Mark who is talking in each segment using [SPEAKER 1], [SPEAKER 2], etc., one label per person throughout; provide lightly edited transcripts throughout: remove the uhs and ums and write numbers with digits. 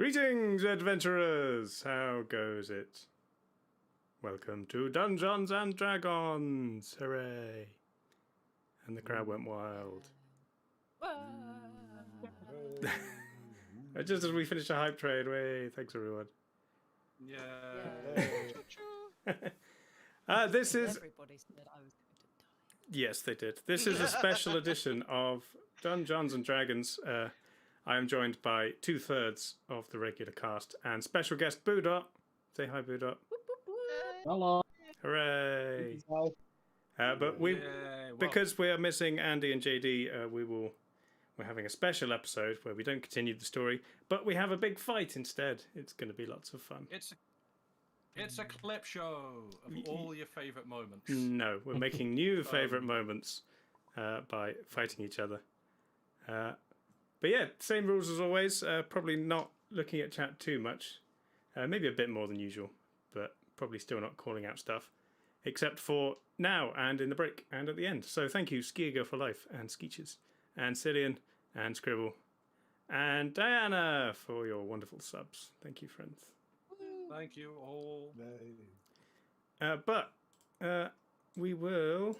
[SPEAKER 1] Greetings, adventurers! How goes it? Welcome to Dungeons and Dragons! Hooray! And the crowd went wild. Just as we finished a hype train, way! Thanks, everyone.
[SPEAKER 2] Yeah.
[SPEAKER 1] This is...
[SPEAKER 3] Everybody said I was going to die.
[SPEAKER 1] Yes, they did. This is a special edition of Dungeons and Dragons. I am joined by 2/3 of the regular cast and special guest Boodot. Say hi, Boodot.
[SPEAKER 4] Hello.
[SPEAKER 1] Hooray! But because we are missing Andy and JD, we're having a special episode where we don't continue the story, but we have a big fight instead. It's going to be lots of fun.
[SPEAKER 2] It's a clip show of all your favourite moments.
[SPEAKER 1] No, we're making new favourite moments by fighting each other. But yeah, same rules as always. Probably not looking at chat too much. Maybe a bit more than usual, but probably still not calling out stuff. Except for now and in the break and at the end. So thank you, Skier for Life and Skeeches and Cillian and Scribble and Diana for your wonderful subs. Thank you, friends.
[SPEAKER 2] Thank you all.
[SPEAKER 1] But we will...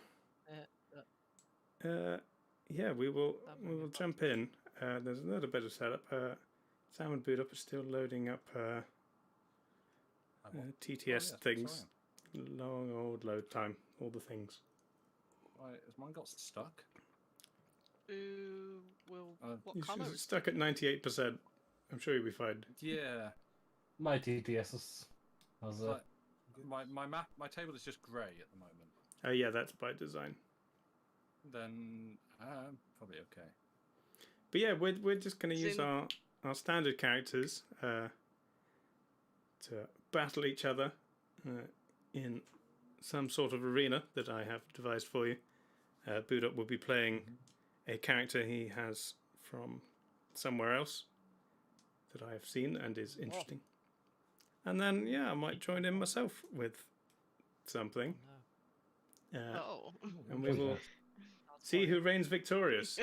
[SPEAKER 1] we will jump in. There's a little bit of setup. Sam and Boot Up are still loading up TTS things.
[SPEAKER 2] Sorry.
[SPEAKER 1] Long old load time. All the things.
[SPEAKER 2] Right, has mine got stuck?
[SPEAKER 3] What colour
[SPEAKER 1] It's
[SPEAKER 3] is
[SPEAKER 1] stuck at 98%. I'm sure you'll be fine.
[SPEAKER 2] Yeah.
[SPEAKER 4] My TTS was
[SPEAKER 2] My table is just grey at the moment.
[SPEAKER 1] Oh yeah, that's by design.
[SPEAKER 2] Then probably okay.
[SPEAKER 1] But yeah, we're just going to use our standard characters to battle each other in some sort of arena that I have devised for you. Boot Up will be playing a character he has from somewhere else that I have seen and is interesting. And then, I might join in myself with something. And we will see who reigns victorious.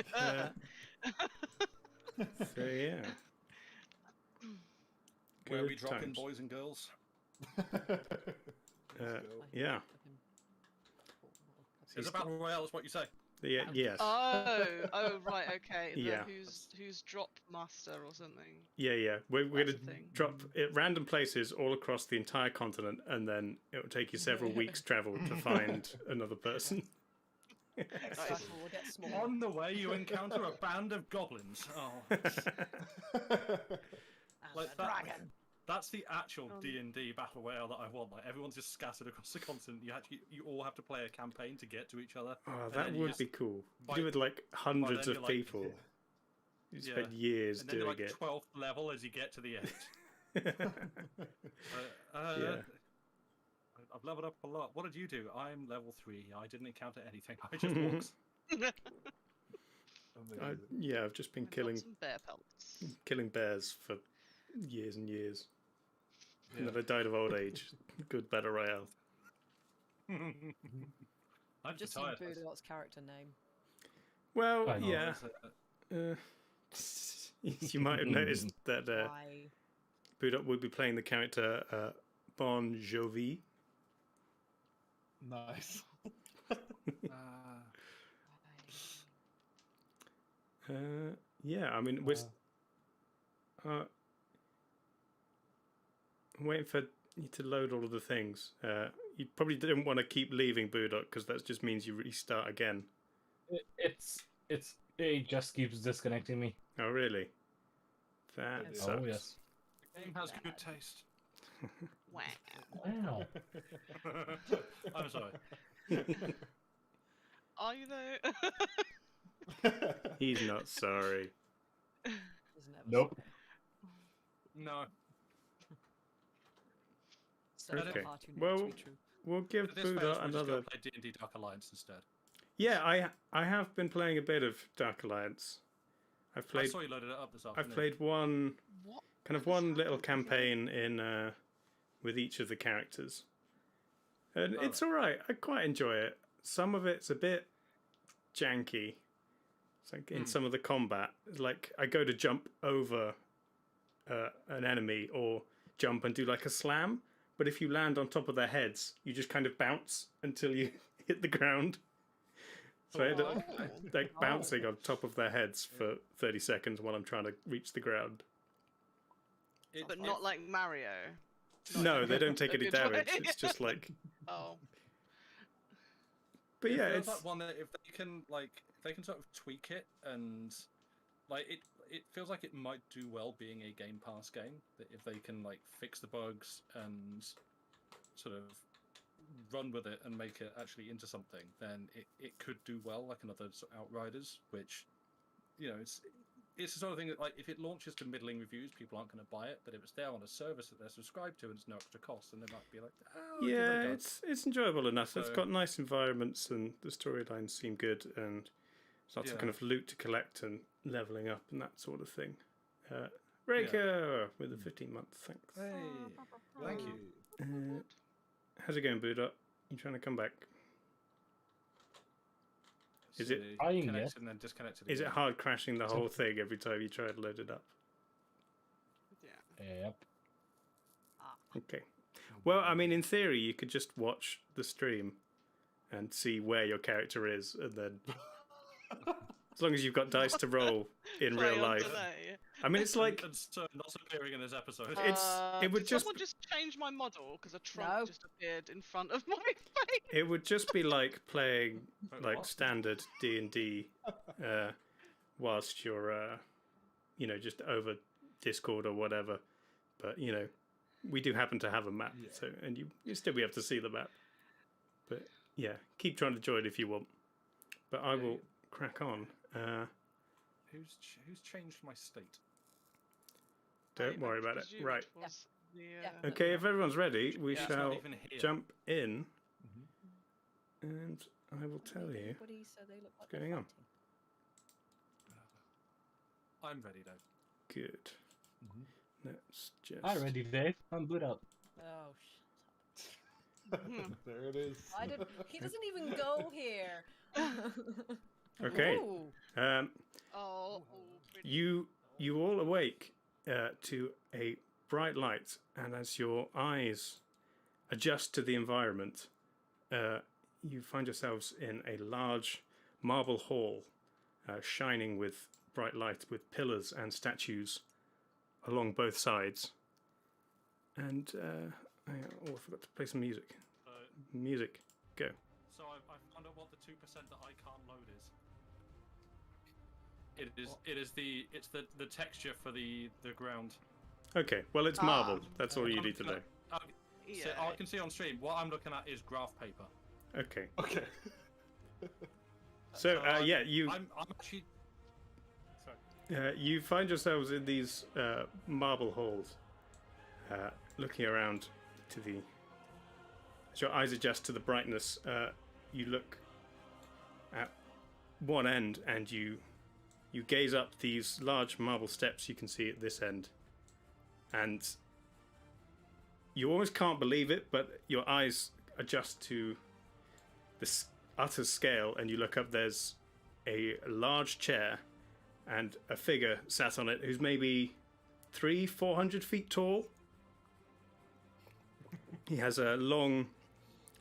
[SPEAKER 1] So, yeah.
[SPEAKER 2] Where we
[SPEAKER 1] Good
[SPEAKER 2] dropping
[SPEAKER 1] times.
[SPEAKER 2] boys and girls?
[SPEAKER 1] Yeah.
[SPEAKER 2] Is a battle royale is what you say?
[SPEAKER 1] Yeah. Yes.
[SPEAKER 5] Oh, right, okay.
[SPEAKER 1] Yeah.
[SPEAKER 5] Who's drop master or something?
[SPEAKER 1] Yeah. We're going
[SPEAKER 5] That's a
[SPEAKER 1] to
[SPEAKER 5] thing.
[SPEAKER 1] drop at random places all across the entire continent, and then it will take you several weeks' travel to find another person.
[SPEAKER 3] Nice. We'll get smaller.
[SPEAKER 2] On the way, you encounter a band of goblins. Oh, like that. That's the actual D&D battle royale that I want. Like everyone's just scattered across the continent. You all have to play a campaign to get to each other.
[SPEAKER 1] Oh, that would be cool. You do with like hundreds of people. You spend years
[SPEAKER 2] and then
[SPEAKER 1] doing
[SPEAKER 2] you're
[SPEAKER 1] it.
[SPEAKER 2] 12th level as you get to the end. I've leveled up a lot. What did you do? I'm level 3. I didn't encounter anything. I just walked.
[SPEAKER 1] I've just been
[SPEAKER 5] Got some bear pelts.
[SPEAKER 1] killing bears for years and years. And then I died of old age. Good battle royale.
[SPEAKER 2] I'm
[SPEAKER 3] Just
[SPEAKER 2] tired.
[SPEAKER 3] seen Boodot's character name.
[SPEAKER 1] Well, yeah. You might have noticed that
[SPEAKER 3] Why?
[SPEAKER 1] Boot Up will be playing the character Bon Jovi.
[SPEAKER 4] nice.
[SPEAKER 1] I mean, we're I'm waiting for you to load all of the things. You probably don't want to keep leaving Boot Up because that just means you restart again.
[SPEAKER 4] It just keeps disconnecting me.
[SPEAKER 1] Oh, really? That sucks.
[SPEAKER 4] Oh yes.
[SPEAKER 2] The game has good taste.
[SPEAKER 5] Wow.
[SPEAKER 4] Wow.
[SPEAKER 2] I'm sorry.
[SPEAKER 5] Are you though?
[SPEAKER 1] He's not sorry.
[SPEAKER 3] He's never
[SPEAKER 4] Nope.
[SPEAKER 2] No.
[SPEAKER 3] So
[SPEAKER 1] Okay.
[SPEAKER 3] far too
[SPEAKER 1] Well,
[SPEAKER 3] to be true.
[SPEAKER 1] We'll give
[SPEAKER 2] For this
[SPEAKER 1] Boot
[SPEAKER 2] phase,
[SPEAKER 1] Up
[SPEAKER 2] we're just
[SPEAKER 1] another...
[SPEAKER 2] going to play D&D Dark Alliance instead.
[SPEAKER 1] Yeah, I have been playing a bit of Dark Alliance.
[SPEAKER 2] I saw you loaded it up this afternoon.
[SPEAKER 1] I've played one
[SPEAKER 5] What?
[SPEAKER 1] one little campaign in with each of the characters, and it's all right. I quite enjoy it. Some of it's a bit janky. It's like in some of the combat, like I go to jump over an enemy or jump and do like a slam. But if you land on top of their heads, you just kind of bounce until you hit the ground. So I end up like bouncing on top of their heads for 30 seconds while I'm trying to reach the ground.
[SPEAKER 5] But not like Mario.
[SPEAKER 1] No, they don't take any
[SPEAKER 5] Good way.
[SPEAKER 1] damage. It's just like,
[SPEAKER 5] Oh.
[SPEAKER 1] but yeah,
[SPEAKER 2] feels
[SPEAKER 1] it's
[SPEAKER 2] like one that if they can sort of tweak it and like it feels like it might do well being a Game Pass game. That if they can like fix the bugs and sort of run with it and make it actually into something, then it could do well like another sort of Outriders, which it's the sort of thing that like if it launches to middling reviews, people aren't going to buy it. But if it's there on a service that they're subscribed to and it's no extra cost, then they might be like, oh, I'll give it a
[SPEAKER 1] yeah,
[SPEAKER 2] go.
[SPEAKER 1] it's enjoyable enough. It's
[SPEAKER 2] So-
[SPEAKER 1] got nice environments and the storylines seem good, and there's lots of
[SPEAKER 2] Yeah.
[SPEAKER 1] kind of loot to collect and leveling up and that sort of thing. Raker with the 15-month, thanks.
[SPEAKER 2] Hey, thank you.
[SPEAKER 1] How's it going, Boodot? You trying to come back? Is it-
[SPEAKER 2] See,
[SPEAKER 4] Trying,
[SPEAKER 2] connected
[SPEAKER 4] yeah.
[SPEAKER 2] and then disconnected?
[SPEAKER 1] Is it
[SPEAKER 2] again.
[SPEAKER 1] hard crashing the whole thing every time you try to load it up?
[SPEAKER 5] Yeah.
[SPEAKER 4] Yep.
[SPEAKER 1] Okay. Well, I mean, in theory, you could just watch the stream and see where your character is, and then as long as you've got dice to roll in
[SPEAKER 5] Play
[SPEAKER 1] real
[SPEAKER 5] on
[SPEAKER 1] life.
[SPEAKER 5] delay.
[SPEAKER 1] I mean, it's like
[SPEAKER 2] And so not appearing in this episode.
[SPEAKER 1] it would
[SPEAKER 5] Did
[SPEAKER 1] just
[SPEAKER 5] someone just change my model because a trunk
[SPEAKER 3] No.
[SPEAKER 5] just appeared in front of my face?
[SPEAKER 1] it would just be like playing
[SPEAKER 2] Wait,
[SPEAKER 1] like
[SPEAKER 2] what?
[SPEAKER 1] standard D&D whilst you're just over Discord or whatever. But we do happen to have a map,
[SPEAKER 2] Yeah.
[SPEAKER 1] so and you still be able to see the map. But yeah, keep trying to join if you want. But I will crack on.
[SPEAKER 2] Who's changed my state?
[SPEAKER 1] Don't worry about it.
[SPEAKER 5] Presumed
[SPEAKER 1] Right.
[SPEAKER 5] was the,
[SPEAKER 3] Yeah.
[SPEAKER 1] Okay, if everyone's ready, we
[SPEAKER 2] Yeah, it's not
[SPEAKER 1] shall
[SPEAKER 2] even here.
[SPEAKER 1] jump in, and I will tell you.
[SPEAKER 3] Everybody, so they look like
[SPEAKER 1] going
[SPEAKER 3] they're
[SPEAKER 1] on.
[SPEAKER 3] fighting.
[SPEAKER 2] I'm ready though.
[SPEAKER 1] Good. Let's just.
[SPEAKER 4] Hi, ready, Dave. I'm boot up.
[SPEAKER 3] Oh, shut up.
[SPEAKER 6] There it is.
[SPEAKER 3] He doesn't even go here.
[SPEAKER 1] Okay.
[SPEAKER 3] Ooh.
[SPEAKER 5] pretty.
[SPEAKER 1] You all awake to a bright light, and as your eyes adjust to the environment, you find yourselves in a large marble hall, shining with bright light, with pillars and statues along both sides. And I forgot to play some music. Music, go.
[SPEAKER 2] So I found out what the 2% that I can't load is. It's the texture for the ground.
[SPEAKER 1] Okay, well it's marble. That's all you
[SPEAKER 2] I'm
[SPEAKER 1] need to know.
[SPEAKER 2] looking So
[SPEAKER 5] Yeah.
[SPEAKER 2] I can see on stream. What I'm looking at is graph paper.
[SPEAKER 1] Okay.
[SPEAKER 6] Okay.
[SPEAKER 1] So yeah, you
[SPEAKER 2] I'm actually. Sorry.
[SPEAKER 1] you find yourselves in these marble halls, looking around to the. As your eyes adjust to the brightness, you look at one end and you gaze up these large marble steps you can see at this end, and you almost can't believe it, but your eyes adjust to this utter scale, and you look up. There's a large chair and a figure sat on it who's maybe 300-400 feet tall. He has a long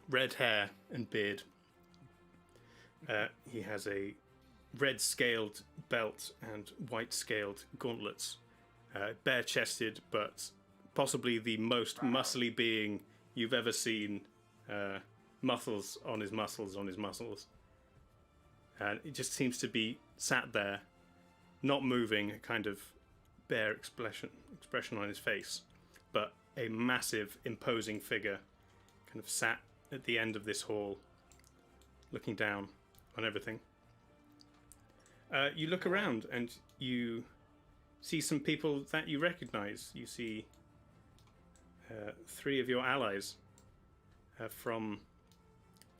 [SPEAKER 1] red hair and beard. He has a red scaled belt and white scaled gauntlets. Bare-chested, but possibly the most muscly being you've ever seen. Muscles on his muscles on his muscles. And it just seems to be sat there, not moving, a kind of bare expression on his face, but a massive, imposing figure kind of sat at the end of this hall, looking down on everything. You look around and you see some people that you recognize. You see three of your allies from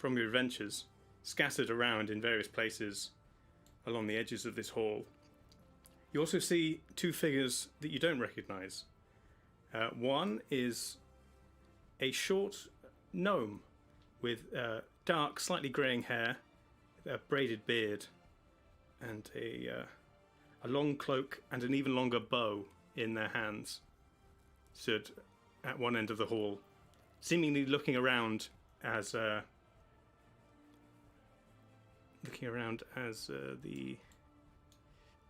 [SPEAKER 1] your adventures scattered around in various places along the edges of this hall. You also see two figures that you don't recognize. One is a short gnome with dark, slightly greying hair, a braided beard, and a long cloak and an even longer bow in their hands, stood at one end of the hall, seemingly looking around as the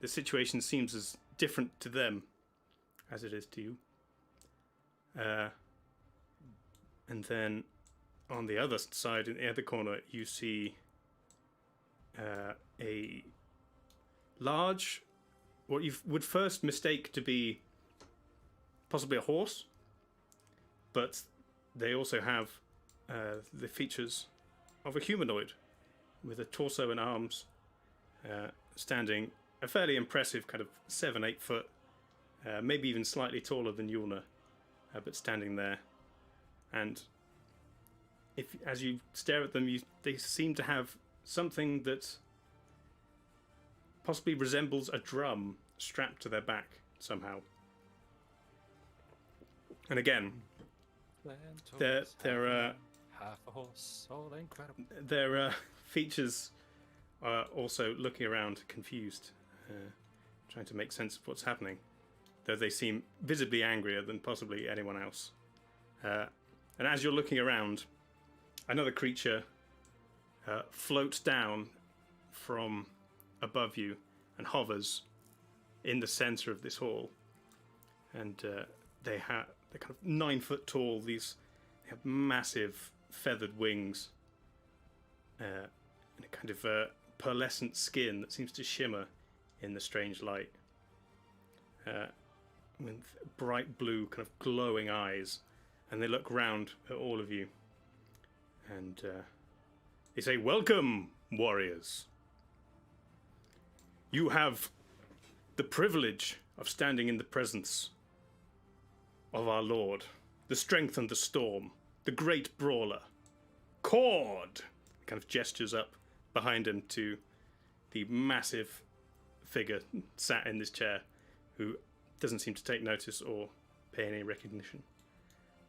[SPEAKER 1] situation seems as different to them as it is to you. And then on the other side, in the other corner, you see a large, what you would first mistake to be possibly a horse, but they also have the features of a humanoid with a torso and arms, standing a fairly impressive kind of 7-8 foot, maybe even slightly taller than Yulna, but standing there. And as you stare at them, they seem to have something that possibly resembles a drum strapped to their back somehow. And again, their
[SPEAKER 2] half a horse, all incredible.
[SPEAKER 1] Their features are also looking around, confused, trying to make sense of what's happening, though they seem visibly angrier than possibly anyone else. And as you're looking around, another creature floats down from above you and hovers in the center of this hall. And they're kind of 9 foot tall. They have massive feathered wings, and a kind of pearlescent skin that seems to shimmer in the strange light, with bright blue kind of glowing eyes. And they look round at all of you, and they say, "Welcome, warriors. You have the privilege of standing in the presence of our Lord, the strength and the storm, the great brawler, Cord." Kind of gestures up behind him to the massive figure sat in this chair, who doesn't seem to take notice or pay any recognition.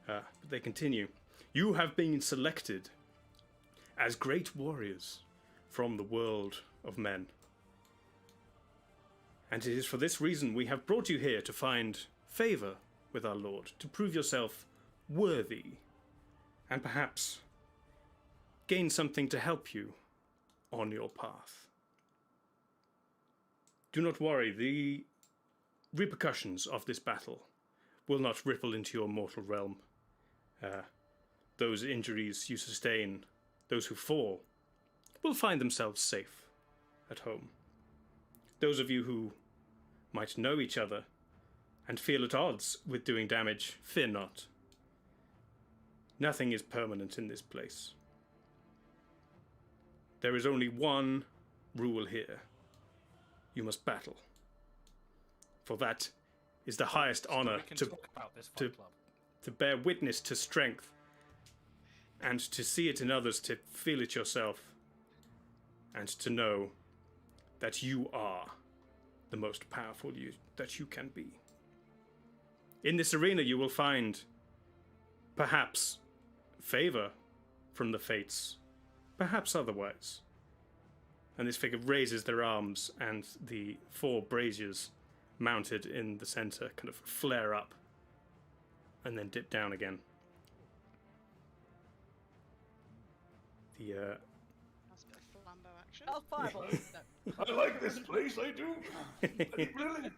[SPEAKER 1] But they continue. "You have been selected as great warriors from the world of men. And it is for this reason we have brought you here to find favor with our Lord, to prove yourself worthy, and perhaps gain something to help you on your path. Do not worry, the repercussions of this battle will not ripple into your mortal realm. Those injuries you sustain, those who fall, will find themselves safe at home. Those of you who might know each other and feel at odds with doing damage, fear not. Nothing is permanent in this place. There is only one rule here. You must battle. For that is the highest honor to bear witness to strength, and to see it in others, to feel it yourself, and to know that you are the most powerful that you can be. In this arena you will find, perhaps, favor from the fates, perhaps otherwise." And this figure raises their arms, and the 4 braziers mounted in the center kind of flare up and then dip down again.
[SPEAKER 5] That's a bit of flambo action.
[SPEAKER 3] Oh, fireballs. No.
[SPEAKER 6] I like this place, I do. It's brilliant.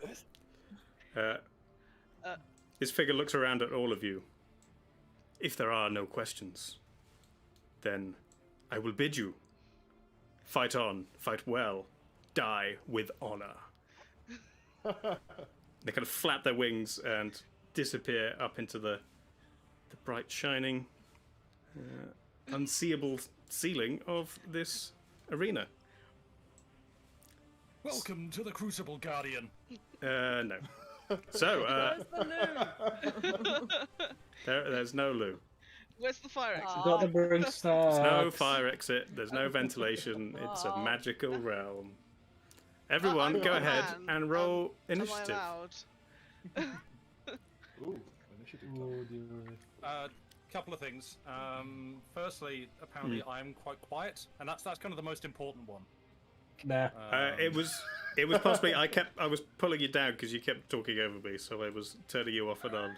[SPEAKER 1] This figure looks around at all of you. "If there are no questions, then I will bid you fight on, fight well, die with honor." They kind of flap their wings and disappear up into the bright, shining, unseeable ceiling of this arena.
[SPEAKER 2] Welcome to the Crucible, Guardian.
[SPEAKER 1] No. So,
[SPEAKER 3] Where's the loo?
[SPEAKER 1] there's no loo.
[SPEAKER 5] Where's the fire exit?
[SPEAKER 4] Gotta bring
[SPEAKER 1] There's
[SPEAKER 4] snacks.
[SPEAKER 1] no fire exit. There's no ventilation. It's a magical realm. Everyone,
[SPEAKER 5] I'm
[SPEAKER 1] go
[SPEAKER 5] not a
[SPEAKER 1] ahead
[SPEAKER 5] man.
[SPEAKER 1] and roll
[SPEAKER 5] Am I
[SPEAKER 1] initiative.
[SPEAKER 5] allowed?
[SPEAKER 6] Ooh, initiative.
[SPEAKER 4] Oh, dear.
[SPEAKER 2] Couple of things. Firstly, apparently I'm quite quiet, and that's kind of the most important one.
[SPEAKER 4] Nah.
[SPEAKER 1] It was It was possibly I was pulling you down because you kept talking over me, so I was turning you off and on.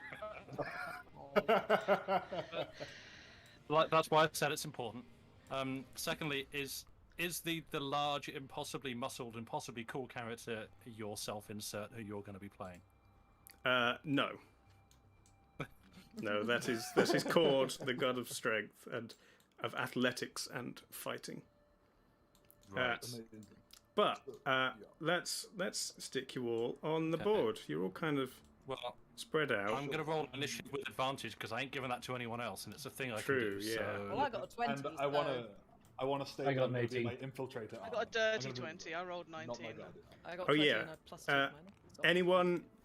[SPEAKER 2] That's why I said it's important. Secondly, is the large, impossibly muscled, impossibly cool character your self-insert who you're going to be playing?
[SPEAKER 1] No. No, that is Cord, the god of strength and of athletics and fighting.
[SPEAKER 2] Right.
[SPEAKER 1] But let's stick you all on the board. You're all kind of
[SPEAKER 2] Well,
[SPEAKER 1] spread out.
[SPEAKER 2] I'm going to roll initiative with advantage because I ain't giving that to anyone else, and it's a thing I
[SPEAKER 1] True,
[SPEAKER 2] can do.
[SPEAKER 1] yeah.
[SPEAKER 2] So...
[SPEAKER 3] Well, I got a 20.
[SPEAKER 6] And
[SPEAKER 3] so
[SPEAKER 6] I wanna stay
[SPEAKER 4] I got
[SPEAKER 6] on
[SPEAKER 4] an
[SPEAKER 6] with
[SPEAKER 4] 18.
[SPEAKER 6] my infiltrator.
[SPEAKER 5] I got a dirty 20. I rolled 19.
[SPEAKER 6] Not my guard.
[SPEAKER 3] I got
[SPEAKER 1] Oh,
[SPEAKER 3] 20
[SPEAKER 1] yeah.
[SPEAKER 3] and a plus 2 minus. So-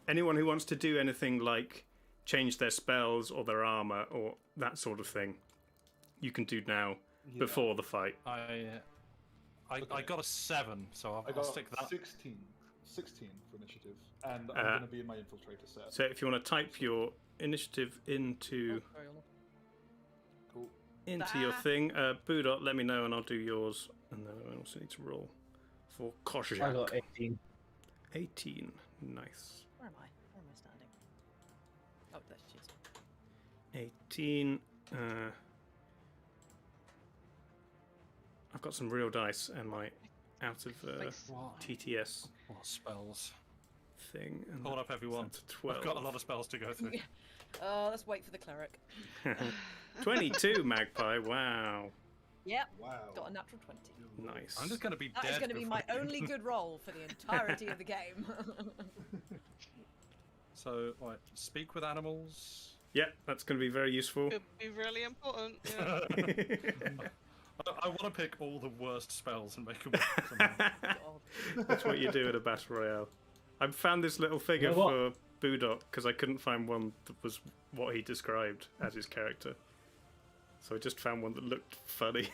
[SPEAKER 1] Anyone who wants to do anything like change their spells or their armor or that sort of thing, you can do now before the fight.
[SPEAKER 2] I
[SPEAKER 6] Okay.
[SPEAKER 2] got a 7, so
[SPEAKER 6] I
[SPEAKER 2] I'll
[SPEAKER 6] got
[SPEAKER 2] stick that.
[SPEAKER 6] 16 for initiative, and I'm gonna be in my infiltrator set.
[SPEAKER 1] So if you want to type your initiative into
[SPEAKER 3] Oh, sorry, Honor.
[SPEAKER 6] Cool.
[SPEAKER 1] your thing, Boodot, let me know and I'll do yours. And then I also need to roll for
[SPEAKER 4] I
[SPEAKER 1] Kozhak.
[SPEAKER 4] got 18.
[SPEAKER 1] 18. Nice.
[SPEAKER 3] Where am I? Where am I standing? Oh, there she is.
[SPEAKER 1] 18. I've got some real dice and my out of
[SPEAKER 2] What?
[SPEAKER 1] TTS
[SPEAKER 2] What spells?
[SPEAKER 1] thing. And
[SPEAKER 2] Hold up, everyone.
[SPEAKER 1] that's a 12.
[SPEAKER 2] I've got a lot of spells to go through.
[SPEAKER 3] Let's wait for the cleric.
[SPEAKER 1] 22 Magpie. Wow.
[SPEAKER 3] Yep,
[SPEAKER 6] Wow.
[SPEAKER 3] got a natural 20.
[SPEAKER 1] Nice.
[SPEAKER 2] I'm just going to be
[SPEAKER 3] That
[SPEAKER 2] dead.
[SPEAKER 3] is going to be my
[SPEAKER 2] before-
[SPEAKER 3] only good roll for the entirety of the game.
[SPEAKER 2] So, right, speak with animals.
[SPEAKER 1] Yeah, that's going to be very useful.
[SPEAKER 5] Could be really important. Yeah.
[SPEAKER 2] I want to pick all the worst spells and make them work somehow.
[SPEAKER 3] God.
[SPEAKER 1] That's what you do at a battle royale. I found this little figure
[SPEAKER 4] You know
[SPEAKER 1] for Boodot because I couldn't find one that was what he described as his character. So I just found one that looked funny.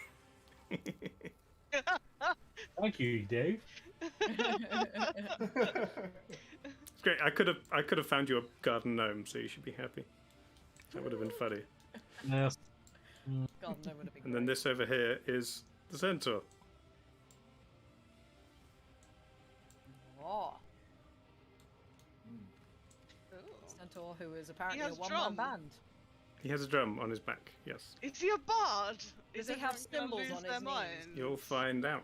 [SPEAKER 4] Thank you, Dave.
[SPEAKER 1] It's great. I could have found you a garden gnome, so you should be happy. That would have been funny.
[SPEAKER 4] Yes.
[SPEAKER 3] God, no, would have been
[SPEAKER 1] And then
[SPEAKER 3] great.
[SPEAKER 1] this over here is the centaur.
[SPEAKER 3] Oh,
[SPEAKER 5] Ooh.
[SPEAKER 3] Centaur, who is apparently
[SPEAKER 5] has
[SPEAKER 3] a one-man
[SPEAKER 5] drum.
[SPEAKER 3] band.
[SPEAKER 1] He has a drum on his back. Yes,
[SPEAKER 5] Is he a bard?
[SPEAKER 3] Does
[SPEAKER 5] Is
[SPEAKER 3] he have
[SPEAKER 5] everyone gonna
[SPEAKER 3] symbols
[SPEAKER 5] lose
[SPEAKER 3] on
[SPEAKER 5] their
[SPEAKER 3] his knees?
[SPEAKER 5] minds?
[SPEAKER 1] you'll find out.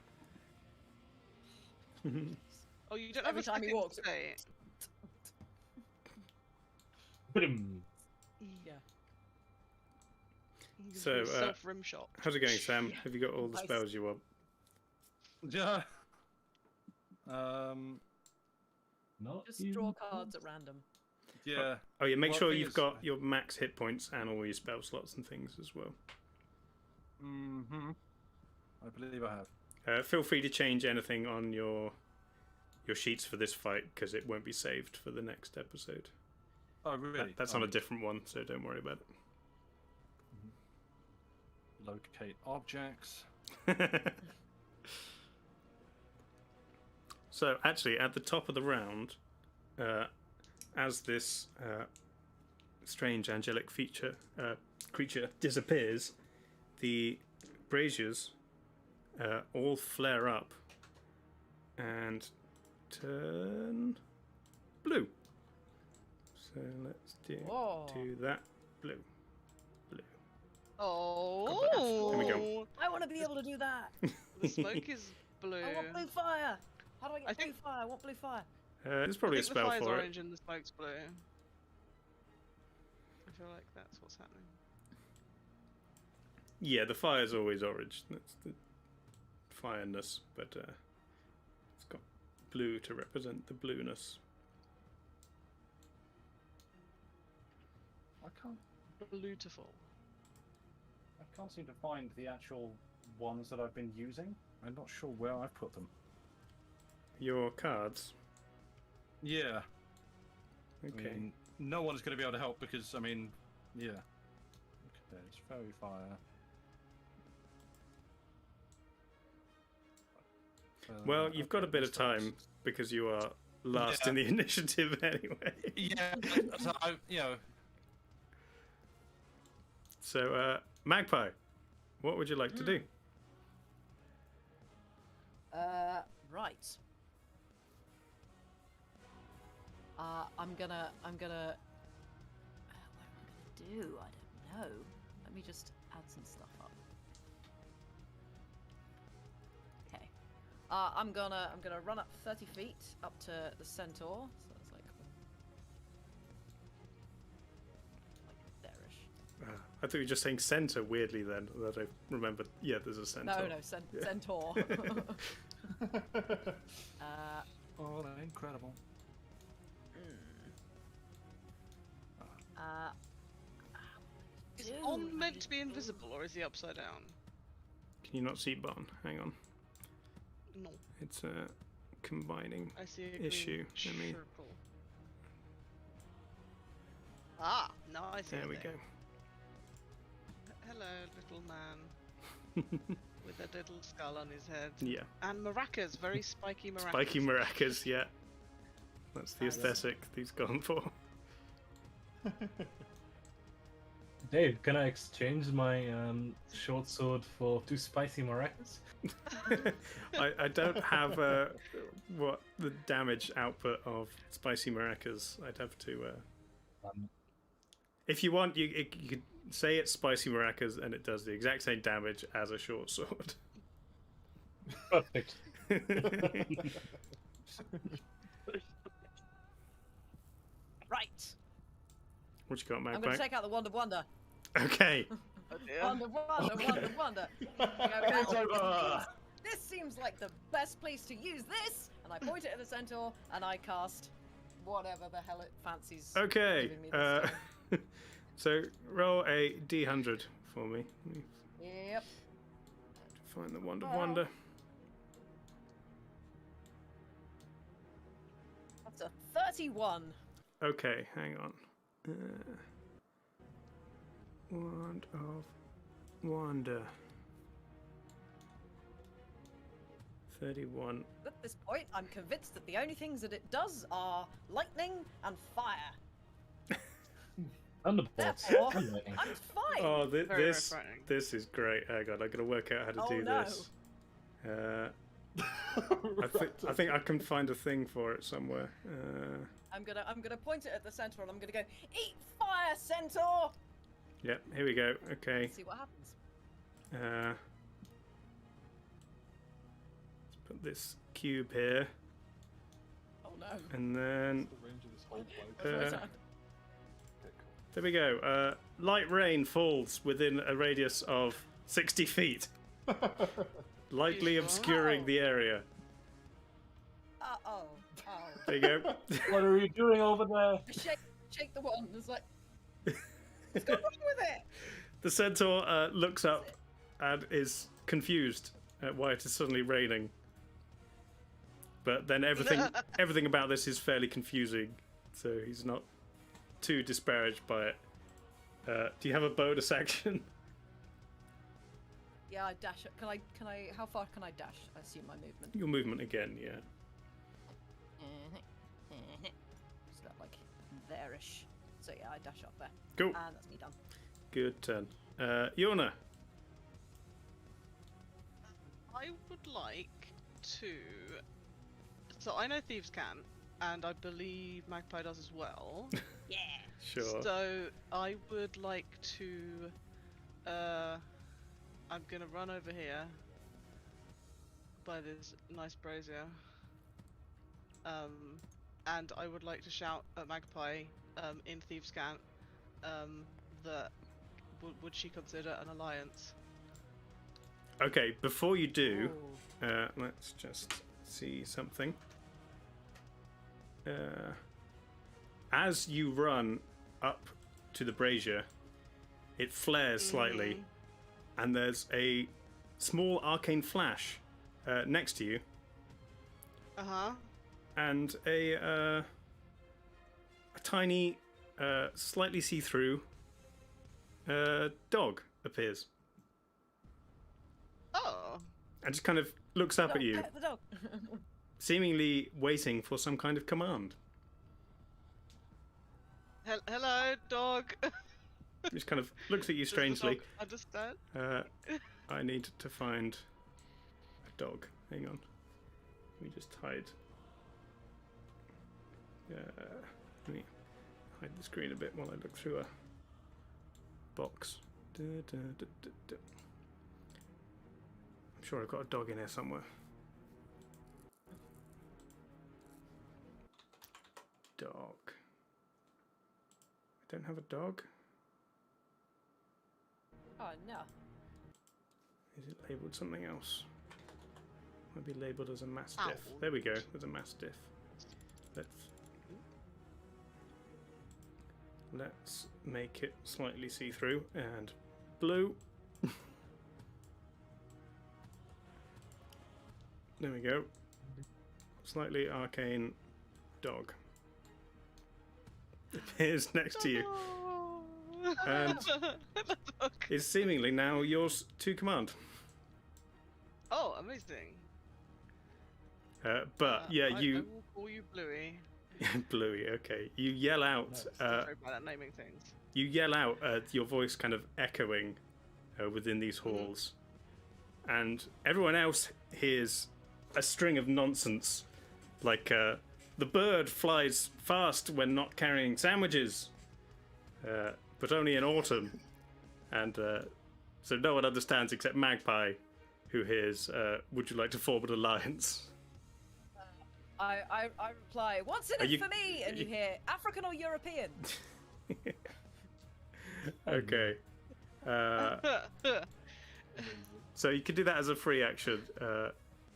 [SPEAKER 5] Oh, you don't
[SPEAKER 3] Every
[SPEAKER 5] have a
[SPEAKER 3] time he
[SPEAKER 5] second
[SPEAKER 3] walks-
[SPEAKER 5] say.
[SPEAKER 4] Boom.
[SPEAKER 3] Yeah.
[SPEAKER 1] So,
[SPEAKER 5] self rim shot.
[SPEAKER 1] How's it going, Sam? Have you got all the
[SPEAKER 3] Nice.
[SPEAKER 1] spells you want?
[SPEAKER 2] Yeah.
[SPEAKER 4] Not
[SPEAKER 3] Just
[SPEAKER 4] even
[SPEAKER 3] draw
[SPEAKER 4] close.
[SPEAKER 3] cards at random.
[SPEAKER 2] Yeah.
[SPEAKER 1] Oh yeah, make
[SPEAKER 2] Well,
[SPEAKER 1] sure
[SPEAKER 2] thing
[SPEAKER 1] you've
[SPEAKER 2] is-
[SPEAKER 1] got your max hit points and all your spell slots and things as well.
[SPEAKER 2] Mm-hmm. I believe I have.
[SPEAKER 1] Feel free to change anything on your sheets for this fight because it won't be saved for the next episode.
[SPEAKER 2] Oh, really?
[SPEAKER 1] That's on a different one, so don't worry about
[SPEAKER 2] Locate objects.
[SPEAKER 1] it. So actually, at the top of the round, as this strange angelic creature disappears, the braziers all flare up and turn blue. So let's
[SPEAKER 3] Whoa.
[SPEAKER 1] do that blue.
[SPEAKER 5] Oh.
[SPEAKER 1] Here we go.
[SPEAKER 3] I want to be able to do that.
[SPEAKER 5] The smoke is blue.
[SPEAKER 3] I want blue fire. How do I get
[SPEAKER 5] I
[SPEAKER 3] blue
[SPEAKER 5] think-
[SPEAKER 3] fire? I want blue fire.
[SPEAKER 1] There's probably
[SPEAKER 5] I
[SPEAKER 1] a
[SPEAKER 5] think the
[SPEAKER 1] spell
[SPEAKER 5] fire's
[SPEAKER 1] for it.
[SPEAKER 5] orange and the smoke's blue. I feel like that's what's happening.
[SPEAKER 1] Yeah, the fire's always orange. That's the fireness, but it's got blue to represent the blueness.
[SPEAKER 2] I can't
[SPEAKER 5] Beautiful.
[SPEAKER 2] seem to find the actual ones that I've been using. I'm not sure where I've put them.
[SPEAKER 1] Your cards.
[SPEAKER 2] Yeah.
[SPEAKER 1] Okay.
[SPEAKER 2] I mean, no one's going to be able to help because, I mean, yeah. Okay, it's fairy fire.
[SPEAKER 1] Well, you've got a
[SPEAKER 2] okay,
[SPEAKER 1] bit of
[SPEAKER 2] this time.
[SPEAKER 1] time because you are last
[SPEAKER 2] Yeah.
[SPEAKER 1] in the initiative anyway.
[SPEAKER 2] Yeah, so you know,
[SPEAKER 1] So, Magpie, what would you like to do?
[SPEAKER 3] Right. I'm gonna. What am I gonna do? I don't know. Let me just add some stuff up. Okay. I'm gonna run up 30 feet up to the centaur. So it's like there-ish.
[SPEAKER 1] I thought you were just saying center weirdly then, that I remembered. Yeah, there's a centaur.
[SPEAKER 3] No, centaur.
[SPEAKER 2] Oh, they're incredible.
[SPEAKER 5] Is On meant to be invisible, or is he upside down?
[SPEAKER 1] Can you not see Barn? Hang on.
[SPEAKER 5] No.
[SPEAKER 1] It's a combining
[SPEAKER 5] I see a
[SPEAKER 1] issue.
[SPEAKER 5] green
[SPEAKER 1] Let me...
[SPEAKER 5] circle. Ah, now I see.
[SPEAKER 1] There we
[SPEAKER 5] thing.
[SPEAKER 1] go.
[SPEAKER 5] Hello, little man. With a little skull on his head.
[SPEAKER 1] Yeah.
[SPEAKER 5] And maracas, very spiky maracas.
[SPEAKER 1] Spiky maracas, yeah. That's the
[SPEAKER 3] Nice.
[SPEAKER 1] aesthetic he's gone for.
[SPEAKER 4] Dave, can I exchange my short sword for 2 spicy maracas?
[SPEAKER 1] I don't have what the damage output of spicy maracas. I'd have to. If you want, you could say it's spicy maracas, and it does the exact same damage as a short sword.
[SPEAKER 4] Perfect.
[SPEAKER 3] Right.
[SPEAKER 1] What you got,
[SPEAKER 3] I'm gonna
[SPEAKER 1] Magpie?
[SPEAKER 3] take out the Wand of Wonder.
[SPEAKER 1] Okay.
[SPEAKER 5] Oh dear.
[SPEAKER 3] Wonder. This seems like the best place to use this, and I point it at the centaur, and I cast whatever the hell it fancies.
[SPEAKER 1] Okay.
[SPEAKER 3] giving me this time.
[SPEAKER 1] So roll a d100 for me. Let me
[SPEAKER 3] Yep.
[SPEAKER 1] find the Wand of
[SPEAKER 3] Well.
[SPEAKER 1] Wonder.
[SPEAKER 3] That's a 31.
[SPEAKER 1] Okay, hang on. Wand of Wonder. 31.
[SPEAKER 3] At this point, I'm convinced that the only things that it does are lightning and fire.
[SPEAKER 4] Thunderbolts.
[SPEAKER 3] Therefore,
[SPEAKER 4] Lightning.
[SPEAKER 3] I'm fine.
[SPEAKER 1] Oh,
[SPEAKER 5] Very refreshing.
[SPEAKER 1] this is great. Hang on, I gotta work out how to
[SPEAKER 3] Oh,
[SPEAKER 1] do
[SPEAKER 3] no.
[SPEAKER 1] this. I think I can find a thing for it somewhere.
[SPEAKER 3] I'm gonna point it at the centaur, and I'm gonna go, eat fire, centaur.
[SPEAKER 1] Yep, here we go. Okay.
[SPEAKER 3] Let's see what happens.
[SPEAKER 1] Let's put this cube here,
[SPEAKER 3] Oh no.
[SPEAKER 1] and then
[SPEAKER 6] The range of this whole place.
[SPEAKER 3] That's
[SPEAKER 1] Uh,
[SPEAKER 3] my turn.
[SPEAKER 1] there we go. Light rain falls within a radius of 60 feet, lightly
[SPEAKER 5] Beautiful.
[SPEAKER 1] obscuring
[SPEAKER 3] Wow.
[SPEAKER 1] the area.
[SPEAKER 3] Oh.
[SPEAKER 1] There you go.
[SPEAKER 4] What are you doing over there?
[SPEAKER 3] I shake the wand. It's like, what's going wrong with it?
[SPEAKER 1] The centaur looks up and is confused at why it is suddenly raining. But then everything about this is fairly confusing, so he's not too disparaged by it. Do you have a bonus action?
[SPEAKER 3] Yeah, I dash it. Can I? How far can I dash? I assume my movement.
[SPEAKER 1] Your movement again, yeah.
[SPEAKER 3] Just got like there-ish. So yeah, I dash up there.
[SPEAKER 1] Cool.
[SPEAKER 3] And that's me done.
[SPEAKER 1] Good turn. Yorna.
[SPEAKER 5] I would like to. So I know thieves can, and I believe Magpie does as well.
[SPEAKER 3] Yeah.
[SPEAKER 1] Sure.
[SPEAKER 5] So I would like to. I'm gonna run over here by this nice brazier. And I would like to shout at Magpie in Thieves' Cant that would she consider an alliance?
[SPEAKER 1] Okay, before you do,
[SPEAKER 3] Ooh.
[SPEAKER 1] let's just see something. As you run up to the brazier, it flares slightly, and there's a small arcane flash next to you, and a tiny, slightly see-through dog appears,
[SPEAKER 5] Oh.
[SPEAKER 1] and just kind of looks up at you,
[SPEAKER 3] The dog.
[SPEAKER 1] seemingly waiting for some kind of command.
[SPEAKER 5] Hello, dog.
[SPEAKER 1] Just kind of looks at you
[SPEAKER 5] Does the
[SPEAKER 1] strangely.
[SPEAKER 5] dog understand?
[SPEAKER 1] I need to find a dog. Hang on. Let me just hide Let me hide the screen a bit while I look through a box. I'm sure I've got a dog in here somewhere. Dog. I don't have a dog.
[SPEAKER 3] Oh no.
[SPEAKER 1] Is it labelled something else? Might be labelled as a mastiff.
[SPEAKER 5] Ow.
[SPEAKER 1] There we go. There's a mastiff. Let's make it slightly see-through and blue. There we go. Slightly arcane dog appears next to you and is seemingly now yours to command.
[SPEAKER 5] Oh, amazing.
[SPEAKER 1] But yeah,
[SPEAKER 5] I
[SPEAKER 1] you
[SPEAKER 5] will call you Bluey.
[SPEAKER 1] Bluey. Okay, you yell out.
[SPEAKER 5] Sorry about that naming things.
[SPEAKER 1] You yell out, your voice kind of echoing within these halls, and everyone else hears a string of nonsense, like the bird flies fast when not carrying sandwiches, but only in autumn, and so no one understands except Magpie, who hears, "Would you like to form an alliance?"
[SPEAKER 3] I reply, what's in
[SPEAKER 1] Are
[SPEAKER 3] it
[SPEAKER 1] you-
[SPEAKER 3] for me? And you hear, African or European?
[SPEAKER 1] Okay. So you could do that as a free action.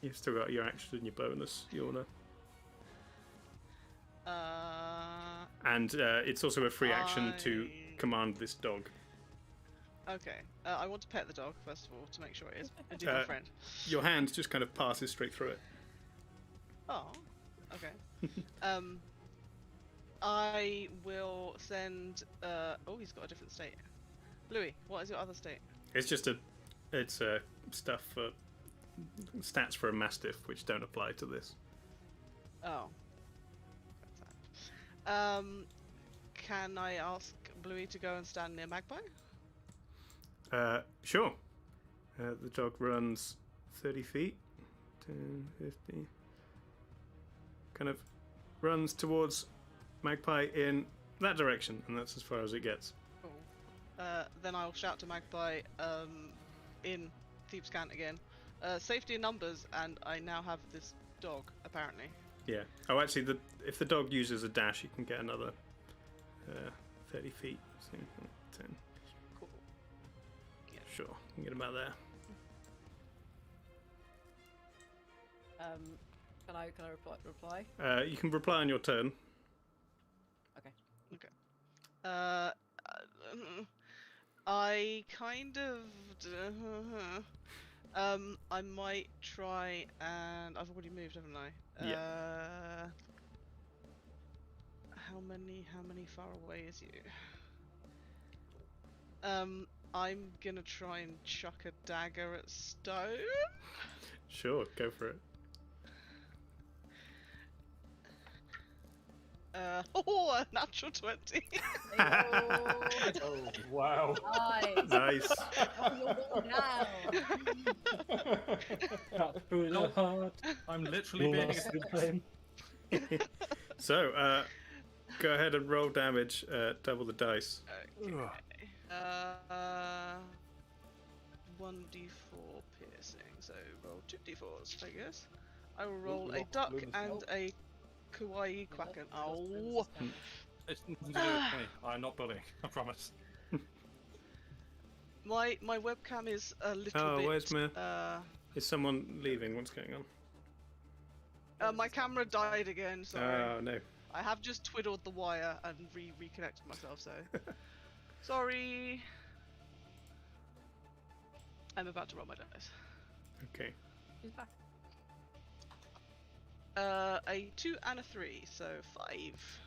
[SPEAKER 1] You've still got your action and your bonus, Yorna. And it's also a free action to command this dog.
[SPEAKER 5] Okay. I want to pet the dog, first of all, to make sure it is a dear friend.
[SPEAKER 1] Your hand just kind of passes straight through it.
[SPEAKER 5] Oh, okay. I will send. Oh, he's got a different state. Louis, what is your other state?
[SPEAKER 1] It's just stuff for stats for a mastiff, which don't apply to this.
[SPEAKER 5] Oh. That's sad. Can I ask Bluey to go and stand near Magpie?
[SPEAKER 1] Sure. The dog runs 30 feet, 10, 50. Kind of runs towards Magpie in that direction, and that's as far as it gets.
[SPEAKER 5] Cool. Then I'll shout to Magpie in Thieves' Cant again. Safety in numbers, and I now have this dog, apparently.
[SPEAKER 1] Yeah. Oh, actually, if the dog uses a dash, you can get another 30 feet. So, 10.
[SPEAKER 5] Cool. Yeah.
[SPEAKER 1] Sure, you can get about there.
[SPEAKER 3] Can I reply?
[SPEAKER 1] You can reply on your turn.
[SPEAKER 3] Okay.
[SPEAKER 5] I kind of. I might try, and I've already moved, haven't I?
[SPEAKER 1] Yeah.
[SPEAKER 5] How many far away is you? I'm gonna try and chuck a dagger at Stone.
[SPEAKER 1] Sure, go for it.
[SPEAKER 5] A natural 20.
[SPEAKER 6] Oh, wow.
[SPEAKER 3] Nice.
[SPEAKER 1] Nice.
[SPEAKER 3] Oh, you're going down.
[SPEAKER 4] Cut through the heart.
[SPEAKER 2] I'm literally being
[SPEAKER 4] Lost the flame.
[SPEAKER 1] So, go ahead and roll damage. Double the dice.
[SPEAKER 5] Okay. 1d4 piercing, so roll 2d4s, I guess. I will roll a duck and a kawaii quacken. Oh!
[SPEAKER 2] It's nothing to do with me. I'm not bullying. I promise.
[SPEAKER 5] My webcam is a little
[SPEAKER 1] Oh,
[SPEAKER 5] bit.
[SPEAKER 1] where's my... Is someone leaving? What's going on?
[SPEAKER 5] My camera died again, sorry.
[SPEAKER 1] Oh, no.
[SPEAKER 5] I have just twiddled the wire and reconnected myself, so. Sorry! I'm about to roll my dice.
[SPEAKER 1] Okay.
[SPEAKER 3] He's back.
[SPEAKER 5] A 2 and a 3, so 5.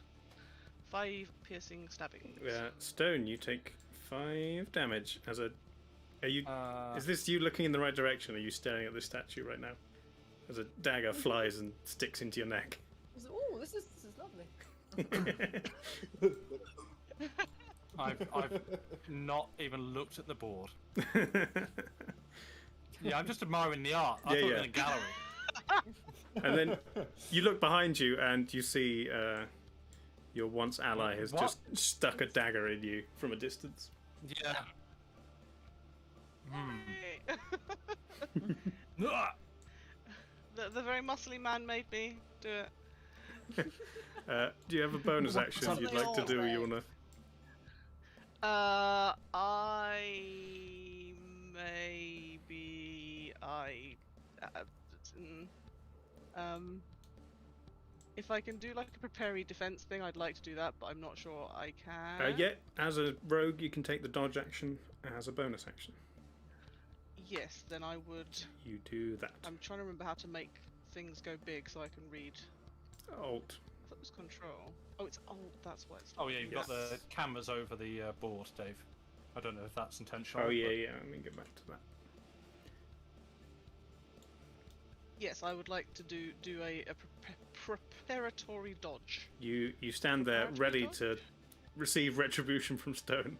[SPEAKER 5] 5 piercing stabbings.
[SPEAKER 1] Stone, you take 5 damage as a... Are you...
[SPEAKER 2] Uh,
[SPEAKER 1] Is this you looking in the right direction? Or are you staring at the statue right now? As a dagger flies and sticks into your neck.
[SPEAKER 3] Oh, this is lovely.
[SPEAKER 2] I've not even looked at the board. Yeah, I'm just admiring the art. I thought it was in a gallery.
[SPEAKER 1] And then you look behind you and you see Your once ally has
[SPEAKER 2] What?
[SPEAKER 1] just stuck a dagger in you from a distance.
[SPEAKER 2] Yeah.
[SPEAKER 5] The very muscly man made me do it.
[SPEAKER 1] Do you have a bonus action
[SPEAKER 3] What
[SPEAKER 1] you'd
[SPEAKER 3] they
[SPEAKER 1] like to
[SPEAKER 3] all
[SPEAKER 1] do,
[SPEAKER 3] say.
[SPEAKER 1] Yorna?
[SPEAKER 5] If I can do like a preparey defense thing, I'd like to do that, but I'm not sure I can.
[SPEAKER 1] Yeah, as a rogue, you can take the dodge action as a bonus action.
[SPEAKER 5] Yes, then I would.
[SPEAKER 1] You do that.
[SPEAKER 5] I'm trying to remember how to make things go big so I can read.
[SPEAKER 1] Alt.
[SPEAKER 5] I thought it was control. Oh, it's alt. That's what it's.
[SPEAKER 2] Oh yeah, you've got the
[SPEAKER 1] Yes.
[SPEAKER 2] cameras over the board, Dave. I don't know if that's intentional.
[SPEAKER 1] Oh yeah,
[SPEAKER 2] but-
[SPEAKER 1] yeah. Let me get back to that.
[SPEAKER 5] Yes, I would like to do a preparatory dodge.
[SPEAKER 1] You stand there
[SPEAKER 5] Preparatory
[SPEAKER 1] ready
[SPEAKER 5] dodge?
[SPEAKER 1] to receive retribution from Stone.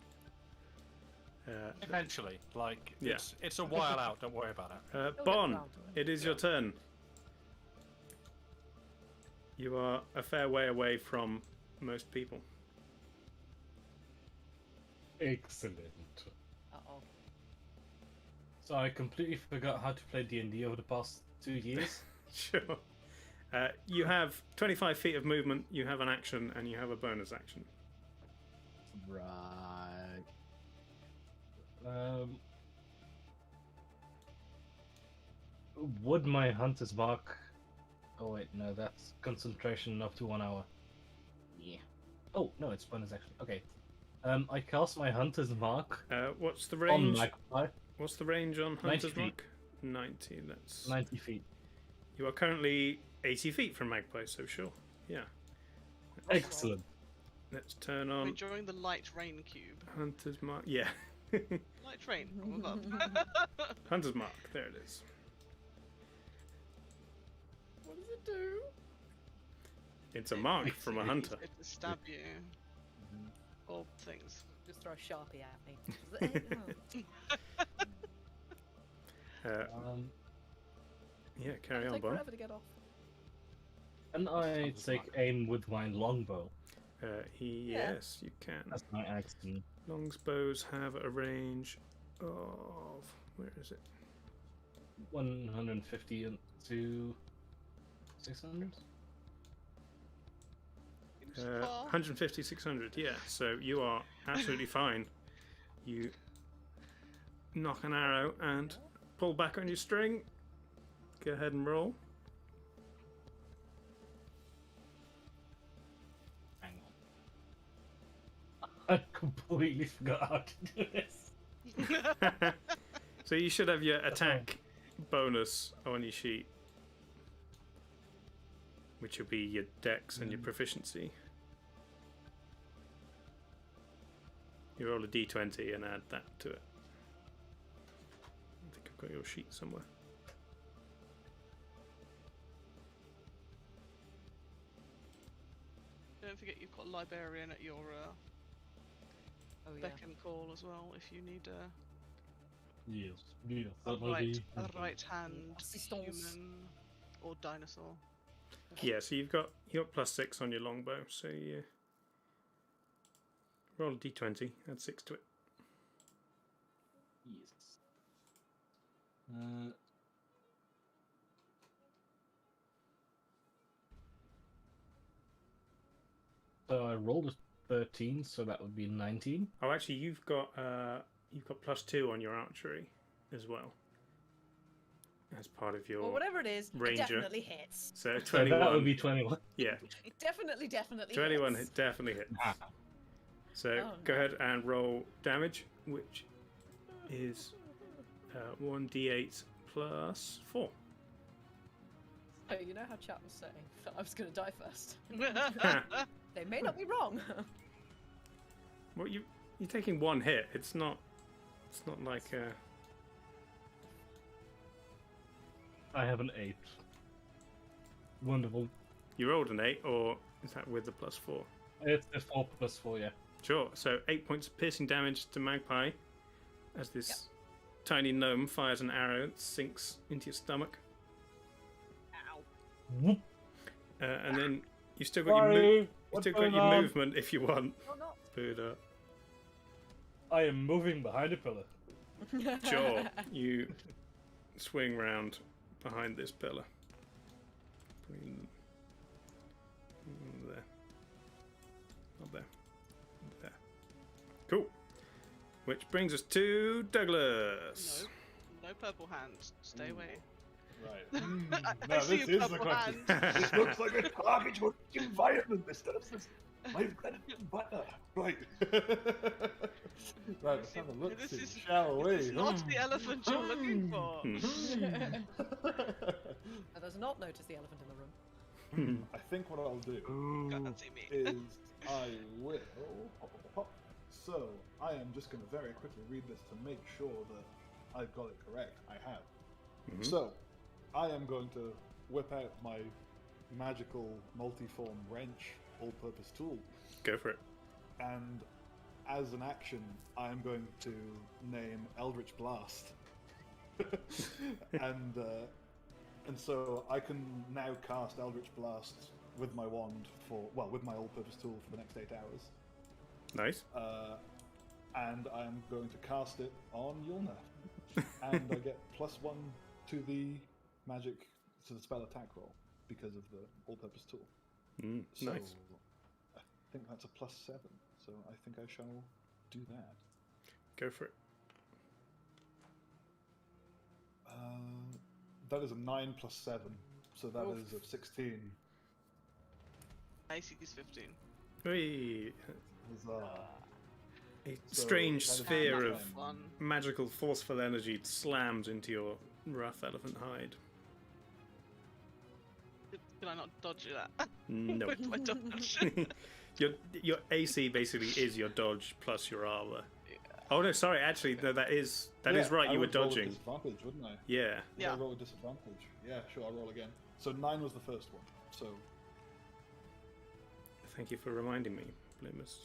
[SPEAKER 2] Eventually, like
[SPEAKER 1] Yeah.
[SPEAKER 2] it's a while out. Don't worry about it.
[SPEAKER 3] We'll get
[SPEAKER 1] Bon,
[SPEAKER 3] round to
[SPEAKER 1] it is your turn. You are a fair way away from most people.
[SPEAKER 4] Excellent.
[SPEAKER 3] Uh-oh.
[SPEAKER 4] So I completely forgot how to play D&D over the past 2 years.
[SPEAKER 1] Sure. You have 25 feet of movement, you have an action, and you have a bonus action.
[SPEAKER 7] Right.
[SPEAKER 4] Would my hunter's mark? Oh wait, no, that's concentration up to 1 hour.
[SPEAKER 7] Yeah.
[SPEAKER 4] Oh no, it's bonus action. Okay. I cast my hunter's mark
[SPEAKER 1] What's the
[SPEAKER 4] on
[SPEAKER 1] range?
[SPEAKER 4] Magpie,
[SPEAKER 1] What's the range on
[SPEAKER 4] 90
[SPEAKER 1] Hunter's
[SPEAKER 4] feet.
[SPEAKER 1] Mark? 90. That's.
[SPEAKER 4] 90 feet.
[SPEAKER 1] You are currently 80 feet from Magpie, so sure. Yeah.
[SPEAKER 4] Excellent.
[SPEAKER 1] Let's turn
[SPEAKER 5] I'm
[SPEAKER 1] on
[SPEAKER 5] enjoying the light rain cube.
[SPEAKER 1] Hunter's Mark. Yeah.
[SPEAKER 5] Light rain from above.
[SPEAKER 1] Hunter's Mark. There it is.
[SPEAKER 3] What does it do?
[SPEAKER 1] It's a mark from a hunter.
[SPEAKER 5] It to stab you. Or things.
[SPEAKER 3] Just throw a Sharpie at me.
[SPEAKER 1] Yeah, carry on,
[SPEAKER 3] Take
[SPEAKER 1] Bon.
[SPEAKER 3] forever to get off.
[SPEAKER 4] And I take aim with my longbow.
[SPEAKER 3] Yeah.
[SPEAKER 1] Yes, you can.
[SPEAKER 4] That's my action.
[SPEAKER 1] Longbows have a range of. Where is it?
[SPEAKER 4] 150 to 600.
[SPEAKER 1] 150, 600, yeah. So you are absolutely fine. You knock an arrow and pull back on your string. Go ahead and roll.
[SPEAKER 4] Hang on. I completely forgot how to do this.
[SPEAKER 1] So you should have your attack bonus on your sheet, which will be your dex and your proficiency. You roll a d20 and add that to it. I think I've got your sheet somewhere.
[SPEAKER 5] Don't forget you've got librarian at your
[SPEAKER 3] Oh yeah.
[SPEAKER 5] beck and call as well if you need
[SPEAKER 4] Yes. Yes.
[SPEAKER 5] a
[SPEAKER 4] That will be.
[SPEAKER 5] right hand
[SPEAKER 3] Assistance.
[SPEAKER 5] human or dinosaur.
[SPEAKER 1] Yeah, so you've got +6 on your longbow, so you roll a d20, add 6 to it.
[SPEAKER 4] Yes. So I rolled a 13, so that would be 19.
[SPEAKER 1] Oh, actually, you've got +2 on your archery as well, as part of your.
[SPEAKER 3] Well, whatever it is,
[SPEAKER 1] Ranger.
[SPEAKER 3] it definitely hits.
[SPEAKER 1] So
[SPEAKER 4] So that
[SPEAKER 1] 21.
[SPEAKER 4] would be 21.
[SPEAKER 1] Yeah,
[SPEAKER 3] It definitely
[SPEAKER 1] 21
[SPEAKER 3] hits.
[SPEAKER 1] definitely hits.
[SPEAKER 4] Ah.
[SPEAKER 1] So
[SPEAKER 3] Oh,
[SPEAKER 1] go
[SPEAKER 3] no.
[SPEAKER 1] ahead and roll damage, which is 1d8 plus 4.
[SPEAKER 3] Oh, you know how chat was saying that I was going to die first.
[SPEAKER 1] Ha.
[SPEAKER 3] They may not be wrong.
[SPEAKER 1] Well, you're taking one hit. It's not like
[SPEAKER 4] I have an 8. Wonderful.
[SPEAKER 1] you rolled an 8, or is that with the +4?
[SPEAKER 4] It's the 4 plus 4, yeah.
[SPEAKER 1] Sure. So 8 points of piercing damage to Magpie, as this tiny gnome fires an arrow that sinks into your stomach,
[SPEAKER 3] Ow.
[SPEAKER 4] Whoop.
[SPEAKER 1] and then you still got your
[SPEAKER 6] What's
[SPEAKER 1] still got
[SPEAKER 6] going
[SPEAKER 1] your
[SPEAKER 6] on?
[SPEAKER 1] movement if you want.
[SPEAKER 3] Or not.
[SPEAKER 1] But
[SPEAKER 4] I am moving behind a pillar.
[SPEAKER 1] sure, you swing round behind this pillar. Bring them there. Not there. There. Cool. Which brings us to Douglas.
[SPEAKER 5] No purple hands. Stay away.
[SPEAKER 6] Right.
[SPEAKER 5] I
[SPEAKER 6] Now
[SPEAKER 5] see
[SPEAKER 6] this
[SPEAKER 5] a
[SPEAKER 6] is the
[SPEAKER 5] purple
[SPEAKER 6] question.
[SPEAKER 5] hand.
[SPEAKER 6] This looks like a target environment. This does this. My bread and butter. Right. Right, let's have a look.
[SPEAKER 5] This is-
[SPEAKER 6] shall we?
[SPEAKER 5] It's not the elephant you're looking for.
[SPEAKER 3] Does not notice the elephant in the room.
[SPEAKER 6] I think what I'll do
[SPEAKER 5] Can't see me.
[SPEAKER 6] is I will. So I am just going to very quickly read this to make sure that I've got it correct. I have.
[SPEAKER 1] Mhm.
[SPEAKER 6] So I am going to whip out my magical multiform wrench all-purpose tool,
[SPEAKER 1] Go for it.
[SPEAKER 6] and as an action, I am going to name Eldritch Blast, and so I can now cast Eldritch Blast with my wand with my all-purpose tool for the next 8 hours.
[SPEAKER 1] Nice.
[SPEAKER 6] And I am going to cast it on Yulna, and I get +1 to the spell attack roll because of the all-purpose tool. So
[SPEAKER 1] Nice.
[SPEAKER 6] I think that's a +7. So I think I shall do that.
[SPEAKER 1] Go for it.
[SPEAKER 6] That is a 9 + 7, so that
[SPEAKER 3] Oof.
[SPEAKER 6] is a 16.
[SPEAKER 5] AC is 15.
[SPEAKER 1] Whee!
[SPEAKER 6] Huzzah.
[SPEAKER 1] A
[SPEAKER 6] So
[SPEAKER 1] strange
[SPEAKER 6] that is
[SPEAKER 1] sphere
[SPEAKER 6] my
[SPEAKER 1] of
[SPEAKER 6] turn.
[SPEAKER 5] One.
[SPEAKER 1] magical forceful energy slams into your rough elephant hide.
[SPEAKER 5] Can I not dodge that?
[SPEAKER 1] No.
[SPEAKER 5] With my dodge.
[SPEAKER 1] your AC basically is your dodge plus your armor. Oh no, sorry. Actually, no. That is
[SPEAKER 6] Yeah,
[SPEAKER 1] right.
[SPEAKER 6] I
[SPEAKER 1] You were
[SPEAKER 6] would roll with
[SPEAKER 1] dodging.
[SPEAKER 6] disadvantage, wouldn't I?
[SPEAKER 1] Yeah.
[SPEAKER 6] Would
[SPEAKER 5] Yeah.
[SPEAKER 6] I roll with disadvantage? Yeah, sure. I'll roll again. So 9 was the first one. So
[SPEAKER 1] Thank you for reminding me, Blimus.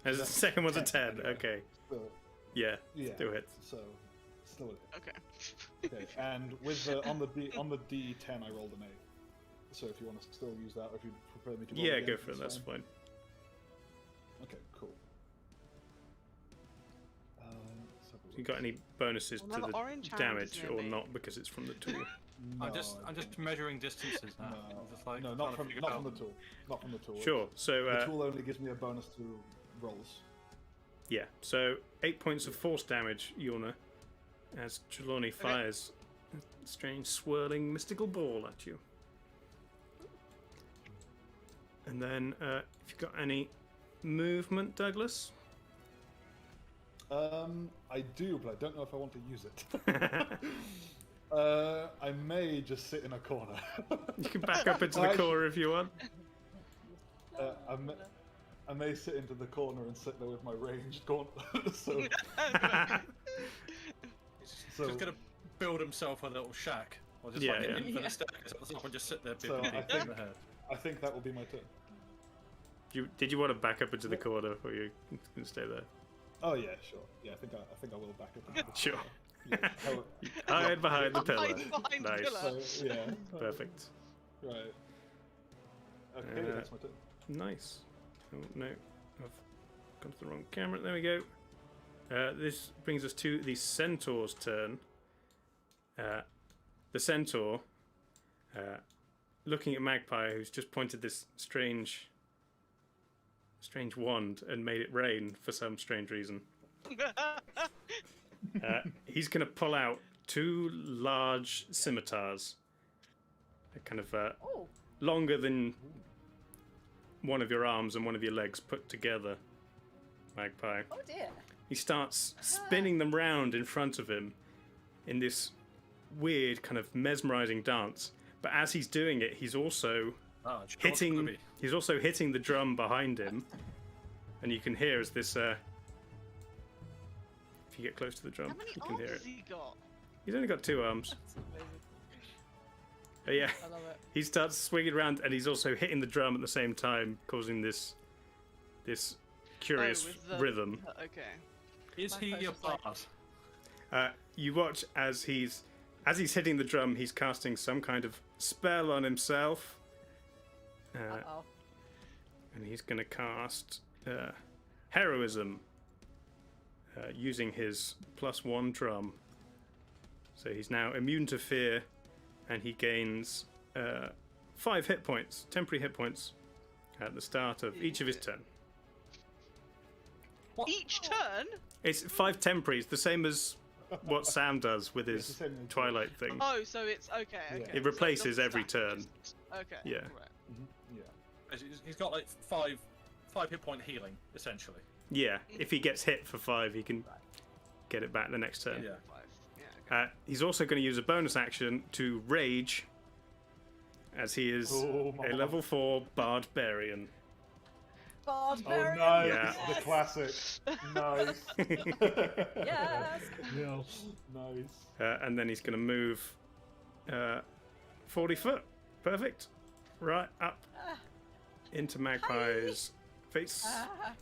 [SPEAKER 1] As the second one's a 10.
[SPEAKER 6] Anyway.
[SPEAKER 1] Okay.
[SPEAKER 6] still,
[SPEAKER 1] Yeah.
[SPEAKER 6] yeah.
[SPEAKER 1] Still hits.
[SPEAKER 6] So still it.
[SPEAKER 5] Okay.
[SPEAKER 6] Okay. And with the on the D10 I rolled an 8. So if you want to still use that, or if you prefer me to roll
[SPEAKER 1] Yeah.
[SPEAKER 6] again,
[SPEAKER 1] Go for it. That's fine.
[SPEAKER 6] Okay, cool. Let's have a
[SPEAKER 1] You
[SPEAKER 6] look.
[SPEAKER 1] got any bonuses
[SPEAKER 5] Well,
[SPEAKER 1] to
[SPEAKER 5] now
[SPEAKER 1] the
[SPEAKER 5] the orange hand
[SPEAKER 1] damage
[SPEAKER 5] is near
[SPEAKER 1] or
[SPEAKER 5] me.
[SPEAKER 1] not because it's from the tool?
[SPEAKER 2] I'm
[SPEAKER 6] No,
[SPEAKER 2] just measuring distances now.
[SPEAKER 6] No,
[SPEAKER 2] I'm just like
[SPEAKER 6] no,
[SPEAKER 2] trying
[SPEAKER 6] not
[SPEAKER 2] to
[SPEAKER 6] from
[SPEAKER 2] figure
[SPEAKER 6] not
[SPEAKER 2] out-
[SPEAKER 6] from the tool. Not from the tool.
[SPEAKER 1] Sure. So
[SPEAKER 6] The tool only gives me a bonus to rolls.
[SPEAKER 1] yeah. So 8 points of force damage, Yulna, as Trelawney fires a strange swirling mystical ball at you. And then, if you've got any movement, Douglas.
[SPEAKER 6] I do, but I don't know if I want to use it. I may just sit in a corner.
[SPEAKER 1] You can back up into the
[SPEAKER 6] Actually-
[SPEAKER 1] corner if you want.
[SPEAKER 6] I may sit into the corner and sit there with my ranged gauntlet. so, so,
[SPEAKER 2] Just gonna build himself a little shack, or just
[SPEAKER 1] Yeah,
[SPEAKER 2] like
[SPEAKER 1] yeah.
[SPEAKER 2] an infinite staircase at the top and just sit there
[SPEAKER 6] So
[SPEAKER 2] bipping
[SPEAKER 6] I
[SPEAKER 2] people in
[SPEAKER 6] think-
[SPEAKER 2] the head.
[SPEAKER 6] I think that will be my turn.
[SPEAKER 1] Did you want to back up into the corner, or you can stay there?
[SPEAKER 6] Oh yeah, sure. Yeah, I think I will back up. into the
[SPEAKER 1] Sure.
[SPEAKER 6] corner. Yeah,
[SPEAKER 1] Hide behind the pillar.
[SPEAKER 5] Hide behind the
[SPEAKER 1] Nice.
[SPEAKER 5] pillar.
[SPEAKER 6] so, yeah.
[SPEAKER 1] Perfect.
[SPEAKER 6] Right. Okay,
[SPEAKER 1] Uh,
[SPEAKER 6] that's my turn.
[SPEAKER 1] Nice. Oh no, I've gone to the wrong camera. There we go. This brings us to the centaur's turn. The centaur, looking at Magpie, who's just pointed this strange wand and made it rain for some strange reason. He's going to pull out 2 large scimitars. They're kind of
[SPEAKER 3] Oh,
[SPEAKER 1] longer than one of your arms and one of your legs put together, Magpie.
[SPEAKER 3] oh dear.
[SPEAKER 1] He starts spinning them round in front of him in this weird kind of mesmerizing dance. But as he's doing it, he's also
[SPEAKER 2] Ah, Charles
[SPEAKER 1] hitting
[SPEAKER 2] Quibi.
[SPEAKER 1] he's also hitting the drum behind him. And you can hear as this if you get close to the drum,
[SPEAKER 5] How many
[SPEAKER 1] you can
[SPEAKER 5] arms
[SPEAKER 1] hear
[SPEAKER 5] has
[SPEAKER 1] it.
[SPEAKER 5] he got?
[SPEAKER 1] He's only got 2 arms.
[SPEAKER 3] That's amazing.
[SPEAKER 1] Yeah.
[SPEAKER 3] I love it.
[SPEAKER 1] He starts swinging around, and he's also hitting the drum at the same time, causing this curious
[SPEAKER 5] with the-
[SPEAKER 1] rhythm.
[SPEAKER 5] Okay.
[SPEAKER 2] Is he
[SPEAKER 3] Magpie's
[SPEAKER 2] a
[SPEAKER 3] just like-
[SPEAKER 2] bard?
[SPEAKER 1] You watch as he's hitting the drum, he's casting some kind of spell on himself.
[SPEAKER 3] Uh-oh.
[SPEAKER 1] And he's going to cast Heroism using his +1 drum. So he's now immune to fear, and he gains 5 hit points, temporary hit points, at the start of each of his turn.
[SPEAKER 2] What?
[SPEAKER 5] Each turn?
[SPEAKER 1] It's 5 temporaries, the same as what Sam does with his
[SPEAKER 6] It's the same as-
[SPEAKER 1] Twilight thing.
[SPEAKER 5] Oh, so it's okay.
[SPEAKER 6] Yeah.
[SPEAKER 5] Okay.
[SPEAKER 1] It
[SPEAKER 5] So
[SPEAKER 1] replaces
[SPEAKER 5] doesn't
[SPEAKER 1] every
[SPEAKER 5] stack,
[SPEAKER 1] turn.
[SPEAKER 5] just- Okay.
[SPEAKER 1] Yeah.
[SPEAKER 5] Right.
[SPEAKER 6] Yeah.
[SPEAKER 2] He's got like five hit point healing essentially.
[SPEAKER 1] Yeah, if he gets hit for 5, he can get it back the next turn.
[SPEAKER 2] Yeah.
[SPEAKER 5] 5. Yeah. Okay.
[SPEAKER 1] He's also going to use a bonus action to rage, as he is
[SPEAKER 6] Oh,
[SPEAKER 1] a
[SPEAKER 6] my.
[SPEAKER 1] level 4 Barbarian.
[SPEAKER 6] Oh
[SPEAKER 3] Barbarian.
[SPEAKER 6] no!
[SPEAKER 1] Yeah.
[SPEAKER 6] The classic. Nice.
[SPEAKER 3] Yes.
[SPEAKER 4] No.
[SPEAKER 6] Nice.
[SPEAKER 1] And then he's going to move 40 foot. Perfect. Right up into Magpie's face.
[SPEAKER 3] Ah.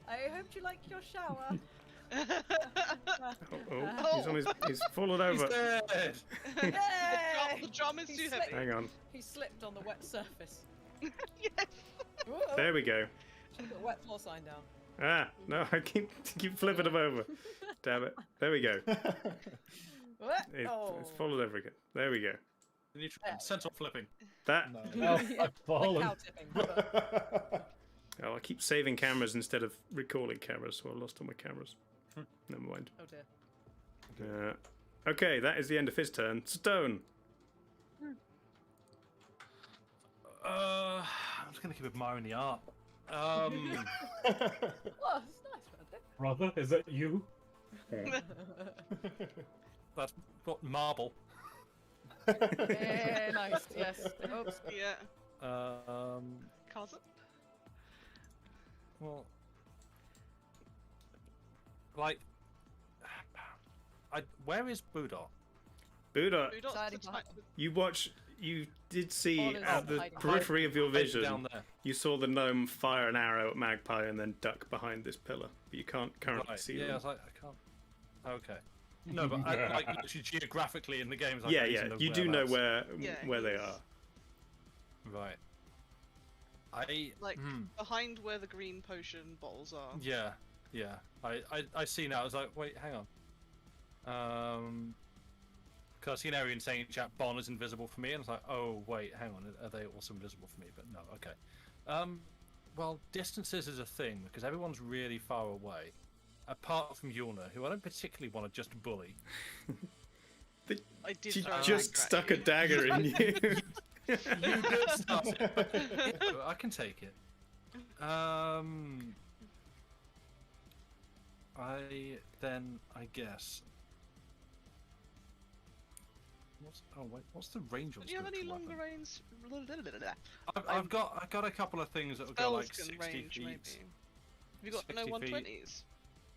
[SPEAKER 3] I hope you like your shower.
[SPEAKER 1] He's fallen
[SPEAKER 2] He's
[SPEAKER 1] over.
[SPEAKER 2] dead.
[SPEAKER 5] The drum is
[SPEAKER 3] He
[SPEAKER 5] too
[SPEAKER 3] slipped.
[SPEAKER 5] heavy.
[SPEAKER 1] Hang on.
[SPEAKER 3] He slipped on the wet surface.
[SPEAKER 5] Yes.
[SPEAKER 3] Whoa.
[SPEAKER 1] There we go.
[SPEAKER 3] Should put a wet floor sign down.
[SPEAKER 1] Ah, no, I keep flipping him over. Damn it. There we go.
[SPEAKER 3] What?
[SPEAKER 1] It's fallen over again. There we go.
[SPEAKER 2] You need to centaur flipping.
[SPEAKER 1] That.
[SPEAKER 6] No.
[SPEAKER 4] Oh, I've
[SPEAKER 3] Like
[SPEAKER 4] fallen.
[SPEAKER 3] cow tipping.
[SPEAKER 1] Oh, I keep saving cameras instead of recalling cameras, so I lost all my cameras. Never mind.
[SPEAKER 3] Oh dear.
[SPEAKER 1] Okay, that is the end of his turn. Stone.
[SPEAKER 2] I'm just gonna keep admiring the art.
[SPEAKER 3] Oh, it's nice,
[SPEAKER 4] Brother, is that you?
[SPEAKER 2] That's what marble.
[SPEAKER 3] Yeah, nice. Yes. Oops.
[SPEAKER 5] Yeah. Cousin.
[SPEAKER 2] Well, like, where is Budok?
[SPEAKER 1] Buddha,
[SPEAKER 5] Who does
[SPEAKER 3] Hiding
[SPEAKER 5] the
[SPEAKER 3] behind-
[SPEAKER 5] type
[SPEAKER 1] you did see
[SPEAKER 3] All is
[SPEAKER 1] at the
[SPEAKER 3] hiding.
[SPEAKER 1] periphery of your
[SPEAKER 2] Right
[SPEAKER 1] vision,
[SPEAKER 2] down there.
[SPEAKER 1] you saw the gnome fire an arrow at Magpie and then duck behind this pillar. But you can't currently
[SPEAKER 2] Right.
[SPEAKER 1] see
[SPEAKER 2] Yeah, I
[SPEAKER 1] them.
[SPEAKER 2] was like, I can't. Okay. No, but I, like literally geographically in the games. Like,
[SPEAKER 1] Yeah,
[SPEAKER 2] I need
[SPEAKER 1] yeah,
[SPEAKER 2] to know
[SPEAKER 1] you do know
[SPEAKER 2] whereabouts.
[SPEAKER 1] where they
[SPEAKER 5] he's-
[SPEAKER 1] are.
[SPEAKER 2] Right. I
[SPEAKER 5] Like behind where the green potion bottles are.
[SPEAKER 2] Yeah, yeah. I see now. I was like, wait, hang on. Because I seen Arian saying chat Bon is invisible for me, and I was like, oh wait, hang on, are they also invisible for me? But no, okay. Well, distances is a thing because everyone's really far away, apart from Yulna, who I don't particularly want to just bully.
[SPEAKER 5] I did.
[SPEAKER 1] She
[SPEAKER 5] throw a
[SPEAKER 1] just
[SPEAKER 5] dagger at
[SPEAKER 1] stuck
[SPEAKER 5] you.
[SPEAKER 1] a dagger in you.
[SPEAKER 2] You did start it. But, I can take it. I guess. What's the range on
[SPEAKER 5] Do you have any
[SPEAKER 2] spiritual
[SPEAKER 5] longer
[SPEAKER 2] weapon?
[SPEAKER 5] range?
[SPEAKER 2] I've got a couple of things that will go
[SPEAKER 5] Spells
[SPEAKER 2] like
[SPEAKER 5] can
[SPEAKER 2] 60
[SPEAKER 5] range,
[SPEAKER 2] feet.
[SPEAKER 5] maybe. Have you got no
[SPEAKER 2] 60 feet.
[SPEAKER 5] 120s?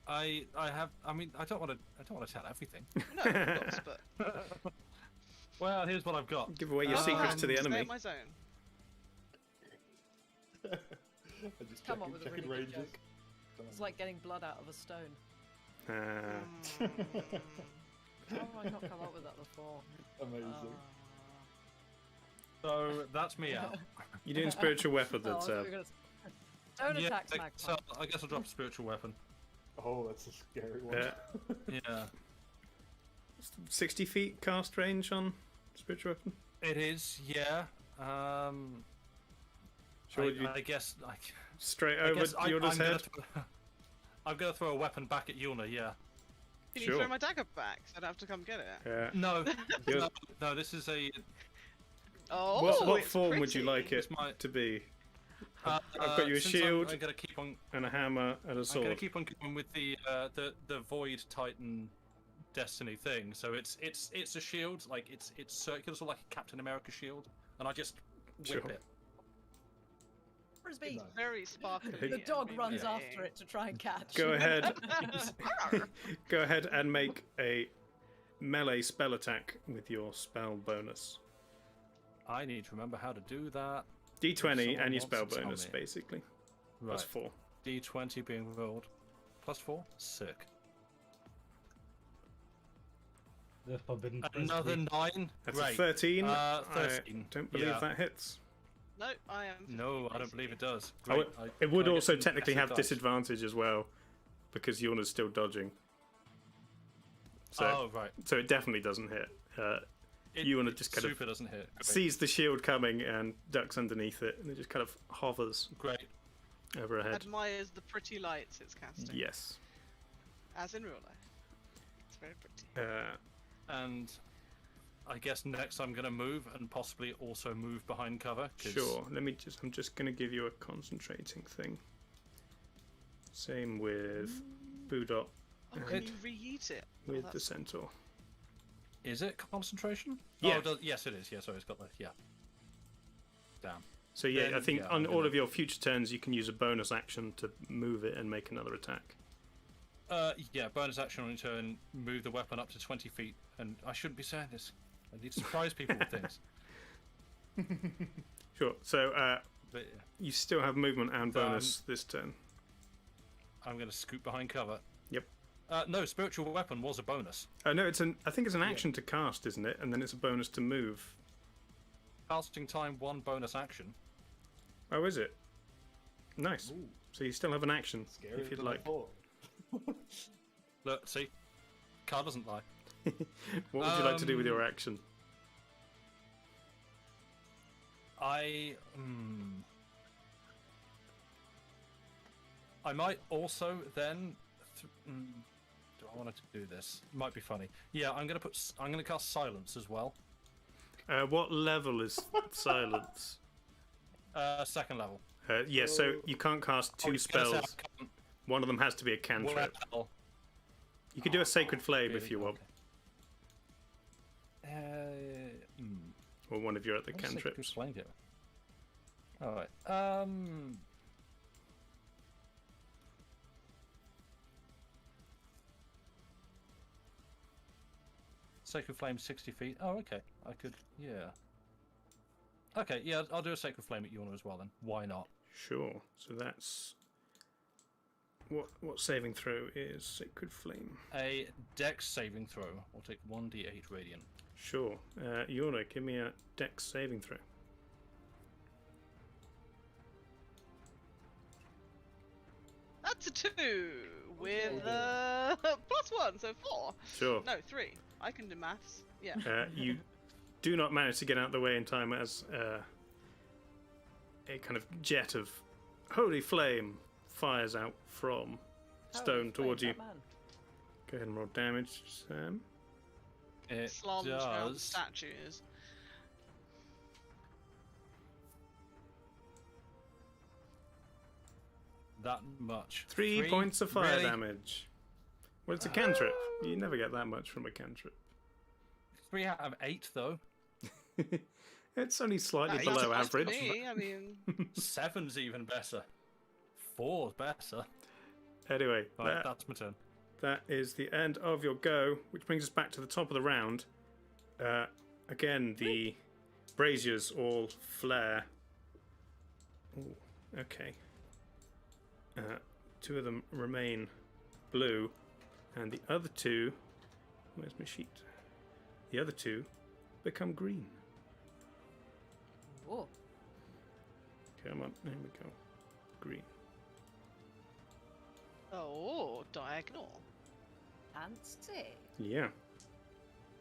[SPEAKER 2] I have. I mean, I don't want to tell everything.
[SPEAKER 5] No, of course, but
[SPEAKER 2] Well, here's what I've got.
[SPEAKER 1] Give away your secrets to the
[SPEAKER 5] stay
[SPEAKER 1] enemy.
[SPEAKER 5] in my zone.
[SPEAKER 6] I just
[SPEAKER 3] Come up with a
[SPEAKER 6] checking
[SPEAKER 3] really good
[SPEAKER 6] ranges.
[SPEAKER 3] joke. It's like getting blood out of a stone.
[SPEAKER 1] Ah.
[SPEAKER 3] How have I not come up with that before?
[SPEAKER 6] Amazing.
[SPEAKER 2] So that's me out.
[SPEAKER 1] You're doing spiritual weapon
[SPEAKER 3] Oh, I
[SPEAKER 1] then,
[SPEAKER 3] thought
[SPEAKER 1] sir.
[SPEAKER 3] you were gonna- Stone attacks magpie.
[SPEAKER 2] So I guess I'll drop a spiritual weapon.
[SPEAKER 6] Oh, that's a scary one.
[SPEAKER 2] Yeah,
[SPEAKER 1] 60 feet cast range on spiritual weapon.
[SPEAKER 2] it is. Yeah.
[SPEAKER 1] Sure, you
[SPEAKER 2] I guess like.
[SPEAKER 1] straight
[SPEAKER 2] I
[SPEAKER 1] over
[SPEAKER 2] guess
[SPEAKER 1] Yulna's head.
[SPEAKER 2] I'm gonna throw a weapon back at Yulna. Yeah.
[SPEAKER 5] Can
[SPEAKER 1] Sure.
[SPEAKER 5] you throw my dagger back so I don't have to come get it?
[SPEAKER 1] Yeah.
[SPEAKER 2] No.
[SPEAKER 1] You're-
[SPEAKER 2] no. This is a.
[SPEAKER 5] Oh,
[SPEAKER 1] what
[SPEAKER 5] it's
[SPEAKER 1] form would you
[SPEAKER 5] pretty.
[SPEAKER 1] like it
[SPEAKER 2] It's my-
[SPEAKER 1] to be? I've got you a
[SPEAKER 2] since
[SPEAKER 1] shield
[SPEAKER 2] I'm gonna keep on.
[SPEAKER 1] and a hammer and a
[SPEAKER 2] I'm gonna
[SPEAKER 1] sword.
[SPEAKER 2] keep on going with the Void Titan Destiny thing. So it's a shield, like it's circular, sort of like a Captain America shield, and I just whip
[SPEAKER 1] Sure.
[SPEAKER 2] it.
[SPEAKER 3] Frisbee.
[SPEAKER 6] Nice.
[SPEAKER 5] Very sparkly.
[SPEAKER 3] The dog
[SPEAKER 5] and
[SPEAKER 3] runs
[SPEAKER 5] really-
[SPEAKER 3] after it to try and catch.
[SPEAKER 1] Go ahead. Go ahead and make a melee spell attack with your spell bonus.
[SPEAKER 2] I need to remember how to do that.
[SPEAKER 1] D20
[SPEAKER 2] Someone
[SPEAKER 1] and your
[SPEAKER 2] wants
[SPEAKER 1] spell
[SPEAKER 2] to tell
[SPEAKER 1] bonus,
[SPEAKER 2] me.
[SPEAKER 1] basically.
[SPEAKER 2] Right.
[SPEAKER 1] Plus 4.
[SPEAKER 2] D20 being rolled. +4. Sick.
[SPEAKER 4] The forbidden
[SPEAKER 2] Another
[SPEAKER 4] frisbee.
[SPEAKER 2] 9.
[SPEAKER 1] That's
[SPEAKER 2] Great.
[SPEAKER 1] a 13.
[SPEAKER 2] 13.
[SPEAKER 1] I don't believe
[SPEAKER 2] Yeah.
[SPEAKER 1] that hits.
[SPEAKER 5] No, I am.
[SPEAKER 2] No, I don't believe it does.
[SPEAKER 1] Oh,
[SPEAKER 2] Great.
[SPEAKER 1] it would
[SPEAKER 2] can I get
[SPEAKER 1] also
[SPEAKER 2] some
[SPEAKER 1] technically
[SPEAKER 2] acid
[SPEAKER 1] have
[SPEAKER 2] dice?
[SPEAKER 1] disadvantage as well, because Yorna's still dodging. So,
[SPEAKER 2] Oh, right.
[SPEAKER 1] so it definitely doesn't hit. Yorna just kind
[SPEAKER 2] super
[SPEAKER 1] of
[SPEAKER 2] doesn't hit. Great.
[SPEAKER 1] sees the shield coming and ducks underneath it, and it just kind of hovers
[SPEAKER 2] Great.
[SPEAKER 1] over her head.
[SPEAKER 5] Admires the pretty lights it's casting.
[SPEAKER 1] Yes.
[SPEAKER 5] As in real life. It's very pretty.
[SPEAKER 2] And I guess next I'm going to move and possibly also move behind cover. 'cause-
[SPEAKER 1] Sure. I'm just going to give you a concentrating thing. Same with Boodot
[SPEAKER 5] Oh, can you re-eat it? Oh,
[SPEAKER 1] with the
[SPEAKER 5] that's-
[SPEAKER 1] centaur.
[SPEAKER 2] Is it concentration?
[SPEAKER 1] Yeah.
[SPEAKER 2] Oh, yes, it is. Yeah, sorry, it's got the... Yeah. Damn.
[SPEAKER 1] So yeah,
[SPEAKER 2] Then,
[SPEAKER 1] I think
[SPEAKER 2] yeah,
[SPEAKER 1] on
[SPEAKER 2] I'm
[SPEAKER 1] all
[SPEAKER 2] gonna-
[SPEAKER 1] of your future turns you can use a bonus action to move it and make another attack.
[SPEAKER 2] Yeah, bonus action on your turn, move the weapon up to 20 feet. And I shouldn't be saying this. I need to surprise people with things.
[SPEAKER 1] Sure. So
[SPEAKER 2] But yeah,
[SPEAKER 1] you still have movement and
[SPEAKER 2] Done.
[SPEAKER 1] bonus this turn.
[SPEAKER 2] I'm going to scoot behind cover.
[SPEAKER 1] Yep.
[SPEAKER 2] No, spiritual weapon was a bonus.
[SPEAKER 1] No, I think it's an action to cast, isn't it? And then it's a bonus to move.
[SPEAKER 2] Casting time, 1 bonus action.
[SPEAKER 1] Oh, is it? Nice.
[SPEAKER 6] Ooh,
[SPEAKER 1] So you still have an action
[SPEAKER 6] scary
[SPEAKER 1] if you'd
[SPEAKER 6] than I
[SPEAKER 1] like.
[SPEAKER 6] thought.
[SPEAKER 2] Look, see? Card doesn't lie.
[SPEAKER 1] What would you like to do with your action?
[SPEAKER 2] I might also then. Do I want to do this? Might be funny. Yeah, I'm gonna cast silence as well.
[SPEAKER 1] What level is silence?
[SPEAKER 2] Second level.
[SPEAKER 1] Yeah, so you can't cast
[SPEAKER 2] I
[SPEAKER 1] two
[SPEAKER 2] was gonna say I
[SPEAKER 1] spells.
[SPEAKER 2] can't-
[SPEAKER 1] One of them has to be a cantrip.
[SPEAKER 2] Well,
[SPEAKER 1] You could do a sacred flame if
[SPEAKER 2] really?
[SPEAKER 1] you want,
[SPEAKER 2] Okay.
[SPEAKER 1] or one of your other
[SPEAKER 2] I don't think I
[SPEAKER 1] cantrips.
[SPEAKER 2] explained it. All right. Sacred Flame 60 feet. Oh, okay. I could, yeah. Okay, yeah, I'll do a Sacred Flame at Yorna as well then. Why not?
[SPEAKER 1] Sure. So that's what saving throw is sacred flame.
[SPEAKER 2] A Dex saving throw. I'll take 1d8 radiant.
[SPEAKER 1] Sure. Yorna, give me a dex saving throw.
[SPEAKER 5] That's a 2 with +1, so 4.
[SPEAKER 1] Sure.
[SPEAKER 5] No, 3. I can do maths. Yeah.
[SPEAKER 1] You do not manage to get out of the way in time as a kind of jet of holy flame fires out from stone towards you. Go ahead and roll damage, Sam.
[SPEAKER 2] It
[SPEAKER 5] Slums around the
[SPEAKER 2] does.
[SPEAKER 5] statues.
[SPEAKER 2] That much.
[SPEAKER 1] 3 points of fire
[SPEAKER 2] Really?
[SPEAKER 1] damage. Well, it's a cantrip. You never get that much from a cantrip.
[SPEAKER 2] 3 out of 8 though.
[SPEAKER 1] It's only slightly
[SPEAKER 5] That
[SPEAKER 1] below
[SPEAKER 5] sounds nice to
[SPEAKER 1] average.
[SPEAKER 5] me, I mean,
[SPEAKER 2] 7's even better. 4's better.
[SPEAKER 1] Anyway,
[SPEAKER 2] Right, that's my turn.
[SPEAKER 1] that is the end of your go, which brings us back to the top of the round. Again, the braziers all flare. Ooh, okay. 2 of them remain blue, and the other 2... Where's my sheet? The other 2 become green.
[SPEAKER 3] Whoa.
[SPEAKER 1] Come on, there we go. Green.
[SPEAKER 5] oh, diagonal.
[SPEAKER 3] Fancy.
[SPEAKER 1] Yeah,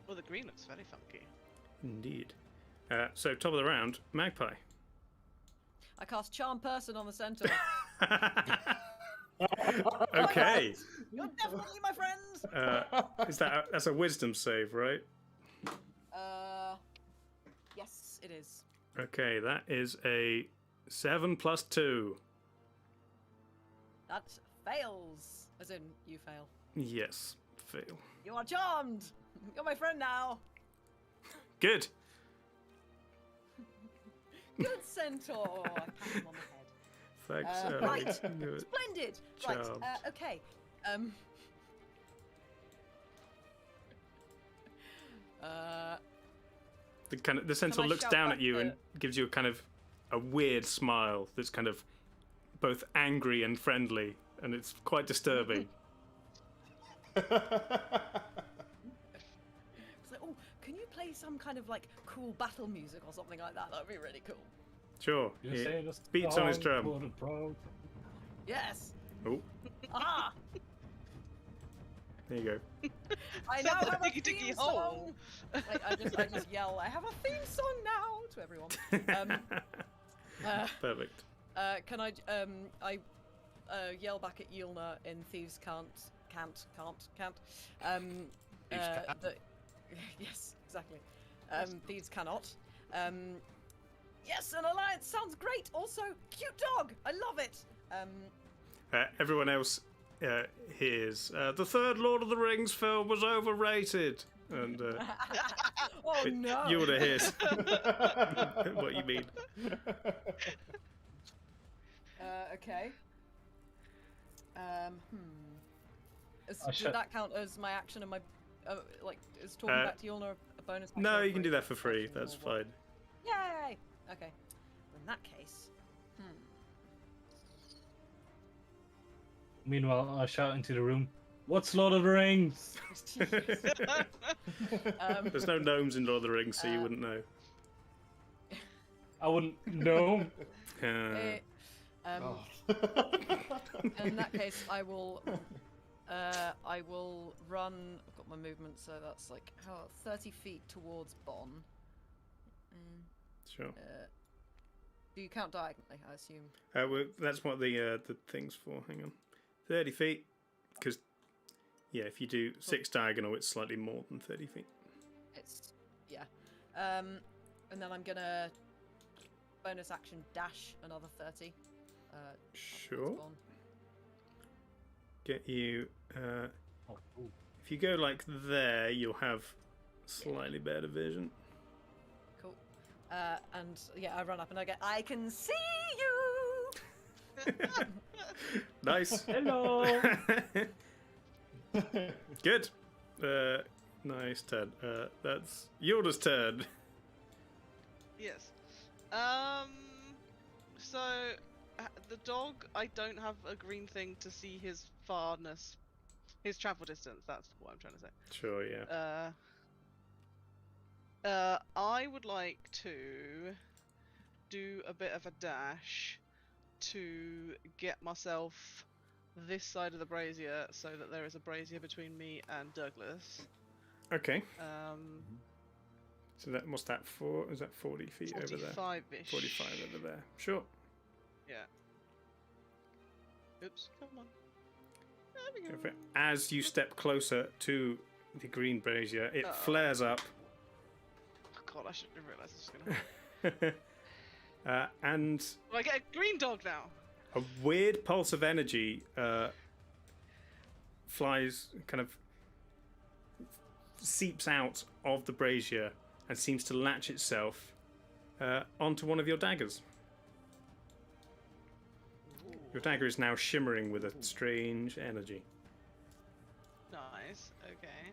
[SPEAKER 5] Well, the green looks very funky.
[SPEAKER 1] indeed. So, top of the round, Magpie.
[SPEAKER 3] I cast Charm Person on the centaur.
[SPEAKER 1] Okay.
[SPEAKER 3] You're definitely my friends.
[SPEAKER 1] That's a wisdom save, right?
[SPEAKER 3] Yes, it is.
[SPEAKER 1] Okay, that is a 7 plus 2.
[SPEAKER 3] That fails. As in, you fail.
[SPEAKER 1] Yes, fail.
[SPEAKER 3] You are charmed. You're my friend now.
[SPEAKER 1] Good.
[SPEAKER 3] Good centaur. I pat him on the head.
[SPEAKER 1] Thanks.
[SPEAKER 3] Right.
[SPEAKER 1] Good.
[SPEAKER 3] Splendid. Right.
[SPEAKER 1] Charmed.
[SPEAKER 3] Okay.
[SPEAKER 1] The centaur
[SPEAKER 3] I
[SPEAKER 1] looks
[SPEAKER 3] shout
[SPEAKER 1] down
[SPEAKER 3] back
[SPEAKER 1] at you and gives you a kind of a weird smile that's kind of both angry and friendly, and it's quite disturbing.
[SPEAKER 3] It's like, oh, can you play some kind of like cool battle music or something like that? That would be really cool.
[SPEAKER 1] Sure.
[SPEAKER 4] You
[SPEAKER 1] He
[SPEAKER 4] say the
[SPEAKER 1] beats on his
[SPEAKER 4] song
[SPEAKER 1] drum.
[SPEAKER 4] for the pro-
[SPEAKER 3] Yes.
[SPEAKER 1] Oh,
[SPEAKER 3] Ah,
[SPEAKER 1] there you go.
[SPEAKER 3] I now
[SPEAKER 5] Sounds like
[SPEAKER 3] have a
[SPEAKER 5] Diggy Diggy
[SPEAKER 3] theme
[SPEAKER 5] Hole.
[SPEAKER 3] song. I just yell. I have a theme song now to everyone.
[SPEAKER 1] Perfect.
[SPEAKER 3] Can I yell back at Yulna in Thieves Can't. Thieves
[SPEAKER 2] can't.
[SPEAKER 3] Yes, exactly. Thieves cannot. Yes, an alliance sounds great. Also, cute dog. I love it.
[SPEAKER 1] Everyone else hears the third Lord of the Rings film was overrated, and
[SPEAKER 3] Oh no.
[SPEAKER 1] Yoda hears what you mean.
[SPEAKER 3] Okay.
[SPEAKER 4] I
[SPEAKER 3] Did that count as my action and my is talking back to Yulna a bonus? action
[SPEAKER 1] No,
[SPEAKER 3] or
[SPEAKER 1] you can do that
[SPEAKER 3] free
[SPEAKER 1] for free.
[SPEAKER 3] action
[SPEAKER 1] That's
[SPEAKER 3] or what?
[SPEAKER 1] fine.
[SPEAKER 3] Yay! Okay. In that case,
[SPEAKER 4] Meanwhile, I shout into the room, "What's Lord of the Rings?"
[SPEAKER 1] There's no gnomes in Lord of the Rings, so you wouldn't know.
[SPEAKER 4] I wouldn't know.
[SPEAKER 6] Oh.
[SPEAKER 3] in that case, I will run. I've got my movement, so that's like 30 feet towards Bon.
[SPEAKER 1] Sure.
[SPEAKER 3] Do you count diagonally? I assume.
[SPEAKER 1] Well, that's what the thing's for. Hang on, 30 feet, because if you do 6 diagonal, it's slightly more than 30 feet.
[SPEAKER 3] It's and then I'm gonna bonus action dash another 30.
[SPEAKER 1] Sure.
[SPEAKER 3] Bon.
[SPEAKER 1] Get you.
[SPEAKER 4] Oh, ooh.
[SPEAKER 1] If you go like there, you'll have slightly better vision.
[SPEAKER 3] Cool. And I run up and I go, I can see you!
[SPEAKER 1] Nice.
[SPEAKER 4] Hello.
[SPEAKER 1] Good. Nice turn. That's Yoda's turn.
[SPEAKER 5] Yes. So the dog, I don't have a green thing to see his farness, his travel distance. That's what I'm trying to say.
[SPEAKER 1] Sure. Yeah.
[SPEAKER 5] I would like to do a bit of a dash to get myself this side of the brazier so that there is a brazier between me and Douglas.
[SPEAKER 1] Okay. So what's that for? Is that 40 feet over there?
[SPEAKER 5] 45-ish.
[SPEAKER 1] 45 over there. Sure.
[SPEAKER 5] Yeah. Oops, come on. There we go.
[SPEAKER 1] Go for it. As you step closer to the green brazier, it flares up.
[SPEAKER 5] Oh, God, I shouldn't have realised this was going to happen.
[SPEAKER 1] And
[SPEAKER 5] Well, I get a green dog now.
[SPEAKER 1] a weird pulse of energy seeps out of the brazier and seems to latch itself onto one of your daggers. Your dagger is now shimmering with a strange energy.
[SPEAKER 5] Nice, okay.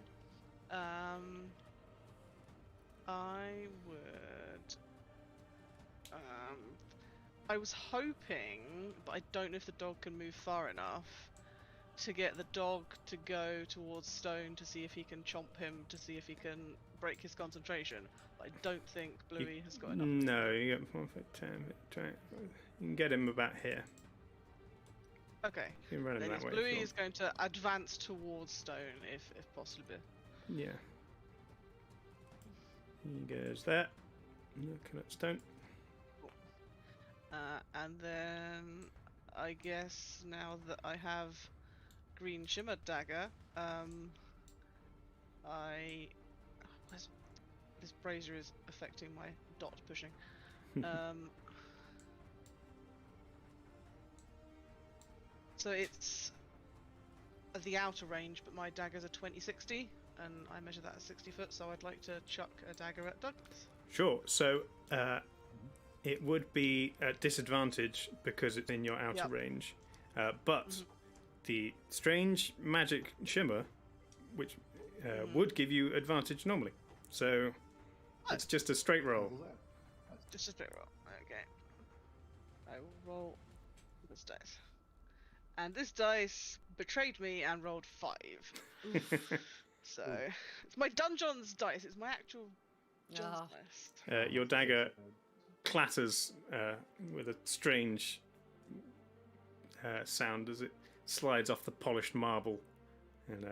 [SPEAKER 5] I would... I was hoping, but I don't know if the dog can move far enough, to get the dog to go towards Stone to see if he can chomp him, to see if he can break his concentration. But I don't think Bluey has got enough.
[SPEAKER 1] No, you get 1 foot 10. You can get him about here.
[SPEAKER 5] Okay.
[SPEAKER 1] You can run him
[SPEAKER 5] Then
[SPEAKER 1] that way. if
[SPEAKER 5] Bluey
[SPEAKER 1] you
[SPEAKER 5] is going to advance towards Stone, if possible.
[SPEAKER 1] want. Yeah. He goes there. Looking at Stone.
[SPEAKER 5] And then I guess now that I have green shimmer dagger, this brazier is affecting my dot pushing. So it's at the outer range, but my daggers are 20-60, and I measure that as 60 foot, so I'd like to chuck a dagger at Douglas.
[SPEAKER 1] Sure. So it would be at disadvantage because it's in your outer range. But the strange magic shimmer, which would give you advantage normally. So it's just a straight roll.
[SPEAKER 5] Just a straight roll. Okay. I will roll this dice. And this dice betrayed me and rolled 5. So it's my dungeon's dice. It's my actual dungeon's dice.
[SPEAKER 1] Your dagger clatters with a strange sound as it slides off the polished marble and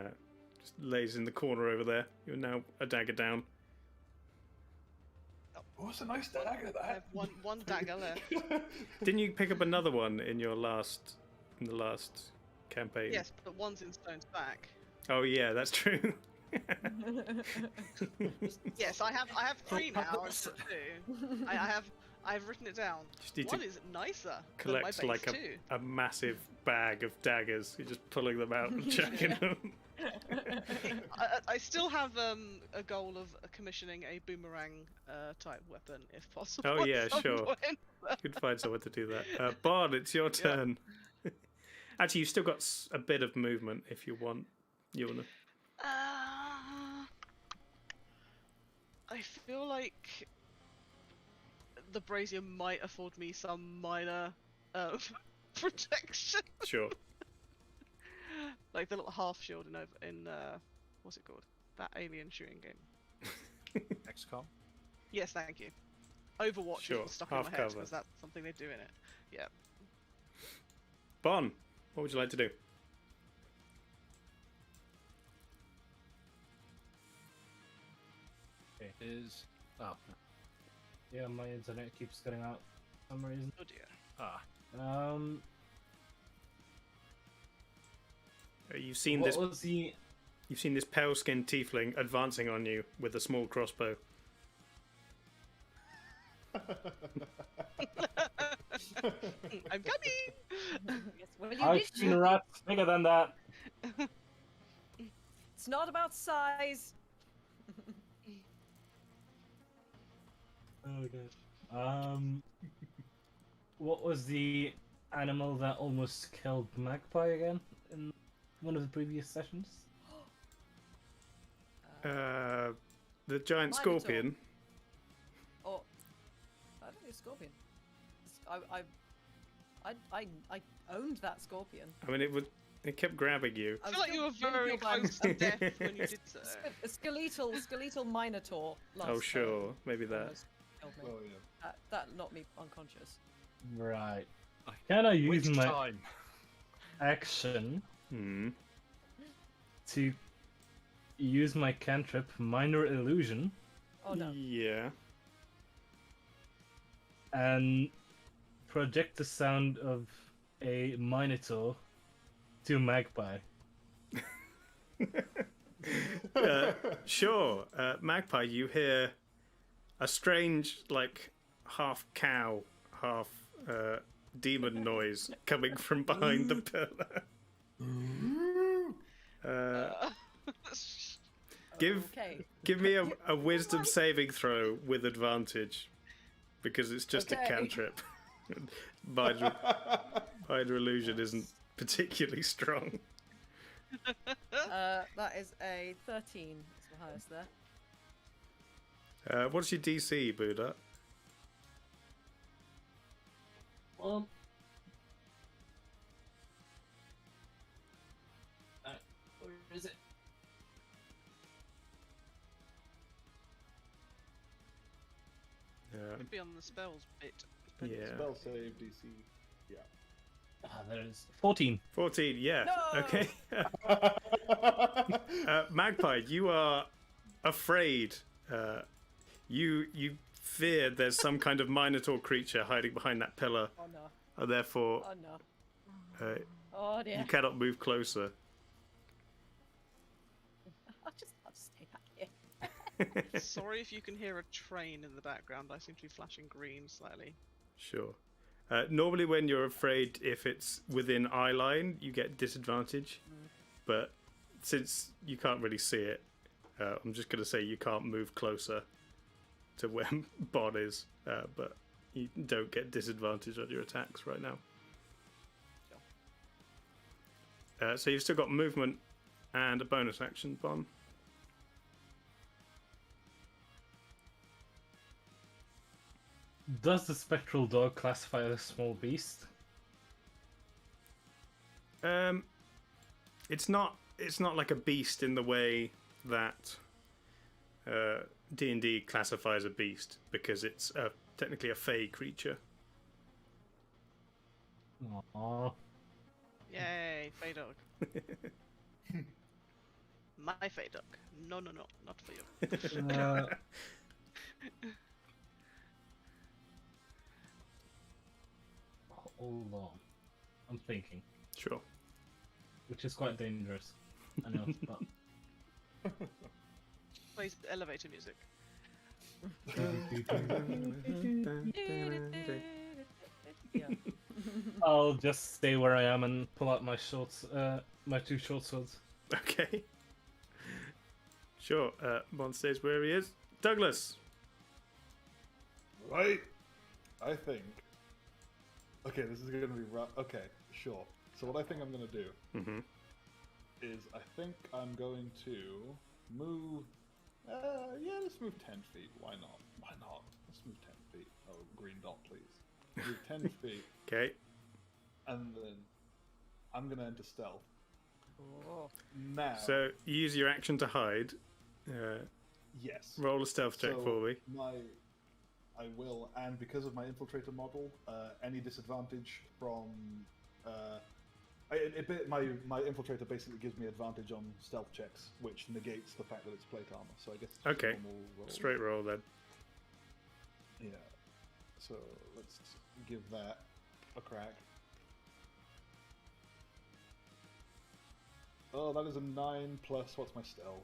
[SPEAKER 1] just lays in the corner over there. You're now a dagger down.
[SPEAKER 6] Oh, it's a nice dagger.
[SPEAKER 5] I
[SPEAKER 6] That.
[SPEAKER 5] have one dagger left.
[SPEAKER 1] Didn't you pick up another one in the last campaign?
[SPEAKER 5] Yes, but one's in Stone's back.
[SPEAKER 1] Oh yeah, that's true.
[SPEAKER 5] Yes, I have 3 now instead of 2. I've written it down.
[SPEAKER 1] Just need
[SPEAKER 5] One
[SPEAKER 1] to
[SPEAKER 5] is nicer
[SPEAKER 1] collect
[SPEAKER 5] than my
[SPEAKER 1] like
[SPEAKER 5] base 2.
[SPEAKER 1] a massive bag of daggers. You're just pulling them out and chucking them.
[SPEAKER 5] I still have a goal of commissioning a boomerang type weapon if possible.
[SPEAKER 1] Oh, yeah,
[SPEAKER 5] at some
[SPEAKER 1] sure.
[SPEAKER 5] point.
[SPEAKER 1] You'd find someone to do that. Bard, it's your turn. Actually, you've still got a bit of movement if you want. You wanna?
[SPEAKER 5] I feel like the brazier might afford me some minor protection,
[SPEAKER 1] Sure.
[SPEAKER 5] like the little half shield in what's it called? That alien shooting game.
[SPEAKER 2] XCOM.
[SPEAKER 5] Yes, thank you. Overwatch
[SPEAKER 1] Sure,
[SPEAKER 5] is what's stuck in
[SPEAKER 1] half
[SPEAKER 5] my head
[SPEAKER 1] cover.
[SPEAKER 5] because that's something they do in it. Yeah.
[SPEAKER 1] Bon, what would you like to do?
[SPEAKER 2] Is
[SPEAKER 4] Yeah, my internet keeps cutting out for some reason.
[SPEAKER 5] Oh dear.
[SPEAKER 1] You've seen
[SPEAKER 4] What
[SPEAKER 1] this.
[SPEAKER 4] was the...
[SPEAKER 1] You've seen this pale-skinned tiefling advancing on you with a small crossbow.
[SPEAKER 5] I'm coming.
[SPEAKER 3] Yes, well, you
[SPEAKER 4] I've
[SPEAKER 3] need
[SPEAKER 4] seen
[SPEAKER 3] to.
[SPEAKER 4] rats bigger than that.
[SPEAKER 3] It's not about size.
[SPEAKER 4] Oh god. What was the animal that almost killed Magpie again in one of the previous sessions?
[SPEAKER 1] The giant
[SPEAKER 3] Minotaur.
[SPEAKER 1] scorpion.
[SPEAKER 3] Oh, I don't think it's scorpion. I owned that scorpion.
[SPEAKER 1] I mean, it kept grabbing you.
[SPEAKER 5] I feel like you were very close to death when you did so.
[SPEAKER 3] A skeletal minotaur. Last
[SPEAKER 1] Oh
[SPEAKER 3] time
[SPEAKER 1] sure, maybe that.
[SPEAKER 3] almost killed me.
[SPEAKER 6] Oh yeah.
[SPEAKER 3] That knocked me unconscious.
[SPEAKER 4] Right. Can I use
[SPEAKER 2] which
[SPEAKER 4] my
[SPEAKER 2] time?
[SPEAKER 4] action
[SPEAKER 1] Hmm.
[SPEAKER 4] to use my cantrip Minor Illusion
[SPEAKER 3] Oh no.
[SPEAKER 1] Yeah.
[SPEAKER 4] and project the sound of a Minotaur to Magpie?
[SPEAKER 1] Sure. Magpie, you hear a strange, like, half cow, half demon noise coming from behind the pillar. Give me a wisdom saving throw with advantage, because it's just a
[SPEAKER 3] Okay.
[SPEAKER 1] cantrip. Minor illusion isn't particularly strong.
[SPEAKER 3] That is a 13. It's the highest there.
[SPEAKER 1] What's your DC, Buddha?
[SPEAKER 4] Well, where is it?
[SPEAKER 1] Yeah.
[SPEAKER 5] Could be on the spells bit.
[SPEAKER 1] Yeah.
[SPEAKER 6] Spell save DC. Yeah.
[SPEAKER 4] There it is. 14.
[SPEAKER 1] 14, yeah.
[SPEAKER 3] No!
[SPEAKER 1] Okay. Magpie, you are afraid. You fear there's some kind of Minotaur creature hiding behind that pillar,
[SPEAKER 3] Oh no.
[SPEAKER 1] and therefore
[SPEAKER 3] Oh no. Oh dear.
[SPEAKER 1] you cannot move closer.
[SPEAKER 3] I'll just stay back here.
[SPEAKER 5] Sorry if you can hear a train in the background. I seem to be flashing green slightly.
[SPEAKER 1] Sure. Normally when you're afraid, if it's within eye line, you get disadvantage. But since you can't really see it, I'm just going to say you can't move closer to where Bon is. But you don't get disadvantage on your attacks right now. So you've still got movement and a bonus action, Bon.
[SPEAKER 4] Does the spectral dog classify as a small beast?
[SPEAKER 1] It's not like a beast in the way that D&D classifies a beast, because it's a technically a fey creature.
[SPEAKER 4] Aww.
[SPEAKER 5] Yay, Fey Dog. My Fey Dog. No, not for you.
[SPEAKER 4] Hold on. I'm thinking,
[SPEAKER 1] Sure.
[SPEAKER 4] which is quite dangerous. I know, but
[SPEAKER 5] Plays elevator music.
[SPEAKER 3] Yeah.
[SPEAKER 4] I'll just stay where I am and pull out my my 2 short swords.
[SPEAKER 1] Okay. Sure. Bond stays where he is. Douglas.
[SPEAKER 6] Right? I think. Okay, this is going to be rough. Okay, sure. So what I think I'm going to do
[SPEAKER 1] Mm-hmm.
[SPEAKER 6] is I think I'm going to move. Yeah, let's move 10 feet. Why not? Why not? Let's move 10 feet. Oh, green dot, please. Move 10 feet,
[SPEAKER 1] Okay.
[SPEAKER 6] and then I'm going to enter stealth.
[SPEAKER 3] Oh.
[SPEAKER 6] Now.
[SPEAKER 1] So use your action to hide.
[SPEAKER 6] Yes.
[SPEAKER 1] Roll a stealth check
[SPEAKER 6] So
[SPEAKER 1] for me.
[SPEAKER 6] I will, and because of my infiltrator model, any disadvantage from my infiltrator basically gives me advantage on stealth checks, which negates the fact that it's plate armor. So I guess it's
[SPEAKER 1] Okay.
[SPEAKER 6] normal roll.
[SPEAKER 1] Straight roll then.
[SPEAKER 6] Yeah. So let's give that a crack. Oh, that is a 9 plus what's my stealth?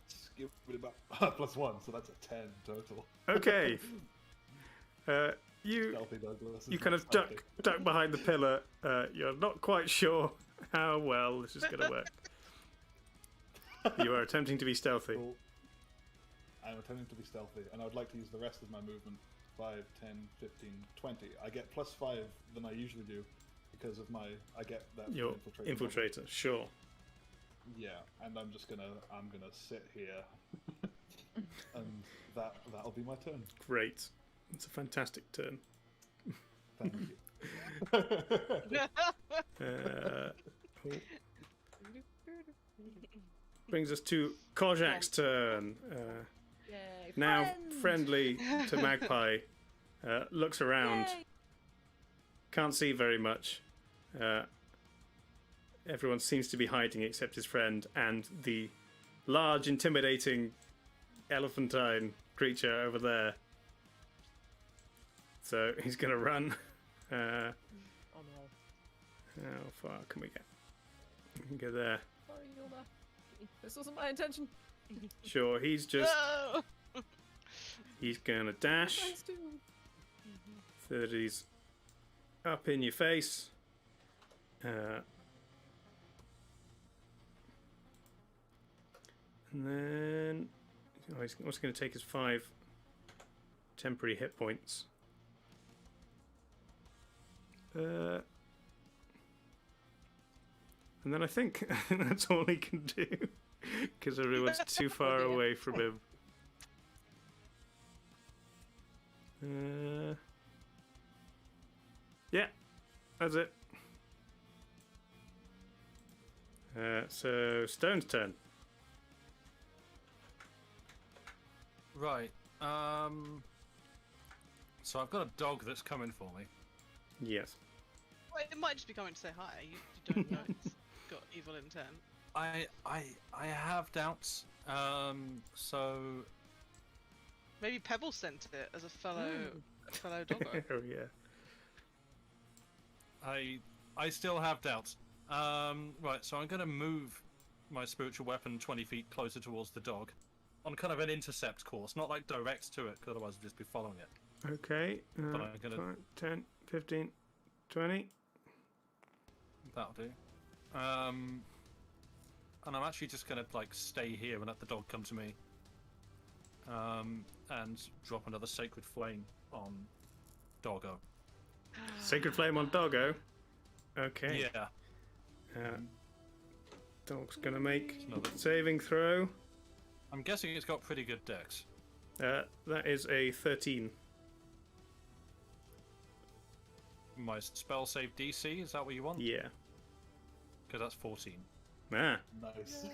[SPEAKER 6] Let's give it about +1, so that's a 10 total.
[SPEAKER 1] Okay. You
[SPEAKER 6] Stealthy Douglas.
[SPEAKER 1] you
[SPEAKER 6] is
[SPEAKER 1] kind
[SPEAKER 6] not
[SPEAKER 1] of
[SPEAKER 6] stealthy.
[SPEAKER 1] duck behind the pillar. You're not quite sure how well this is going to work. You are attempting to be stealthy.
[SPEAKER 6] Cool. I'm attempting to be stealthy, and I would like to use the rest of my movement 5, 10, 15, 20. I get +5 than I usually do because of I get that
[SPEAKER 1] Your
[SPEAKER 6] infiltrator.
[SPEAKER 1] infiltrator, sure.
[SPEAKER 6] Yeah, and I'm gonna sit here, and that'll be my turn.
[SPEAKER 1] Great. It's a fantastic turn.
[SPEAKER 6] Thank you.
[SPEAKER 1] Oh. Brings us to Korjak's turn.
[SPEAKER 3] Yay.
[SPEAKER 1] Now
[SPEAKER 3] Friends!
[SPEAKER 1] friendly to Magpie. Looks around.
[SPEAKER 3] Yay.
[SPEAKER 1] Can't see very much. Everyone seems to be hiding except his friend and the large, intimidating elephantine creature over there. So he's going to run.
[SPEAKER 3] Oh no.
[SPEAKER 1] How far can we get? We can go there.
[SPEAKER 3] Sorry, Yulna. This wasn't my intention.
[SPEAKER 1] Sure, he's just...
[SPEAKER 5] No!
[SPEAKER 1] He's going to dash.
[SPEAKER 3] Thanks to
[SPEAKER 1] So that he's up in your face. And then he's also going to take his 5 temporary hit points. And then I think that's all he can do because everyone's too far
[SPEAKER 3] dear.
[SPEAKER 1] away from him. Yeah, that's it. So Stone's turn.
[SPEAKER 2] Right. So I've got a dog that's coming for me.
[SPEAKER 1] Yes.
[SPEAKER 5] Well, it might just be coming to say hi. You don't know it's got evil intent.
[SPEAKER 2] I have doubts. So
[SPEAKER 5] Maybe Pebble sent it as a fellow doggo.
[SPEAKER 1] Oh yeah.
[SPEAKER 2] I still have doubts. Right, so I'm going to move my spiritual weapon 20 feet closer towards the dog on kind of an intercept course, not like direct to it, because otherwise I'd just be following it.
[SPEAKER 1] Okay.
[SPEAKER 2] But I'm gonna-
[SPEAKER 1] 5, 10, 15, 20.
[SPEAKER 2] That'll do. And I'm actually just going to like stay here and let the dog come to me. And drop another sacred flame on Doggo.
[SPEAKER 1] Sacred Flame on Doggo. Okay.
[SPEAKER 2] Yeah.
[SPEAKER 1] Dog's gonna make
[SPEAKER 2] Another-
[SPEAKER 1] saving throw.
[SPEAKER 2] I'm guessing it's got pretty good dex.
[SPEAKER 1] That is a 13.
[SPEAKER 2] My spell save DC, is that what you want?
[SPEAKER 1] Yeah.
[SPEAKER 2] Because that's 14.
[SPEAKER 1] Ah.
[SPEAKER 6] Nice.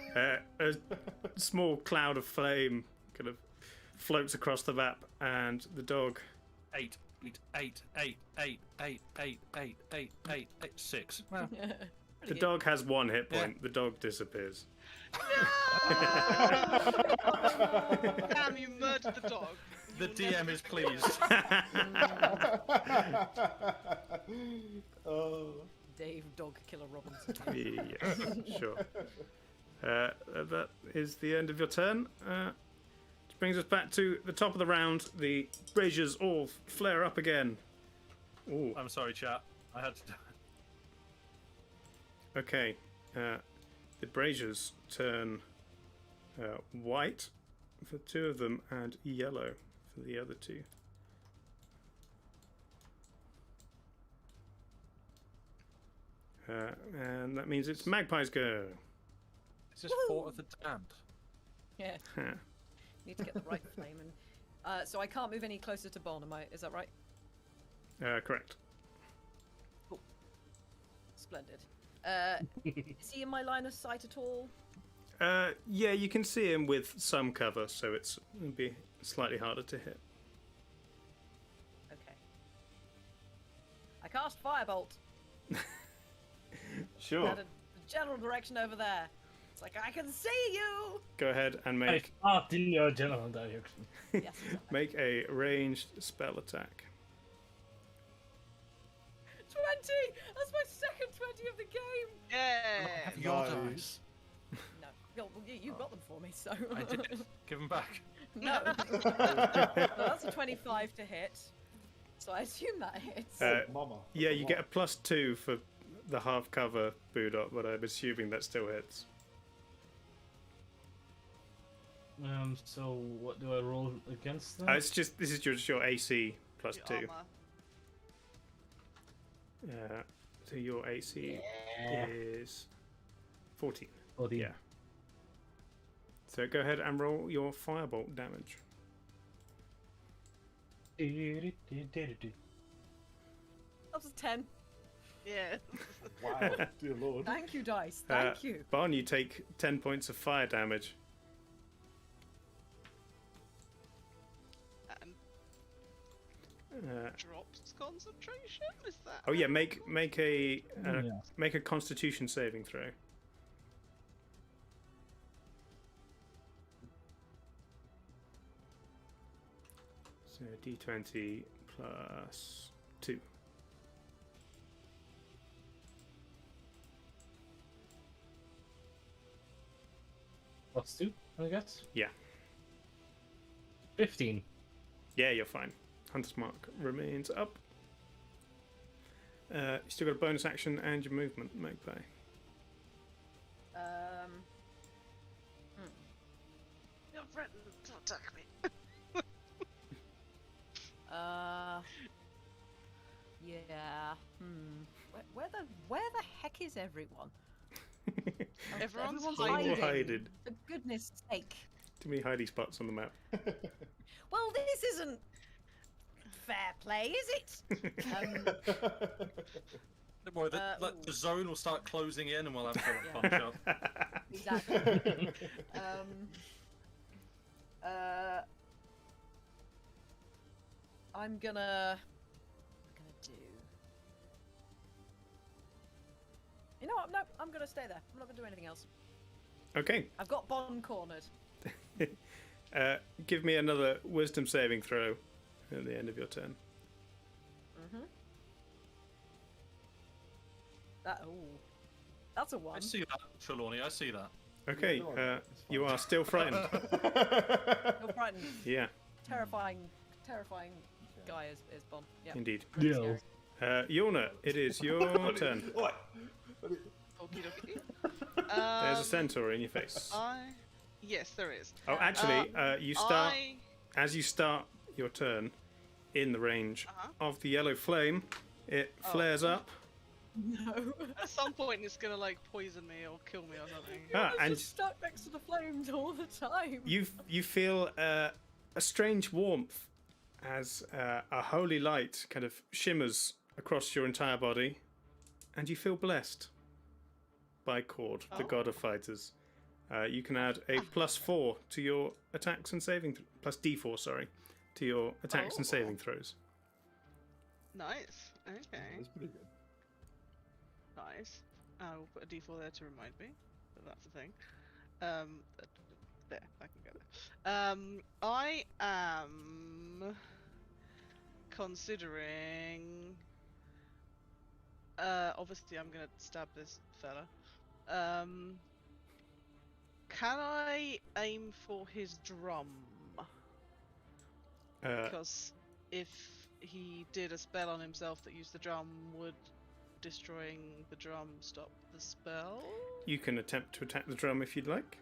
[SPEAKER 1] A small cloud of flame kind of floats across the map, and the dog.
[SPEAKER 2] 8, 8, 8, 8, 8, 8, 8, 8, 8, 8, 6. Well,
[SPEAKER 1] The dog has 1 hit point. The dog disappears.
[SPEAKER 5] Damn, you murdered the dog.
[SPEAKER 2] the DM is pleased.
[SPEAKER 6] Oh.
[SPEAKER 3] Dave Dog Killer Robinson.
[SPEAKER 1] Yes, sure. That is the end of your turn. Which brings us back to the top of the round. The braziers all flare up again. Ooh.
[SPEAKER 2] I'm sorry, chat. I had to do it.
[SPEAKER 1] Okay. The braziers turn white for 2 of them and yellow for the other 2. And that means it's Magpie's go.
[SPEAKER 2] Is this Fort of the Damned?
[SPEAKER 3] Yeah. Need to get the right flame. And so I can't move any closer to Bon, is that right?
[SPEAKER 1] Correct.
[SPEAKER 3] Cool. Splendid. Is he in my line of sight at all?
[SPEAKER 1] Yeah, you can see him with some cover, so it'll be slightly harder to hit.
[SPEAKER 3] Okay. I cast Firebolt.
[SPEAKER 1] Sure.
[SPEAKER 3] At a general direction over there. It's like, I can see you!
[SPEAKER 1] Go ahead and
[SPEAKER 4] I
[SPEAKER 1] make
[SPEAKER 4] fought in your general direction.
[SPEAKER 3] Yes, exactly.
[SPEAKER 1] make a ranged spell attack.
[SPEAKER 3] 20! That's my second 20 of the game!
[SPEAKER 5] Yeah.
[SPEAKER 2] Have your
[SPEAKER 6] Nice.
[SPEAKER 2] dice.
[SPEAKER 3] No, you got them for me, so...
[SPEAKER 2] I did. Give them back.
[SPEAKER 3] No. Well, that's a 25 to hit. So I assume that hits.
[SPEAKER 6] Mama.
[SPEAKER 1] Yeah, you get a +2 for the half cover Boodop, but I'm assuming that still hits.
[SPEAKER 4] So what do I roll against that?
[SPEAKER 1] It's just this is just your AC +2.
[SPEAKER 5] Your armor.
[SPEAKER 1] So your AC is 14.
[SPEAKER 4] 14.
[SPEAKER 1] Yeah. So go ahead and roll your firebolt damage.
[SPEAKER 3] That was a 10.
[SPEAKER 5] Yeah.
[SPEAKER 6] Wow, dear lord.
[SPEAKER 3] Thank you, dice. Thank you.
[SPEAKER 1] Barn, you take 10 points of fire damage.
[SPEAKER 5] And drops concentration. Is that?
[SPEAKER 1] Oh yeah, make a
[SPEAKER 4] Yeah.
[SPEAKER 1] make a Constitution saving throw. So D20 plus 2.
[SPEAKER 4] +2, I guess.
[SPEAKER 1] Yeah.
[SPEAKER 4] 15.
[SPEAKER 1] Yeah, you're fine. Hunter's Mark remains up. You still got a bonus action and your movement, Magpie.
[SPEAKER 5] You're threatening to attack me.
[SPEAKER 3] Yeah. Where the heck is everyone?
[SPEAKER 5] Everyone's
[SPEAKER 3] Everyone's
[SPEAKER 1] hiding.
[SPEAKER 3] For goodness sake.
[SPEAKER 1] Too many hidey spots on the map.
[SPEAKER 3] Well, this isn't fair play, is it?
[SPEAKER 2] Don't worry, the zone will start closing in and we'll have to punch up.
[SPEAKER 3] Exactly. I'm gonna do. You know what? No, I'm gonna stay there. I'm not gonna do anything else.
[SPEAKER 1] Okay.
[SPEAKER 3] I've got Bon cornered.
[SPEAKER 1] Give me another wisdom saving throw at the end of your turn.
[SPEAKER 3] That's a 1.
[SPEAKER 2] I see that, Trelawney, I see that.
[SPEAKER 1] Okay,
[SPEAKER 6] No, it's fine.
[SPEAKER 1] you are still frightened.
[SPEAKER 3] You're frightened.
[SPEAKER 1] Yeah,
[SPEAKER 3] Terrifying guy is Bon. Yeah.
[SPEAKER 1] indeed.
[SPEAKER 3] Really
[SPEAKER 4] Yeah.
[SPEAKER 3] scary.
[SPEAKER 1] Yulna, it is your turn.
[SPEAKER 6] What?
[SPEAKER 5] Okie dokie.
[SPEAKER 1] There's a centaur in your face.
[SPEAKER 5] Yes, there is.
[SPEAKER 1] Oh, actually, you start
[SPEAKER 5] I...
[SPEAKER 1] as you start your turn in the range
[SPEAKER 5] Uh-huh.
[SPEAKER 1] of the yellow flame. It flares up.
[SPEAKER 3] No.
[SPEAKER 5] At some point, it's gonna like poison me or kill me or something.
[SPEAKER 1] Ah,
[SPEAKER 3] I'm
[SPEAKER 1] and
[SPEAKER 3] just stuck next to the flames all the time.
[SPEAKER 1] you feel a strange warmth as a holy light kind of shimmers across your entire body, and you feel blessed by Cord, the
[SPEAKER 5] Oh.
[SPEAKER 1] god of fighters. you can add a +4 to your attacks and saving plus D4, sorry, to your attacks and saving throws.
[SPEAKER 5] Nice. Okay.
[SPEAKER 6] That's pretty good.
[SPEAKER 5] Nice. I will put a D4 there to remind me that that's a thing. There, I can go there. I am considering. Obviously, I'm gonna stab this fella. Can I aim for his drum? Because if he did a spell on himself that used the drum, would destroying the drum stop the spell?
[SPEAKER 1] You can attempt to attack the drum if you'd like.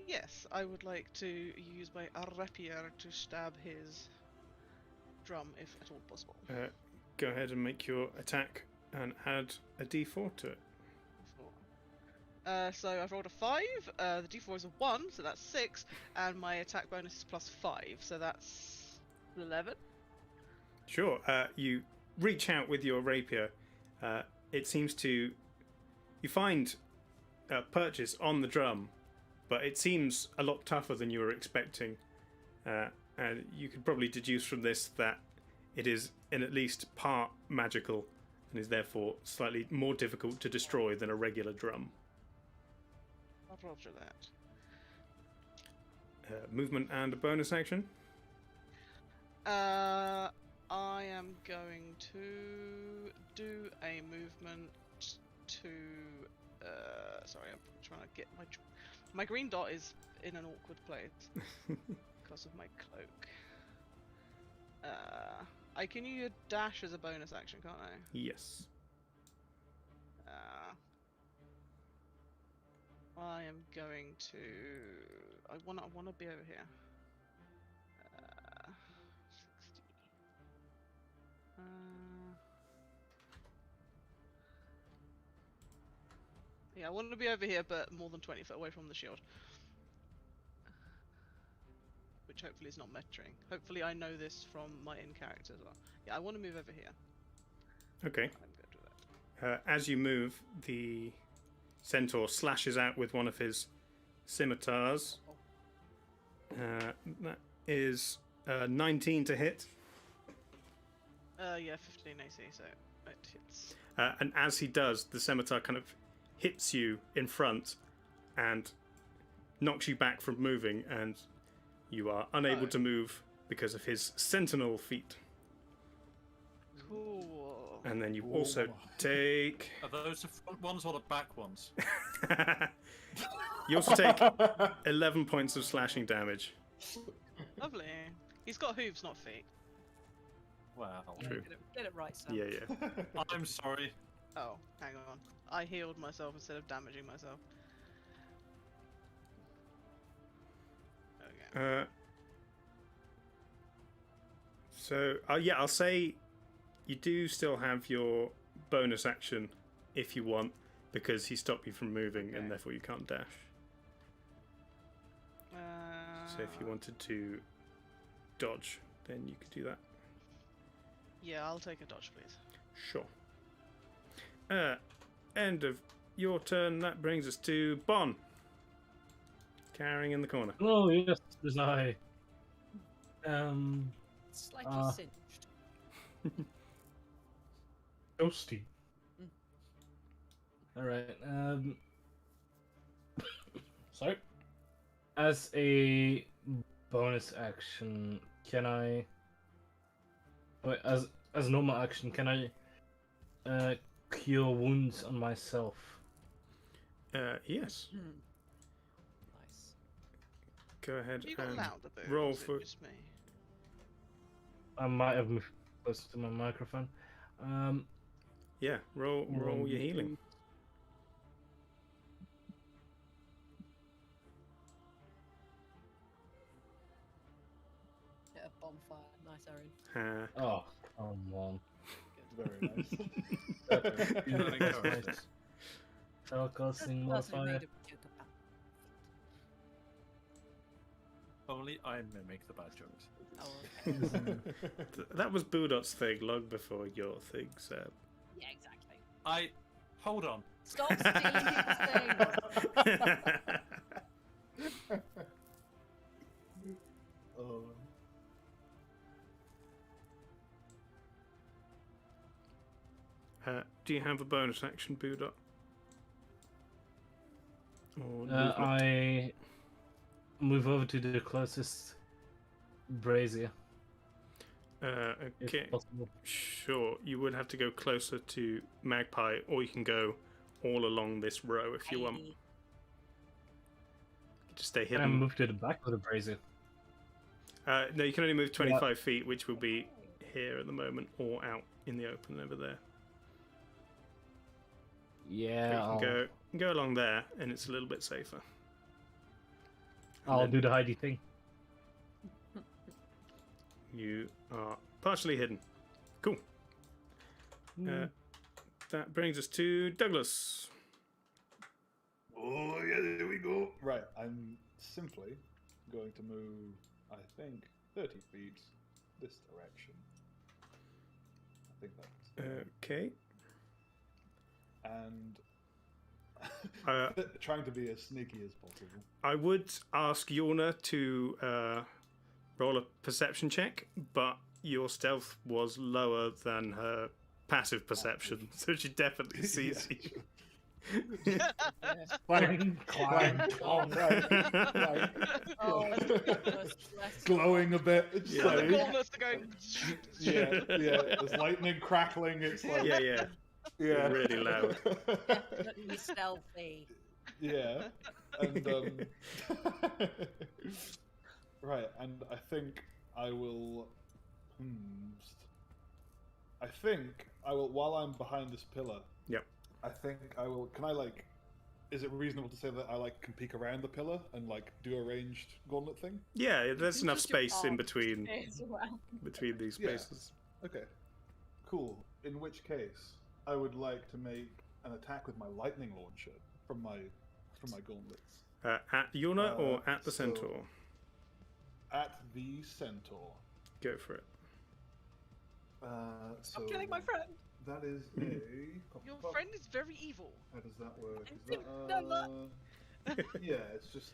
[SPEAKER 5] Yes, I would like to use my rapier to stab his drum if at all possible.
[SPEAKER 1] Go ahead and make your attack and add a D4 to it.
[SPEAKER 5] So I've rolled a 5, the D4 is a 1, so that's 6, and my attack bonus is +5, so that's 11.
[SPEAKER 1] Sure. You reach out with your rapier. It seems to... You find a purchase on the drum, but it seems a lot tougher than you were expecting. And you could probably deduce from this that it is in at least part magical and is therefore slightly more difficult to destroy than a regular drum.
[SPEAKER 5] Roger that.
[SPEAKER 1] Movement and a bonus action.
[SPEAKER 5] I am going to do a movement to. Sorry, I'm trying to get my green dot is in an awkward place because of my cloak. I can use a dash as a bonus action, can't I?
[SPEAKER 1] Yes.
[SPEAKER 5] I am going to. I wanna be over here. 60. Yeah, I want to be over here, but more than 20 foot away from the shield. Which hopefully is not measuring. Hopefully I know this from my in-character as well. Yeah, I want to move over here.
[SPEAKER 1] Okay.
[SPEAKER 5] I'm good with that.
[SPEAKER 1] As you move, the centaur slashes out with one of his scimitars. That is 19 to hit.
[SPEAKER 5] Yeah, 15 AC, so it hits.
[SPEAKER 1] And as he does, the scimitar kind of hits you in front and knocks you back from moving, and you are unable to move because of his sentinel feat.
[SPEAKER 5] Cool.
[SPEAKER 1] And then you also take...
[SPEAKER 2] Are those the front ones or the back ones?
[SPEAKER 1] You also take 11 points of slashing damage.
[SPEAKER 5] Lovely. He's got hooves, not feet.
[SPEAKER 2] Wow.
[SPEAKER 1] True.
[SPEAKER 3] Get it right, Sam.
[SPEAKER 1] Yeah.
[SPEAKER 2] I'm sorry.
[SPEAKER 5] Oh, hang on. I healed myself instead of damaging myself. Okay.
[SPEAKER 1] I'll say you do still have your bonus action if you want, because he stopped you from moving and therefore you can't dash. So if you wanted to dodge, then you could do that.
[SPEAKER 5] Yeah, I'll take a dodge, please.
[SPEAKER 1] Sure. End of your turn. That brings us to Bon. Cowering in the corner.
[SPEAKER 4] Oh yes, there's I.
[SPEAKER 3] Slightly singed.
[SPEAKER 4] Ghosty.
[SPEAKER 3] Mm.
[SPEAKER 4] Alright, sorry. As a bonus action, can I... Wait, as normal action, can I cure wounds on myself?
[SPEAKER 1] Yes.
[SPEAKER 3] Nice.
[SPEAKER 1] Go ahead
[SPEAKER 5] You got
[SPEAKER 1] and
[SPEAKER 5] louder, Boo,
[SPEAKER 1] roll
[SPEAKER 5] or is it
[SPEAKER 1] for...
[SPEAKER 5] just me?
[SPEAKER 4] I might have moved closer to my microphone.
[SPEAKER 1] Yeah, roll your healing.
[SPEAKER 3] Hit a bonfire. Nice, Aaron.
[SPEAKER 4] Oh, come on.
[SPEAKER 6] Very nice.
[SPEAKER 4] Nice. Casting more
[SPEAKER 3] That's
[SPEAKER 4] fire.
[SPEAKER 3] made a joke about.
[SPEAKER 2] Only I mimic the bad jokes.
[SPEAKER 3] Oh, okay.
[SPEAKER 1] That was Boodot's thing long before your thing, Seb.
[SPEAKER 3] Yeah, exactly.
[SPEAKER 2] I Hold on.
[SPEAKER 3] Stop stealing people's things.
[SPEAKER 6] Oh.
[SPEAKER 1] Do you have a bonus action, Buddha? Or
[SPEAKER 4] I move over to the closest brazier,
[SPEAKER 1] okay,
[SPEAKER 4] if possible.
[SPEAKER 1] sure. You would have to go closer to Magpie, or you can go all along this row if you want. Just stay
[SPEAKER 4] Can I
[SPEAKER 1] hidden.
[SPEAKER 4] move to the back of the brazier?
[SPEAKER 1] No, you can only move 25 feet, which will be here at the moment, or out in the open over there.
[SPEAKER 4] Yeah,
[SPEAKER 1] But you can go along there, and it's a little bit safer.
[SPEAKER 4] I'll
[SPEAKER 1] then-
[SPEAKER 4] do the hidey thing.
[SPEAKER 1] You are partially hidden. Cool. That brings us to Douglas.
[SPEAKER 6] Oh yeah, there we go. Right, I'm simply going to move, I think, 30 feet this direction. I think that's
[SPEAKER 1] Okay.
[SPEAKER 6] and
[SPEAKER 1] Uh,
[SPEAKER 6] trying to be as sneaky as possible.
[SPEAKER 1] I would ask Yorna to roll a perception check, but your stealth was lower than her passive perception, so she definitely sees you.
[SPEAKER 4] Clang, clang.
[SPEAKER 6] Oh, right. Right.
[SPEAKER 3] Oh, bless
[SPEAKER 6] Glowing a bit. It's
[SPEAKER 1] Yeah.
[SPEAKER 6] like,
[SPEAKER 5] The gauntlets are going.
[SPEAKER 6] yeah, there's lightning crackling. It's like,
[SPEAKER 1] Yeah.
[SPEAKER 6] yeah.
[SPEAKER 1] Really loud.
[SPEAKER 3] Definitely stealthy.
[SPEAKER 6] Yeah, and right, and I think I will. I think I will, while I'm behind this pillar.
[SPEAKER 1] Yep.
[SPEAKER 6] I think I will. Can I like? Is it reasonable to say that I like can peek around the pillar and like do a ranged gauntlet thing?
[SPEAKER 1] Yeah, there's enough
[SPEAKER 3] Just your
[SPEAKER 1] space in
[SPEAKER 3] arms
[SPEAKER 1] between
[SPEAKER 3] as well.
[SPEAKER 1] these
[SPEAKER 6] Yeah.
[SPEAKER 1] spaces.
[SPEAKER 6] Okay, cool. In which case, I would like to make an attack with my lightning launcher from my gauntlets.
[SPEAKER 1] At Yorna or at the
[SPEAKER 6] so-
[SPEAKER 1] centaur?
[SPEAKER 6] At the centaur.
[SPEAKER 1] Go for it.
[SPEAKER 3] Stop
[SPEAKER 6] So
[SPEAKER 3] killing my friend.
[SPEAKER 6] that is a.
[SPEAKER 5] Your friend is very evil.
[SPEAKER 6] How does that work?
[SPEAKER 3] I
[SPEAKER 6] Is
[SPEAKER 3] didn't know
[SPEAKER 6] yeah, it's just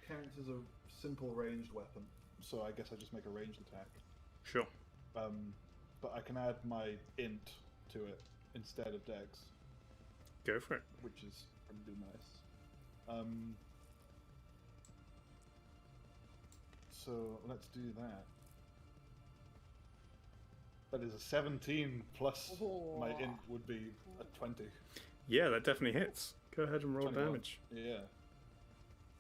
[SPEAKER 6] counts as a simple ranged weapon. So I guess I just make a ranged attack.
[SPEAKER 1] Sure.
[SPEAKER 6] But I can add my int to it instead of dex,
[SPEAKER 1] Go for it.
[SPEAKER 6] which is pretty nice. So let's do that. That is a 17 plus my int would be a 20.
[SPEAKER 1] Yeah, that definitely hits. Go ahead and roll
[SPEAKER 6] 21.
[SPEAKER 1] damage.
[SPEAKER 6] Yeah.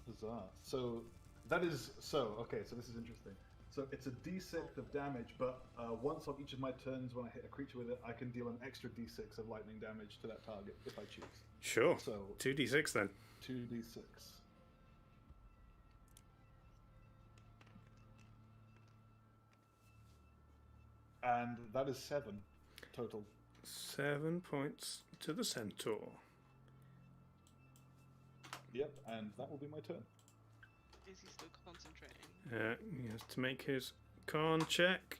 [SPEAKER 6] Huzzah. So that is okay, so this is interesting. So it's a d6 of damage, but once on each of my turns when I hit a creature with it, I can deal an extra d6 of lightning damage to that target if I choose.
[SPEAKER 1] Sure.
[SPEAKER 6] So
[SPEAKER 1] 2d6 then.
[SPEAKER 6] 2d6. And that is 7 total.
[SPEAKER 1] 7 points to the centaur.
[SPEAKER 6] Yep, and that will be my turn.
[SPEAKER 5] Is he still concentrating?
[SPEAKER 1] He has to make his con check.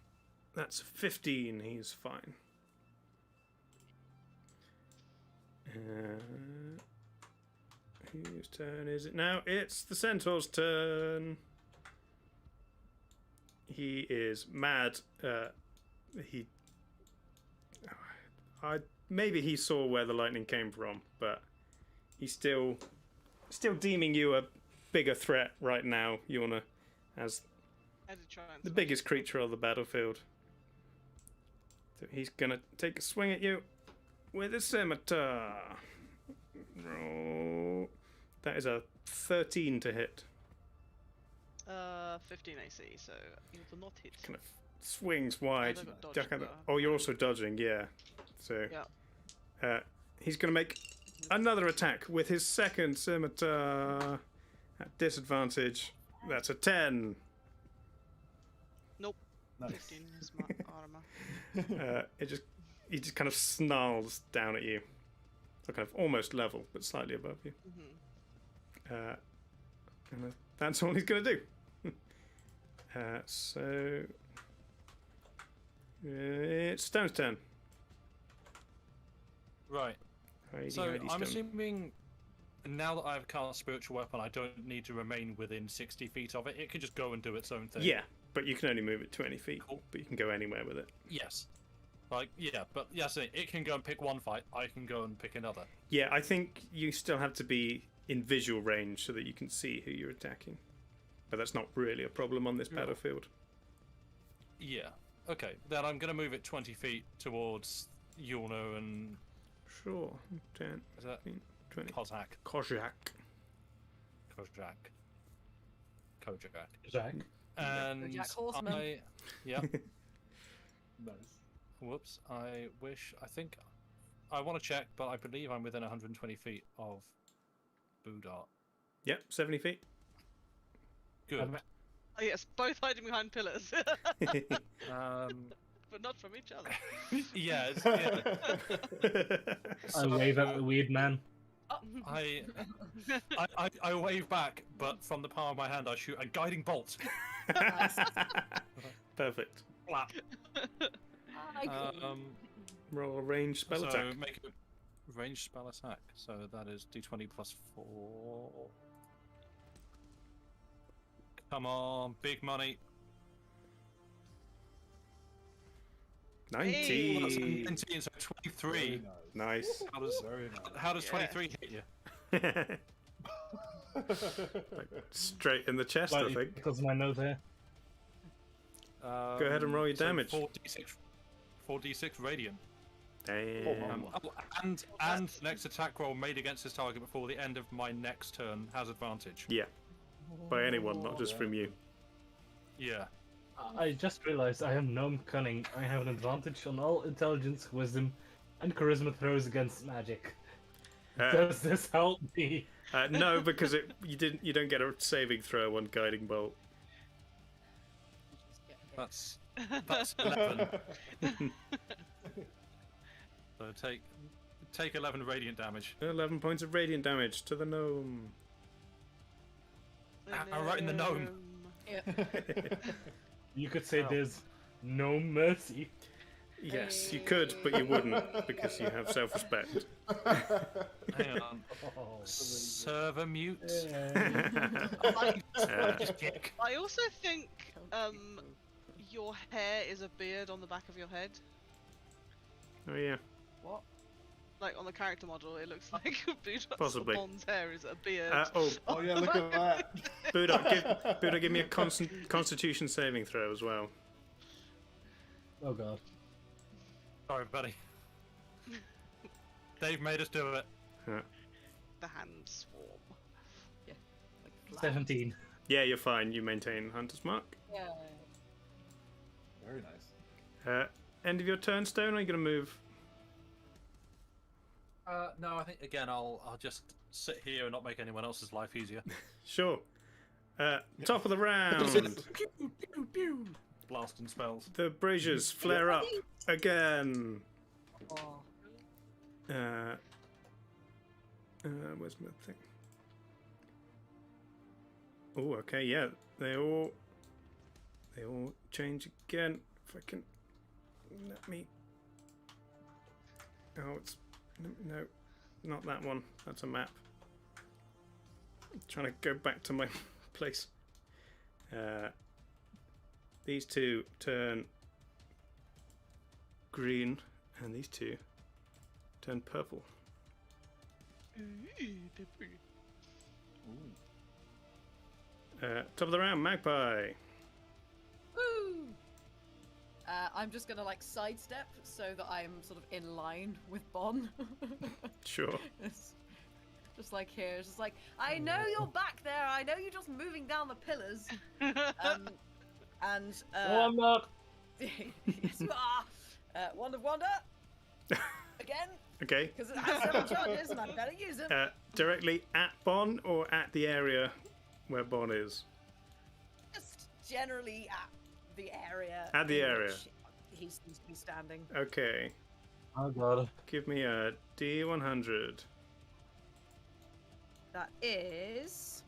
[SPEAKER 1] That's a 15. He's fine. Whose turn is it now? It's the centaur's turn. He is mad. Maybe he saw where the lightning came from, but he's still deeming you a bigger threat right now, Yorna, as
[SPEAKER 5] As he tries
[SPEAKER 1] the
[SPEAKER 5] to-
[SPEAKER 1] biggest creature on the battlefield. So he's gonna take a swing at you with his scimitar. Roll. That is a 13 to hit.
[SPEAKER 5] 15 AC, so he will not hit.
[SPEAKER 1] Kind of swings wide.
[SPEAKER 5] I've got dodge,
[SPEAKER 1] Duck under-
[SPEAKER 5] but-
[SPEAKER 1] Oh, you're also dodging, yeah. So
[SPEAKER 5] Yeah.
[SPEAKER 1] he's gonna make another attack with his second scimitar at disadvantage. That's a 10.
[SPEAKER 5] Nope.
[SPEAKER 6] Nice.
[SPEAKER 5] 15 is my armor.
[SPEAKER 1] He just kind of snarls down at you. So kind of almost level, but slightly above you.
[SPEAKER 5] Mhm.
[SPEAKER 1] And that's all he's going to do. So it's Stone's turn.
[SPEAKER 2] Right.
[SPEAKER 1] Hidey,
[SPEAKER 2] So
[SPEAKER 1] hidey
[SPEAKER 2] I'm
[SPEAKER 1] stone.
[SPEAKER 2] assuming now that I've cast spiritual weapon, I don't need to remain within 60 feet of it. It can just go and do its own thing.
[SPEAKER 1] Yeah, but you can only move it 20 feet.
[SPEAKER 2] Cool.
[SPEAKER 1] But you can go anywhere with it.
[SPEAKER 2] Yes. Like, yeah, but yes, it can go and pick one fight. I can go and pick another.
[SPEAKER 1] Yeah, I think you still have to be in visual range so that you can see who you're attacking. But that's not really a problem on this battlefield.
[SPEAKER 2] Yeah. Okay, then I'm going to move it 20 feet towards Yulno and
[SPEAKER 1] Sure. 10,
[SPEAKER 2] is that
[SPEAKER 1] 15, 20.
[SPEAKER 2] Kozak.
[SPEAKER 1] Kozak.
[SPEAKER 2] Kojak.
[SPEAKER 4] Jack.
[SPEAKER 2] And
[SPEAKER 3] Kojak Horseman.
[SPEAKER 2] yeah.
[SPEAKER 6] Nice.
[SPEAKER 2] Whoops. I think I want to check, but I believe I'm within 120 feet of Boodart.
[SPEAKER 1] Yep, 70 feet.
[SPEAKER 2] Good.
[SPEAKER 5] Oh yes, both hiding behind pillars,
[SPEAKER 2] Um,
[SPEAKER 5] but not from each other.
[SPEAKER 2] yeah, yeah.
[SPEAKER 4] I wave at the weird man.
[SPEAKER 2] I wave back, but from the palm of my hand, I shoot a guiding bolt.
[SPEAKER 3] Nice.
[SPEAKER 1] Perfect.
[SPEAKER 2] Flap.
[SPEAKER 1] Roll a range spell
[SPEAKER 2] so
[SPEAKER 1] attack.
[SPEAKER 2] make a ranged spell attack. So that is d20 plus 4. Come on, big money.
[SPEAKER 1] 19.
[SPEAKER 2] That's 19, so 23.
[SPEAKER 6] Very nice.
[SPEAKER 1] Nice.
[SPEAKER 6] Very nice.
[SPEAKER 2] How does
[SPEAKER 5] Yeah.
[SPEAKER 2] 23 hit you?
[SPEAKER 1] Straight in the chest, I think.
[SPEAKER 4] Because of my nose here.
[SPEAKER 1] Go ahead and roll your damage.
[SPEAKER 2] 4d6 radiant.
[SPEAKER 1] Damn.
[SPEAKER 2] And next attack roll made against this target before the end of my next turn has advantage.
[SPEAKER 1] Yeah. By anyone, not just from you.
[SPEAKER 2] Yeah.
[SPEAKER 4] I just realized I am gnome cunning. I have an advantage on all intelligence, wisdom, and charisma throws against magic. Does this help me?
[SPEAKER 1] No, because you don't get a saving throw on guiding bolt.
[SPEAKER 2] That's 11. So take 11 radiant damage.
[SPEAKER 1] 11 points of radiant damage to the gnome.
[SPEAKER 2] I'm right in the gnome.
[SPEAKER 3] Yeah.
[SPEAKER 4] You could say
[SPEAKER 2] Ow.
[SPEAKER 4] there's no mercy.
[SPEAKER 1] Yes, you could, but you wouldn't because you have self-respect.
[SPEAKER 2] Hang on. Server mute.
[SPEAKER 5] I also think your hair is a beard on the back of your head.
[SPEAKER 1] Oh yeah,
[SPEAKER 3] What?
[SPEAKER 5] Like on the character model, it looks like
[SPEAKER 1] Possibly.
[SPEAKER 5] Bond's hair is a beard.
[SPEAKER 6] Oh yeah, look at that.
[SPEAKER 1] Buddha, give me a Constitution saving throw as well.
[SPEAKER 4] Oh god.
[SPEAKER 2] Sorry, buddy. Dave made us do it.
[SPEAKER 5] The hand swarm.
[SPEAKER 3] Like flat.
[SPEAKER 4] 17.
[SPEAKER 1] Yeah, you're fine. You maintain Hunter's Mark.
[SPEAKER 3] Yeah.
[SPEAKER 6] Very nice.
[SPEAKER 1] End of your turn, Stone. Or are you gonna move?
[SPEAKER 2] No, I think again I'll just sit here and not make anyone else's life easier.
[SPEAKER 1] Sure. Top of the round.
[SPEAKER 2] Pew, pew, pew. Blasting spells.
[SPEAKER 1] The braziers flare up again.
[SPEAKER 3] Oh.
[SPEAKER 1] Where's my thing? Oh, okay, yeah. They all change again. If I can let me. Oh, it's no, not that one. That's a map. I'm trying to go back to my place. These two turn green, and these two turn purple. Top of the round, Magpie.
[SPEAKER 3] Woo! I'm just gonna like sidestep so that I'm sort of in line with Bon.
[SPEAKER 1] Sure.
[SPEAKER 3] It's just like here, it's just like, I know you're back there. I know you're just moving down the pillars. And
[SPEAKER 4] Oh, I'm not.
[SPEAKER 3] yes, you are. Wand of Wonder. Again,
[SPEAKER 1] Okay.
[SPEAKER 3] because it has 7 charges and I better use them.
[SPEAKER 1] Directly at Bon or at the area where Bon is?
[SPEAKER 3] Just generally at the area.
[SPEAKER 1] At the
[SPEAKER 3] in
[SPEAKER 1] area.
[SPEAKER 3] which he seems to be standing.
[SPEAKER 1] Okay.
[SPEAKER 4] Oh god.
[SPEAKER 1] Give me a D100.
[SPEAKER 3] That is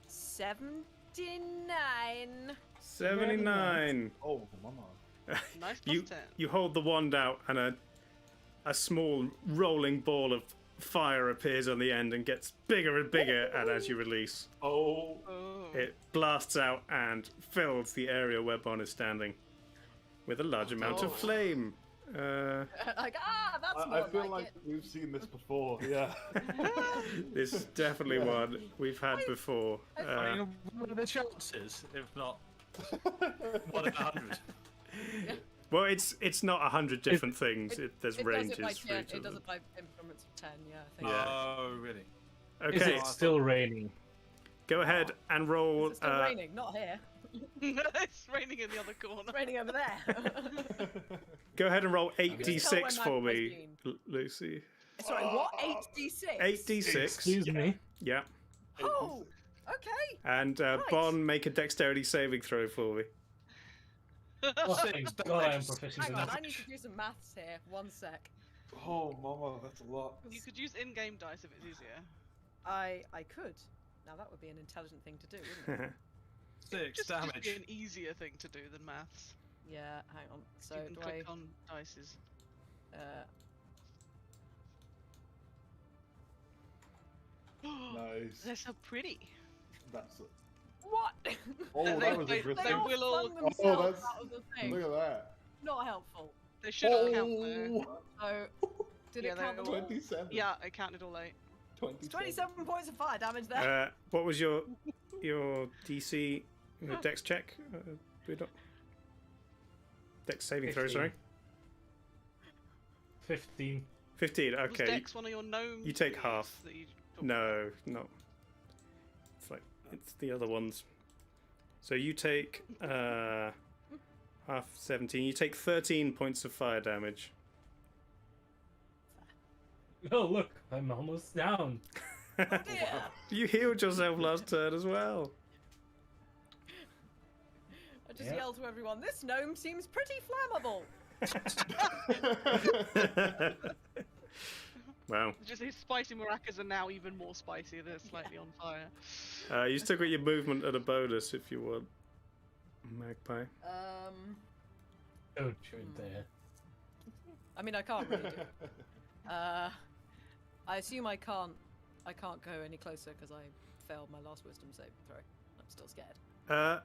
[SPEAKER 3] 79.
[SPEAKER 1] 79.
[SPEAKER 6] Oh, mama.
[SPEAKER 5] Nice
[SPEAKER 1] you
[SPEAKER 5] plus 10.
[SPEAKER 1] you hold the wand out and a small rolling ball of fire appears on the end and gets bigger and bigger, and as you release,
[SPEAKER 6] Oh,
[SPEAKER 5] Oh.
[SPEAKER 1] it blasts out and fills the area where Bon is standing with a large amount of
[SPEAKER 5] Oh.
[SPEAKER 1] flame.
[SPEAKER 3] Like, that's
[SPEAKER 6] I
[SPEAKER 3] more
[SPEAKER 6] feel
[SPEAKER 3] like
[SPEAKER 6] like
[SPEAKER 3] it.
[SPEAKER 6] we've seen this before. Yeah.
[SPEAKER 1] This is definitely one we've had before.
[SPEAKER 2] I mean, what are the chances, if not 1 in 100?
[SPEAKER 1] Well, it's not 100 different things. There's
[SPEAKER 3] It does
[SPEAKER 1] ranges
[SPEAKER 3] it by
[SPEAKER 1] for
[SPEAKER 3] 10.
[SPEAKER 1] each
[SPEAKER 3] It
[SPEAKER 1] of
[SPEAKER 3] does
[SPEAKER 1] them.
[SPEAKER 3] it by increments of 10. Yeah, I think.
[SPEAKER 1] Yeah.
[SPEAKER 2] Oh, really?
[SPEAKER 4] Is
[SPEAKER 1] Okay,
[SPEAKER 4] it still raining?
[SPEAKER 1] go ahead and roll.
[SPEAKER 3] It's still raining, not here.
[SPEAKER 5] It's raining in the other corner.
[SPEAKER 3] It's raining over there.
[SPEAKER 1] Go ahead and roll
[SPEAKER 3] can just tell
[SPEAKER 1] 8d6
[SPEAKER 3] when
[SPEAKER 1] for
[SPEAKER 3] my
[SPEAKER 1] me, Lucy.
[SPEAKER 3] Sorry, what? 8d6?
[SPEAKER 1] 8d6.
[SPEAKER 4] Excuse me.
[SPEAKER 1] Yeah.
[SPEAKER 3] Oh, okay.
[SPEAKER 1] And
[SPEAKER 3] Nice.
[SPEAKER 1] Bon, make a dexterity saving throw for me.
[SPEAKER 4] Oh,
[SPEAKER 2] Six
[SPEAKER 4] God, I am
[SPEAKER 2] damage.
[SPEAKER 4] proficient
[SPEAKER 3] Hang
[SPEAKER 4] in
[SPEAKER 3] on,
[SPEAKER 4] that.
[SPEAKER 3] I need to do some maths here. 1 sec.
[SPEAKER 6] Oh, mama, that's a lot.
[SPEAKER 5] You could use in-game dice if it's easier.
[SPEAKER 3] I could. Now that would be an intelligent thing to do, wouldn't it?
[SPEAKER 2] 6
[SPEAKER 5] Just
[SPEAKER 2] damage.
[SPEAKER 5] be an easier thing to do than maths.
[SPEAKER 3] Yeah, hang on. So
[SPEAKER 5] you can
[SPEAKER 3] do
[SPEAKER 5] click
[SPEAKER 3] I?
[SPEAKER 5] on dices.
[SPEAKER 6] Nice.
[SPEAKER 5] They're so pretty.
[SPEAKER 6] That's it.
[SPEAKER 3] What?
[SPEAKER 6] Oh,
[SPEAKER 5] They-
[SPEAKER 6] that was
[SPEAKER 5] they-
[SPEAKER 6] interesting.
[SPEAKER 5] they will all-
[SPEAKER 3] flung themselves
[SPEAKER 6] that's-
[SPEAKER 3] out of the thing.
[SPEAKER 6] Look at that.
[SPEAKER 3] Not helpful.
[SPEAKER 5] They should count though.
[SPEAKER 6] Oh,
[SPEAKER 3] So, did
[SPEAKER 5] Yeah,
[SPEAKER 3] it count
[SPEAKER 5] they're
[SPEAKER 3] them all?
[SPEAKER 6] 27.
[SPEAKER 5] Yeah, I counted all 8.
[SPEAKER 6] 27.
[SPEAKER 3] It's 27 points of fire damage there.
[SPEAKER 1] What was your DC dex check? Budok? Dex saving throw,
[SPEAKER 4] 15.
[SPEAKER 1] sorry.
[SPEAKER 4] 15.
[SPEAKER 1] 15.
[SPEAKER 5] Was
[SPEAKER 1] Okay.
[SPEAKER 5] Dex one of your gnome
[SPEAKER 1] You take
[SPEAKER 5] thingies
[SPEAKER 1] half.
[SPEAKER 5] that you
[SPEAKER 1] No, no. It's the other ones. So you take half 17. You take 13 points of fire damage.
[SPEAKER 4] Oh, look, I'm almost down.
[SPEAKER 3] Oh dear.
[SPEAKER 1] You healed yourself last turn as well.
[SPEAKER 3] I just
[SPEAKER 4] Yeah.
[SPEAKER 3] yelled to everyone, this gnome seems pretty flammable.
[SPEAKER 1] Wow.
[SPEAKER 5] Just his spicy maracas are now even more spicy. They're slightly on fire.
[SPEAKER 1] You still got your movement at a bonus if you want. Magpie.
[SPEAKER 4] Don't you dare.
[SPEAKER 3] I mean, I can't really do it. I assume I can't go any closer because I failed my last wisdom save throw. I'm still scared.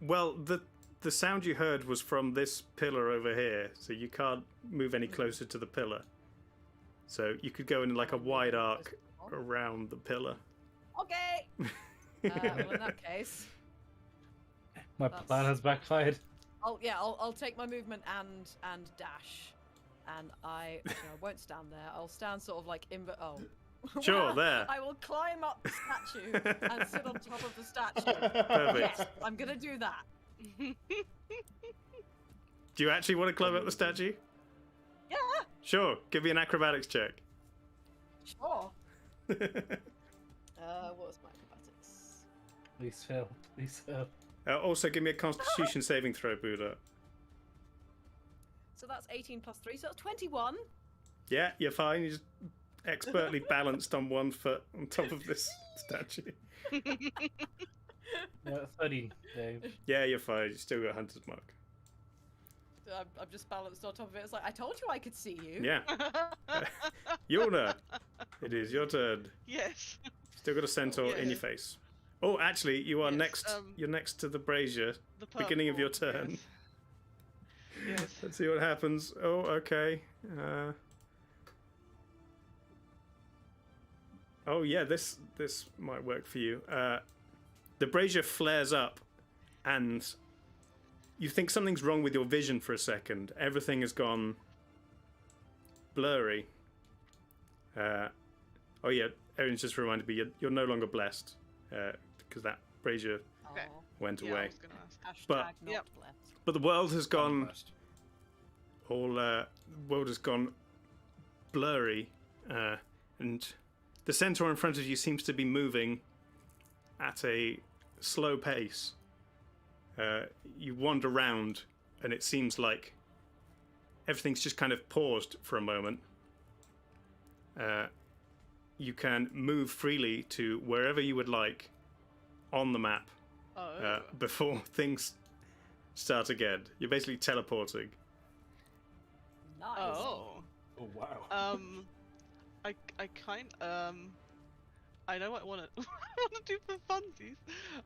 [SPEAKER 1] Well, the sound you heard was from this pillar over here, so you can't move any closer to the pillar. So you could go in like a wide arc around the pillar.
[SPEAKER 3] Okay. Well, in that case,
[SPEAKER 4] My
[SPEAKER 3] That's-
[SPEAKER 4] plan has backfired.
[SPEAKER 3] I'll take my movement and dash, and I won't stand there. I'll stand sort of like in. Oh.
[SPEAKER 1] Sure,
[SPEAKER 3] Wow.
[SPEAKER 1] there.
[SPEAKER 3] I will climb up the statue and sit on top of the statue.
[SPEAKER 1] Perfect.
[SPEAKER 3] Yes, I'm gonna do that.
[SPEAKER 1] Do you actually want to climb up the statue?
[SPEAKER 3] Yeah,
[SPEAKER 1] Sure. Give me an acrobatics check.
[SPEAKER 3] sure. What was my acrobatics?
[SPEAKER 4] Please fail. Please fail.
[SPEAKER 1] Also, give me a Constitution saving throw, Buddha.
[SPEAKER 3] So that's 18 plus 3, so that's 21.
[SPEAKER 1] Yeah, you're fine. You're just expertly balanced on one foot on top of this statue.
[SPEAKER 4] Yeah, 13, Dave.
[SPEAKER 1] Yeah, you're fine. You still got Hunter's Mark.
[SPEAKER 3] I'm just balanced on top of it. It's like, I told you I could see you.
[SPEAKER 1] Yeah. Yona, it is your turn.
[SPEAKER 5] Yes.
[SPEAKER 1] Still got a centaur in
[SPEAKER 5] Yeah.
[SPEAKER 1] your face. Oh, actually, you are
[SPEAKER 5] Yes,
[SPEAKER 1] next. You're next to the brazier.
[SPEAKER 5] The
[SPEAKER 1] Beginning of your
[SPEAKER 5] purple,
[SPEAKER 1] turn.
[SPEAKER 5] Yes. Yes.
[SPEAKER 1] Let's see what happens. Oh, okay. Oh yeah, this might work for you. The brazier flares up, and you think something's wrong with your vision for a second. Everything has gone blurry. Oh yeah, Erin's just reminded me you're no longer blessed because that brazier
[SPEAKER 5] Okay.
[SPEAKER 3] Aw.
[SPEAKER 1] went
[SPEAKER 5] Yeah, I
[SPEAKER 1] away.
[SPEAKER 5] was gonna ask.
[SPEAKER 3] Hashtag
[SPEAKER 1] But-
[SPEAKER 3] not
[SPEAKER 5] Yep.
[SPEAKER 3] blessed.
[SPEAKER 1] But the world has gone.
[SPEAKER 2] Blessed.
[SPEAKER 1] The world has gone blurry, and the centaur in front of you seems to be moving at a slow pace. You wander around, and it seems like everything's just kind of paused for a moment. You can move freely to wherever you would like on the map
[SPEAKER 5] Oh.
[SPEAKER 1] before things start again. You're basically teleporting.
[SPEAKER 3] Nice.
[SPEAKER 5] Oh.
[SPEAKER 6] Oh wow.
[SPEAKER 5] I I know what I want to want to do for funsies,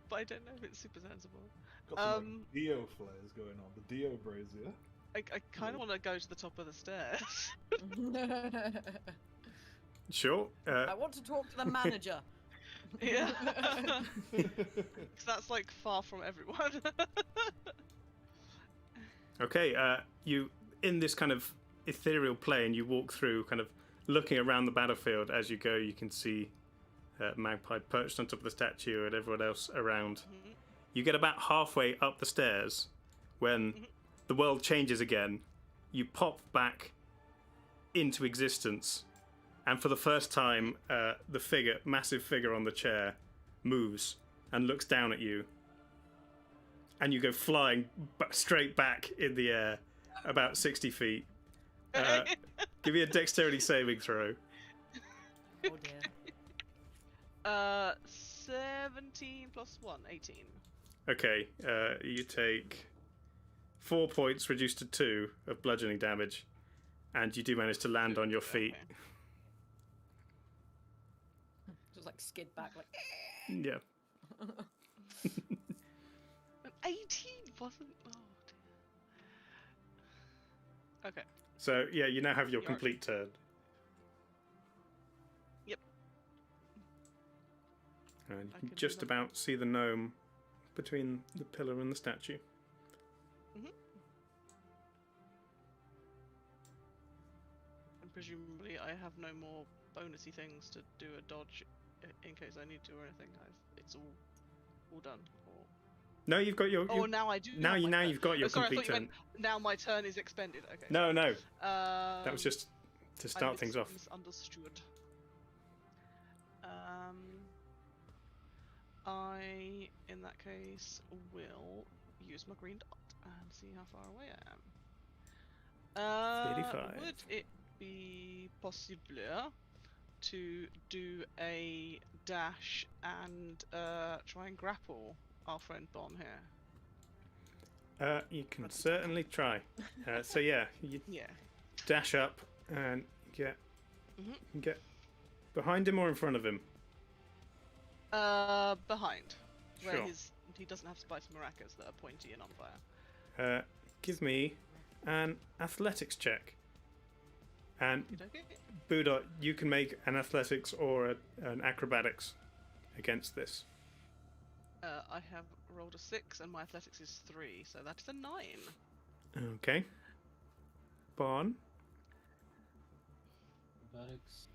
[SPEAKER 5] but I don't know if it's super sensible.
[SPEAKER 6] Got some like, Dio flares going on. The Dio brazier.
[SPEAKER 5] I kind of want to go to the top of the stairs.
[SPEAKER 1] Sure.
[SPEAKER 3] I want to talk to the manager.
[SPEAKER 5] Yeah. 'Cause that's like far from everyone.
[SPEAKER 1] Okay. You in this kind of ethereal plane, you walk through, kind of looking around the battlefield as you go. You can see Magpie perched on top of the statue and everyone else around. You get about halfway up the stairs when the world changes again. You pop back into existence, and for the first time, the massive figure on the chair, moves and looks down at you. And you go flying straight back in the air, about 60 feet. Give me a dexterity saving throw.
[SPEAKER 3] Oh dear.
[SPEAKER 5] 17 plus 1, 18.
[SPEAKER 1] Okay, you take 4 points reduced to 2 of bludgeoning damage, and you do manage to land on your feet.
[SPEAKER 5] Okay.
[SPEAKER 3] Just like skid back, like.
[SPEAKER 1] Yeah.
[SPEAKER 5] An 18 wasn't. Oh dear. Okay.
[SPEAKER 1] So, yeah, you now have your
[SPEAKER 5] Yark.
[SPEAKER 1] complete turn.
[SPEAKER 5] Yep.
[SPEAKER 1] And
[SPEAKER 5] I
[SPEAKER 1] you
[SPEAKER 5] can
[SPEAKER 1] can
[SPEAKER 5] do
[SPEAKER 1] just
[SPEAKER 5] that.
[SPEAKER 1] about see the gnome between the pillar and the statue.
[SPEAKER 5] And presumably, I have no more bonusy things to do a dodge in case I need to or anything. It's all done. Or...
[SPEAKER 1] No, you've got your...
[SPEAKER 5] Oh, now I do.
[SPEAKER 1] Now,
[SPEAKER 5] have my turn.
[SPEAKER 1] you've got your
[SPEAKER 5] Oh, sorry, I
[SPEAKER 1] complete
[SPEAKER 5] thought you
[SPEAKER 1] turn.
[SPEAKER 5] meant now my turn is expended. Okay.
[SPEAKER 1] No, that was just to
[SPEAKER 5] I
[SPEAKER 1] start things off.
[SPEAKER 5] Misunderstood. I, in that case, will use my green dot and see how far away I am.
[SPEAKER 1] 35.
[SPEAKER 5] Would it be possible to do a dash and try and grapple our friend Bon here?
[SPEAKER 1] You can certainly try. So, yeah, you
[SPEAKER 5] Yeah.
[SPEAKER 1] dash up and get behind him or in front of him.
[SPEAKER 5] Behind, where
[SPEAKER 1] Sure.
[SPEAKER 5] he doesn't have spicy maracas that are pointy and on fire.
[SPEAKER 1] Give me an athletics check. And
[SPEAKER 5] Okay.
[SPEAKER 1] Buddha, you can make an athletics or an acrobatics against this.
[SPEAKER 5] I have rolled a 6 and my athletics is 3, so that is a 9.
[SPEAKER 1] Okay. Bon.
[SPEAKER 4] Acrobatics.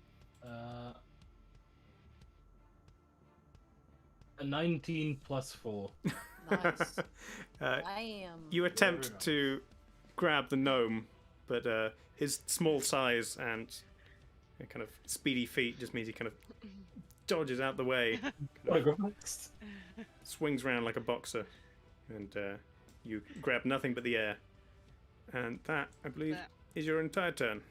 [SPEAKER 4] A 19 plus 4.
[SPEAKER 3] Nice.
[SPEAKER 1] Uh,
[SPEAKER 3] Damn.
[SPEAKER 1] you attempt to grab the gnome, but his small size and kind of speedy feet just means he kind of dodges out the way,
[SPEAKER 4] Acrobatics.
[SPEAKER 1] swings around like a boxer, and you grab nothing but the air. And that, I believe,
[SPEAKER 5] That-
[SPEAKER 1] is your entire turn.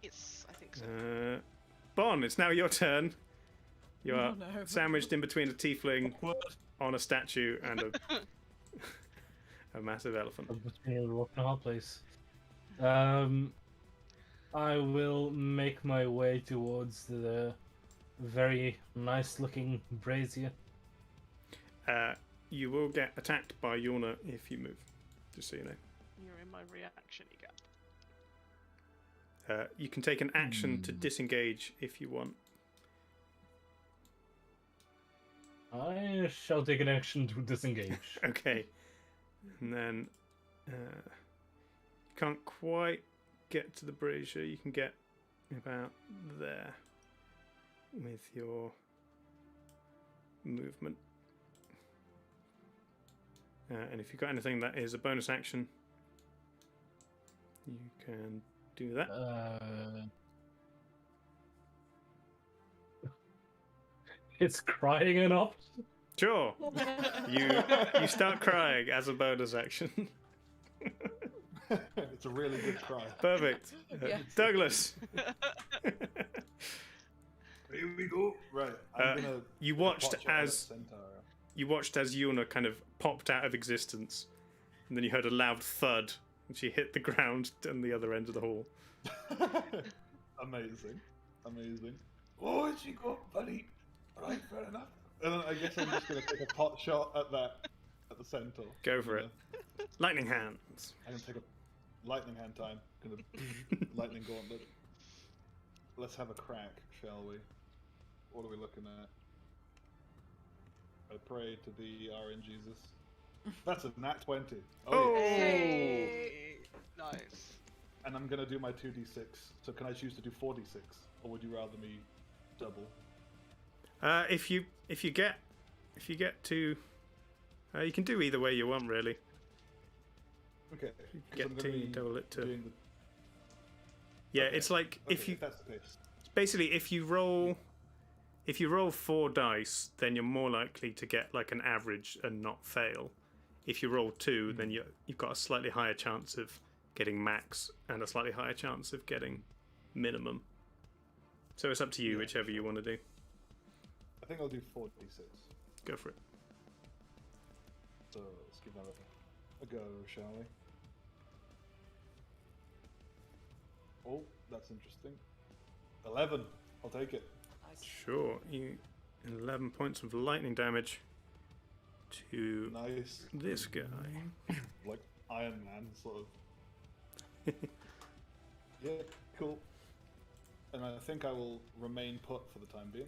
[SPEAKER 5] Yes, I think so.
[SPEAKER 1] Bon, it's now your turn. You are
[SPEAKER 3] Oh, no.
[SPEAKER 1] sandwiched in between a tiefling on a statue and a massive elephant.
[SPEAKER 4] Between a rock and a hard place. I will make my way towards the very nice looking brazier.
[SPEAKER 1] You will get attacked by Yorna if you move, just so you know.
[SPEAKER 5] You're in my reaction gap.
[SPEAKER 1] You can take an action to disengage if you want.
[SPEAKER 4] I shall take an action to disengage.
[SPEAKER 1] Okay. And then you can't quite get to the brazier. You can get about there with your movement. And if you've got anything that is a bonus action, you can do that.
[SPEAKER 4] It's crying an option.
[SPEAKER 1] Sure. You start crying as a bonus action.
[SPEAKER 6] It's a really good cry.
[SPEAKER 1] Perfect.
[SPEAKER 3] Yeah.
[SPEAKER 1] Douglas,
[SPEAKER 6] Here we go. Right. I'm gonna
[SPEAKER 1] you watched
[SPEAKER 6] watch out
[SPEAKER 1] as
[SPEAKER 6] Centaur.
[SPEAKER 1] Yuna kind of popped out of existence, and then you heard a loud thud, and she hit the ground on the other end of the hall.
[SPEAKER 6] Amazing. Amazing. Oh, she got buddy. Right, fair enough. And then I guess I'm just going to take a pot shot at the centaur.
[SPEAKER 1] Go for it. Lightning hands.
[SPEAKER 6] I'm going to take a lightning hand time. Gonna lightning gauntlet. Let's have a crack, shall we? What are we looking at? I pray to thee, RNGesus. That's a nat 20.
[SPEAKER 1] Oh!
[SPEAKER 6] Yeah.
[SPEAKER 5] Hey! Nice.
[SPEAKER 6] And I'm gonna do my 2d6. So can I choose to do 4d6, or would you rather me double?
[SPEAKER 1] If you get to, you can do either way you want, really.
[SPEAKER 6] Okay.
[SPEAKER 1] Get to, you double it to.
[SPEAKER 6] Doing the...
[SPEAKER 1] Yeah,
[SPEAKER 6] Okay,
[SPEAKER 1] it's like
[SPEAKER 6] okay,
[SPEAKER 1] if you
[SPEAKER 6] that's the case.
[SPEAKER 1] basically if you roll 4 dice, then you're more likely to get like an average and not fail. If you roll 2, then you've got a slightly higher chance of getting max and a slightly higher chance of getting minimum. So it's up to you,
[SPEAKER 6] Yeah.
[SPEAKER 1] whichever you want to do.
[SPEAKER 6] I think I'll do 4d6.
[SPEAKER 1] Go for it.
[SPEAKER 6] So let's give that a go, shall we? Oh, that's interesting. 11. I'll take it.
[SPEAKER 3] Nice.
[SPEAKER 1] Sure. 11 points of lightning damage to
[SPEAKER 6] Nice.
[SPEAKER 1] this guy.
[SPEAKER 6] Like Iron Man, sort of. Yeah, cool. And I think I will remain put for the time being.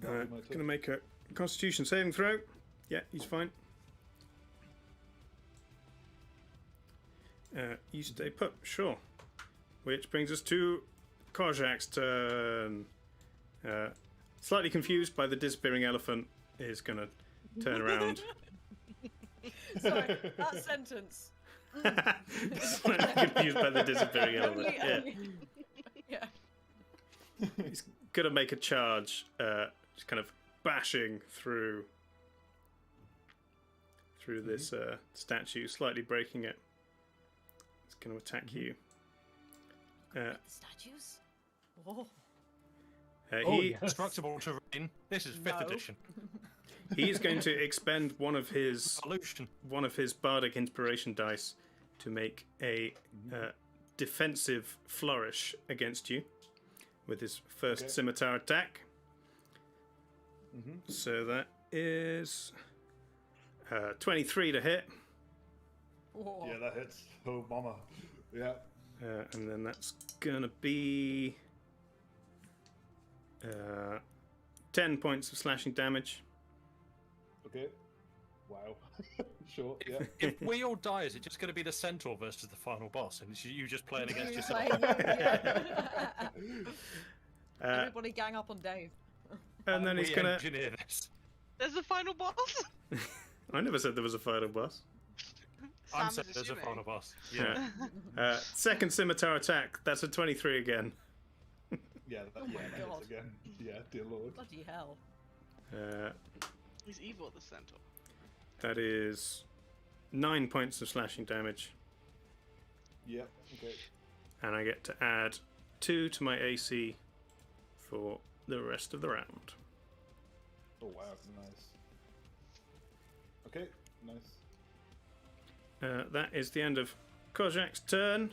[SPEAKER 6] That'll be my
[SPEAKER 1] Gonna
[SPEAKER 6] turn.
[SPEAKER 1] make a Constitution saving throw. Yeah, he's fine. You stay put, sure. Which brings us to Korjak's turn. Slightly confused by the disappearing elephant, is gonna turn around.
[SPEAKER 3] Sorry, that sentence.
[SPEAKER 1] Slightly confused by the disappearing elephant. Yeah.
[SPEAKER 3] Yeah.
[SPEAKER 1] He's gonna make a charge, just kind of bashing through this statue, slightly breaking it. He's gonna attack you.
[SPEAKER 3] The statues? Oh.
[SPEAKER 1] He
[SPEAKER 4] yes.
[SPEAKER 2] Destructible terrain. This is 5th
[SPEAKER 3] No.
[SPEAKER 2] edition.
[SPEAKER 1] he is going to expend one of his
[SPEAKER 2] Evolution.
[SPEAKER 1] bardic inspiration dice to make a defensive flourish against you with his first
[SPEAKER 6] Okay.
[SPEAKER 1] scimitar attack.
[SPEAKER 6] Mhm.
[SPEAKER 1] So that is 23 to hit,
[SPEAKER 3] Oh.
[SPEAKER 6] Yeah, that hits. Oh, mama. Yeah.
[SPEAKER 1] and then that's gonna be 10 points of slashing damage.
[SPEAKER 6] Okay. Wow. Sure. Yeah.
[SPEAKER 2] If we all die, is it just going to be the centaur versus the final boss, and it's you just playing against
[SPEAKER 3] You're
[SPEAKER 2] yourself?
[SPEAKER 3] playing- yeah.
[SPEAKER 1] Uh,
[SPEAKER 3] Everybody gang up on Dave.
[SPEAKER 1] and then he's
[SPEAKER 2] We
[SPEAKER 1] gonna.
[SPEAKER 2] engineer this.
[SPEAKER 5] There's the final boss.
[SPEAKER 1] I never said there was a final boss.
[SPEAKER 2] I'm
[SPEAKER 5] Sam
[SPEAKER 2] saying
[SPEAKER 5] is
[SPEAKER 2] there's a
[SPEAKER 5] assuming.
[SPEAKER 2] final boss. Yeah.
[SPEAKER 1] Second scimitar attack. That's a 23 again.
[SPEAKER 6] Yeah.
[SPEAKER 3] Oh my
[SPEAKER 6] that hits
[SPEAKER 3] God.
[SPEAKER 6] again. Yeah. Dear Lord.
[SPEAKER 3] Bloody hell.
[SPEAKER 5] He's evil, the centaur.
[SPEAKER 1] That is 9 points of slashing damage,
[SPEAKER 6] Yeah. Okay.
[SPEAKER 1] and I get to add 2 to my AC for the rest of the round.
[SPEAKER 6] Oh wow. Nice. Okay. Nice.
[SPEAKER 1] That is the end of Korjak's turn.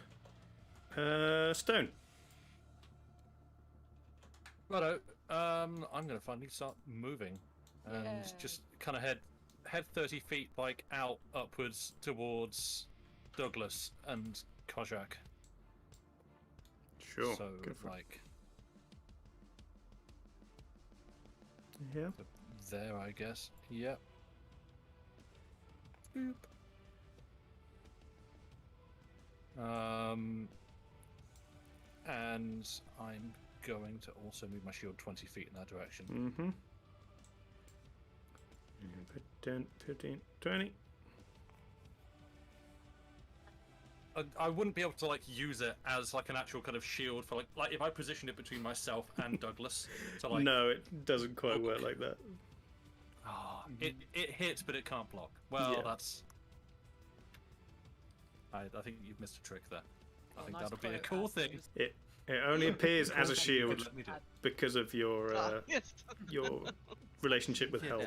[SPEAKER 1] Stone.
[SPEAKER 2] Righto. I'm going to finally start moving, and
[SPEAKER 3] Yay.
[SPEAKER 2] just kind of head 30 feet like out upwards towards Douglas and Kozak.
[SPEAKER 1] Sure.
[SPEAKER 2] So
[SPEAKER 1] Go for it.
[SPEAKER 2] like
[SPEAKER 1] Yeah.
[SPEAKER 2] there, I guess. Yep. Boop. And I'm going to also move my shield 20 feet in that direction.
[SPEAKER 1] Mm-hmm. 10, 15, 20.
[SPEAKER 2] I wouldn't be able to like use it as like an actual kind of shield for like if I positioned it between myself and Douglas. So like
[SPEAKER 1] No, it doesn't quite work like that.
[SPEAKER 2] it hits but it can't block. Well,
[SPEAKER 1] Yeah.
[SPEAKER 2] that's. I think you've missed a trick there. I think
[SPEAKER 3] Nice
[SPEAKER 2] that'll be a
[SPEAKER 3] quote,
[SPEAKER 2] cool
[SPEAKER 3] as
[SPEAKER 2] thing.
[SPEAKER 3] it
[SPEAKER 1] It only appears as a
[SPEAKER 2] Cool thing you could
[SPEAKER 1] shield
[SPEAKER 2] let me do.
[SPEAKER 1] because of your
[SPEAKER 5] Yes.
[SPEAKER 1] your relationship with Held.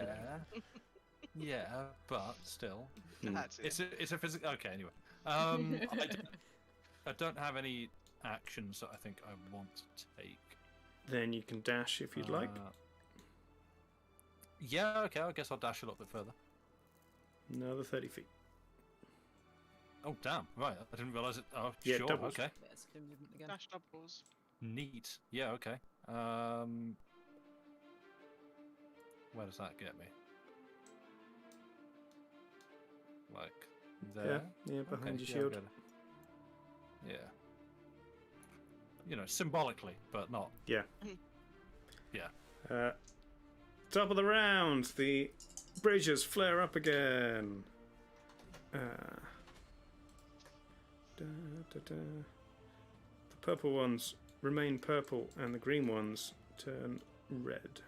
[SPEAKER 2] Yeah, but still,
[SPEAKER 5] That's it.
[SPEAKER 2] it's a physical. Okay, anyway, I don't have any actions that I think I want to take.
[SPEAKER 1] Then you can dash if you'd like.
[SPEAKER 2] Yeah, okay, I guess I'll dash a little bit further.
[SPEAKER 1] Another 30 feet.
[SPEAKER 2] Oh, damn, right, I didn't realise it. Oh,
[SPEAKER 1] Yeah,
[SPEAKER 2] sure,
[SPEAKER 1] doubles.
[SPEAKER 2] okay.
[SPEAKER 3] Yeah, it's movement again.
[SPEAKER 5] Dash doubles.
[SPEAKER 2] Neat. Yeah, okay. Where does that get me? Like, there?
[SPEAKER 1] Yeah, behind
[SPEAKER 2] Okay,
[SPEAKER 1] your shield.
[SPEAKER 2] I'll get it. Yeah. You know, symbolically, but not.
[SPEAKER 1] Yeah.
[SPEAKER 2] Yeah.
[SPEAKER 1] Top of the round, the braziers flare up again. Da, da, da. The purple ones remain purple, and the green ones turn red.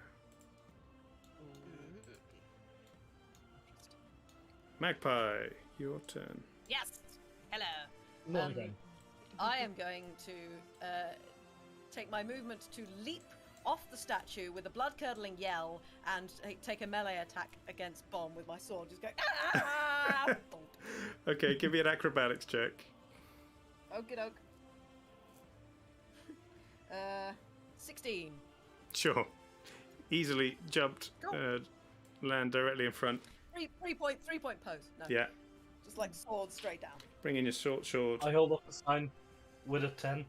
[SPEAKER 1] Magpie, your turn.
[SPEAKER 3] Yes. Hello.
[SPEAKER 4] Not again.
[SPEAKER 3] I am going to take my movement to leap off the statue with a blood-curdling yell and take a melee attack against Bomb with my sword. Just go. Ah!
[SPEAKER 1] Okay, give me an acrobatics check.
[SPEAKER 3] Okie doke. 16.
[SPEAKER 1] Sure. Easily jumped,
[SPEAKER 3] Cool.
[SPEAKER 1] land directly in front.
[SPEAKER 3] Three point pose. No.
[SPEAKER 1] Yeah.
[SPEAKER 3] Just like sword straight down.
[SPEAKER 1] Bring in your short sword.
[SPEAKER 4] I hold up a sign with a 10.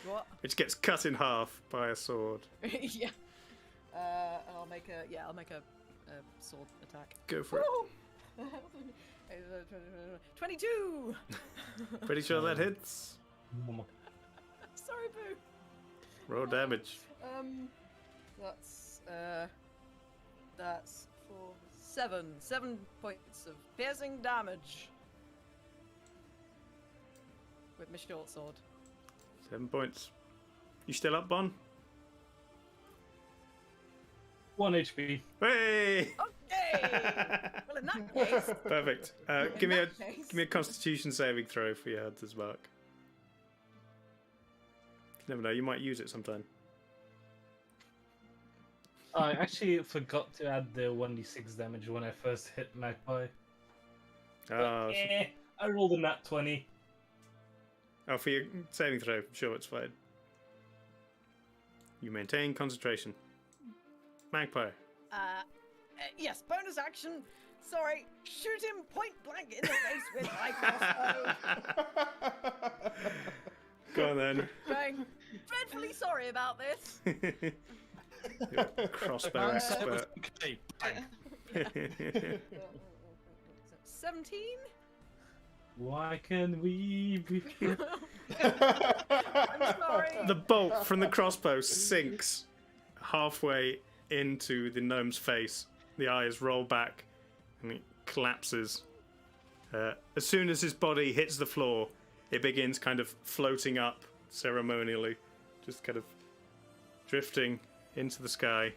[SPEAKER 3] What?
[SPEAKER 1] Which gets cut in half by a sword.
[SPEAKER 3] Yeah. And I'll make a sword attack.
[SPEAKER 1] Go for it.
[SPEAKER 3] Woo! 22.
[SPEAKER 1] Pretty sure that hits.
[SPEAKER 3] Sorry, Boo.
[SPEAKER 1] Roll damage.
[SPEAKER 3] That's for 7 points of piercing damage with my short sword.
[SPEAKER 1] 7 points. You still up, Bon?
[SPEAKER 4] 1 HP.
[SPEAKER 1] Hey!
[SPEAKER 3] Okay. Well, in that case,
[SPEAKER 1] Perfect.
[SPEAKER 3] in
[SPEAKER 1] Give me
[SPEAKER 3] that case-
[SPEAKER 1] a Constitution saving throw for your Hunter's Mark. You never know, you might use it sometime.
[SPEAKER 4] I actually forgot to add the 1d6 damage when I first hit Magpie.
[SPEAKER 1] Oh,
[SPEAKER 4] I rolled a nat 20.
[SPEAKER 1] oh, for your saving throw, sure, it's fine. You maintain concentration. Magpie.
[SPEAKER 3] yes, bonus action. Sorry, shoot him point blank in the face with my crossbow.
[SPEAKER 1] Go on then.
[SPEAKER 3] I'm dreadfully sorry about this.
[SPEAKER 1] Crossbow
[SPEAKER 2] Man said it was
[SPEAKER 1] expert.
[SPEAKER 2] okay. Bang.
[SPEAKER 3] 17?
[SPEAKER 4] Why can we be...
[SPEAKER 3] I'm sorry.
[SPEAKER 1] The bolt from the crossbow sinks halfway into the gnome's face. The eyes roll back and it collapses. As soon as his body hits the floor, it begins kind of floating up ceremonially, just kind of drifting into the sky.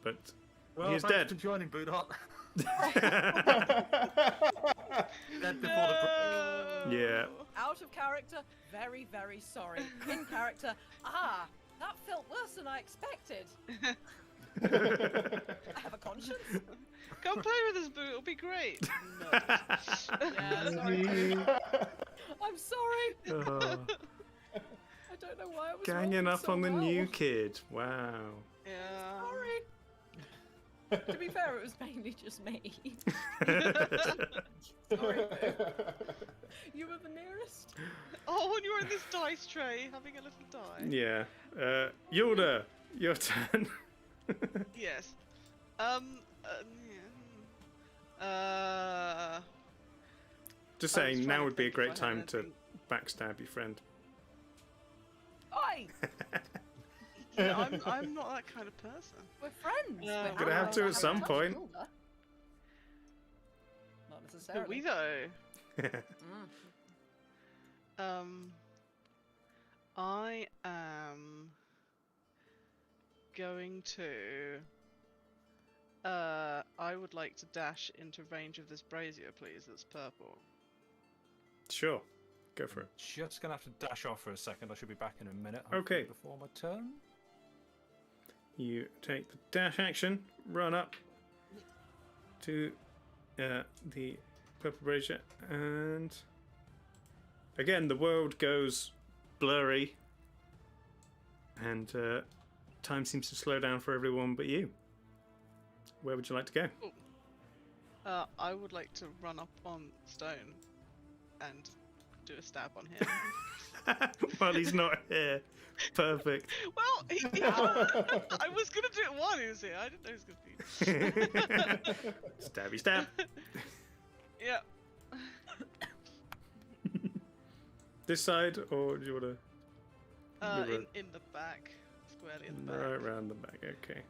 [SPEAKER 1] But
[SPEAKER 2] Well,
[SPEAKER 1] he is
[SPEAKER 2] thanks
[SPEAKER 1] dead.
[SPEAKER 2] for joining, Boodhot. Dead before the break.
[SPEAKER 1] Yeah.
[SPEAKER 3] Out of character, very, very sorry. In character, that felt worse than I expected. I have a conscience.
[SPEAKER 5] Come play with us, Boo. It'll be great. No.
[SPEAKER 3] Yeah, sorry. I'm sorry.
[SPEAKER 1] Oh,
[SPEAKER 3] I don't know why I was
[SPEAKER 1] ganging
[SPEAKER 3] rolling
[SPEAKER 1] up
[SPEAKER 3] so
[SPEAKER 1] on the
[SPEAKER 3] well.
[SPEAKER 1] new kid. Wow.
[SPEAKER 5] Yeah.
[SPEAKER 3] Sorry. To be fair, it was mainly just me. Sorry, Boo. You were the nearest.
[SPEAKER 5] Oh, and you're in this dice tray, having a little die.
[SPEAKER 1] Yeah. Yoda, your turn.
[SPEAKER 5] Yes.
[SPEAKER 1] Just
[SPEAKER 5] I was
[SPEAKER 1] saying,
[SPEAKER 5] trying
[SPEAKER 1] now
[SPEAKER 5] to
[SPEAKER 1] would be a
[SPEAKER 5] think if I
[SPEAKER 1] great
[SPEAKER 5] had
[SPEAKER 1] time to
[SPEAKER 5] anything.
[SPEAKER 1] backstab your friend.
[SPEAKER 3] Oi!
[SPEAKER 5] Yeah, I'm not that kind of person.
[SPEAKER 3] We're friends.
[SPEAKER 5] No.
[SPEAKER 3] We're
[SPEAKER 1] Gonna have
[SPEAKER 3] allies.
[SPEAKER 1] to
[SPEAKER 3] I
[SPEAKER 1] at some
[SPEAKER 3] haven't touched
[SPEAKER 1] point.
[SPEAKER 3] Hilda. Not
[SPEAKER 5] But
[SPEAKER 3] necessarily.
[SPEAKER 5] we though.
[SPEAKER 3] Mm.
[SPEAKER 5] I am going to. I would like to dash into range of this brazier, please. That's purple.
[SPEAKER 1] Sure. Go for it.
[SPEAKER 2] Just gonna have to dash off for a second. I should be back in a minute.
[SPEAKER 1] Okay.
[SPEAKER 2] hopefully Before my turn.
[SPEAKER 1] You take the dash action, run up to the purple brazier, and again, the world goes blurry, and time seems to slow down for everyone but you. Where would you like to go?
[SPEAKER 5] I would like to run up on Stone and do a stab on him.
[SPEAKER 1] Well, he's not here. Perfect.
[SPEAKER 5] Well, I was gonna do it while he was here. I didn't know he was gonna be.
[SPEAKER 1] Stabby stab.
[SPEAKER 5] Yeah.
[SPEAKER 1] This side, or do you want to?
[SPEAKER 5] In the back, squarely in the back.
[SPEAKER 1] Right round the back. Okay.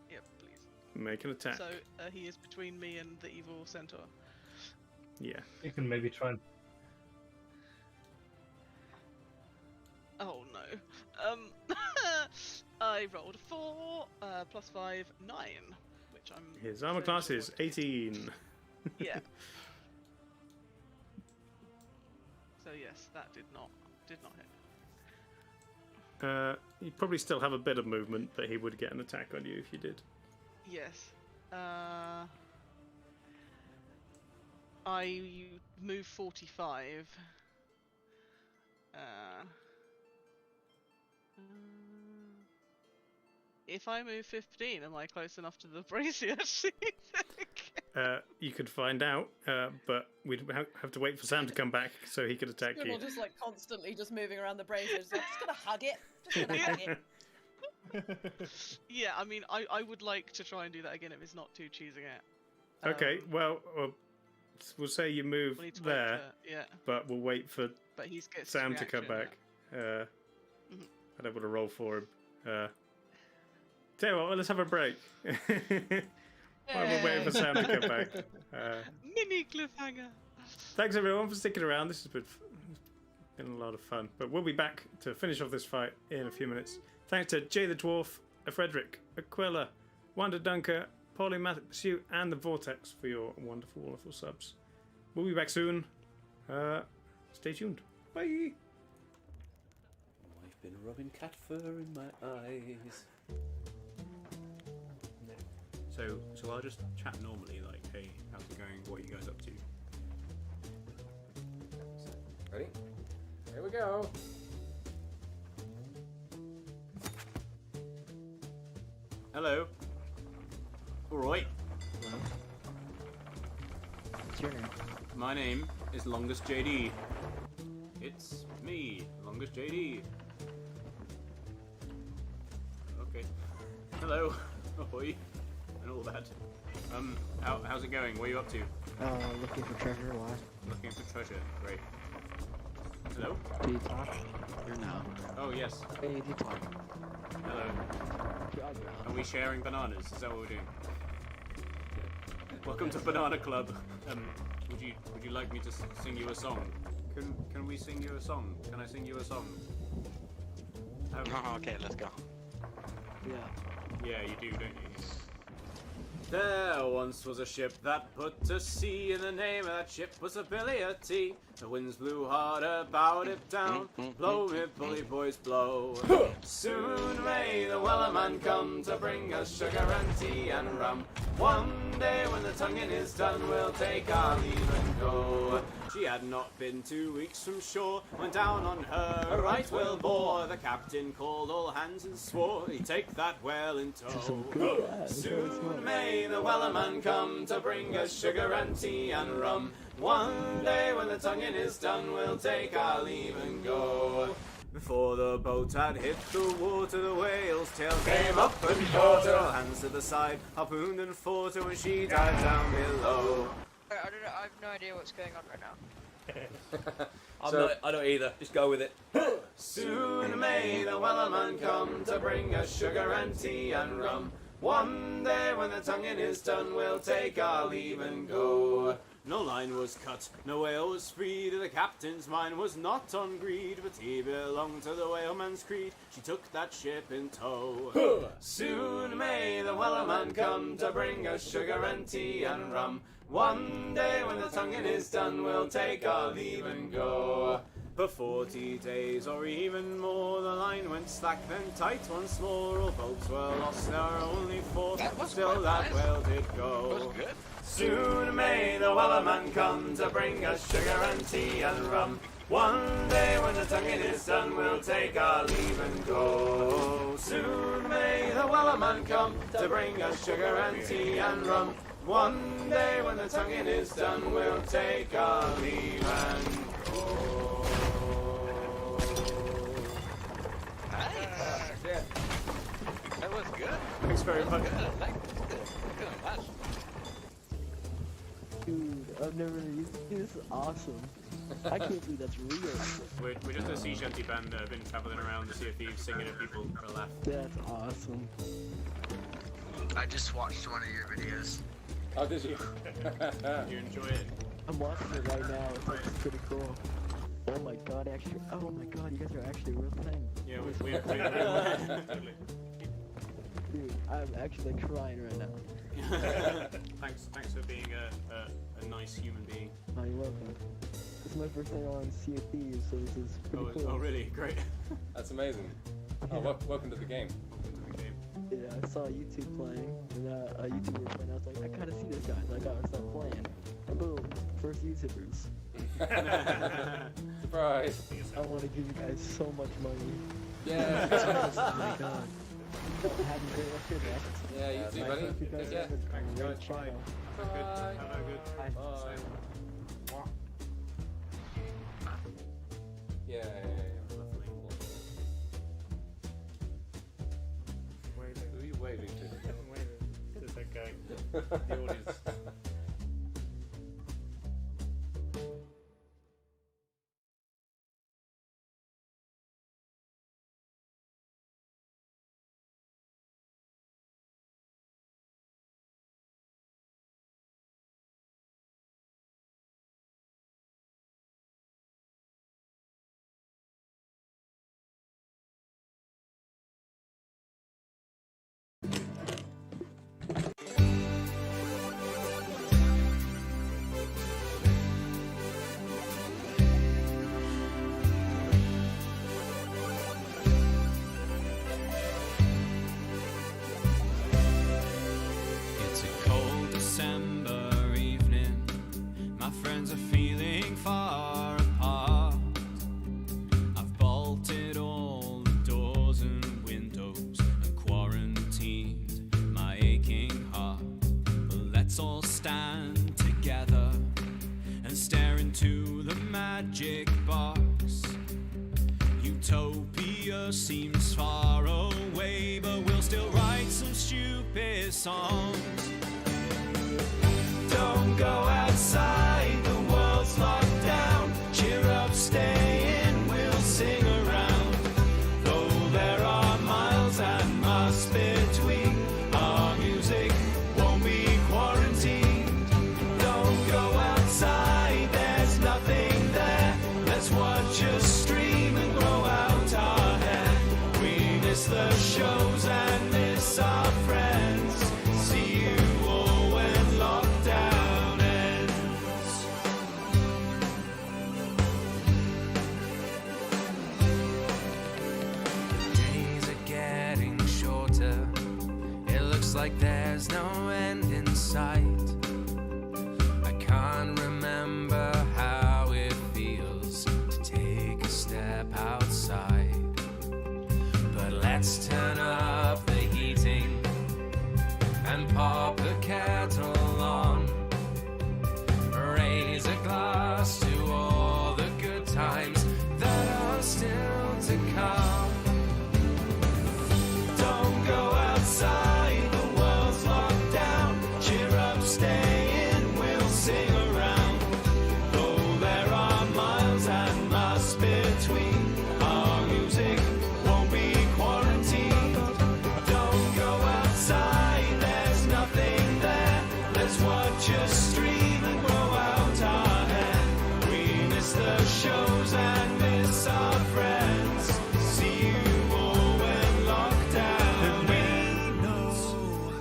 [SPEAKER 5] Yep, please.
[SPEAKER 1] Make an attack.
[SPEAKER 5] So he is between me and the evil centaur.
[SPEAKER 1] Yeah.
[SPEAKER 4] You can maybe try and...
[SPEAKER 5] Oh no. I rolled a 4, plus 5, 9, which I'm.
[SPEAKER 1] His armor
[SPEAKER 5] very
[SPEAKER 1] class
[SPEAKER 5] sure
[SPEAKER 1] is
[SPEAKER 5] what it
[SPEAKER 1] 18.
[SPEAKER 5] Yeah. So yes, that did not hit.
[SPEAKER 1] You'd probably still have a bit of movement, but he would get an attack on you if you did.
[SPEAKER 5] Yes. I move 45. If I move 15, am I close enough to the brazier? Do you think?
[SPEAKER 1] You could find out, but we'd have to wait for Sam to come back so he could attack you.
[SPEAKER 3] Scribble just like constantly just moving around the brazier. Just gonna hug it. Just gonna hug it.
[SPEAKER 5] Yeah, I mean, I would like to try and do that again if it's not too cheesing it.
[SPEAKER 1] Okay, well, we'll say you move
[SPEAKER 5] We'll need to wait
[SPEAKER 1] there,
[SPEAKER 5] for- yeah,
[SPEAKER 1] but we'll wait for
[SPEAKER 5] but he gets
[SPEAKER 1] Sam
[SPEAKER 5] his
[SPEAKER 1] to come
[SPEAKER 5] reaction,
[SPEAKER 1] back. I don't want to roll for him. Tell you what, let's have a break. While we're waiting for Sam to come back.
[SPEAKER 5] Mini cliffhanger.
[SPEAKER 1] Thanks everyone for sticking around. This has been a lot of fun. But we'll be back to finish off this fight in a few minutes. Thanks to Jay the Dwarf, Frederick, Aquila, Wanda Dunker, Paulie Matthew, and the Vortex for your wonderful, wonderful subs. We'll be back soon. Stay tuned. Bye.
[SPEAKER 7] I've been rubbing cat fur in my eyes. So I'll just chat normally, like, hey, how's it going? What are you guys up to?
[SPEAKER 8] Ready? Here we go.
[SPEAKER 7] Hello. Alright.
[SPEAKER 8] What's your name?
[SPEAKER 7] My name is Longest JD. It's me, Longest JD. Okay. Hello. Ahoy. And all that. How's it going? What are you up to?
[SPEAKER 8] Looking for treasure. Why?
[SPEAKER 7] Looking for treasure. Great. Hello?
[SPEAKER 8] Do you talk? Or no?
[SPEAKER 7] Oh, yes.
[SPEAKER 8] Hey, do you talk?
[SPEAKER 7] Hello. Are we sharing bananas? Is that what we're doing? Welcome to Banana Club. Would you like me to sing you a song? Can we sing you a song? Can I sing you a song?
[SPEAKER 9] Okay, let's go.
[SPEAKER 8] Yeah.
[SPEAKER 7] Yeah, you do, don't you? There once was a ship that put to sea, and the name of that ship was Ability. The winds blew hard about it down. Blow me, bully boys, blow. Soon may the Wellerman come to bring us sugar and tea and rum. One day when the tonguing is done, we'll take our leave and go. She had not been 2 weeks from shore when down on her a right whale bore. The captain called all hands and swore he'd take that whale in tow. Soon may the Wellerman come to bring us sugar and tea and rum. One day when the tonguing is done, we'll take our leave and go. Before the boat had hit the water, the whale's tail came up and caught her. All hands to the side, harpooned and fought her when she dived down below.
[SPEAKER 10] I don't know. I have no idea what's going on right now.
[SPEAKER 8] I don't either. Just go with it.
[SPEAKER 7] Soon may the Wellerman come to bring us sugar and tea and rum. One day when the tonguing is done, we'll take our leave and go. No line was cut, no whale was freed. The captain's mind was not on greed, but he belonged to the whaleman's creed. She took that ship in tow. Soon may the Wellerman come to bring us sugar and tea and rum. One day when the tonguing is done, we'll take our leave and go. For 40 days or even more, the line went slack, then tight once more. All boats were lost, there were only 4, still that whale did go. Soon may the Wellerman come to bring us sugar and tea and rum. One day when the tonguing is done, we'll take our leave and go. Soon may the Wellerman come to bring us sugar and tea and rum. One day when the tonguing is done, we'll take our leave and go.
[SPEAKER 8] Nice. Yeah. That was good.
[SPEAKER 1] Thanks very much.
[SPEAKER 8] Good. I liked it. Good much.
[SPEAKER 9] Dude, I've never used it. This is awesome. I can't believe that's real.
[SPEAKER 7] We're just a sea shanty band that have been travelling around to see if thieves singing at people for a laugh.
[SPEAKER 9] That's awesome.
[SPEAKER 11] I just watched one of your videos.
[SPEAKER 8] Oh, did you?
[SPEAKER 7] You enjoy it?
[SPEAKER 9] I'm watching it right now. It's pretty cool. Oh my god, actually. Oh my god, you guys are actually a real thing.
[SPEAKER 7] Yeah, we totally.
[SPEAKER 9] Dude, I'm actually crying right now.
[SPEAKER 7] Thanks for being a nice human being.
[SPEAKER 9] Oh, you're welcome. This is my first time on Sea of Thieves, so this is pretty cool.
[SPEAKER 7] Oh, really? Great.
[SPEAKER 8] That's amazing. Oh, welcome to the game.
[SPEAKER 9] Yeah, I saw YouTube playing, and a YouTuber playing. I was like, I gotta see this guy. So I gotta start playing. And boom, first YouTubers.
[SPEAKER 8] Surprise.
[SPEAKER 9] I want to give you guys so much money.
[SPEAKER 8] Yeah.
[SPEAKER 9] Oh my god. Have a great rest of your day.
[SPEAKER 8] Yeah, you too, buddy.
[SPEAKER 9] Hope you guys
[SPEAKER 8] Yeah.
[SPEAKER 9] have a great channel.
[SPEAKER 8] Bye.
[SPEAKER 7] Have a good.
[SPEAKER 9] Bye.
[SPEAKER 8] Bye. Yeah. Who are you waving to?
[SPEAKER 1] Just that guy. The audience.
[SPEAKER 12] It's a cold December evening. My friends are feeling far apart. I've bolted all the doors and windows and quarantined my aching heart. But let's all stand together and stare into the magic box. Utopia seems far away, but we'll still write some stupid songs. Don't go outside, the world's locked down. Cheer up, stay in, we'll sing around. Though there are miles and miles between, our music won't be quarantined. Don't go outside, there's nothing there. Let's watch a stream and grow out our hair. We miss the shows and miss our friends. See you all when lockdown ends. Days are getting shorter. It looks like there's no end in sight. I can't remember how it feels to take a step outside. But let's turn up the heating and pop the kettle on. Raise a glass to all the good times that are still to come. Don't go outside, the world's locked down. Cheer up, stay in, we'll sing around. Though there are miles and miles between, our music won't be quarantined. Don't go outside, there's nothing there. Let's watch a stream and grow out our hair. We miss the shows and miss our friends. See you all when lockdown ends. We know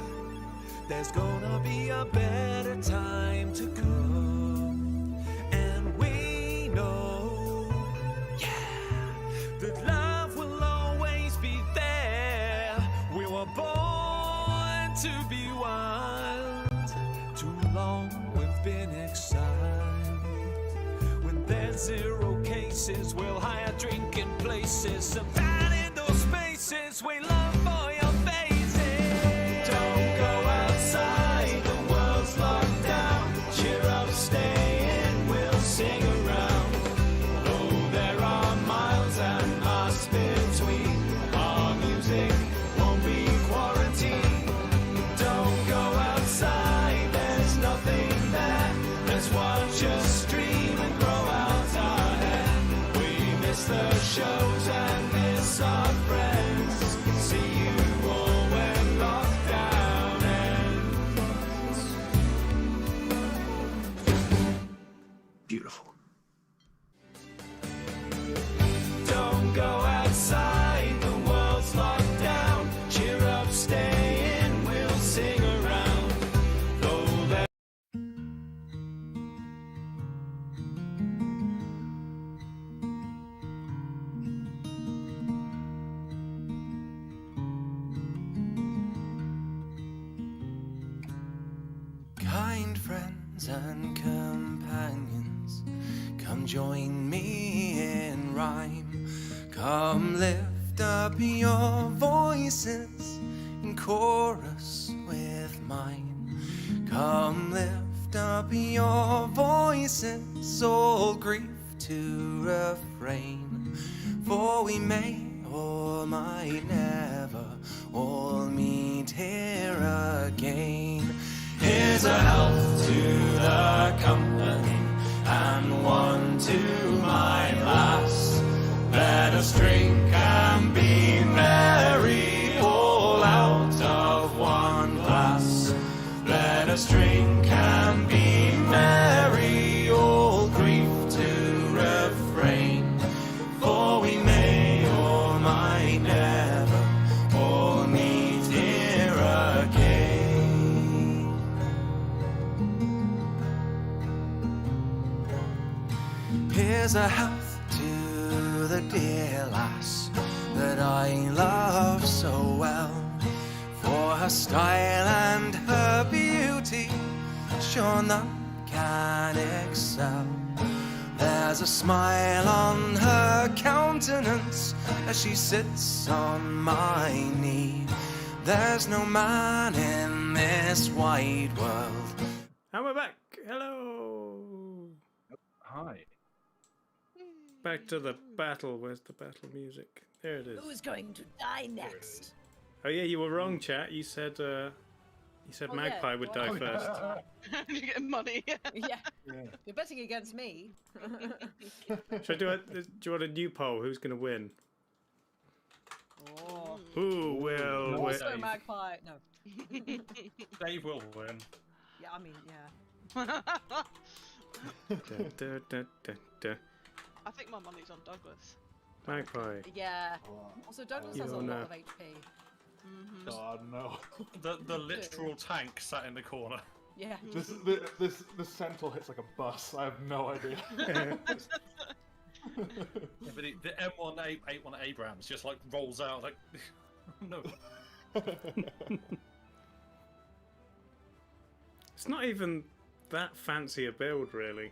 [SPEAKER 12] there's gonna be a better time to come. And we know, yeah, that love will always be there. We were born to be wild. Too long we've been exiled. When there's with 0 cases. We'll hire drinking places, some fan indoor spaces. We love for your faces. Don't go outside, the world's locked down. Cheer up, stay in, we'll sing around. Though there are miles and miles between, our music won't be quarantined. Don't go outside, there's nothing there. Let's watch us stream and grow out our hair. We miss the shows and miss our friends. See you all when lockdown ends.
[SPEAKER 11] Beautiful.
[SPEAKER 12] Don't go outside, the world's locked down. Cheer up, stay in, we'll sing around. Though there
[SPEAKER 13] Kind friends and companions, come join me in rhyme. Come lift up your voices in chorus with mine. Come lift up your voices, all grief to refrain. For we may or might never all meet here again. Here's a health to the company and one to my lass. Let us drink and be merry, all out of one glass. Let us drink and be merry, all grief to refrain. For we may or might never all meet here again. Here's a health to the dear lass that I love so well. For her style and her beauty, sure none can excel. There's a smile on her countenance as she sits on my knee. There's no man in this wide world.
[SPEAKER 1] And we're back. Hello.
[SPEAKER 6] Hi.
[SPEAKER 1] Back to the battle. Where's the battle music? There it is.
[SPEAKER 3] Who's going to die next?
[SPEAKER 1] Oh yeah, you were wrong, chat. You said Magpie would die first.
[SPEAKER 5] You get money.
[SPEAKER 3] Yeah. You're betting against me.
[SPEAKER 1] Should I do you want a new poll? Who's going to win?
[SPEAKER 3] Oh.
[SPEAKER 1] Who will win?
[SPEAKER 3] Also Magpie. No.
[SPEAKER 2] Dave will win.
[SPEAKER 3] Yeah, I mean, yeah.
[SPEAKER 1] Da, da, da, da.
[SPEAKER 5] I think my money's on Douglas.
[SPEAKER 1] Magpie.
[SPEAKER 3] Yeah. Also, Douglas has a lot of HP.
[SPEAKER 6] God, no.
[SPEAKER 2] The literal tank sat in the corner.
[SPEAKER 3] Yeah.
[SPEAKER 6] This centaur hits like a bus. I have no idea.
[SPEAKER 2] But the M181 Abrams just like rolls out like no.
[SPEAKER 1] It's not even that fancy a build, really.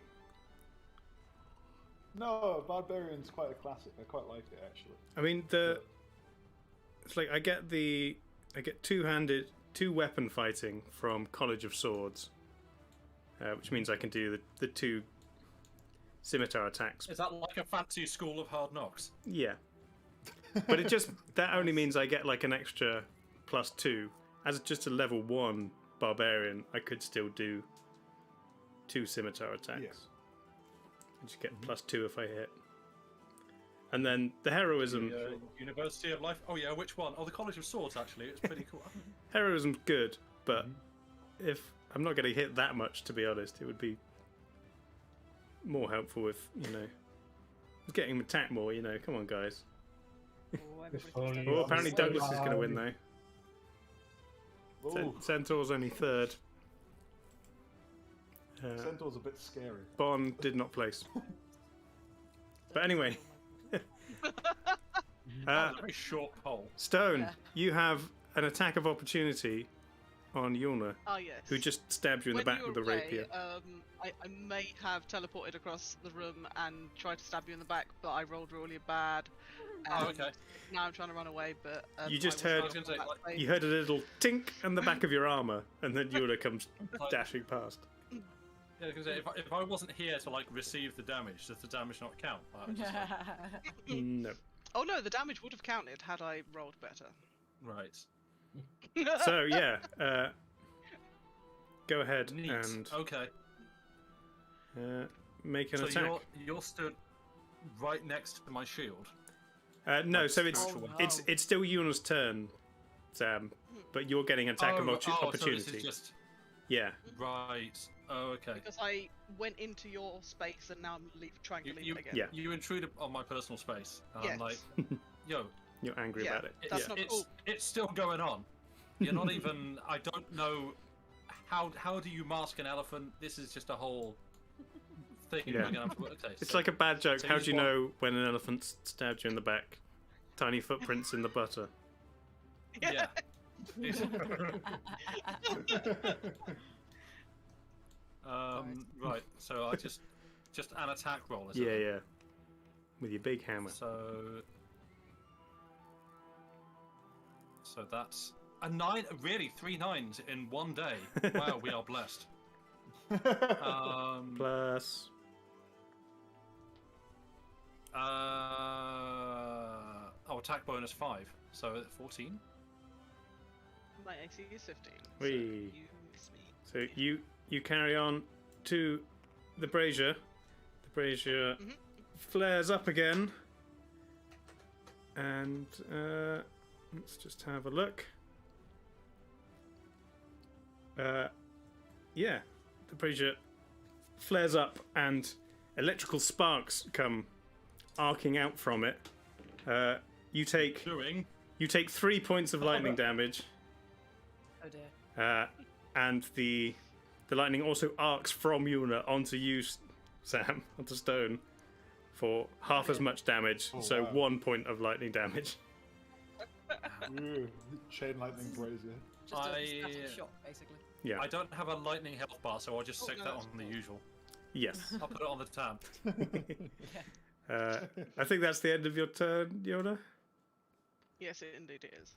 [SPEAKER 6] No, Barbarian's quite a classic. I quite like it actually.
[SPEAKER 1] I mean, it's like I get two weapon fighting from College of Swords, which means I can do the two scimitar attacks.
[SPEAKER 2] Is that like a fancy School of Hard Knocks?
[SPEAKER 1] Yeah, but that only means I get like an extra +2. As just a level 1 barbarian, I could still do 2 scimitar attacks.
[SPEAKER 6] Yes.
[SPEAKER 1] I just get +2 if I hit. And then the heroism.
[SPEAKER 2] University of Life. Oh yeah, which one? Oh, the College of Swords. Actually, it's pretty cool.
[SPEAKER 1] Heroism's good, but if I'm not going to hit that much, to be honest, it would be more helpful if getting attacked more. Come on, guys. Apparently Douglas is going to win though. Centaur's only 3rd.
[SPEAKER 6] Centaur's a bit scary.
[SPEAKER 1] Bond did not place. But anyway.
[SPEAKER 2] That was a very short poll.
[SPEAKER 1] Stone, you have an attack of opportunity on Yulna,
[SPEAKER 5] Oh yes.
[SPEAKER 1] who just stabbed you in the
[SPEAKER 5] When
[SPEAKER 1] back
[SPEAKER 5] you
[SPEAKER 1] with the
[SPEAKER 5] were away,
[SPEAKER 1] rapier.
[SPEAKER 5] I may have teleported across the room and tried to stab you in the back, but I rolled really bad.
[SPEAKER 2] Oh, okay.
[SPEAKER 5] Now I'm trying to run away, but
[SPEAKER 1] You
[SPEAKER 5] I
[SPEAKER 1] just
[SPEAKER 5] was
[SPEAKER 1] heard-
[SPEAKER 5] not
[SPEAKER 2] I was gonna say,
[SPEAKER 5] on that
[SPEAKER 2] like,
[SPEAKER 5] save.
[SPEAKER 1] You heard a little tink on the back of your armor, and then Yulna comes dashing past.
[SPEAKER 2] Yeah, because if I wasn't here to like receive the damage, does the damage not count? I was just like,
[SPEAKER 1] No.
[SPEAKER 5] Oh no, the damage would have counted had I rolled better.
[SPEAKER 2] right.
[SPEAKER 1] So yeah, go ahead
[SPEAKER 2] Neat.
[SPEAKER 1] and
[SPEAKER 2] Okay.
[SPEAKER 1] make an
[SPEAKER 2] So
[SPEAKER 1] attack.
[SPEAKER 2] you're stood right next to my shield.
[SPEAKER 1] No,
[SPEAKER 2] like
[SPEAKER 1] so it's
[SPEAKER 2] spiritual
[SPEAKER 1] it's still Yuna's turn, Sam, but you're getting attack of opportunity.
[SPEAKER 2] So this is just
[SPEAKER 1] Yeah.
[SPEAKER 2] right. Oh, okay.
[SPEAKER 5] Because I went into your space and now I'm trying to leave it again.
[SPEAKER 1] Yeah.
[SPEAKER 2] You intruded on my personal space. And
[SPEAKER 5] Yes.
[SPEAKER 2] I'm like, yo,
[SPEAKER 1] You're angry
[SPEAKER 5] Yeah.
[SPEAKER 1] about it.
[SPEAKER 5] That's not cool.
[SPEAKER 2] it's still going on. You're not even. I don't know how do you mask an elephant? This is just a whole thing.
[SPEAKER 1] Yeah.
[SPEAKER 2] We're gonna have to, okay,
[SPEAKER 1] It's
[SPEAKER 2] so-
[SPEAKER 1] like a bad joke.
[SPEAKER 2] so
[SPEAKER 1] How
[SPEAKER 2] you
[SPEAKER 1] do you
[SPEAKER 2] just
[SPEAKER 1] know when an elephant stabbed you in the back? Tiny footprints in the butter.
[SPEAKER 2] Yeah. Right. So I just an attack roll. Is
[SPEAKER 1] Yeah,
[SPEAKER 2] it?
[SPEAKER 1] yeah. With your big hammer.
[SPEAKER 2] So that's a 9. Really, 3 9s in one day. Wow, we are blessed.
[SPEAKER 1] Plus.
[SPEAKER 2] Attack bonus 5. So 14.
[SPEAKER 5] My AC is 15.
[SPEAKER 1] Whee.
[SPEAKER 5] So you miss me.
[SPEAKER 1] So you carry on to the brazier. The brazier flares up again. And let's just have a look. Yeah, the brazier flares up and electrical sparks come arcing out from it. You take 3 points of lightning damage.
[SPEAKER 3] Oh dear.
[SPEAKER 1] And the lightning also arcs from Yulna onto you, Sam, onto Stone, for half as much damage.
[SPEAKER 6] Oh,
[SPEAKER 1] so
[SPEAKER 6] wow.
[SPEAKER 1] 1 point of lightning damage.
[SPEAKER 6] Ooh, chain lightning brazier.
[SPEAKER 3] Just a static shock, basically.
[SPEAKER 1] Yeah.
[SPEAKER 2] I don't have a lightning health bar, so I'll just stick that on the usual.
[SPEAKER 1] Yes.
[SPEAKER 2] I'll put it on the tab.
[SPEAKER 1] I think that's the end of your turn, Yulna.
[SPEAKER 5] Yes, it indeed is.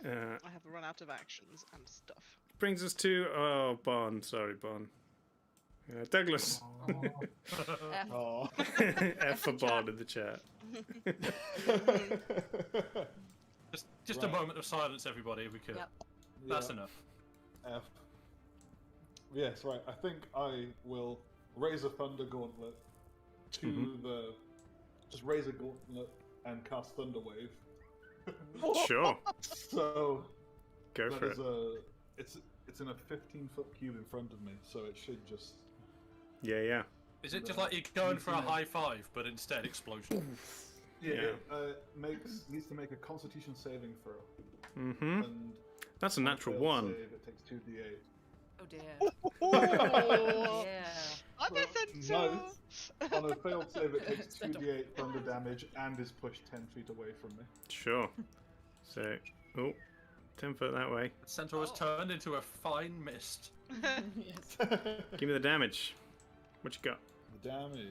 [SPEAKER 1] Uh,
[SPEAKER 5] I have run out of actions and stuff.
[SPEAKER 1] brings us to Bon. Sorry, Bon. Douglas.
[SPEAKER 6] Oh.
[SPEAKER 1] F for Bon in the chat.
[SPEAKER 2] Just a moment of silence, everybody, if we could.
[SPEAKER 3] Yep.
[SPEAKER 2] That's
[SPEAKER 6] Yeah.
[SPEAKER 2] enough.
[SPEAKER 6] F. Yes, right. I think I will raise a thunder gauntlet to the. Just raise a gauntlet and cast Thunder Wave.
[SPEAKER 1] Sure.
[SPEAKER 6] So.
[SPEAKER 1] Go
[SPEAKER 6] that
[SPEAKER 1] for
[SPEAKER 6] is
[SPEAKER 1] it.
[SPEAKER 6] It's in a 15-foot cube in front of me, so it should just.
[SPEAKER 1] Yeah, yeah.
[SPEAKER 2] Is it just like you're going for a high five, but instead explosion?
[SPEAKER 6] Yeah.
[SPEAKER 1] Yeah.
[SPEAKER 6] It needs to make a Constitution saving throw.
[SPEAKER 1] Mm-hmm.
[SPEAKER 6] And
[SPEAKER 1] That's a
[SPEAKER 6] on
[SPEAKER 1] natural
[SPEAKER 6] failed
[SPEAKER 1] 1.
[SPEAKER 6] Save, it takes 2d8.
[SPEAKER 3] Oh dear.
[SPEAKER 5] Oh,
[SPEAKER 3] Yeah.
[SPEAKER 5] I'm a centaur.
[SPEAKER 6] Nice. On a failed save, it takes 2d8 thunder damage and is pushed 10 feet away from me.
[SPEAKER 1] Sure. So, 10 foot that way.
[SPEAKER 2] The centaur has turned into a fine mist.
[SPEAKER 3] Yes.
[SPEAKER 1] Give me the damage. What you got?
[SPEAKER 6] The damage.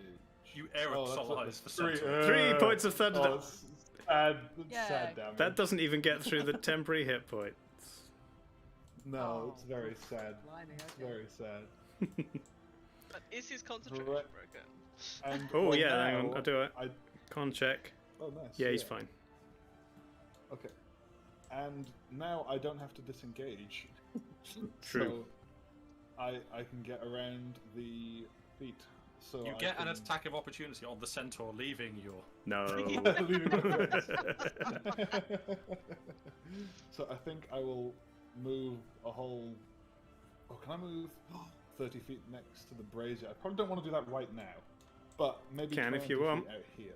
[SPEAKER 2] You
[SPEAKER 6] that's
[SPEAKER 2] aerosolize the
[SPEAKER 6] three,
[SPEAKER 2] centaur.
[SPEAKER 1] 3 points of thunder.
[SPEAKER 6] Oh, it's sad,
[SPEAKER 3] Yeah.
[SPEAKER 6] sad damage.
[SPEAKER 1] That doesn't even get through the temporary hit points.
[SPEAKER 6] No, it's very sad.
[SPEAKER 3] Blimey,
[SPEAKER 6] It's
[SPEAKER 3] okay.
[SPEAKER 6] very sad.
[SPEAKER 5] But is his concentration
[SPEAKER 6] Right.
[SPEAKER 5] broken?
[SPEAKER 6] And
[SPEAKER 1] Oh,
[SPEAKER 6] well,
[SPEAKER 1] yeah, hang on.
[SPEAKER 6] now
[SPEAKER 1] I'll do it.
[SPEAKER 6] I,
[SPEAKER 1] Con check.
[SPEAKER 6] oh, nice.
[SPEAKER 1] Yeah, he's fine.
[SPEAKER 6] Okay. And now I don't have to disengage.
[SPEAKER 1] True.
[SPEAKER 6] So I can get around the feet. So
[SPEAKER 2] You
[SPEAKER 6] I
[SPEAKER 2] get an
[SPEAKER 6] can...
[SPEAKER 2] attack of opportunity on the centaur, leaving your.
[SPEAKER 1] No.
[SPEAKER 6] Leaving my friends. So I think I will move a whole. Oh, can I move 30 feet next to the brazier? I probably don't want to do that right now, but maybe
[SPEAKER 1] Can if
[SPEAKER 6] 20
[SPEAKER 1] you
[SPEAKER 6] feet
[SPEAKER 1] want.
[SPEAKER 6] out here.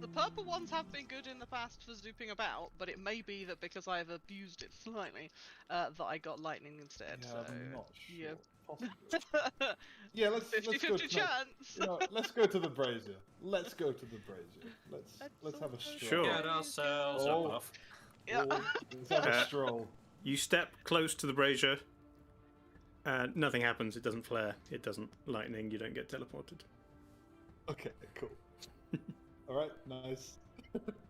[SPEAKER 5] The purple ones have been good in the past for zooping about, but it may be that because I've abused it slightly, that I got lightning instead.
[SPEAKER 6] Yeah,
[SPEAKER 5] so
[SPEAKER 6] I'm not sure.
[SPEAKER 5] yeah.
[SPEAKER 6] Possibly. Yeah, let's
[SPEAKER 5] 50-50
[SPEAKER 6] go to, no,
[SPEAKER 5] chance.
[SPEAKER 6] you know what, let's go to the brazier. Let's go to the brazier. Let's have a stroll.
[SPEAKER 1] Sure.
[SPEAKER 2] Get ourselves
[SPEAKER 6] Oh.
[SPEAKER 2] a buff.
[SPEAKER 5] Yeah.
[SPEAKER 6] Let's have a stroll.
[SPEAKER 1] You step close to the brazier, and nothing happens. It doesn't flare. It doesn't lightning. You don't get teleported.
[SPEAKER 6] Okay, cool. Alright, nice.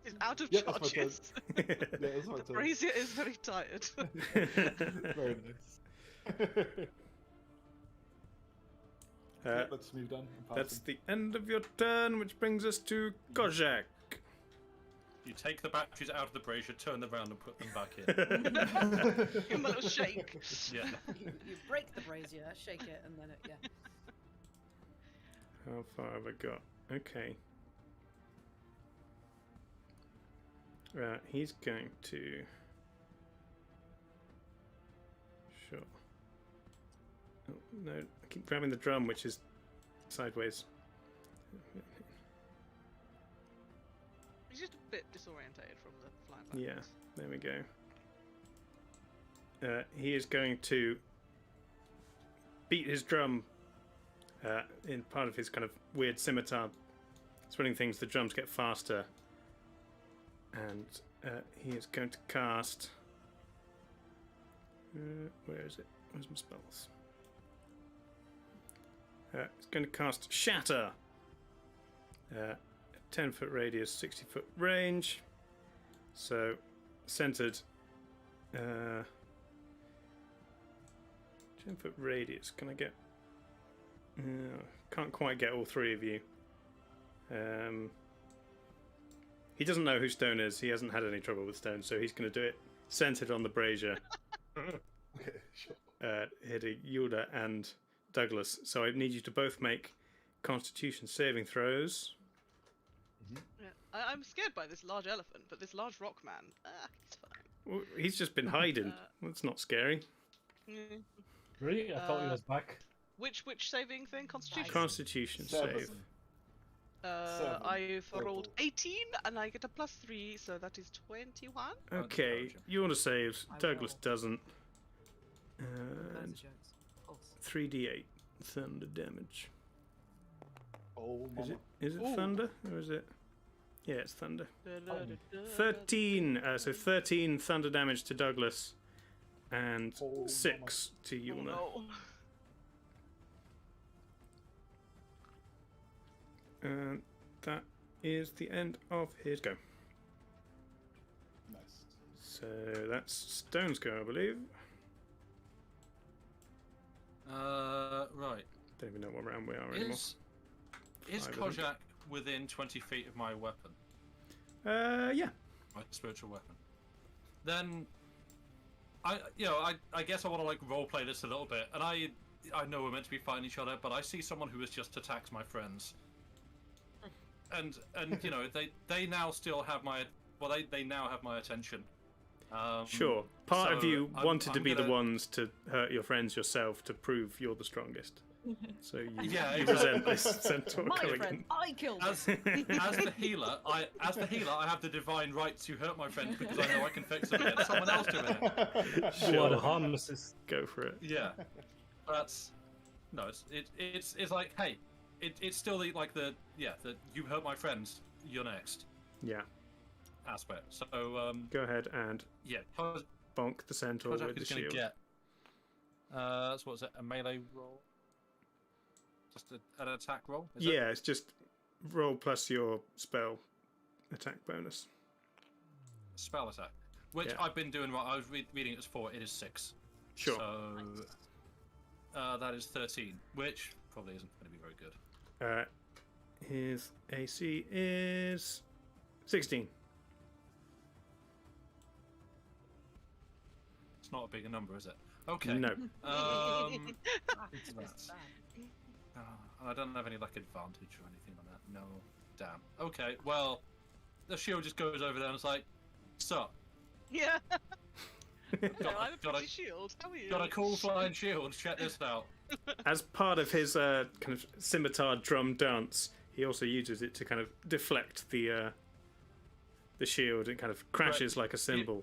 [SPEAKER 5] He's out of
[SPEAKER 6] Yeah, that's my turn.
[SPEAKER 5] charges.
[SPEAKER 6] Yeah, that's my
[SPEAKER 5] The
[SPEAKER 6] turn.
[SPEAKER 5] brazier is very tired.
[SPEAKER 6] Very nice.
[SPEAKER 1] Uh,
[SPEAKER 6] Let's move down. And pass
[SPEAKER 1] That's
[SPEAKER 6] him.
[SPEAKER 1] the end of your turn, which brings us to Kozak.
[SPEAKER 2] You take the batteries out of the brazier, turn them around, and put them back in.
[SPEAKER 5] Give him a little shake.
[SPEAKER 2] Yeah.
[SPEAKER 3] You break the brazier, shake it, and then it, yeah.
[SPEAKER 1] How far have I got? Okay. He's going to. Sure. Oh, no, I keep grabbing the drum, which is sideways.
[SPEAKER 5] He's just a bit disorientated from the flying
[SPEAKER 1] Yeah,
[SPEAKER 5] backwards.
[SPEAKER 1] there we go. He is going to beat his drum in part of his kind of weird scimitar swinging things. The drums get faster, and he is going to cast. Where is it? Where's my spells? He's going to cast Shatter. 10-foot radius, 60-foot range. So, centered. 10-foot radius. Can I get? Can't quite get all three of you. He doesn't know who Stone is. He hasn't had any trouble with Stone, so he's going to do it centered on the brazier.
[SPEAKER 6] Okay, sure.
[SPEAKER 1] Hitting Yoda and Douglas. So I need you to both make Constitution saving throws.
[SPEAKER 5] Yeah. I'm scared by this large elephant, but this large rock man, he's fine.
[SPEAKER 1] Well, he's just been hiding. That's not scary.
[SPEAKER 5] Mm.
[SPEAKER 4] Really? I thought he was back.
[SPEAKER 5] Which saving thing? Constitution?
[SPEAKER 1] Constitution save.
[SPEAKER 5] I've rolled 18 and I get a +3, so that is 21.
[SPEAKER 1] Okay, Yoda saves. Douglas doesn't. And 3d8 thunder damage.
[SPEAKER 6] Oh,
[SPEAKER 1] Is
[SPEAKER 6] mama.
[SPEAKER 1] it
[SPEAKER 5] Ooh.
[SPEAKER 1] thunder or is it? Yeah, it's thunder.
[SPEAKER 5] Da-da-da-da.
[SPEAKER 1] 13. So 13 thunder damage to Douglas, and
[SPEAKER 6] Oh,
[SPEAKER 1] 6 to
[SPEAKER 5] Oh,
[SPEAKER 1] Yulna.
[SPEAKER 5] no.
[SPEAKER 1] And that is the end of his go.
[SPEAKER 6] Nice.
[SPEAKER 1] So that's Stone's go, I believe.
[SPEAKER 2] Right.
[SPEAKER 1] Don't even know what round we are anymore.
[SPEAKER 2] Is
[SPEAKER 1] 5, I think.
[SPEAKER 2] Kozak within 20 feet of my weapon?
[SPEAKER 1] Yeah.
[SPEAKER 2] My spiritual weapon. Then, I guess I want to like roleplay this a little bit, and I know we're meant to be fighting each other, but I see someone who has just attacked my friends, and you know they now still have my they now have my attention.
[SPEAKER 1] Sure. Part of
[SPEAKER 2] so
[SPEAKER 1] you wanted
[SPEAKER 2] I'm
[SPEAKER 1] to be the
[SPEAKER 2] gonna-
[SPEAKER 1] ones to hurt your friends yourself to prove you're the strongest. So you,
[SPEAKER 2] Yeah,
[SPEAKER 1] you
[SPEAKER 2] exactly.
[SPEAKER 1] resent this centaur
[SPEAKER 3] My
[SPEAKER 1] coming
[SPEAKER 3] friend,
[SPEAKER 1] in.
[SPEAKER 3] I killed him.
[SPEAKER 2] As the healer, I have the divine right to hurt my friends because I know I can fix it. It's someone else doing it.
[SPEAKER 4] What
[SPEAKER 1] Sure.
[SPEAKER 4] harnesses?
[SPEAKER 1] Go for it.
[SPEAKER 2] Yeah, that's no. It's like, hey, it's still the you hurt my friends. You're next
[SPEAKER 1] Yeah.
[SPEAKER 2] aspect. So
[SPEAKER 1] Go ahead and
[SPEAKER 2] yeah,
[SPEAKER 1] bonk the centaur
[SPEAKER 2] Kozak
[SPEAKER 1] with the
[SPEAKER 2] is going to
[SPEAKER 1] shield.
[SPEAKER 2] get. So what's it? A melee roll? Just an attack roll? Is it?
[SPEAKER 1] Yeah, it's just roll plus your spell attack bonus.
[SPEAKER 2] Spell attack, which
[SPEAKER 1] Yeah.
[SPEAKER 2] I've been doing. Right, I was reading it as 4. It is 6.
[SPEAKER 1] Sure.
[SPEAKER 2] So that is 13, which probably isn't going to be very good.
[SPEAKER 1] His AC is 16.
[SPEAKER 2] It's not a bigger number, is it? Okay.
[SPEAKER 1] No.
[SPEAKER 2] It's that. I don't have any like advantage or anything like that. No. Damn. Okay. Well, the shield just goes over there and it's like, sup?
[SPEAKER 5] Yeah.
[SPEAKER 2] Got,
[SPEAKER 5] I'm a
[SPEAKER 2] got
[SPEAKER 5] pretty
[SPEAKER 2] a
[SPEAKER 5] shield. How are you?
[SPEAKER 2] got a cool flying shield. Check this out.
[SPEAKER 1] As part of his kind of scimitar drum dance, he also uses it to kind of deflect the shield. It kind of crashes like a cymbal.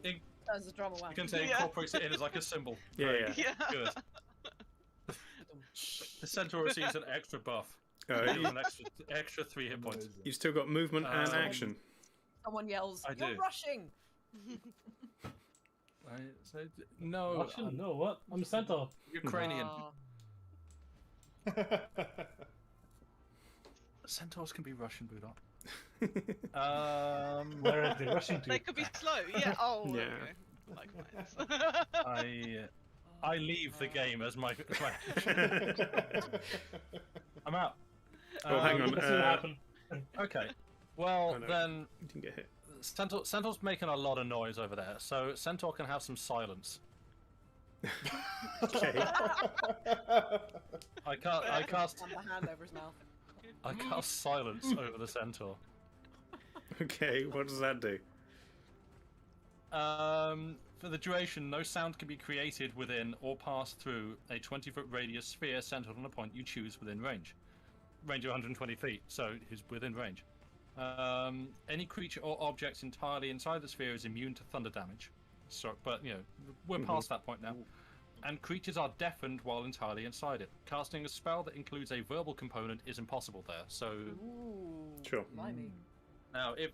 [SPEAKER 3] Turns the drum away.
[SPEAKER 2] You can say incorporates it in as like a symbol.
[SPEAKER 1] Yeah,
[SPEAKER 2] Very
[SPEAKER 1] yeah.
[SPEAKER 2] Good. The centaur receives an extra buff.
[SPEAKER 1] Oh,
[SPEAKER 2] Deals
[SPEAKER 1] you,
[SPEAKER 2] an extra 3 hit points.
[SPEAKER 1] you've still got movement and
[SPEAKER 2] Um,
[SPEAKER 1] action.
[SPEAKER 3] Someone yells,
[SPEAKER 2] I
[SPEAKER 3] "You're
[SPEAKER 2] do.
[SPEAKER 3] rushing!"
[SPEAKER 2] No,
[SPEAKER 4] Russian? No, what? I'm Centaur.
[SPEAKER 2] Ukrainian. Centaurs can be Russian, Budok.
[SPEAKER 4] Where are they rushing to?
[SPEAKER 5] They could be slow. Yeah. Oh.
[SPEAKER 1] Yeah.
[SPEAKER 5] Okay. Like mines.
[SPEAKER 2] I leave the game as my. I'm out.
[SPEAKER 1] Oh, hang on.
[SPEAKER 4] Let's see what happened.
[SPEAKER 2] Okay. Well,
[SPEAKER 1] Oh, no.
[SPEAKER 2] then
[SPEAKER 1] You didn't get hit.
[SPEAKER 2] Centaur's making a lot of noise over there, so Centaur can have some silence.
[SPEAKER 1] Okay.
[SPEAKER 2] I cast
[SPEAKER 3] Slam the hand over his mouth.
[SPEAKER 2] I cast silence over the Centaur.
[SPEAKER 1] Okay, what does that do?
[SPEAKER 2] For the duration, no sound can be created within or pass through a 20-foot radius sphere centered on a point you choose within range. Range of 120 feet, so he's within range. Any creature or object entirely inside the sphere is immune to thunder damage. So, but you know, we're past that point now. And creatures are deafened while entirely inside it. Casting a spell that includes a verbal component is impossible there. So,
[SPEAKER 3] Ooh.
[SPEAKER 1] Sure.
[SPEAKER 3] Blimey.
[SPEAKER 2] now if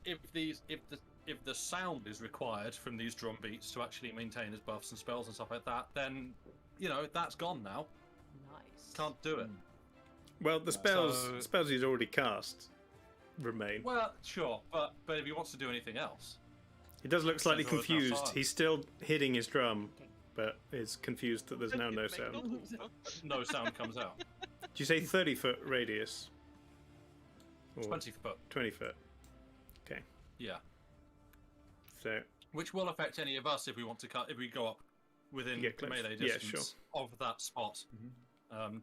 [SPEAKER 2] the sound is required from these drum beats to actually maintain his buffs and spells and stuff like that, then you know that's gone now.
[SPEAKER 3] Nice.
[SPEAKER 2] Can't do it.
[SPEAKER 1] Well, the spells he's already cast remain.
[SPEAKER 2] Well, sure, but if he wants to do anything else,
[SPEAKER 1] He does look slightly
[SPEAKER 2] Centaur is now
[SPEAKER 1] confused.
[SPEAKER 2] silent.
[SPEAKER 1] He's still hitting his drum, but is confused that there's now no sound.
[SPEAKER 2] no sound comes out.
[SPEAKER 1] Did you say 30-foot radius? Or
[SPEAKER 2] 20 foot.
[SPEAKER 1] 20 foot. Okay.
[SPEAKER 2] Yeah.
[SPEAKER 1] So,
[SPEAKER 2] Which will affect any of us if we want to cut if we go up within
[SPEAKER 1] Get close.
[SPEAKER 2] melee
[SPEAKER 1] Yeah,
[SPEAKER 2] distance of that spot.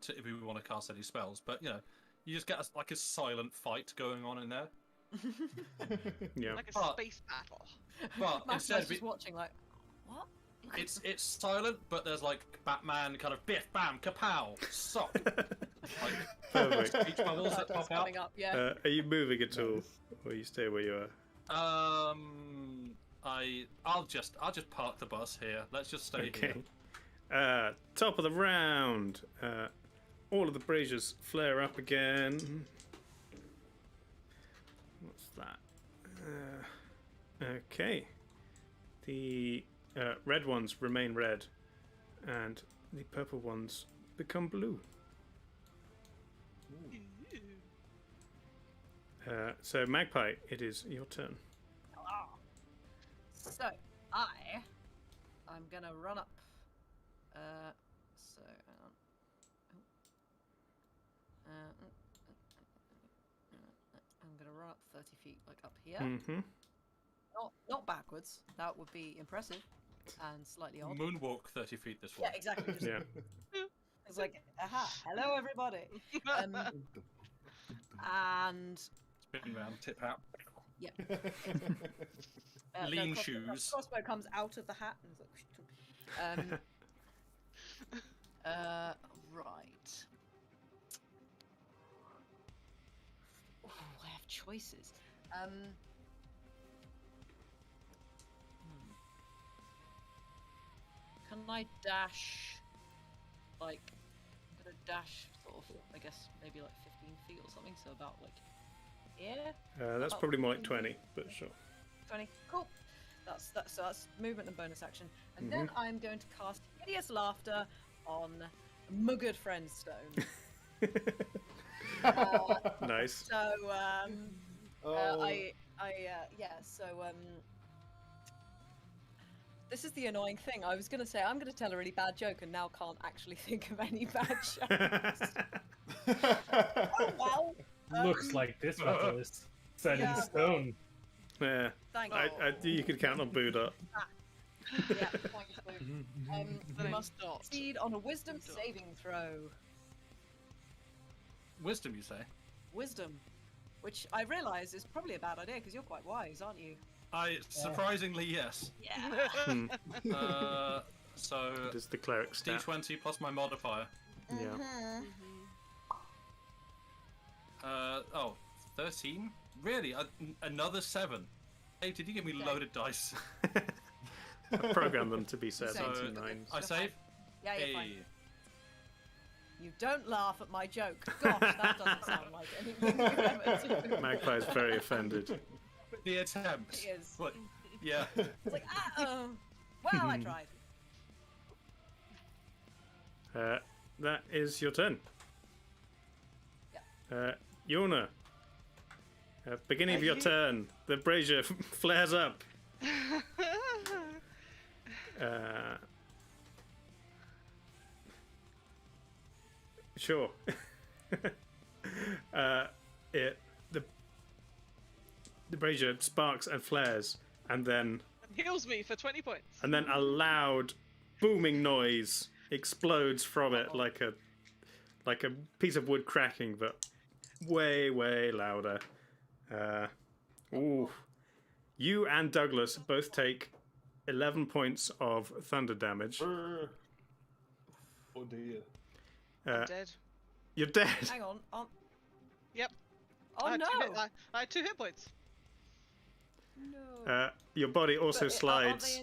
[SPEAKER 2] If we want to cast any spells, but you know, you just get like a silent fight going on in there.
[SPEAKER 1] yeah.
[SPEAKER 5] Like a
[SPEAKER 2] But-
[SPEAKER 5] space battle.
[SPEAKER 2] But
[SPEAKER 3] Matt's
[SPEAKER 2] instead,
[SPEAKER 3] just watching like, what?
[SPEAKER 2] it's silent, but there's like Batman kind of biff bam kapow sock. Like
[SPEAKER 1] Perfect.
[SPEAKER 2] speech bubbles that
[SPEAKER 3] That's
[SPEAKER 2] pop out.
[SPEAKER 3] coming up, yeah.
[SPEAKER 1] Are you moving at all, or you stay where you are?
[SPEAKER 2] I'll just park the bus here. Let's just stay here.
[SPEAKER 1] Okay. Top of the round. All of the braziers flare up again. What's that? Okay. The red ones remain red, and the purple ones become blue. So, Magpie, it is your turn.
[SPEAKER 3] So, I'm gonna run up. So, hang on. I'm gonna run up 30 feet, like up here.
[SPEAKER 1] Mm-hmm.
[SPEAKER 3] Not backwards. That would be impressive and slightly odd.
[SPEAKER 2] Moonwalk 30 feet this way.
[SPEAKER 3] Yeah, exactly. Just,
[SPEAKER 1] Yeah.
[SPEAKER 3] It's like, aha, hello everybody. And
[SPEAKER 2] Spin round, tip out.
[SPEAKER 3] yeah.
[SPEAKER 2] Lean
[SPEAKER 3] crossbow-
[SPEAKER 2] shoes.
[SPEAKER 3] Crossbow comes out of the hat and it's like, right. Oh, I have choices. Can I dash? Like, I'm gonna dash sort of, I guess maybe like 15 feet or something. So about like here.
[SPEAKER 1] That's probably more like 20, but sure.
[SPEAKER 3] 20. Cool. So that's movement and bonus action. And then I'm going to cast Hideous Laughter on my good friend Stone.
[SPEAKER 1] Nice.
[SPEAKER 3] So this is the annoying thing. I was going to say I'm going to tell a really bad joke and now can't actually think of any bad jokes. Oh well.
[SPEAKER 4] Looks like this battle is set in stone.
[SPEAKER 1] Yeah.
[SPEAKER 3] Thank
[SPEAKER 1] You could count on Buddha.
[SPEAKER 3] Yeah, thanks, Lou. You must succeed on a wisdom saving throw.
[SPEAKER 2] Wisdom, you say?
[SPEAKER 3] Wisdom. Which I realise is probably a bad idea because you're quite wise, aren't you?
[SPEAKER 2] Surprisingly, yes.
[SPEAKER 3] Yeah.
[SPEAKER 2] So
[SPEAKER 1] Does the cleric stat?
[SPEAKER 2] D20 plus my modifier.
[SPEAKER 1] Yeah.
[SPEAKER 2] 13? Really? Another 7? Hey, did you give me loaded dice?
[SPEAKER 1] Program them to be 7s
[SPEAKER 3] So,
[SPEAKER 1] and 9s.
[SPEAKER 2] I save?
[SPEAKER 3] Yeah, you're fine.
[SPEAKER 2] Hey.
[SPEAKER 3] You don't laugh at my joke. Gosh, that doesn't sound like anything you've ever do.
[SPEAKER 1] Magpie's very offended.
[SPEAKER 2] The attempt.
[SPEAKER 3] He is.
[SPEAKER 2] What? Yeah.
[SPEAKER 3] It's like, well, I tried.
[SPEAKER 1] That is your turn. Yona. Beginning of your turn. The brazier flares up. Sure. The brazier sparks and flares, and then
[SPEAKER 5] Heals me for 20 points.
[SPEAKER 1] and then a loud booming noise explodes from it like a piece of wood cracking, but way louder. Ooh. You and Douglas both take 11 points of thunder damage.
[SPEAKER 6] Oh dear.
[SPEAKER 5] I'm dead.
[SPEAKER 1] You're dead.
[SPEAKER 3] Hang on.
[SPEAKER 5] Yep.
[SPEAKER 3] Oh
[SPEAKER 5] I had
[SPEAKER 3] no!
[SPEAKER 5] I had 2 hit points.
[SPEAKER 3] No.
[SPEAKER 1] Your body also
[SPEAKER 3] But
[SPEAKER 1] slides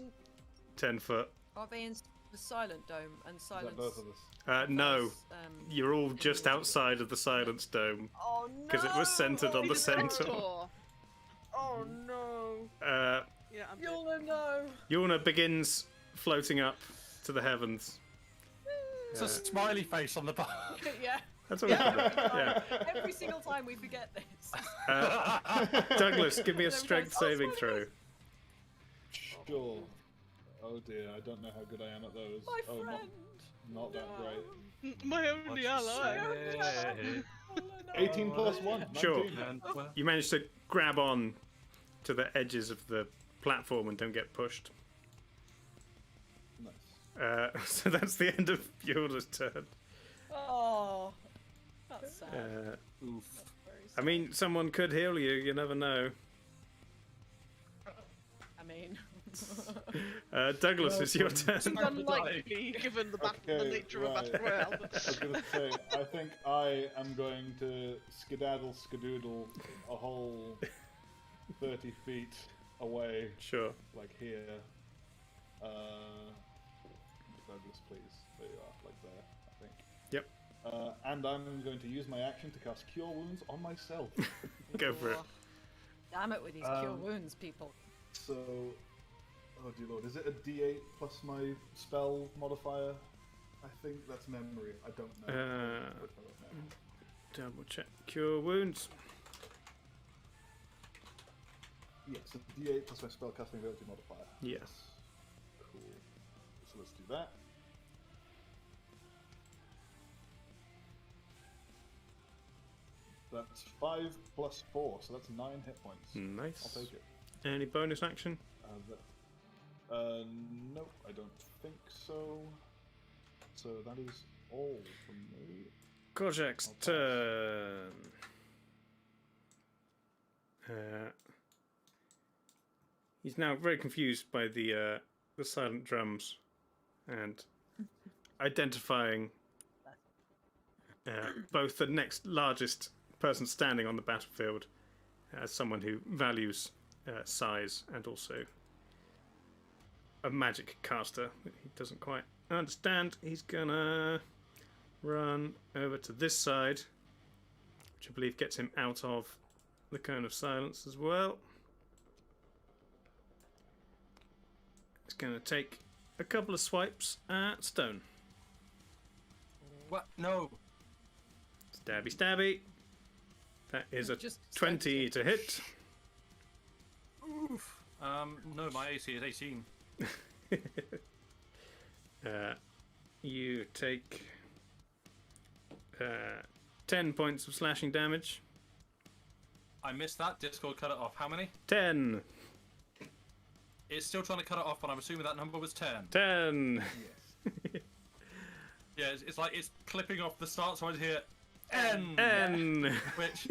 [SPEAKER 1] 10 foot.
[SPEAKER 3] Are they in the silent dome and silence?
[SPEAKER 6] Both of us.
[SPEAKER 1] No, you're all just outside of the silence dome
[SPEAKER 3] Oh no!
[SPEAKER 1] because it was centered on the centaur.
[SPEAKER 5] Oh no.
[SPEAKER 1] Uh,
[SPEAKER 5] Yeah, I'm dead.
[SPEAKER 3] You'll know.
[SPEAKER 1] Yuna begins floating up to the heavens.
[SPEAKER 2] It's a smiley face on the bar.
[SPEAKER 3] Yeah.
[SPEAKER 1] That's what yeah.
[SPEAKER 3] Every single time we forget this.
[SPEAKER 1] Douglas, give me a
[SPEAKER 3] Every
[SPEAKER 1] strength
[SPEAKER 3] time,
[SPEAKER 1] saving throw.
[SPEAKER 6] Sure. Oh dear, I don't know how good I am at those.
[SPEAKER 3] My friend.
[SPEAKER 6] Not that great.
[SPEAKER 5] My only ally.
[SPEAKER 6] 18 plus 1. 19.
[SPEAKER 1] Sure. You manage to grab on to the edges of the platform and don't get pushed.
[SPEAKER 6] Nice.
[SPEAKER 1] So that's the end of Yuna's turn.
[SPEAKER 3] Oh, that's sad.
[SPEAKER 2] Oof.
[SPEAKER 1] I mean, someone could heal you. You never know.
[SPEAKER 3] I mean,
[SPEAKER 1] Douglas, it's your turn.
[SPEAKER 5] It's unlikely, given the nature of Battle Royale.
[SPEAKER 6] I was going to say, I think I am going to skedaddle a whole 30 feet away.
[SPEAKER 1] Sure.
[SPEAKER 6] Like here. Douglas, please. There you are, like there, I think.
[SPEAKER 1] Yep.
[SPEAKER 6] And I'm going to use my action to cast Cure Wounds on myself.
[SPEAKER 1] Go for it.
[SPEAKER 3] damn it with these cure wounds, people.
[SPEAKER 6] So, oh dear lord, is it a D8 plus my spell modifier? I think that's memory. I don't know.
[SPEAKER 1] Double check. Cure wounds.
[SPEAKER 6] Yes, it's a D8 plus my spell casting ability modifier.
[SPEAKER 1] Yes.
[SPEAKER 6] Cool. So let's do that. That's 5 plus 4, so that's 9 hit points.
[SPEAKER 1] Nice.
[SPEAKER 6] I'll take it.
[SPEAKER 1] Any bonus action?
[SPEAKER 6] Nope, I don't think so. So that is all from me.
[SPEAKER 1] Kojak's turn. He's now very confused by the silent drums and identifying both the next largest person standing on the battlefield as someone who values size and also a magic caster that he doesn't quite understand. He's gonna run over to this side, which I believe gets him out of the cone of silence as well. He's gonna take a couple of swipes at Stone.
[SPEAKER 2] What? No.
[SPEAKER 1] Stabby stabby. That is a
[SPEAKER 3] Just
[SPEAKER 1] 20 to hit.
[SPEAKER 2] Oof. No, my AC is 18.
[SPEAKER 1] You take 10 points of slashing damage.
[SPEAKER 2] I missed that. Discord cut it off. How many?
[SPEAKER 1] 10.
[SPEAKER 2] It's still trying to cut it off, but I'm assuming that number was 10.
[SPEAKER 1] 10.
[SPEAKER 2] Yeah, it's like it's clipping off the start, so I just hear N.
[SPEAKER 1] N.
[SPEAKER 2] Which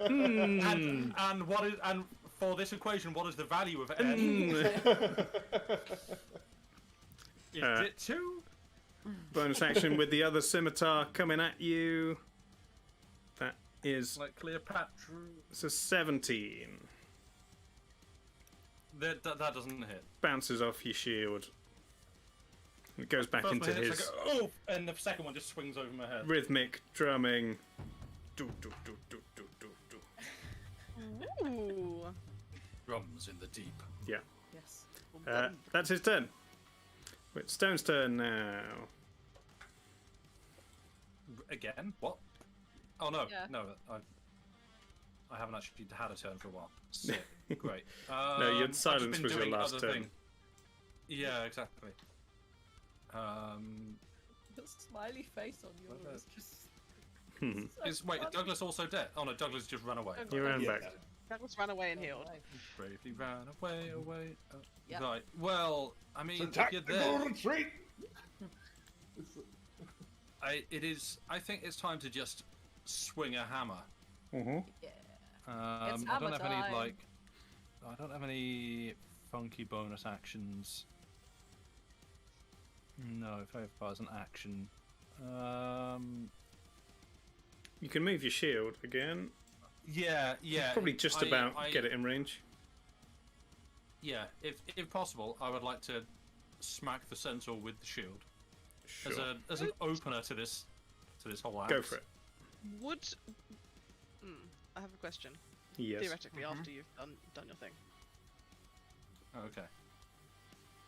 [SPEAKER 2] and what is and for this equation, what is the value of N? Is it 2?
[SPEAKER 1] Bonus action with the other scimitar coming at you. That is
[SPEAKER 2] Like Cleopatra.
[SPEAKER 1] it's a 17.
[SPEAKER 2] That doesn't hit.
[SPEAKER 1] Bounces off your shield. It goes back
[SPEAKER 2] First
[SPEAKER 1] into
[SPEAKER 2] one hits,
[SPEAKER 1] his
[SPEAKER 2] I go, oh, and the second one just swings over my head.
[SPEAKER 1] rhythmic drumming. Do, do, do, do, do, do, do.
[SPEAKER 5] Ooh.
[SPEAKER 2] Drums in the deep.
[SPEAKER 1] Yeah.
[SPEAKER 3] Yes.
[SPEAKER 1] That's his turn. It's Stone's turn now.
[SPEAKER 2] Again? What? Oh no,
[SPEAKER 3] Yeah.
[SPEAKER 2] no, I haven't actually had a turn for a while. Sick. Great.
[SPEAKER 1] No, your
[SPEAKER 2] I've just
[SPEAKER 1] silence
[SPEAKER 2] been
[SPEAKER 1] was your
[SPEAKER 2] doing
[SPEAKER 1] last
[SPEAKER 2] other
[SPEAKER 1] turn.
[SPEAKER 2] thing. Yeah, exactly.
[SPEAKER 3] The smiley face on yours is just.
[SPEAKER 2] Is wait, is Douglas also dead? Oh no, Douglas just ran away.
[SPEAKER 1] You ran back.
[SPEAKER 5] Douglas ran away and healed.
[SPEAKER 2] Bravely ran away.
[SPEAKER 3] Yep.
[SPEAKER 2] Right. Well, I mean,
[SPEAKER 6] It's a
[SPEAKER 2] if you're there,
[SPEAKER 6] tactical retreat.
[SPEAKER 2] it is. I think it's time to just swing a hammer.
[SPEAKER 1] Mm-hmm.
[SPEAKER 3] Yeah.
[SPEAKER 2] I don't
[SPEAKER 3] hammer
[SPEAKER 2] have
[SPEAKER 3] time.
[SPEAKER 2] any like. I don't have any funky bonus actions. No, Faith Bar is an action.
[SPEAKER 1] You can move your shield again.
[SPEAKER 2] Yeah.
[SPEAKER 1] Probably just about get it in range.
[SPEAKER 2] Yeah, if possible, I would like to smack the centaur with the shield
[SPEAKER 1] Sure.
[SPEAKER 2] as an opener to this whole act.
[SPEAKER 1] Go for it.
[SPEAKER 5] Would I have a question?
[SPEAKER 1] Yes.
[SPEAKER 5] Theoretically, after you've done your thing.
[SPEAKER 2] Okay.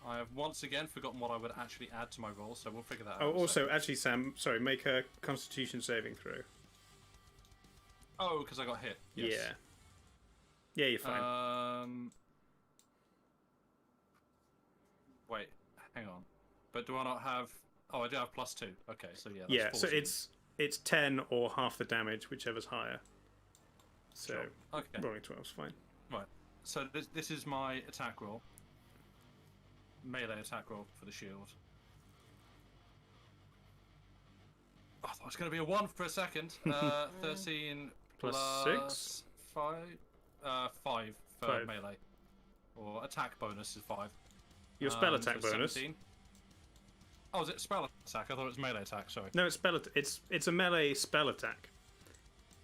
[SPEAKER 2] I have once again forgotten what I would actually add to my roll, so we'll figure that out.
[SPEAKER 1] Oh,
[SPEAKER 2] in a
[SPEAKER 1] also,
[SPEAKER 2] second.
[SPEAKER 1] actually, Sam, sorry, make a Constitution saving throw.
[SPEAKER 2] Oh, because I got hit. Yes.
[SPEAKER 1] Yeah. Yeah, you're fine.
[SPEAKER 2] Wait, hang on. But do I not have? Oh, I do have +2. Okay, so yeah. That's
[SPEAKER 1] Yeah, so
[SPEAKER 2] 14.
[SPEAKER 1] it's 10 or half the damage, whichever's higher. So
[SPEAKER 2] Sure. Okay.
[SPEAKER 1] rolling 12's fine.
[SPEAKER 2] Right. So this is my attack roll. Melee attack roll for the shield. I thought it was going to be a 1 for a second. 13
[SPEAKER 1] Plus
[SPEAKER 2] plus
[SPEAKER 1] 6?
[SPEAKER 2] 5. 5 for
[SPEAKER 1] 5.
[SPEAKER 2] melee. Or attack bonus is 5.
[SPEAKER 1] Your spell attack
[SPEAKER 2] so
[SPEAKER 1] bonus.
[SPEAKER 2] 17. Oh, is it spell attack? I thought it was melee attack. Sorry.
[SPEAKER 1] No, it's it's a melee spell attack.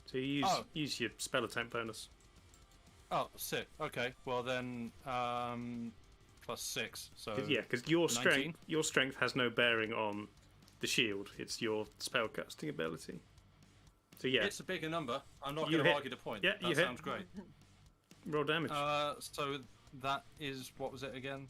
[SPEAKER 1] So you use your spell attack bonus.
[SPEAKER 2] Oh, sick. Okay. Well then, plus 6. So
[SPEAKER 1] Yeah, because your
[SPEAKER 2] 19?
[SPEAKER 1] strength has no bearing on the shield. It's your spellcasting ability. So yeah,
[SPEAKER 2] it's a bigger number. I'm not
[SPEAKER 1] You
[SPEAKER 2] going to
[SPEAKER 1] hit.
[SPEAKER 2] argue the point.
[SPEAKER 1] Yeah,
[SPEAKER 2] that
[SPEAKER 1] you hit.
[SPEAKER 2] sounds great.
[SPEAKER 1] roll damage.
[SPEAKER 2] So that is, what was it again?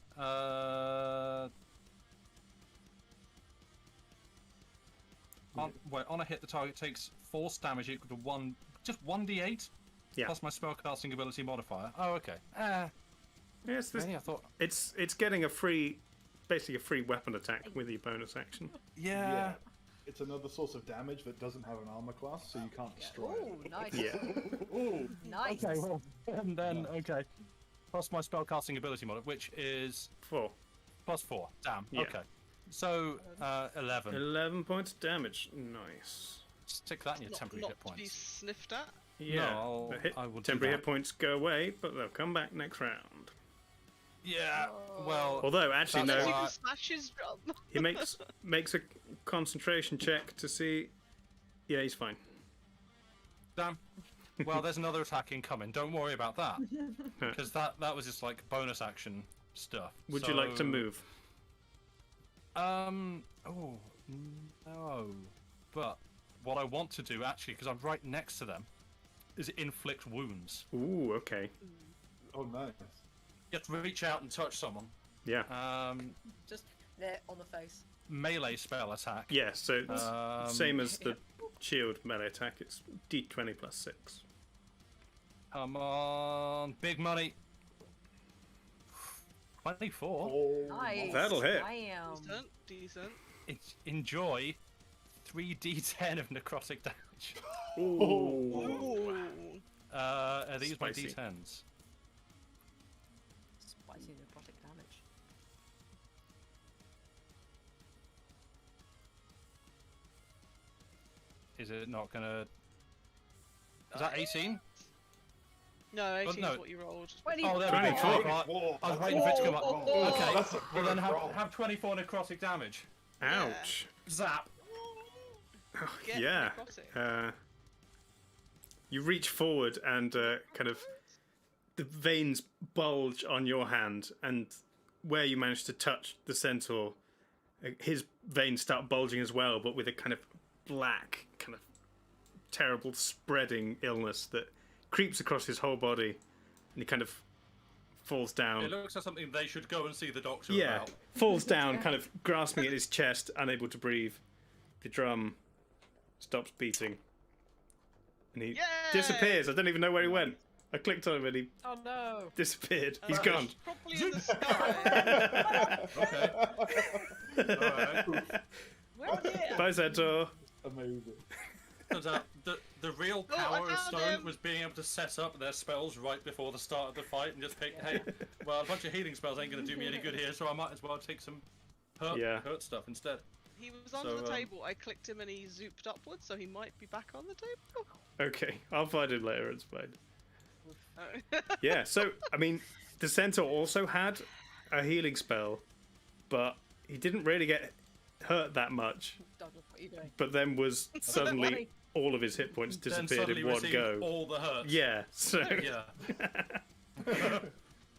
[SPEAKER 2] On a hit, the target takes force damage equal to just 1d8
[SPEAKER 1] Yeah.
[SPEAKER 2] plus my spellcasting ability modifier. Oh, okay.
[SPEAKER 1] Yes,
[SPEAKER 2] Really? I thought.
[SPEAKER 1] it's getting basically a free weapon attack with your bonus action.
[SPEAKER 2] Yeah.
[SPEAKER 6] It's another source of damage that doesn't have an armor class, so you can't destroy it.
[SPEAKER 3] Ooh, nice.
[SPEAKER 1] Yeah.
[SPEAKER 3] Nice.
[SPEAKER 2] Okay. Well, and then plus my spellcasting ability mod, which is
[SPEAKER 1] 4.
[SPEAKER 2] plus 4. Damn.
[SPEAKER 1] Yeah.
[SPEAKER 2] Okay. So 11.
[SPEAKER 1] 11 points of damage. Nice.
[SPEAKER 2] Stick that in your temporary
[SPEAKER 5] not
[SPEAKER 2] hit
[SPEAKER 5] to be
[SPEAKER 2] points.
[SPEAKER 5] sniffed at.
[SPEAKER 1] Yeah.
[SPEAKER 2] No, I will do
[SPEAKER 1] temporary
[SPEAKER 2] that.
[SPEAKER 1] hit points go away, but they'll come back next round.
[SPEAKER 2] Yeah. Well.
[SPEAKER 1] Although actually
[SPEAKER 2] That's
[SPEAKER 1] no,
[SPEAKER 5] You
[SPEAKER 2] why-
[SPEAKER 5] can smash his drum.
[SPEAKER 1] he makes a concentration check to see. Yeah, he's fine.
[SPEAKER 2] Damn. Well, there's another attack incoming. Don't worry about that, because that was just like bonus action stuff.
[SPEAKER 1] Would you like to move?
[SPEAKER 2] Oh no. But what I want to do actually, because I'm right next to them, is inflict wounds.
[SPEAKER 1] Ooh, okay.
[SPEAKER 6] Oh, nice.
[SPEAKER 2] You have to reach out and touch someone.
[SPEAKER 1] Yeah.
[SPEAKER 3] Just there on the face.
[SPEAKER 2] Melee spell attack.
[SPEAKER 1] Yeah, so it's same as the
[SPEAKER 3] Yeah.
[SPEAKER 1] shield melee attack. It's d20 plus 6.
[SPEAKER 2] Come on, big money. 24.
[SPEAKER 6] Oh,
[SPEAKER 3] Nice.
[SPEAKER 1] That'll hit.
[SPEAKER 3] Damn.
[SPEAKER 5] Decent.
[SPEAKER 2] Enjoy 3d10 of necrotic damage.
[SPEAKER 5] Ooh.
[SPEAKER 2] Are these my
[SPEAKER 1] Spicy.
[SPEAKER 2] d10s?
[SPEAKER 3] Spicy necrotic damage.
[SPEAKER 2] Is it not gonna? Is that 18?
[SPEAKER 5] No, 18
[SPEAKER 2] no.
[SPEAKER 5] is what you rolled.
[SPEAKER 2] Oh, there we go.
[SPEAKER 1] 24.
[SPEAKER 2] I was waiting for it to come up. Okay,
[SPEAKER 6] That's a
[SPEAKER 2] well then
[SPEAKER 6] good roll.
[SPEAKER 2] have 24 necrotic damage.
[SPEAKER 1] Ouch.
[SPEAKER 2] Zap.
[SPEAKER 5] Get
[SPEAKER 1] Yeah.
[SPEAKER 5] necrotic.
[SPEAKER 1] You reach forward and kind of the veins bulge on your hand, and where you manage to touch the centaur, his veins start bulging as well, but with a kind of black, kind of terrible spreading illness that creeps across his whole body, and he kind of falls down.
[SPEAKER 2] It looks like something they should go and see the doctor
[SPEAKER 1] Yeah,
[SPEAKER 2] about.
[SPEAKER 1] falls down, kind of grasping at his chest, unable to breathe. The drum stops beating. And he disappears. I don't even know where he went. I clicked on him and he
[SPEAKER 3] Oh no!
[SPEAKER 1] disappeared. He's gone.
[SPEAKER 5] Probably in the sky.
[SPEAKER 2] Okay. Alright.
[SPEAKER 3] Well, yeah.
[SPEAKER 1] Bye, Centaur.
[SPEAKER 6] Amazing.
[SPEAKER 2] Turns out the real
[SPEAKER 5] Oh, I
[SPEAKER 2] power of
[SPEAKER 5] found
[SPEAKER 2] Stone
[SPEAKER 5] him.
[SPEAKER 2] was being able to set up their spells right before the start of the fight and just pick, hey, well, a bunch of healing spells ain't going to do me any good here, so I might as well take some hurt stuff instead.
[SPEAKER 5] He was under
[SPEAKER 2] So,
[SPEAKER 5] the table. I clicked him and he zooped upwards, so he might be back on the table.
[SPEAKER 1] Okay, I'll find him later. It's fine.
[SPEAKER 5] Oh.
[SPEAKER 1] Yeah, so, I mean, the Centaur also had a healing spell, but he didn't really get hurt that much.
[SPEAKER 3] Douglas, what are you doing?
[SPEAKER 1] But then was suddenly
[SPEAKER 3] worry.
[SPEAKER 1] all of his hit points
[SPEAKER 2] Then
[SPEAKER 1] disappeared
[SPEAKER 2] suddenly
[SPEAKER 1] in one
[SPEAKER 2] received
[SPEAKER 1] go.
[SPEAKER 2] all the hurts.
[SPEAKER 1] Yeah, so
[SPEAKER 2] Yeah.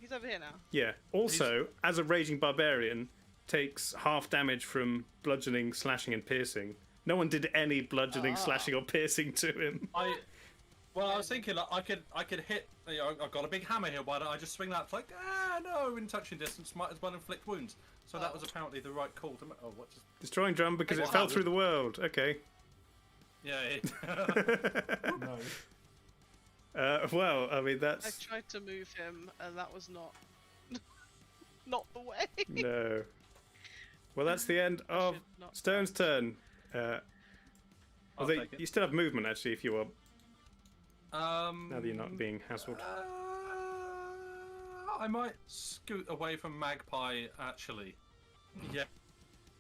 [SPEAKER 5] He's over here now.
[SPEAKER 1] yeah. Also, as a raging barbarian, takes half damage from bludgeoning, slashing, and piercing. No one did any bludgeoning, slashing, or piercing to him.
[SPEAKER 2] I was thinking like I could hit. You know, I've got a big hammer here. Why don't I just swing that? It's like no, in touching distance, might as well inflict wounds. So that was apparently the right call to make. Oh, what just?
[SPEAKER 1] Destroying drum because it
[SPEAKER 2] What
[SPEAKER 1] fell
[SPEAKER 2] happened?
[SPEAKER 1] through the world. Okay.
[SPEAKER 2] Yeah.
[SPEAKER 6] Nice.
[SPEAKER 1] Well, I mean
[SPEAKER 5] I
[SPEAKER 1] that's
[SPEAKER 5] tried to move him, and that was not not the way.
[SPEAKER 1] no. Well, that's the end of
[SPEAKER 5] should not-
[SPEAKER 1] Stone's turn. Although
[SPEAKER 2] take it.
[SPEAKER 1] you still have movement actually if you want. Now
[SPEAKER 2] Now
[SPEAKER 1] that you're not being hassled.
[SPEAKER 2] I might scoot away from Magpie actually. Yeah.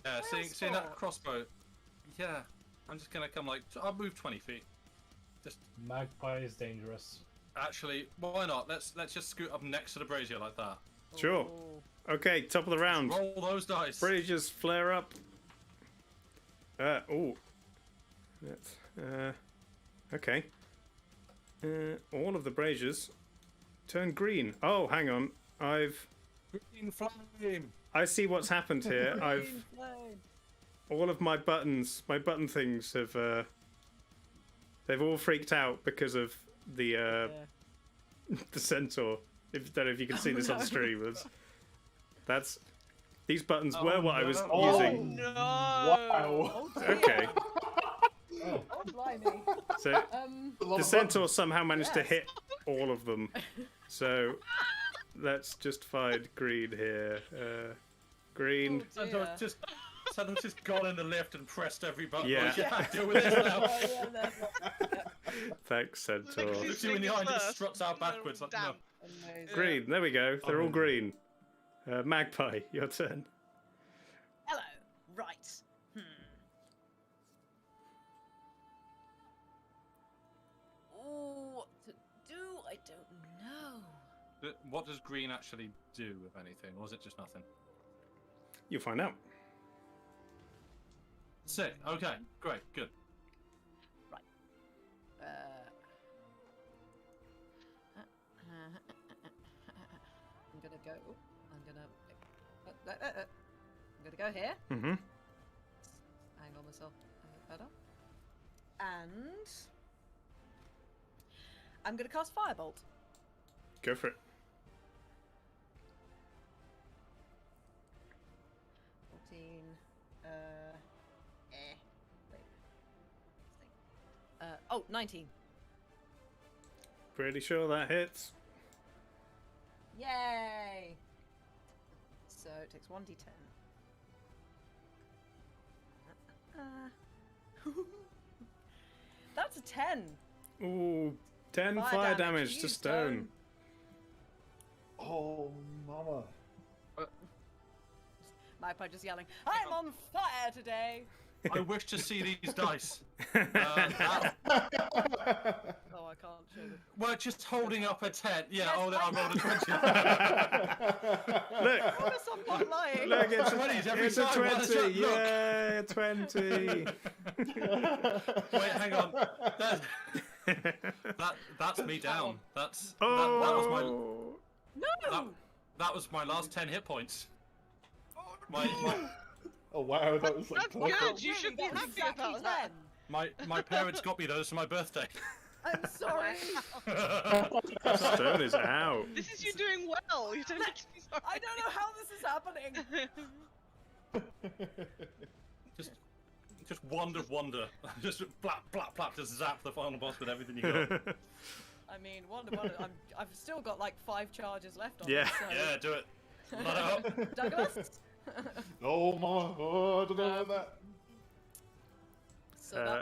[SPEAKER 2] Yeah. Seeing that crossbow. Yeah. I'm just gonna come like I'll move 20 feet. Just
[SPEAKER 4] Magpie is dangerous.
[SPEAKER 2] actually, why not? Let's just scoot up next to the brazier like that.
[SPEAKER 1] Sure. Okay, top of the round.
[SPEAKER 2] Roll those dice.
[SPEAKER 1] Braziers flare up. Oh. That's, okay. All of the braziers turn green. Oh, hang on.
[SPEAKER 2] Green flame.
[SPEAKER 1] I see what's happened here. All of my button things have, they've all freaked out because of the, the Centaur. Don't know if you can see this on stream. These buttons were what I was using.
[SPEAKER 5] No.
[SPEAKER 6] Wow.
[SPEAKER 1] Okay.
[SPEAKER 3] Oh, blimey.
[SPEAKER 1] So the Centaur somehow managed to hit all of them. So let's just find green here. Green.
[SPEAKER 3] Oh, dear.
[SPEAKER 2] Santa's just gone in the lift and pressed every button.
[SPEAKER 1] Yeah.
[SPEAKER 2] Like, deal with this now.
[SPEAKER 1] Thanks, Centaur.
[SPEAKER 2] Looks you in the eye and just struts out backwards. Like, no.
[SPEAKER 3] Amazing.
[SPEAKER 1] Green. There we go. They're all green. Magpie, your turn.
[SPEAKER 3] Hello. Right. Ooh, what to do? I don't know.
[SPEAKER 2] What does green actually do, if anything, or is it just nothing?
[SPEAKER 1] You'll find out.
[SPEAKER 2] Sick. Okay. Great. Good.
[SPEAKER 3] I'm gonna go. I'm gonna go here.
[SPEAKER 1] Mm-hmm.
[SPEAKER 3] Angle myself a bit better. And I'm gonna cast Firebolt.
[SPEAKER 1] Go for it.
[SPEAKER 3] 14. Oh, 19.
[SPEAKER 1] Pretty sure that hits.
[SPEAKER 3] Yay! So it takes 1d10. That's a 10.
[SPEAKER 1] Ooh, 10 fire damage to
[SPEAKER 3] You
[SPEAKER 1] Stone.
[SPEAKER 6] Oh, mama.
[SPEAKER 3] Magpie just yelling, I'm on fire today!
[SPEAKER 2] I wish to see these dice.
[SPEAKER 3] Oh, I can't show them.
[SPEAKER 2] We're just holding up a 10. Yeah,
[SPEAKER 3] Yes,
[SPEAKER 2] hold it. I rolled a 20.
[SPEAKER 1] Look,
[SPEAKER 3] Promise I'm not lying.
[SPEAKER 1] look, it's
[SPEAKER 2] 20s
[SPEAKER 1] a,
[SPEAKER 2] every
[SPEAKER 1] it's a
[SPEAKER 2] time. Why does
[SPEAKER 1] 20.
[SPEAKER 2] that look?
[SPEAKER 1] Yeah, 20.
[SPEAKER 2] Wait, hang on. That's me down. That
[SPEAKER 1] Oh,
[SPEAKER 2] was my last 10 hit points.
[SPEAKER 6] Oh wow, that was like
[SPEAKER 5] That's
[SPEAKER 6] perfect.
[SPEAKER 5] good. You should be happy about that.
[SPEAKER 2] My parents got me those for my birthday.
[SPEAKER 3] I'm sorry.
[SPEAKER 1] Stone is out.
[SPEAKER 5] This is you doing well. You don't need to be sorry.
[SPEAKER 3] I don't know how this is happening.
[SPEAKER 2] Just wonder. Just blap, blap, blap, just zap the final boss with everything you got.
[SPEAKER 3] I mean, wonder. I've still got like 5 charges left on
[SPEAKER 1] Yeah.
[SPEAKER 3] it, so...
[SPEAKER 2] Yeah, do it. Let it up.
[SPEAKER 3] Douglas?
[SPEAKER 6] Oh my! Oh, I don't know about that.
[SPEAKER 3] So that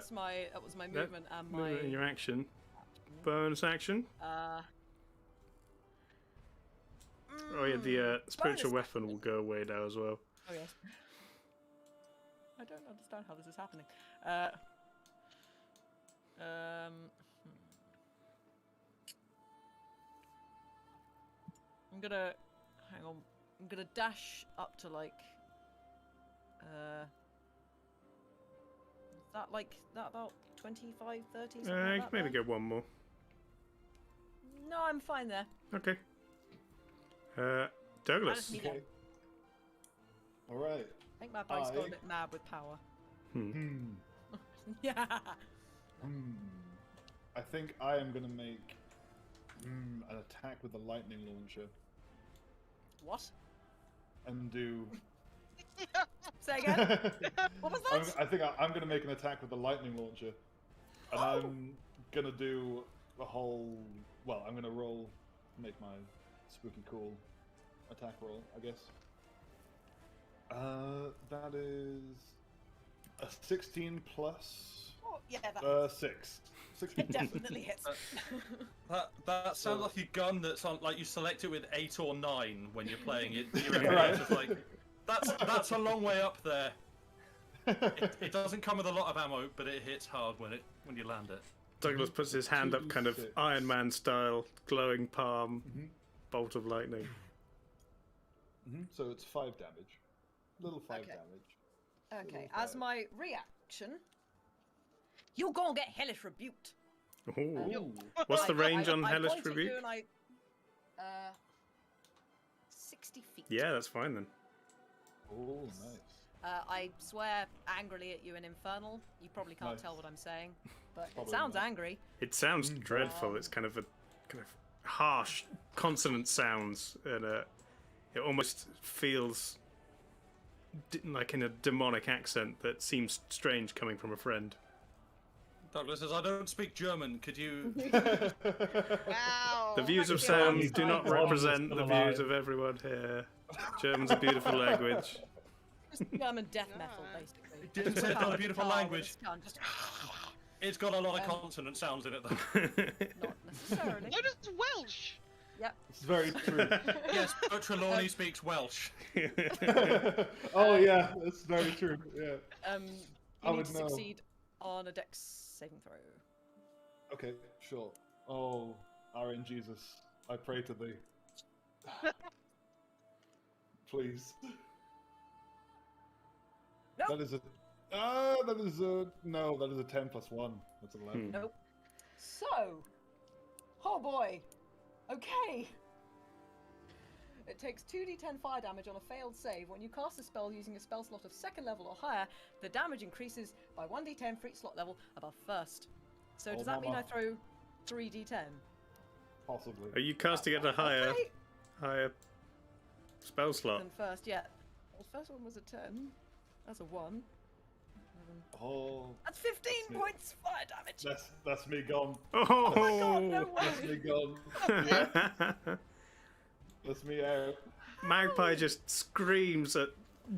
[SPEAKER 3] was my movement and my...
[SPEAKER 1] Movement in your action. Bonus action. Oh yeah, the spiritual
[SPEAKER 3] bonus
[SPEAKER 1] weapon will go away now as well.
[SPEAKER 3] Oh yes. I don't understand how this is happening. I'm gonna hang on. I'm gonna dash up to like. Is that like that about 25, 30? Something like that
[SPEAKER 1] Maybe
[SPEAKER 3] there?
[SPEAKER 1] go one more.
[SPEAKER 3] No, I'm fine there.
[SPEAKER 1] Okay.
[SPEAKER 3] I
[SPEAKER 1] Douglas.
[SPEAKER 3] just need
[SPEAKER 6] Okay. All right.
[SPEAKER 3] I think my bike's got a bit mad with power. Yeah.
[SPEAKER 6] I think I am gonna make an attack with the lightning launcher
[SPEAKER 3] What?
[SPEAKER 6] and do.
[SPEAKER 3] Say again. What was that?
[SPEAKER 6] I think I'm gonna make an attack with the lightning launcher, and I'm gonna do the whole. Well, I'm gonna make my spooky cool attack roll, I guess. That is a 16 plus
[SPEAKER 3] Oh, yeah, that
[SPEAKER 6] 6. 16
[SPEAKER 3] definitely hits.
[SPEAKER 2] That sounds like a gun that's on, like you select it with 8 or 9 when you're playing it. You're
[SPEAKER 6] Right.
[SPEAKER 2] just like, that's a long way up there. It doesn't come with a lot of ammo, but it hits hard when you land it.
[SPEAKER 1] Douglas puts his hand up, kind of
[SPEAKER 6] 2d6.
[SPEAKER 1] Iron Man style, glowing palm, bolt of lightning.
[SPEAKER 6] So it's 5 damage. Little 5
[SPEAKER 3] Okay.
[SPEAKER 6] damage.
[SPEAKER 3] Okay,
[SPEAKER 6] Little
[SPEAKER 3] as
[SPEAKER 6] 5.
[SPEAKER 3] my reaction, you're gonna get hellish rebuked.
[SPEAKER 1] Ooh. What's the range on
[SPEAKER 3] I
[SPEAKER 1] Hellish
[SPEAKER 3] point at
[SPEAKER 1] Rebuke?
[SPEAKER 3] you and 60 feet.
[SPEAKER 1] Yeah, that's fine then.
[SPEAKER 6] Oh, nice.
[SPEAKER 3] I swear angrily at you in Infernal. You probably can't
[SPEAKER 6] Nice.
[SPEAKER 3] tell what I'm saying, but
[SPEAKER 6] Probably
[SPEAKER 3] it sounds
[SPEAKER 6] not.
[SPEAKER 3] angry.
[SPEAKER 1] It sounds dreadful. It's kind of harsh consonant sounds, and it almost feels like in a demonic accent that seems strange coming from a friend.
[SPEAKER 2] Douglas says, I don't speak German. Could you?
[SPEAKER 5] Wow.
[SPEAKER 1] The views of
[SPEAKER 3] Thank you.
[SPEAKER 1] sound do not represent the views of everyone here. German's a beautiful language.
[SPEAKER 3] Just German death metal, basically.
[SPEAKER 2] It didn't say it's not a beautiful
[SPEAKER 3] Guitar with
[SPEAKER 2] language.
[SPEAKER 3] its gun, just
[SPEAKER 2] It's got a lot of consonant sounds in it, though.
[SPEAKER 3] not necessarily.
[SPEAKER 5] So does Welsh.
[SPEAKER 3] Yep.
[SPEAKER 6] It's very true.
[SPEAKER 2] Yes, but Trelawney speaks Welsh.
[SPEAKER 6] Oh yeah, that's very true. Yeah.
[SPEAKER 3] You
[SPEAKER 6] I
[SPEAKER 3] need
[SPEAKER 6] would
[SPEAKER 3] to
[SPEAKER 6] know.
[SPEAKER 3] succeed on a dex saving throw.
[SPEAKER 6] Okay, sure. Oh, RN Jesus, I pray to thee. Please.
[SPEAKER 3] Nope.
[SPEAKER 6] That is a. No, that is a 10 plus 1. That's 11.
[SPEAKER 3] Nope. So, oh boy. Okay. It takes 2d10 fire damage on a failed save. When you cast a spell using a spell slot of 2nd level or higher, the damage increases by 1d10 for each slot level above 1st. So
[SPEAKER 6] Oh,
[SPEAKER 3] does that mean
[SPEAKER 6] mama.
[SPEAKER 3] I throw 3d10?
[SPEAKER 6] Possibly.
[SPEAKER 1] Are you casting at a higher spell slot?
[SPEAKER 3] Than first, yeah. Well, the first one was a 10. That's a 1.
[SPEAKER 6] Oh,
[SPEAKER 3] That's 15 points fire damage.
[SPEAKER 6] that's me gone.
[SPEAKER 3] Oh my god, no
[SPEAKER 6] That's me
[SPEAKER 3] way.
[SPEAKER 6] gone. That's me out.
[SPEAKER 1] Magpie just screams at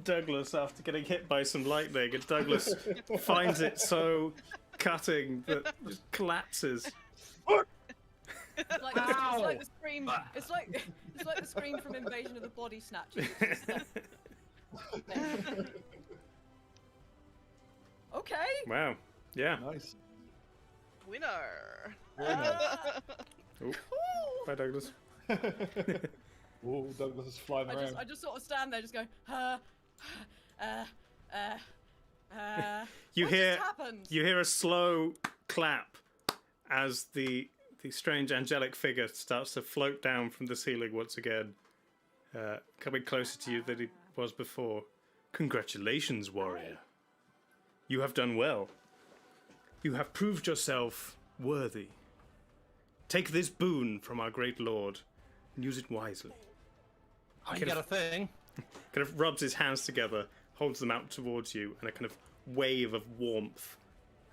[SPEAKER 1] Douglas after getting hit by some lightning, and Douglas finds it so cutting that just collapses.
[SPEAKER 3] It's like the scream. It's like the scream from Invasion of the Body Snatchers. It's just like- Okay.
[SPEAKER 1] Wow. Yeah.
[SPEAKER 6] Nice.
[SPEAKER 5] Winner.
[SPEAKER 1] Oh. Bye, Douglas.
[SPEAKER 6] Oh, Douglas is flying around.
[SPEAKER 3] I just sort of stand there, just going,
[SPEAKER 1] You
[SPEAKER 3] what
[SPEAKER 1] hear
[SPEAKER 3] just happened?
[SPEAKER 1] you hear a slow clap as the strange angelic figure starts to float down from the ceiling once again, coming closer to you than it was before. Congratulations, warrior. You have done well. You have proved yourself worthy take this boon from our great lord and use it wisely.
[SPEAKER 2] I get a thing.
[SPEAKER 1] Kind of rubs his hands together, holds them out towards you, and a kind of wave of warmth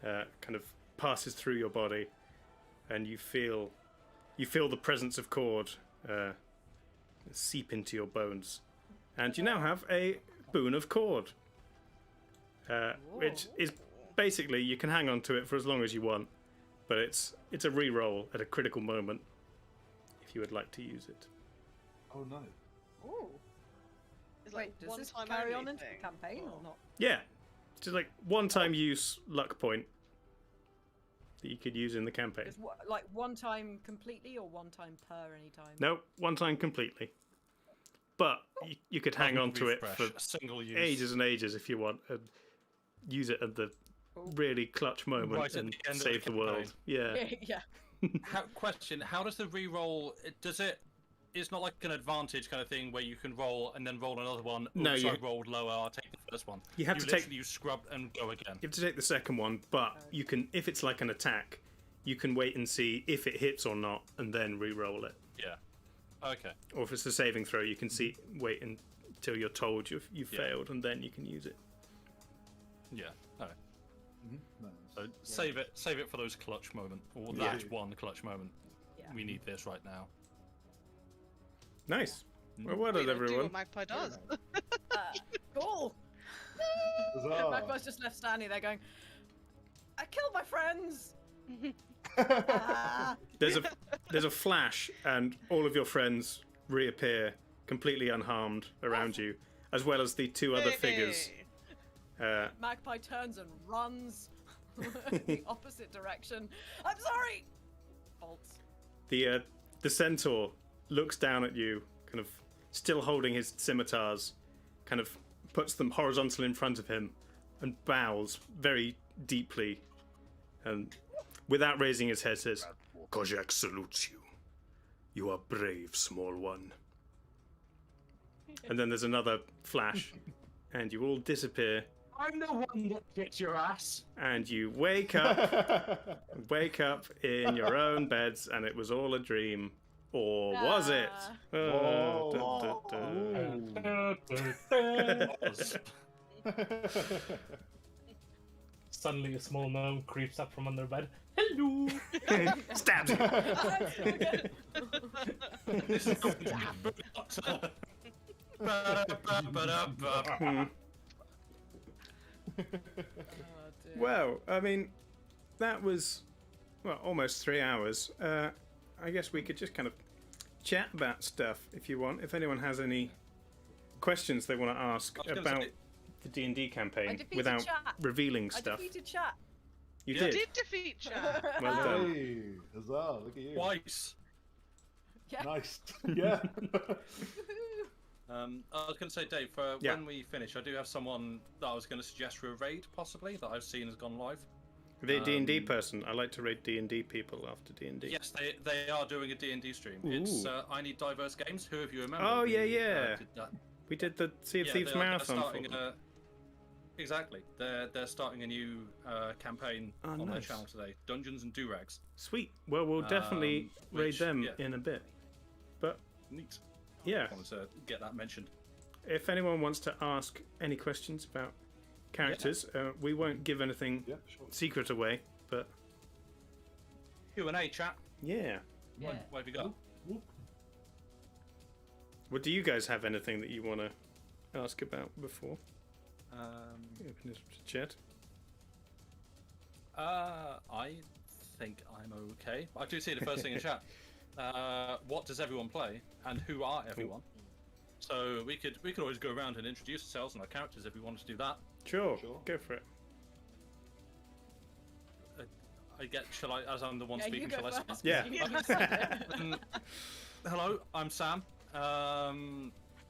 [SPEAKER 1] kind of passes through your body, and you feel the presence of Cord seep into your bones, and you now have a boon of Cord, which is basically you can hang on to it for as long as you want, but it's a re-roll at a critical moment if you would like to use it.
[SPEAKER 6] Oh no.
[SPEAKER 3] Ooh.
[SPEAKER 5] It's
[SPEAKER 3] Wait,
[SPEAKER 5] like
[SPEAKER 3] does
[SPEAKER 5] one
[SPEAKER 3] this
[SPEAKER 5] time
[SPEAKER 3] carry
[SPEAKER 5] only
[SPEAKER 3] on into
[SPEAKER 5] thing.
[SPEAKER 3] the campaign or not?
[SPEAKER 1] Yeah, just like one-time use luck point that you could use in the campaign.
[SPEAKER 3] Just like one time completely or one time per any time?
[SPEAKER 1] No, one time completely. But you could hang on to it for
[SPEAKER 2] single use.
[SPEAKER 1] ages and ages if you want, and use it at the really clutch moment
[SPEAKER 2] Right at
[SPEAKER 1] and
[SPEAKER 2] the end of
[SPEAKER 1] save
[SPEAKER 2] the
[SPEAKER 1] the world.
[SPEAKER 2] campaign.
[SPEAKER 1] Yeah.
[SPEAKER 3] Yeah.
[SPEAKER 2] Question: how does the re-roll? Does it? It's not like an advantage kind of thing where you can roll and then roll another one.
[SPEAKER 1] No,
[SPEAKER 2] Oops,
[SPEAKER 1] you-
[SPEAKER 2] I rolled lower. I'll take the first one.
[SPEAKER 1] You have to
[SPEAKER 2] literally
[SPEAKER 1] take-
[SPEAKER 2] You scrub and go again.
[SPEAKER 1] You have to take the second one, but you can, if it's like an attack, you can wait and see if it hits or not, and then re-roll it.
[SPEAKER 2] Yeah. Okay.
[SPEAKER 1] Or if it's a saving throw, you can wait until you're told you've
[SPEAKER 2] Yeah.
[SPEAKER 1] failed, and then you can use it.
[SPEAKER 2] Yeah. All right.
[SPEAKER 6] No,
[SPEAKER 2] So save it for those clutch moment, or
[SPEAKER 1] Yeah.
[SPEAKER 2] that one clutch moment.
[SPEAKER 3] Yeah.
[SPEAKER 2] We need this right now.
[SPEAKER 1] Nice. Well, well
[SPEAKER 5] We
[SPEAKER 1] done,
[SPEAKER 5] don't do
[SPEAKER 1] everyone.
[SPEAKER 5] what Magpie does.
[SPEAKER 3] Cool.
[SPEAKER 6] Huzzah.
[SPEAKER 3] Magpie's just left standing there going, I killed my friends! Ah.
[SPEAKER 1] There's a flash, and all of your friends reappear completely unharmed around you, as well as the two other figures.
[SPEAKER 3] Magpie turns and runs the opposite direction. I'm sorry! Bolts.
[SPEAKER 1] The centaur looks down at you, kind of still holding his scimitars, kind of puts them horizontal in front of him, and bows very deeply, and without raising his head says, "Kozak salutes you. You are brave, small one." And then there's another flash, and you all disappear,
[SPEAKER 8] I'm the one that kicked your ass.
[SPEAKER 1] and you wake up in your own beds, and it was all a dream. Or was it?
[SPEAKER 6] Oh.
[SPEAKER 4] Suddenly, a small gnome creeps up from under bed. Hello!
[SPEAKER 1] Stabs you.
[SPEAKER 3] I'm still good.
[SPEAKER 2] This is going to happen. Ba-da-ba-ba-da-ba.
[SPEAKER 3] Oh, dear.
[SPEAKER 1] Well, I mean, that was, almost 3 hours. I guess we could just kind of chat about stuff if you want. If anyone has any questions they want to ask
[SPEAKER 2] I was gonna
[SPEAKER 1] about
[SPEAKER 2] say-
[SPEAKER 1] the D&D
[SPEAKER 3] I
[SPEAKER 1] campaign
[SPEAKER 3] defeated
[SPEAKER 1] without
[SPEAKER 3] chat.
[SPEAKER 1] revealing
[SPEAKER 3] I
[SPEAKER 1] stuff.
[SPEAKER 3] defeated chat.
[SPEAKER 1] You
[SPEAKER 2] Yeah.
[SPEAKER 1] did.
[SPEAKER 5] Did defeat chat.
[SPEAKER 1] Well done.
[SPEAKER 6] Hey, huzzah, look at you.
[SPEAKER 2] Twice.
[SPEAKER 3] Yeah.
[SPEAKER 6] Nice. Yeah.
[SPEAKER 3] Woohoo.
[SPEAKER 2] I was going to say, Dave, for
[SPEAKER 1] Yeah.
[SPEAKER 2] when we finish, I do have someone that I was going to suggest for a raid, possibly, that I've seen has gone live.
[SPEAKER 1] The D&D person. I like to raid D&D people after D&D.
[SPEAKER 2] Yes, they are doing a D&D stream.
[SPEAKER 1] Ooh.
[SPEAKER 2] It's I Need Diverse Games. Who, if you remember?
[SPEAKER 1] Oh,
[SPEAKER 2] we,
[SPEAKER 1] yeah.
[SPEAKER 2] did that.
[SPEAKER 1] We did the Sea of
[SPEAKER 2] Yeah,
[SPEAKER 1] Thieves
[SPEAKER 2] they are
[SPEAKER 1] marathon.
[SPEAKER 2] starting
[SPEAKER 1] for them.
[SPEAKER 2] exactly. They're starting a new campaign
[SPEAKER 1] Oh,
[SPEAKER 2] on their
[SPEAKER 1] nice.
[SPEAKER 2] channel today. Dungeons and Durags.
[SPEAKER 1] Sweet. Well, we'll definitely raid
[SPEAKER 2] which-
[SPEAKER 1] them
[SPEAKER 2] yeah.
[SPEAKER 1] in a bit. But
[SPEAKER 2] Neat.
[SPEAKER 1] yeah,
[SPEAKER 2] I wanted to get that mentioned.
[SPEAKER 1] if anyone wants to ask any questions about characters, we won't give anything
[SPEAKER 6] Yeah, sure.
[SPEAKER 1] secret away. But
[SPEAKER 2] Q&A chat.
[SPEAKER 1] yeah,
[SPEAKER 3] Yeah.
[SPEAKER 2] What have you got?
[SPEAKER 1] well, do you guys have anything that you want to ask about before? Open this to chat.
[SPEAKER 2] I think I'm okay. I do see the first thing in chat. What does everyone play, and who are everyone? So we could always go around and introduce ourselves and our characters if we wanted to do that.
[SPEAKER 1] Sure,
[SPEAKER 6] Sure.
[SPEAKER 1] go for it.
[SPEAKER 2] Shall I, as I'm the one
[SPEAKER 3] Yeah,
[SPEAKER 2] speaking,
[SPEAKER 3] you go
[SPEAKER 2] shall I start?
[SPEAKER 3] first.
[SPEAKER 1] Yeah.
[SPEAKER 3] You said it.
[SPEAKER 2] Hello, I'm Sam.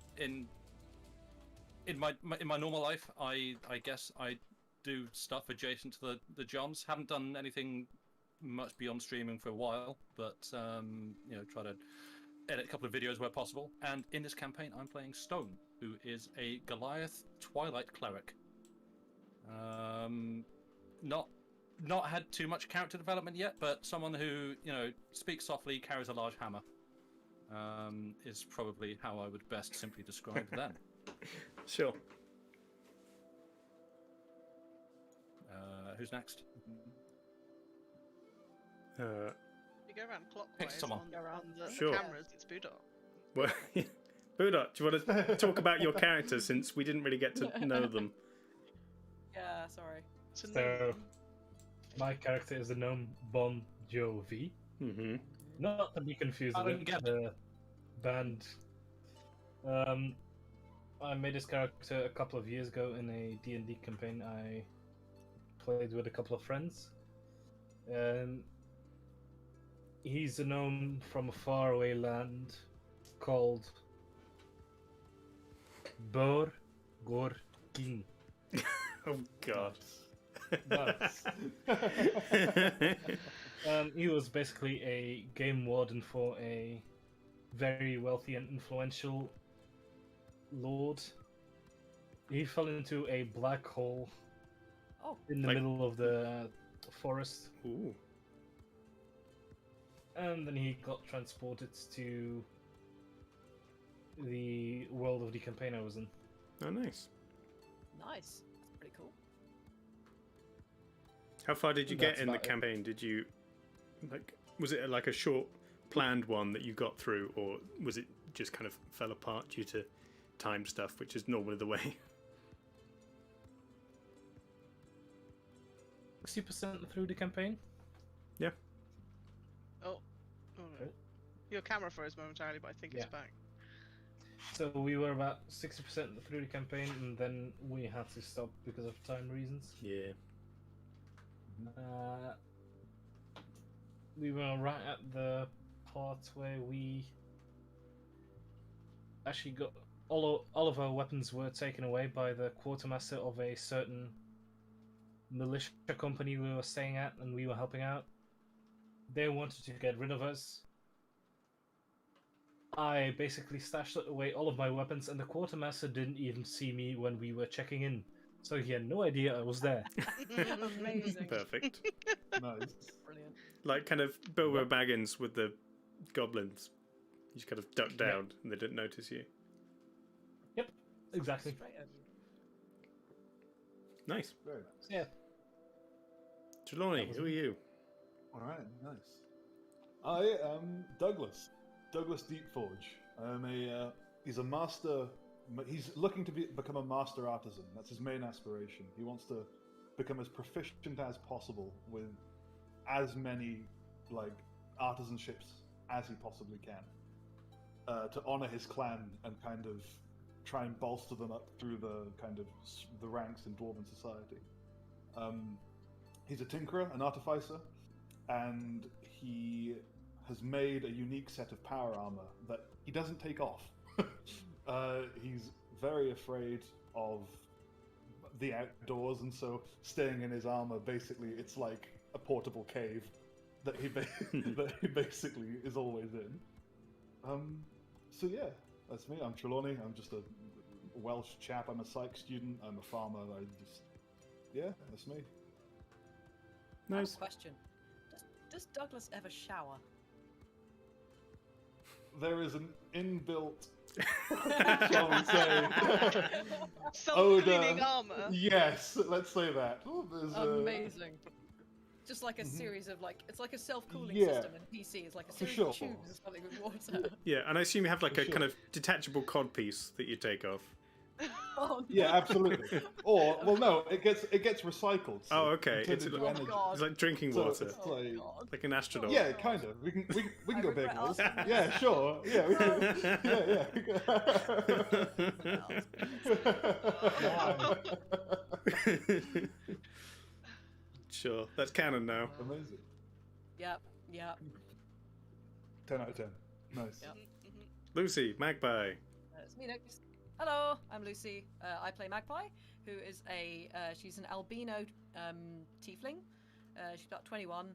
[SPEAKER 2] In my normal life, I guess I do stuff adjacent to the Johns. Haven't done anything much beyond streaming for a while, but try to edit a couple of videos where possible. And in this campaign, I'm playing Stone, who is a Goliath Twilight cleric. Not not had too much character development yet, but someone who, speaks softly, carries a large hammer, is probably how I would best simply describe them.
[SPEAKER 1] Sure.
[SPEAKER 2] Who's next?
[SPEAKER 5] You go around clockwise
[SPEAKER 2] someone.
[SPEAKER 5] on the
[SPEAKER 1] Sure.
[SPEAKER 5] cameras. It's Budok.
[SPEAKER 1] Well, Budok, do you want to talk about your character since we didn't really get to know them?
[SPEAKER 3] Yeah, sorry.
[SPEAKER 4] So, my character is the gnome Bon Jovi.
[SPEAKER 1] Mm-hmm.
[SPEAKER 4] Not to be confused
[SPEAKER 2] I
[SPEAKER 4] with
[SPEAKER 2] don't get
[SPEAKER 4] the band. I made this character a couple of years ago in a D&D campaign I played with a couple of friends. He's a gnome from a faraway land called Bor Gorkin.
[SPEAKER 1] Oh God.
[SPEAKER 4] Nice. He was basically a game warden for a very wealthy and influential lord. He fell into a black hole in the middle of the forest.
[SPEAKER 1] Ooh.
[SPEAKER 4] And then he got transported to the world of the campaign I was in.
[SPEAKER 1] Oh, nice.
[SPEAKER 3] Nice. That's pretty cool.
[SPEAKER 1] How far did you
[SPEAKER 4] That's
[SPEAKER 1] get in the
[SPEAKER 4] about it.
[SPEAKER 1] campaign? Did you, was it like a short planned one that you got through, or was it just kind of fell apart due to time stuff, which is normally the way?
[SPEAKER 4] 60% through the campaign?
[SPEAKER 1] Yeah.
[SPEAKER 5] Oh no. Your camera froze momentarily, but I think it's
[SPEAKER 4] Yeah.
[SPEAKER 5] back.
[SPEAKER 4] So we were about 60% through the campaign, and then we had to stop because of time reasons.
[SPEAKER 1] Yeah.
[SPEAKER 4] We were right at the part where we actually got all of our weapons were taken away by the quartermaster of a certain militia company we were staying at, and we were helping out. They wanted to get rid of us. I basically stashed away all of my weapons, and the quartermaster didn't even see me when we were checking in, so he had no idea I was there.
[SPEAKER 3] Amazing.
[SPEAKER 1] Perfect.
[SPEAKER 6] Nice.
[SPEAKER 3] Brilliant.
[SPEAKER 1] Like kind of Bilbo Baggins with the goblins. You just kind of ducked down and they didn't notice you.
[SPEAKER 4] Yep, exactly.
[SPEAKER 3] Straight over.
[SPEAKER 1] Nice.
[SPEAKER 6] Very nice.
[SPEAKER 4] Yeah.
[SPEAKER 1] Trelawney, who are you?
[SPEAKER 6] All right, nice. I am Douglas. Douglas Deepforge. He's a master. He's looking to become a master artisan. That's his main aspiration. He wants to become as proficient as possible with as many artisanships as he possibly can, to honor his clan and kind of try and bolster them up through the the ranks in dwarven society. He's a tinkerer, an artificer, and he has made a unique set of power armor that he doesn't take off. He's very afraid of the outdoors, and so staying in his armor, basically, it's like a portable cave that he basically is always in. So yeah, that's me. I'm Trelawney. I'm just a Welsh chap. I'm a psych student. I'm a farmer. That's me.
[SPEAKER 3] I have
[SPEAKER 1] Nice.
[SPEAKER 3] a question. Does Douglas ever shower?
[SPEAKER 6] There is an inbuilt, shall we say,
[SPEAKER 5] Self-cleaning
[SPEAKER 6] odor.
[SPEAKER 5] armor.
[SPEAKER 6] Yes, let's say that. Oh, there's
[SPEAKER 3] Amazing. Just like a series of it's like a self-cooling
[SPEAKER 6] Yeah.
[SPEAKER 3] system in PC. It's like a
[SPEAKER 6] For
[SPEAKER 3] series
[SPEAKER 6] sure.
[SPEAKER 3] of tubes or something with water.
[SPEAKER 1] Yeah, and I assume you have like
[SPEAKER 6] For
[SPEAKER 1] a
[SPEAKER 6] sure.
[SPEAKER 1] kind of detachable cod piece that you take off.
[SPEAKER 3] Oh, no.
[SPEAKER 6] Yeah, absolutely. Or no, it gets recycled. So
[SPEAKER 1] Oh, okay.
[SPEAKER 6] it turns
[SPEAKER 1] It's
[SPEAKER 6] into
[SPEAKER 1] like-
[SPEAKER 6] energy.
[SPEAKER 3] God.
[SPEAKER 1] It's like drinking
[SPEAKER 6] So
[SPEAKER 1] water,
[SPEAKER 6] it's
[SPEAKER 3] Oh,
[SPEAKER 6] like,
[SPEAKER 3] God.
[SPEAKER 1] like an astronaut.
[SPEAKER 6] yeah, kind of. We can
[SPEAKER 3] I
[SPEAKER 6] go
[SPEAKER 3] regret
[SPEAKER 6] bagels.
[SPEAKER 3] asking this.
[SPEAKER 6] Yeah, sure. Yeah,
[SPEAKER 1] Sure, that's canon now.
[SPEAKER 6] Amazing.
[SPEAKER 3] Yep.
[SPEAKER 6] 10 out of 10. Nice.
[SPEAKER 3] Yep.
[SPEAKER 1] Lucy, Magpie.
[SPEAKER 3] It's me next. Hello, I'm Lucy. I play Magpie, who is she's an albino tiefling. She's about 21.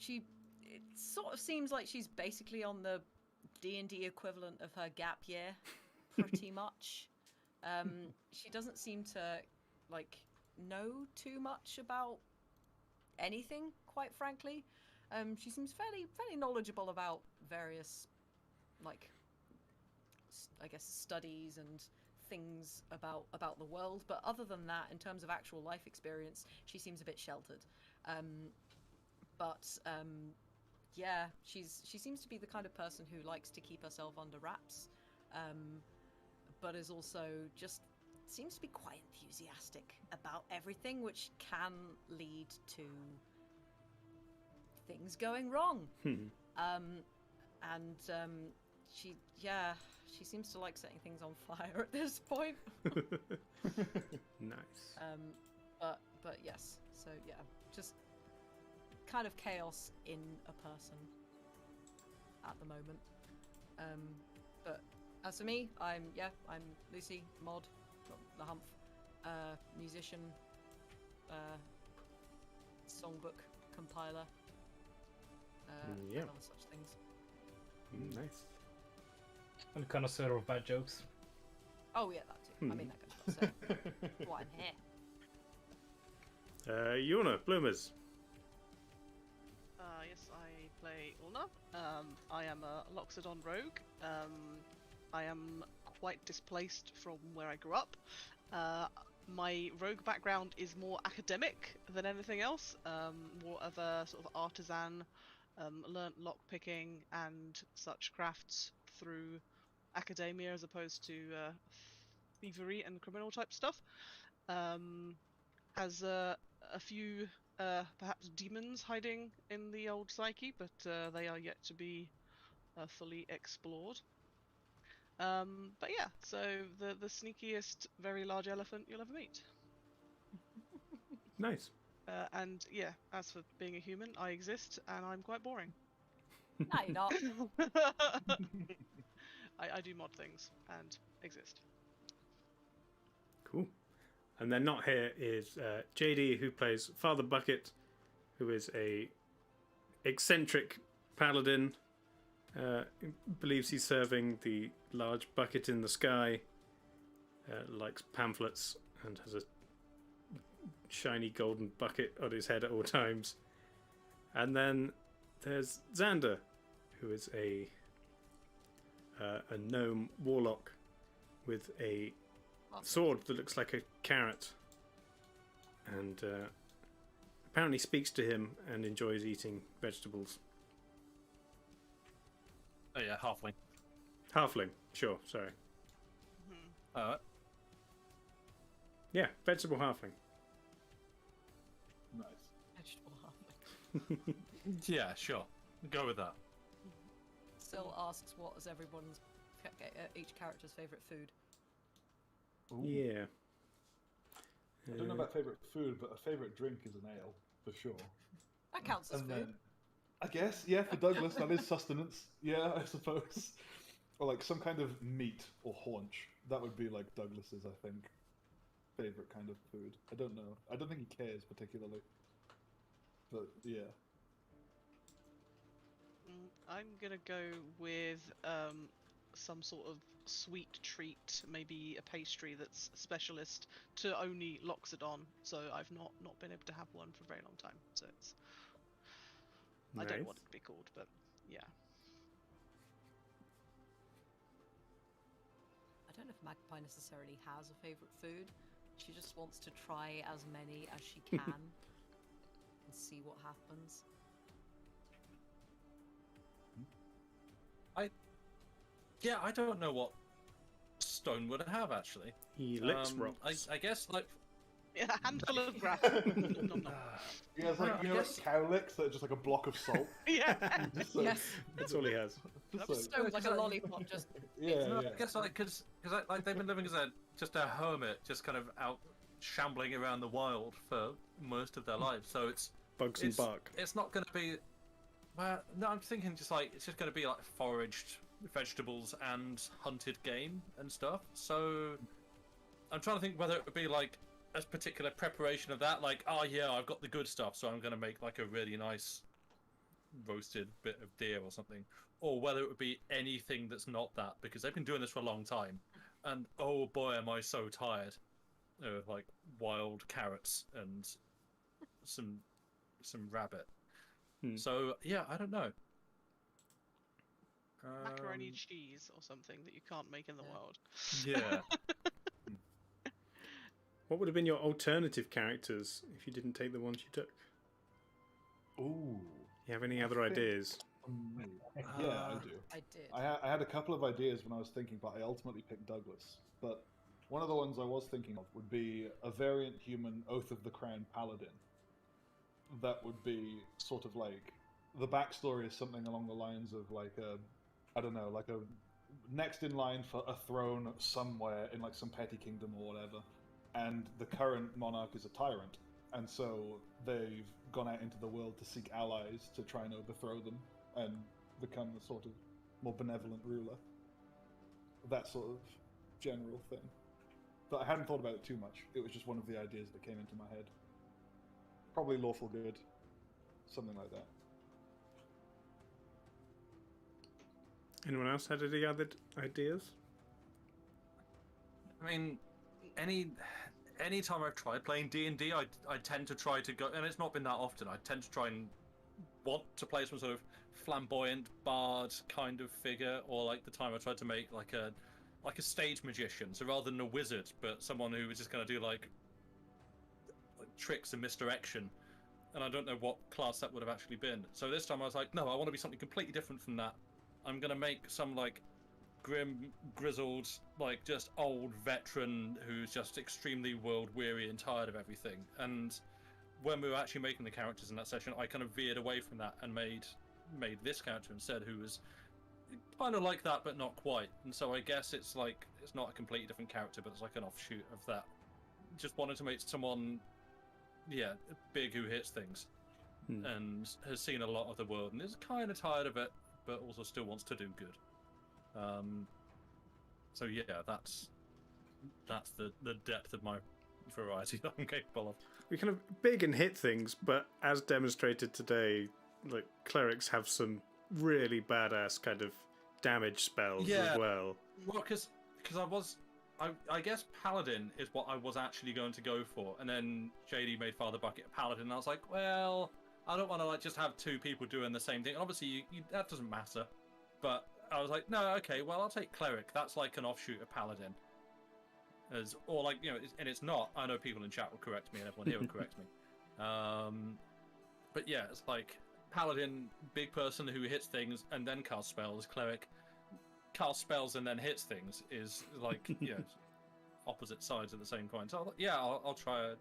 [SPEAKER 3] It sort of seems like she's basically on the D&D equivalent of her gap year, pretty much. She doesn't seem to know too much about anything, quite frankly. She seems fairly knowledgeable about various, like, I guess, studies and things about the world. But other than that, in terms of actual life experience, she seems a bit sheltered. Yeah, she seems to be the kind of person who likes to keep herself under wraps, but is also just seems to be quite enthusiastic about everything, which can lead to things going wrong. She seems to like setting things on fire at this point.
[SPEAKER 1] Nice.
[SPEAKER 3] But yes, so yeah, just kind of chaos in a person at the moment. But as for me, I'm Lucy, mod, the Humph, musician, songbook compiler, and other such things.
[SPEAKER 1] Nice.
[SPEAKER 4] And a connoisseur of bad jokes.
[SPEAKER 3] Oh yeah, that too. I mean, that goes without saying. Why I'm here.
[SPEAKER 1] Yuna, Bloomers.
[SPEAKER 5] Yes, I play Ulna. I am a Loxodon rogue. I am quite displaced from where I grew up. My rogue background is more academic than anything else. More of a sort of artisan, learnt lockpicking and such crafts through academia as opposed to thievery and criminal type stuff. Has a few perhaps demons hiding in the old psyche, but they are yet to be fully explored. But yeah, so the sneakiest very large elephant you'll ever meet.
[SPEAKER 1] Nice.
[SPEAKER 5] And yeah, as for being a human, I exist and I'm quite boring.
[SPEAKER 3] No, you're not.
[SPEAKER 5] I do mod things and exist.
[SPEAKER 1] Cool. And then not here is JD, who plays Father Bucket, who is a eccentric paladin. Believes he's serving the large bucket in the sky. Likes pamphlets and has a shiny golden bucket on his head at all times. And then there's Xander, who is a gnome warlock with a sword that looks like a carrot, and apparently speaks to him and enjoys eating vegetables.
[SPEAKER 2] Oh yeah, halfling.
[SPEAKER 1] Halfling, sure, sorry.
[SPEAKER 2] Alright.
[SPEAKER 1] Yeah, vegetable halfling.
[SPEAKER 6] Nice.
[SPEAKER 3] Vegetable halfling.
[SPEAKER 2] Yeah, sure. Go with that.
[SPEAKER 3] Still asks what is everyone's each character's favourite food.
[SPEAKER 6] Ooh.
[SPEAKER 1] Yeah.
[SPEAKER 6] I don't know about favourite food, but a favourite drink is an ale, for sure.
[SPEAKER 3] That counts as
[SPEAKER 6] And
[SPEAKER 3] food.
[SPEAKER 6] then, I guess, yeah, for Douglas, that is sustenance. Yeah, I suppose. Or like some kind of meat or haunch. That would be like Douglas's, I think, favourite kind of food. I don't know. I don't think he cares particularly. But yeah.
[SPEAKER 5] I'm gonna go with some sort of sweet treat, maybe a pastry that's specialist to only Loxodon. So I've not been able to have one for a very long time. So it's I don't know what it'd be called, but yeah.
[SPEAKER 3] I don't know if Magpie necessarily has a favourite food. She just wants to try as many as she can and see what happens.
[SPEAKER 2] I don't know what Stone would have actually.
[SPEAKER 1] He licks rocks.
[SPEAKER 2] I guess like
[SPEAKER 5] Yeah, a handful of grass.
[SPEAKER 6] He has like, you know, like cow licks that are just like a block of salt.
[SPEAKER 5] Yeah.
[SPEAKER 6] Just, like,
[SPEAKER 3] Yes.
[SPEAKER 1] That's all he has.
[SPEAKER 6] just like,
[SPEAKER 3] Stone like a lollipop, just
[SPEAKER 6] yeah,
[SPEAKER 2] no,
[SPEAKER 6] yeah.
[SPEAKER 2] I guess like because like they've been living as just a hermit, just kind of out shambling around the wild for most of their lives. So
[SPEAKER 1] Bugs and bark.
[SPEAKER 2] it's not going to be. Well, no, I'm thinking just like it's just going to be like foraged vegetables and hunted game and stuff. So I'm trying to think whether it would be like a particular preparation of that, like, oh yeah, I've got the good stuff, so I'm going to make like a really nice roasted bit of deer or something, or whether it would be anything that's not that, because they've been doing this for a long time, and oh boy, am I so tired of like wild carrots and some some rabbit.
[SPEAKER 1] Hmm.
[SPEAKER 2] So yeah, I don't know.
[SPEAKER 5] Macaroni cheese or something that you can't make in the world.
[SPEAKER 2] Yeah.
[SPEAKER 1] What would have been your alternative characters if you didn't take the ones you took?
[SPEAKER 6] Ooh.
[SPEAKER 1] You have any
[SPEAKER 6] I
[SPEAKER 1] other
[SPEAKER 6] think-
[SPEAKER 1] ideas?
[SPEAKER 6] Yeah, I do.
[SPEAKER 3] I did.
[SPEAKER 6] I had a couple of ideas when I was thinking, but I ultimately picked Douglas. But one of the ones I was thinking of would be a variant human Oath of the Crown Paladin. That would be sort of like the backstory is something along the lines of like a, I don't know, like a next in line for a throne somewhere in like some petty kingdom or whatever, and the current monarch is a tyrant, and so they've gone out into the world to seek allies to try and overthrow them and become the sort of more benevolent ruler. That sort of general thing. But I hadn't thought about it too much. It was just one of the ideas that came into my head. Probably lawful good. Something like that.
[SPEAKER 1] Anyone else had any other ideas?
[SPEAKER 2] I mean, any time I've tried playing D&D, I tend to try to go, and it's not been that often. I tend to try and want to play some sort of flamboyant bard kind of figure, or like the time I tried to make like a stage magician. So rather than a wizard, but someone who was just going to do like tricks and misdirection. And I don't know what class that would have actually been. So this time I was like, no, I want to be something completely different from that. I'm going to make some like grim, grizzled, like just old veteran who's just extremely world weary and tired of everything. And when we were actually making the characters in that session, I kind of veered away from that and made this character instead, who was kind of like that but not quite. And so I guess it's like it's not a completely different character, but it's like an offshoot of that. Just wanted to make someone, yeah, big who hits things and has seen a lot of the world and is kind of tired of it, but also still wants to do good. So yeah, that's the depth of my variety that I'm capable of.
[SPEAKER 1] We kind of big and hit things, but as demonstrated today, like clerics have some really badass kind of damage spells as well.
[SPEAKER 2] Well, because I guess Paladin is what I was actually going to go for, and then JD made Father Bucket a Paladin, and I was like, well, I don't want to like just have two people doing the same thing. And obviously, you that doesn't matter, but I was like, no, okay, well, I'll take Cleric. That's like an offshoot of Paladin. Or like, you know, and it's not. I know people in chat will correct me, and everyone here will correct me. But yeah, it's like Paladin, big person who hits things and then casts spells. Cleric, cast spells and then hits things is like, you know, opposite sides of the same coin. So yeah, I'll try a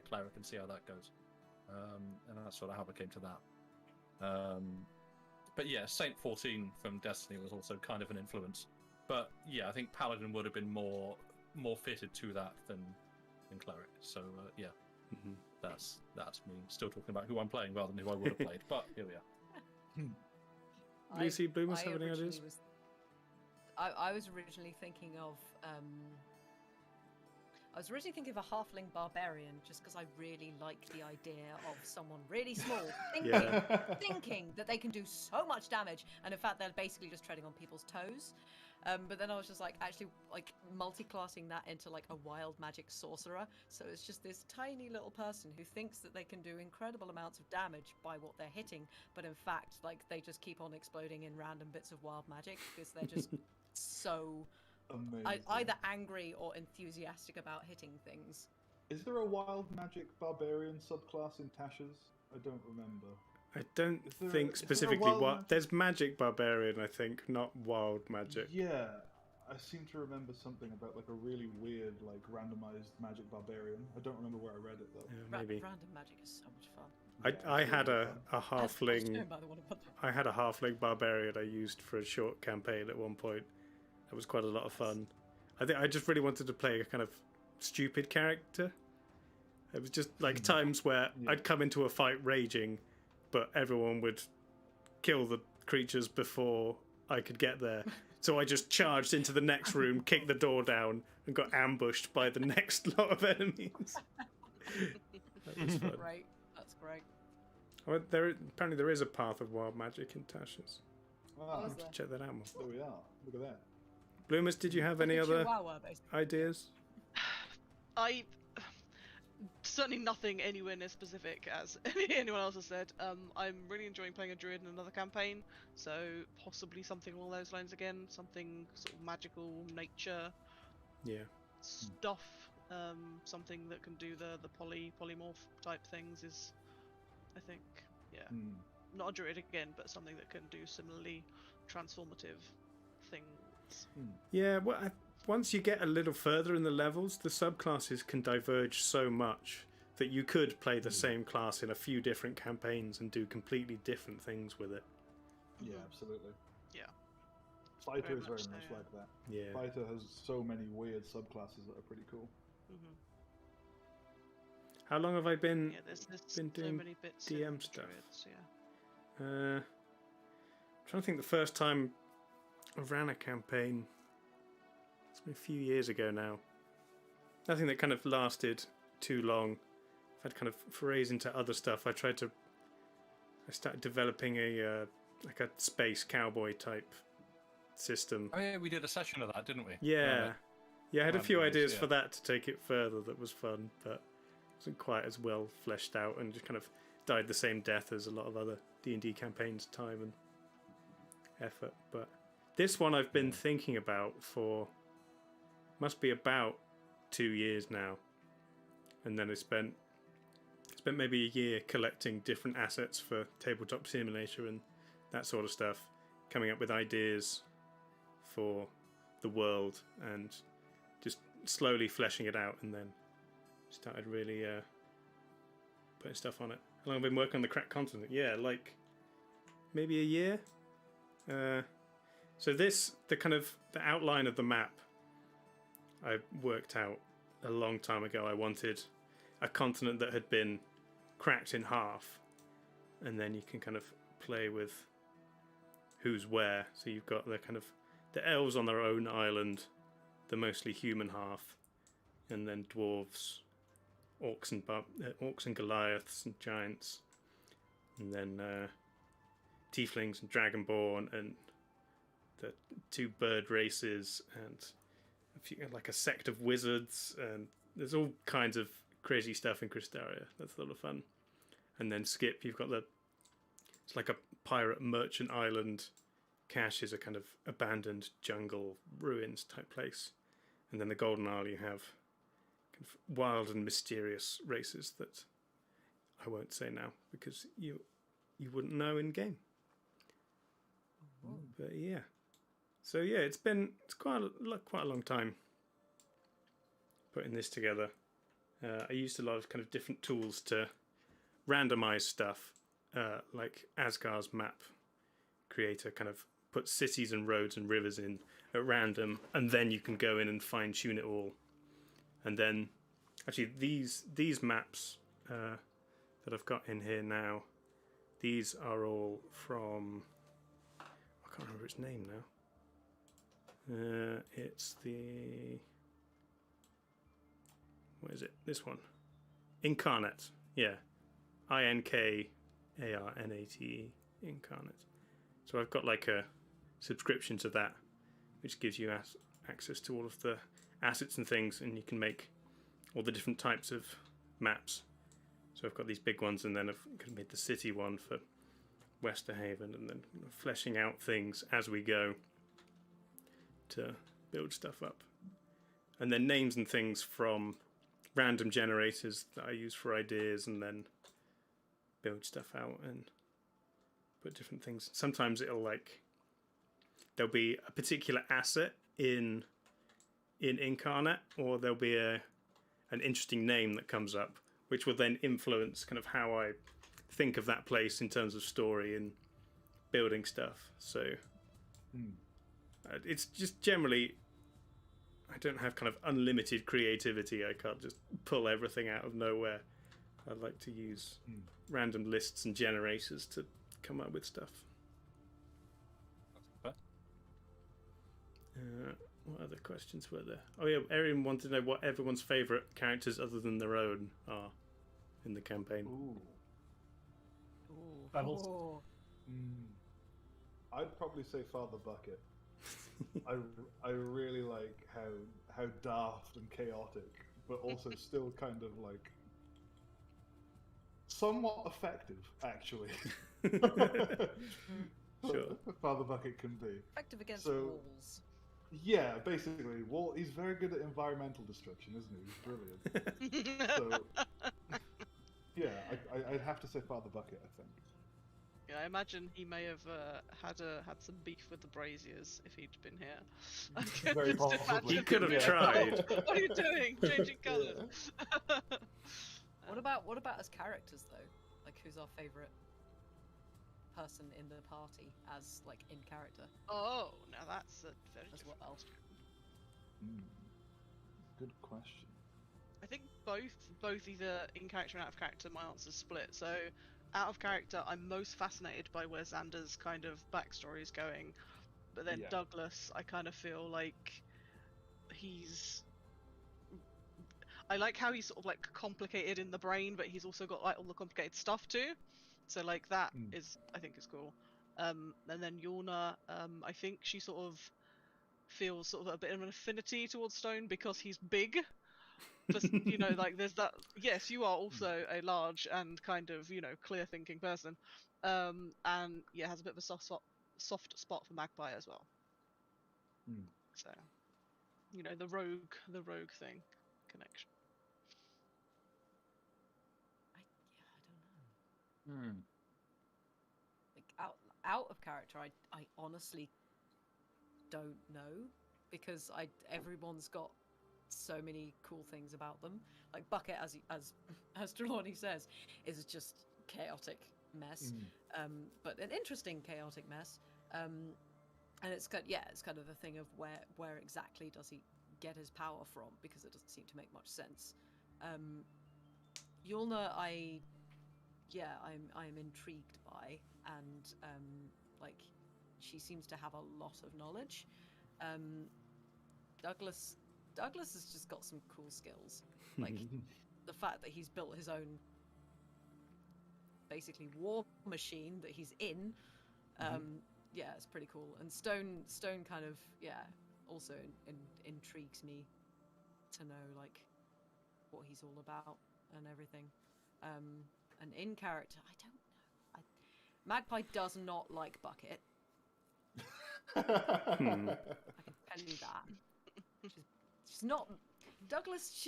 [SPEAKER 2] Cleric and see how that goes. And that's sort of how I came to that. But yeah, Saint 14 from Destiny was also kind of an influence. But yeah, I think Paladin would have been more fitted to that than Cleric. So yeah, that's me still talking about who I'm playing rather than who I would have played. But here we are.
[SPEAKER 1] Lucy, Bloomers, have any ideas?
[SPEAKER 3] I was originally thinking of a halfling barbarian, just because I really like the idea of someone really small thinking that they can do so much damage, and in fact they're basically just treading on people's toes. But then I was just like, actually, like multi-classing that into like a wild magic sorcerer. So it's just this tiny little person who thinks that they can do incredible amounts of damage by what they're hitting, but in fact, like they just keep on exploding in random bits of wild magic because they're just so either angry or enthusiastic about hitting things.
[SPEAKER 6] Is there a wild magic barbarian subclass in Tasha's? I don't remember.
[SPEAKER 1] I don't think specifically what. There's magic barbarian, I think, not wild magic.
[SPEAKER 6] Yeah, I seem to remember something about like a really weird, like randomized magic barbarian. I don't remember where I read it though.
[SPEAKER 1] Yeah, maybe.
[SPEAKER 3] Random magic is so much fun.
[SPEAKER 1] I had a halfling. I had a halfling barbarian I used for a short campaign at one point. That was quite a lot of fun. I think I just really wanted to play a kind of stupid character. It was just like times where I'd come into a fight raging, but everyone would kill the creatures before I could get there. So I just charged into the next room, kicked the door down, and got ambushed by the next lot of enemies. That was fun.
[SPEAKER 3] Right, that's great.
[SPEAKER 1] Well, apparently there is a path of wild magic in Tasha's.
[SPEAKER 6] Wow.
[SPEAKER 1] Check that out more.
[SPEAKER 6] There we are. Look at that.
[SPEAKER 1] Bloomers, did you have any other ideas?
[SPEAKER 5] certainly nothing anywhere near specific as anyone else has said. I'm really enjoying playing a druid in another campaign, so possibly something along those lines again, something sort of magical nature
[SPEAKER 1] Yeah.
[SPEAKER 5] stuff. Something that can do the polymorph type things is, I think, not a druid again, but something that can do similarly transformative things.
[SPEAKER 1] Yeah, well, once you get a little further in the levels, the subclasses can diverge so much that you could play the same class in a few different campaigns and do completely different things with it.
[SPEAKER 6] Yeah, absolutely.
[SPEAKER 5] Yeah.
[SPEAKER 6] Fighter is very
[SPEAKER 5] so,
[SPEAKER 6] much
[SPEAKER 5] yeah.
[SPEAKER 6] like that.
[SPEAKER 1] Yeah.
[SPEAKER 6] Fighter has so many weird subclasses that are pretty cool.
[SPEAKER 1] How long have I been
[SPEAKER 5] there's
[SPEAKER 1] been
[SPEAKER 5] so
[SPEAKER 1] doing
[SPEAKER 5] many bits
[SPEAKER 1] DM
[SPEAKER 5] in
[SPEAKER 1] stuff?
[SPEAKER 5] druids,
[SPEAKER 1] Trying to think the first time I ran a campaign. It's been a few years ago now. Nothing that kind of lasted too long. I've had kind of forays into other stuff. I started developing a like a space cowboy type system.
[SPEAKER 2] Oh yeah, we did a session of that, didn't we?
[SPEAKER 1] Yeah. Yeah, I had a few
[SPEAKER 2] Randomness,
[SPEAKER 1] ideas
[SPEAKER 2] yeah.
[SPEAKER 1] for that to take it further that was fun, but wasn't quite as well fleshed out and just kind of died the same death as a lot of other D&D campaigns, time and effort. But this one I've been thinking about for must be about 2 years now. And then I spent maybe a year collecting different assets for Tabletop Simulator and that sort of stuff, coming up with ideas for the world and just slowly fleshing it out, and then started really putting stuff on it. How long have I been working on the cracked continent? Yeah, like maybe a year. So the outline of the map I worked out a long time ago. I wanted a continent that had been cracked in half, and then you can kind of play with who's where. So you've got the elves on their own island, the mostly human half, and then dwarves, orcs and Goliaths and giants, and then tieflings and dragonborn and the 2 bird races and like a sect of wizards, and there's all kinds of crazy stuff in Cristaria. That's a lot of fun. And then Skip, you've got it's like a pirate merchant island. Cash is a kind of abandoned jungle ruins type place. And then the Golden Isle, you have kind of wild and mysterious races that I won't say now because you wouldn't know in game. But yeah. So yeah, it's quite a long time putting this together. I used a lot of kind of different tools to randomize stuff, like Asgar's map creator kind of puts cities and roads and rivers in at random, and then you can go in and fine tune it all. And then, actually, these maps that I've got in here now, these are all from, I can't remember its name now. It's what is it? This one. Incarnate. Yeah. Inkarnate. Incarnate. So I've got like a subscription to that, which gives you access to all of the assets and things, and you can make all the different types of maps. So I've got these big ones, and then I've made the city one for Westerhaven, and then fleshing out things as we go to build stuff up. And then names and things from random generators that I use for ideas, and then build stuff out and put different things. Sometimes there'll be a particular asset in Incarnate, or there'll be an interesting name that comes up, which will then influence kind of how I think of that place in terms of story and building stuff. So it's just generally, I don't have kind of unlimited creativity. I can't just pull everything out of nowhere. I like to use random lists and generators to come up with stuff. What other questions were there? Oh yeah, Erin wanted to know what everyone's favourite characters other than their own are in the campaign.
[SPEAKER 6] I'd probably say Father Bucket. I really like how daft and chaotic, but also still kind of like somewhat effective, actually.
[SPEAKER 1] Sure.
[SPEAKER 6] Father Bucket can be.
[SPEAKER 3] Effective against
[SPEAKER 6] So-
[SPEAKER 3] walls.
[SPEAKER 6] Yeah, basically. He's very good at environmental destruction, isn't he? He's brilliant. So, yeah, I'd have to say Father Bucket, I think.
[SPEAKER 5] Yeah, I imagine he may have had some beef with the Braziers if he'd been here. I can
[SPEAKER 6] Very
[SPEAKER 5] just
[SPEAKER 6] possibly.
[SPEAKER 5] imagine
[SPEAKER 1] He could have
[SPEAKER 5] him
[SPEAKER 1] tried.
[SPEAKER 5] What are you doing? Changing colours.
[SPEAKER 3] What about as characters though? Like, who's our favorite person in the party as like in character
[SPEAKER 5] Oh, now that's a very
[SPEAKER 3] as
[SPEAKER 5] different
[SPEAKER 3] well?
[SPEAKER 5] question.
[SPEAKER 6] Good question.
[SPEAKER 5] I think both either in character and out of character. My answer's split. So, out of character, I'm most fascinated by where Xander's kind of backstory is going, but then
[SPEAKER 6] Yeah.
[SPEAKER 5] Douglas, I kind of feel like he's. I like how he's sort of like complicated in the brain, but he's also got like all the complicated stuff too. So like that is, I think, is cool. And then Yulna, I think she sort of feels sort of a bit of an affinity towards Stone because he's big. Just, you know, like there's that. Yes, you are also a large and kind of, you know, clear-thinking person, and yeah, has a bit of a soft spot for Magpie as well. So, you know, the rogue thing connection.
[SPEAKER 3] I don't know. Like out of character, I honestly don't know, because everyone's got so many cool things about them. Like Bucket, as Trelawney says, is just chaotic mess, but an interesting chaotic mess. And it's kind of the thing of where exactly does he get his power from, because it doesn't seem to make much sense. Yulna, I'm intrigued by, and like she seems to have a lot of knowledge. Douglas has just got some cool skills, like the fact that he's built his own basically war machine that he's in. Yeah, it's pretty cool. And Stone kind of also intrigues me to know like what he's all about and everything. And in character, I don't know. Magpie does not like Bucket. I can tell you that. She's not Douglas.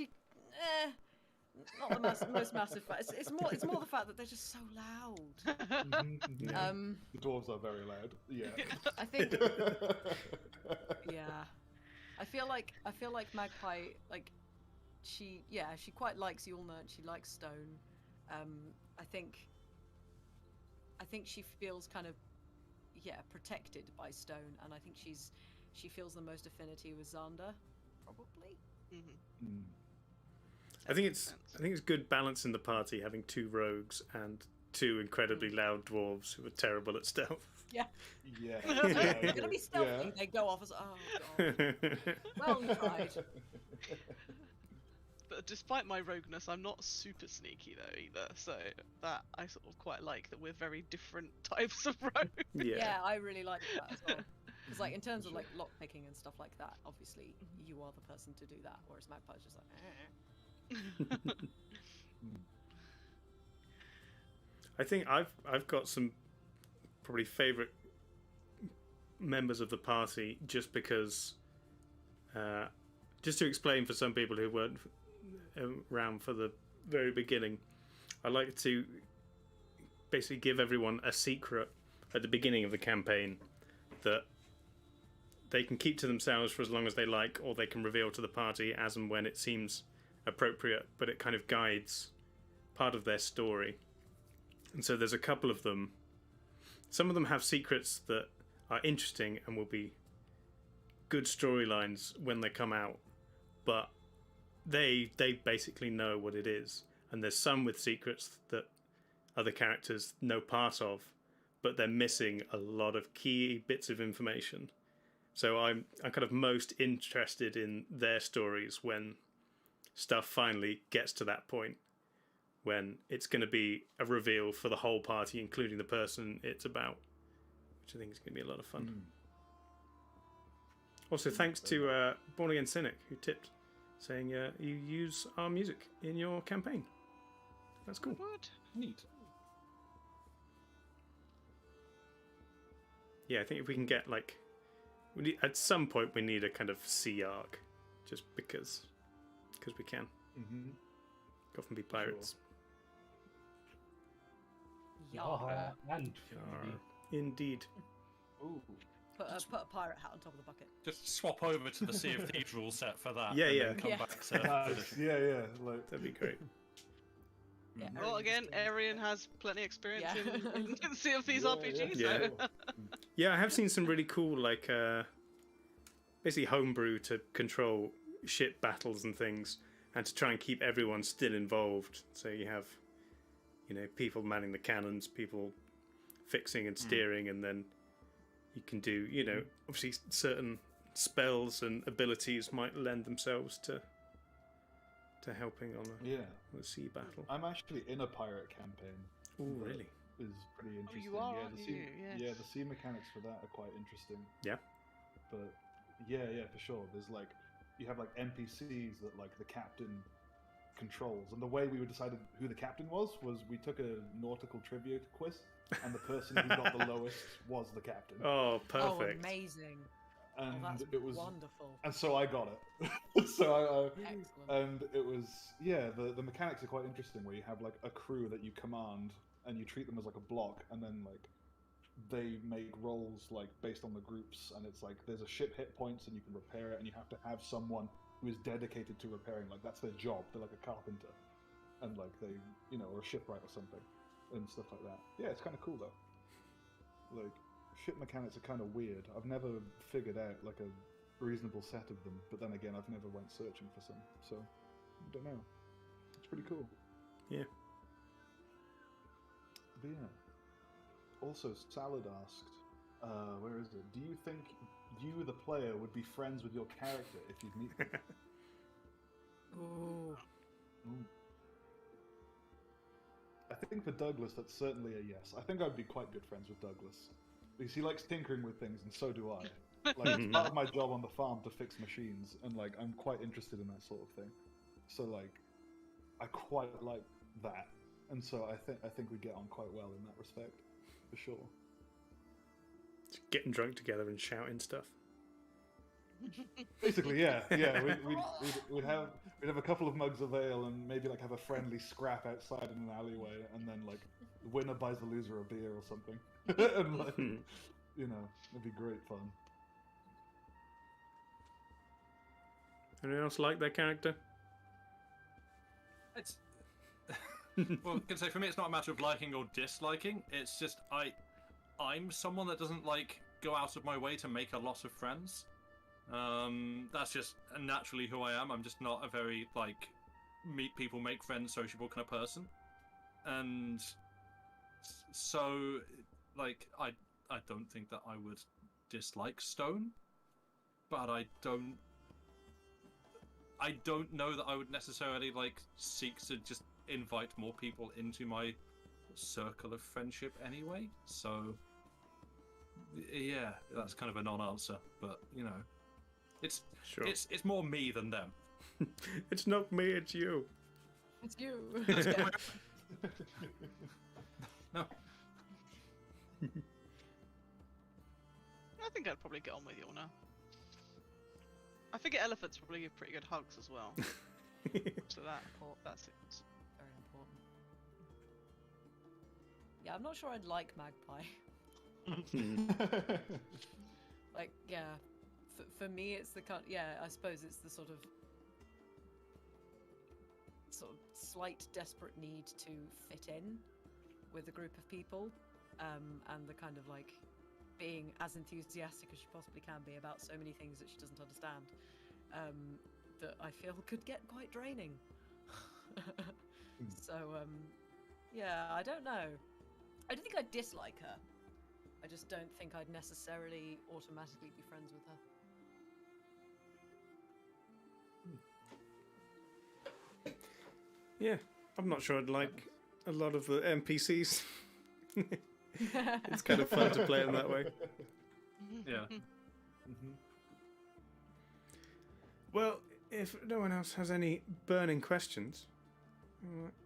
[SPEAKER 3] Not the most massive fan. It's more the fact that they're just so loud.
[SPEAKER 6] The dwarves are very loud. Yeah.
[SPEAKER 3] I think. Yeah. I feel like Magpie, like she quite likes Yulna and she likes Stone. I think she feels kind of protected by Stone, and I think she feels the most affinity with Xander, probably.
[SPEAKER 1] I think it's good balance in the party, having two rogues and two incredibly loud dwarves who are terrible at stealth.
[SPEAKER 3] Yeah.
[SPEAKER 6] Yeah.
[SPEAKER 3] You're gonna be stealthy. Yeah. They go off as god. Well tried.
[SPEAKER 5] But despite my rogueness, I'm not super sneaky though either. So that I sort of quite like that we're very different types of rogues.
[SPEAKER 3] Yeah, I really like that as well. Because like in terms of like lock picking and stuff like that, obviously you are the person to do that, whereas Magpie's just like.
[SPEAKER 1] I think I've got some probably favourite members of the party just because, just to explain for some people who weren't around for the very beginning, I like to basically give everyone a secret at the beginning of the campaign that they can keep to themselves for as long as they like, or they can reveal to the party as and when it seems appropriate, but it kind of guides part of their story. And so there's a couple of them. Some of them have secrets that are interesting and will be good storylines when they come out, but they basically know what it is. And there's some with secrets that other characters know part of, but they're missing a lot of key bits of information. So I'm kind of most interested in their stories when stuff finally gets to that point, when it's going to be a reveal for the whole party, including the person it's about, which I think is going to be a lot of fun. Also, thanks to Born Again Cynic, who tipped, saying you use our music in your campaign. That's cool.
[SPEAKER 5] Wood.
[SPEAKER 2] Neat.
[SPEAKER 1] Yeah, I think if we can get like, at some point we need a kind of sea arc, just because we can.
[SPEAKER 6] Mm-hmm.
[SPEAKER 1] Often be pirates.
[SPEAKER 3] Yar.
[SPEAKER 4] And
[SPEAKER 1] Indeed.
[SPEAKER 6] Ooh.
[SPEAKER 3] Put a pirate hat on top of the bucket.
[SPEAKER 2] Just swap over to the Sea of Thieves rule set for that.
[SPEAKER 1] Yeah,
[SPEAKER 2] and
[SPEAKER 1] yeah.
[SPEAKER 2] Then come
[SPEAKER 3] Yeah.
[SPEAKER 2] back to.
[SPEAKER 6] Nice. Yeah. Like,
[SPEAKER 1] That'd be great.
[SPEAKER 3] Yeah,
[SPEAKER 5] Well, again,
[SPEAKER 3] Arian
[SPEAKER 5] Arian has plenty of experience
[SPEAKER 3] Yeah.
[SPEAKER 5] in Sea of Thieves
[SPEAKER 6] Yeah,
[SPEAKER 5] RPG,
[SPEAKER 1] yeah.
[SPEAKER 5] so...
[SPEAKER 1] Yeah, I have seen some really cool, like, basically homebrew to control ship battles and things, and to try and keep everyone still involved. So you have, people manning the cannons, people fixing and steering, and then you can do, obviously certain spells and abilities might lend themselves to helping on a sea battle.
[SPEAKER 6] I'm actually in a pirate campaign.
[SPEAKER 1] Oh,
[SPEAKER 6] that
[SPEAKER 1] really?
[SPEAKER 6] Is pretty interesting.
[SPEAKER 5] you are,
[SPEAKER 6] yeah,
[SPEAKER 5] aren't
[SPEAKER 6] the
[SPEAKER 5] you?
[SPEAKER 6] yeah,
[SPEAKER 5] Yes.
[SPEAKER 6] the sea mechanics for that are quite interesting.
[SPEAKER 1] Yeah.
[SPEAKER 6] But yeah, for sure. There's like you have like NPCs that like the captain controls, and the way we decided who the captain was we took a nautical trivia quiz, and the person who got the lowest was the captain.
[SPEAKER 1] Oh,
[SPEAKER 3] Oh,
[SPEAKER 1] perfect.
[SPEAKER 3] amazing.
[SPEAKER 6] And
[SPEAKER 3] that's
[SPEAKER 6] it was
[SPEAKER 3] wonderful.
[SPEAKER 6] and so I got it. So
[SPEAKER 3] Excellent.
[SPEAKER 6] and it was the mechanics are quite interesting where you have like a crew that you command and you treat them as like a block, and then like they make rolls like based on the groups, and it's like there's a ship hit points and you can repair it, and you have to have someone who is dedicated to repairing, like that's their job. They're like a carpenter, and like they or a shipwright or something and stuff like that. Yeah, it's kind of cool though. Like ship mechanics are kind of weird. I've never figured out like a reasonable set of them, but then again I've never went searching for some, so I don't know. It's pretty cool.
[SPEAKER 1] Yeah.
[SPEAKER 6] But yeah. Also, Salad asked, where is it? Do you think you, the player, would be friends with your character if you'd meet them?
[SPEAKER 3] Ooh.
[SPEAKER 6] Ooh. I think for Douglas, that's certainly a yes. I think I'd be quite good friends with Douglas. Because he likes tinkering with things, and so do I. Like, it's part of my job on the farm to fix machines, and like, I'm quite interested in that sort of thing. So like, I quite like that. And so I think we get on quite well in that respect, for sure.
[SPEAKER 1] Just getting drunk together and shouting stuff.
[SPEAKER 6] Basically, yeah. We'd have a couple of mugs of ale and maybe like have a friendly scrap outside in an alleyway, and then like the winner buys the loser a beer or something, and like it'd be great fun.
[SPEAKER 1] Anyone else like their character?
[SPEAKER 2] It's well, I can say for me, it's not a matter of liking or disliking. It's just I'm someone that doesn't like go out of my way to make a lot of friends. That's just naturally who I am. I'm just not a very like meet people, make friends, sociable kind of person. And so, like, I don't think that I would dislike Stone, but I don't know that I would necessarily like seek to just invite more people into my circle of friendship anyway. So yeah, that's kind of a non-answer, but it's
[SPEAKER 1] Sure.
[SPEAKER 2] it's more me than them.
[SPEAKER 1] It's not me, it's you.
[SPEAKER 3] It's you.
[SPEAKER 2] No.
[SPEAKER 5] I think I'd probably get on with Yona. I figure elephants probably give pretty good hugs as well. So that's it.
[SPEAKER 3] Very important. Yeah, I'm not sure I'd like Magpie. Like, yeah, for me it's the kind. Yeah, I suppose it's the sort of slight desperate need to fit in with a group of people, and the kind of like being as enthusiastic as she possibly can be about so many things that she doesn't understand, that I feel could get quite draining. So yeah, I don't know. I don't think I'd dislike her. I just don't think I'd necessarily automatically be friends with her.
[SPEAKER 1] Yeah, I'm not sure I'd like a lot of the NPCs. It's kind of fun to play in that way.
[SPEAKER 2] Yeah.
[SPEAKER 1] Well, if no one else has any burning questions,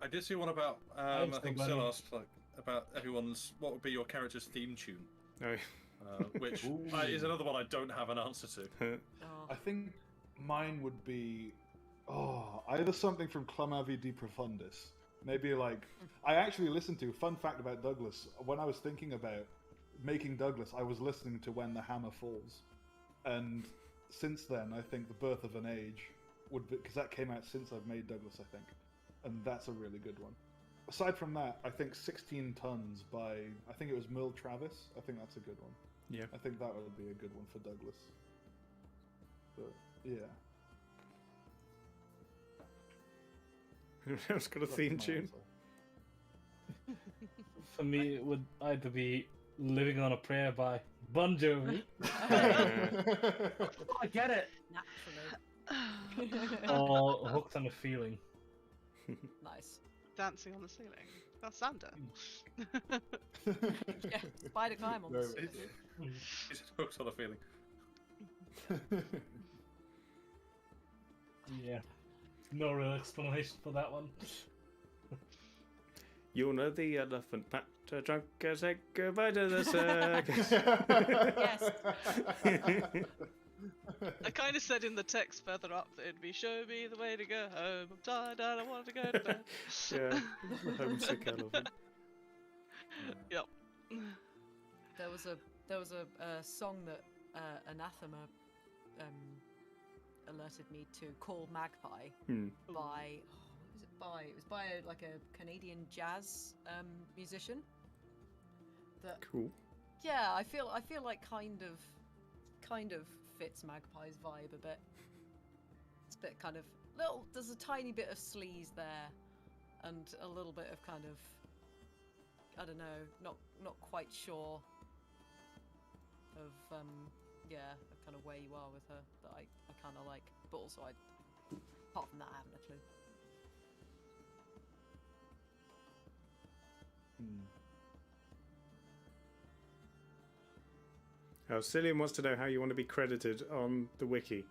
[SPEAKER 2] I did see one about. I think Sil asked like about everyone's. What would be your character's theme tune?
[SPEAKER 1] Oh.
[SPEAKER 2] Which is another one I don't have an answer to.
[SPEAKER 6] I think mine would be either something from Clamavi de Profundis. Maybe like I actually listened to. Fun fact about Douglas: when I was thinking about making Douglas, I was listening to When the Hammer Falls, and since then, I think The Birth of an Age would be, because that came out since I've made Douglas, I think, and that's a really good one. Aside from that, I think 16 Tons by, I think it was Merle Travis. I think that's a good one.
[SPEAKER 1] Yeah.
[SPEAKER 6] I think that would be a good one for Douglas. But yeah.
[SPEAKER 1] Anyone else got a theme tune?
[SPEAKER 4] For me, it would either be Living on a Prayer by Bon Jovi. I get it.
[SPEAKER 3] Naturally.
[SPEAKER 4] Or Hooked on a Feeling.
[SPEAKER 3] Nice.
[SPEAKER 5] Dancing on the ceiling. That's Sander.
[SPEAKER 3] Yeah, spider climb on the ceiling.
[SPEAKER 2] It's hooked on a feeling.
[SPEAKER 4] Yeah. No real explanation for that one.
[SPEAKER 1] You'll know the elephant packed a drunk said goodbye to the circus.
[SPEAKER 3] Yes.
[SPEAKER 5] I kind of said in the text further up that it'd be show me the way to go home. I'm tired and I want to go to bed.
[SPEAKER 1] Yeah, the homesick elephant.
[SPEAKER 5] Yep.
[SPEAKER 3] There was a song that Anathema alerted me to called Magpie by it was by like a Canadian jazz musician. That
[SPEAKER 1] Cool.
[SPEAKER 3] yeah, I feel like kind of fits Magpie's vibe a bit. It's a bit kind of there's a tiny bit of sleaze there, and a little bit of kind of I don't know, not quite sure of kind of where you are with her that I kind of like, but also apart from that I haven't a clue.
[SPEAKER 1] Oh, Cillian wants to know how you want to be credited on the wiki.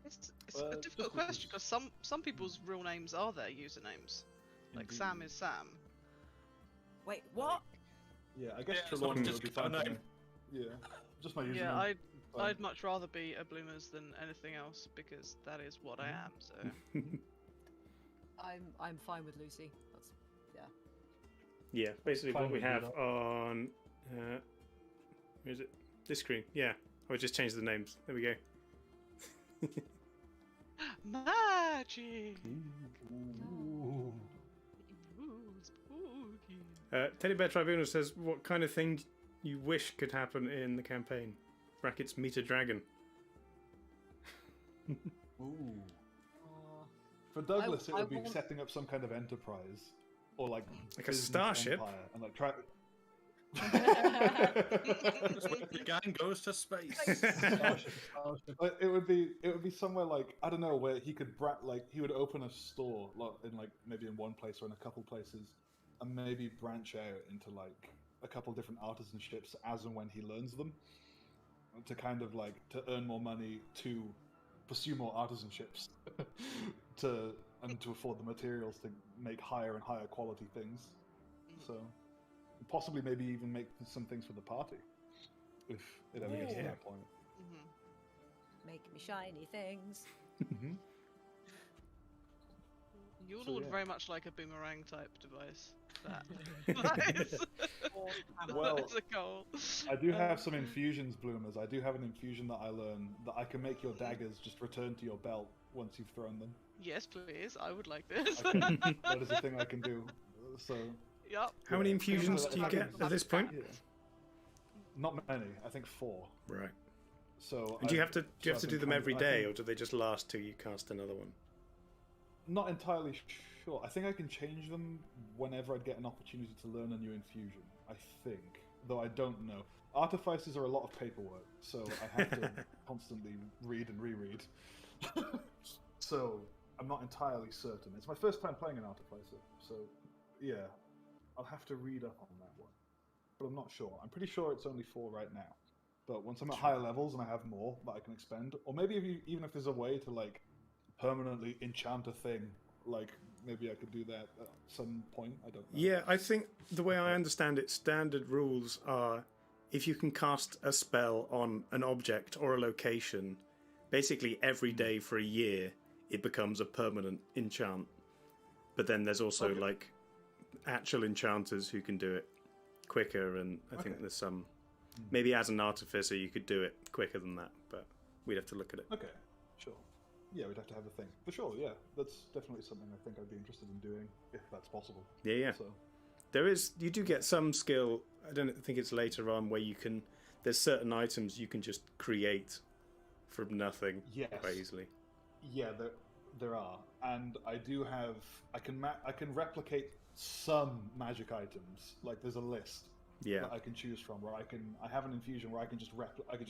[SPEAKER 5] It's a difficult question because some people's real names are their usernames. Like Sam is Sam.
[SPEAKER 3] Wait, what?
[SPEAKER 6] Yeah, I guess
[SPEAKER 2] Yeah,
[SPEAKER 6] Trelawney
[SPEAKER 2] just
[SPEAKER 6] would be
[SPEAKER 2] give her
[SPEAKER 6] fine.
[SPEAKER 2] a name.
[SPEAKER 6] Yeah, just my username.
[SPEAKER 5] Yeah,
[SPEAKER 6] Fine.
[SPEAKER 5] I'd much rather be a Bloomers than anything else because that is what I am. So
[SPEAKER 3] I'm fine with Lucy. That's
[SPEAKER 1] Yeah, basically
[SPEAKER 4] Fine
[SPEAKER 1] what we
[SPEAKER 4] with you,
[SPEAKER 1] have
[SPEAKER 4] though.
[SPEAKER 1] on where is it? This screen. Yeah, I just changed the names. There we go.
[SPEAKER 5] magic.
[SPEAKER 4] Ooh.
[SPEAKER 5] Ooh, spooky.
[SPEAKER 1] Teddy Bear Tribunal says, what kind of thing you wish could happen in the campaign? Brackets, meet a dragon.
[SPEAKER 6] Ooh.
[SPEAKER 3] oh.
[SPEAKER 6] For Douglas, it
[SPEAKER 3] I
[SPEAKER 6] would be
[SPEAKER 3] want-
[SPEAKER 6] setting up some kind of enterprise, or like
[SPEAKER 1] a
[SPEAKER 6] business
[SPEAKER 1] starship?
[SPEAKER 6] empire, and like try.
[SPEAKER 2] That's where the gang goes to space.
[SPEAKER 6] But it would be somewhere like I don't know where he could he would open a store in like maybe in one place or in a couple places, and maybe branch out into like a couple different artisanships as and when he learns them, to kind of like to earn more money, to pursue more artisanships, to afford the materials to make higher and higher quality things. So possibly maybe even make some things for the party if it ever gets to that point.
[SPEAKER 3] Make me shiny things.
[SPEAKER 5] You
[SPEAKER 6] So,
[SPEAKER 5] would
[SPEAKER 6] yeah.
[SPEAKER 5] very much like a boomerang type device. That is
[SPEAKER 6] Well,
[SPEAKER 5] that is a goal.
[SPEAKER 6] I do have some infusions, Bloomers. I do have an infusion that I learned that I can make your daggers just return to your belt once you've thrown them.
[SPEAKER 5] Yes, please. I would like this.
[SPEAKER 6] That is a thing I can do. So.
[SPEAKER 5] Yep.
[SPEAKER 1] How many
[SPEAKER 6] Yeah.
[SPEAKER 1] infusions do you get at this point?
[SPEAKER 6] Yeah. Not many. I think 4.
[SPEAKER 1] Right.
[SPEAKER 6] So.
[SPEAKER 1] And do you have to
[SPEAKER 6] I've
[SPEAKER 1] do
[SPEAKER 6] been
[SPEAKER 1] them
[SPEAKER 6] kind
[SPEAKER 1] every
[SPEAKER 6] of-
[SPEAKER 1] day,
[SPEAKER 6] I
[SPEAKER 1] or do they just last till you cast another one?
[SPEAKER 6] Not entirely sure. I think I can change them whenever I get an opportunity to learn a new infusion. I think, though I don't know. Artifices are a lot of paperwork, so I have to constantly read and reread. So I'm not entirely certain. It's my first time playing an artificer, so yeah, I'll have to read up on that one. But I'm not sure. I'm pretty sure it's only 4 right now. But once I'm at higher levels and I have more that I can expend, or maybe even if there's a way to like permanently enchant a thing like maybe I could do that at some point. I don't know.
[SPEAKER 1] Yeah, I think the way I understand it, standard rules are if you can cast a spell on an object or a location, basically every day for a year, it becomes a permanent enchant. But then there's also like actual enchanters who can do it quicker, and I think there's some. Maybe as an artificer you could do it quicker than that, but we'd have to look at it.
[SPEAKER 6] Okay, sure. Yeah, we'd have to have a thing. For sure, yeah. That's definitely something I think I'd be interested in doing, if that's possible.
[SPEAKER 1] Yeah.
[SPEAKER 6] So.
[SPEAKER 1] You do get some skill, I don't think it's later on, where you can, there's certain items you can just create from nothing quite easily.
[SPEAKER 6] Yeah, there are. And I do have, I can replicate some magic items. Like there's a list that I can choose from where I have an infusion where I can just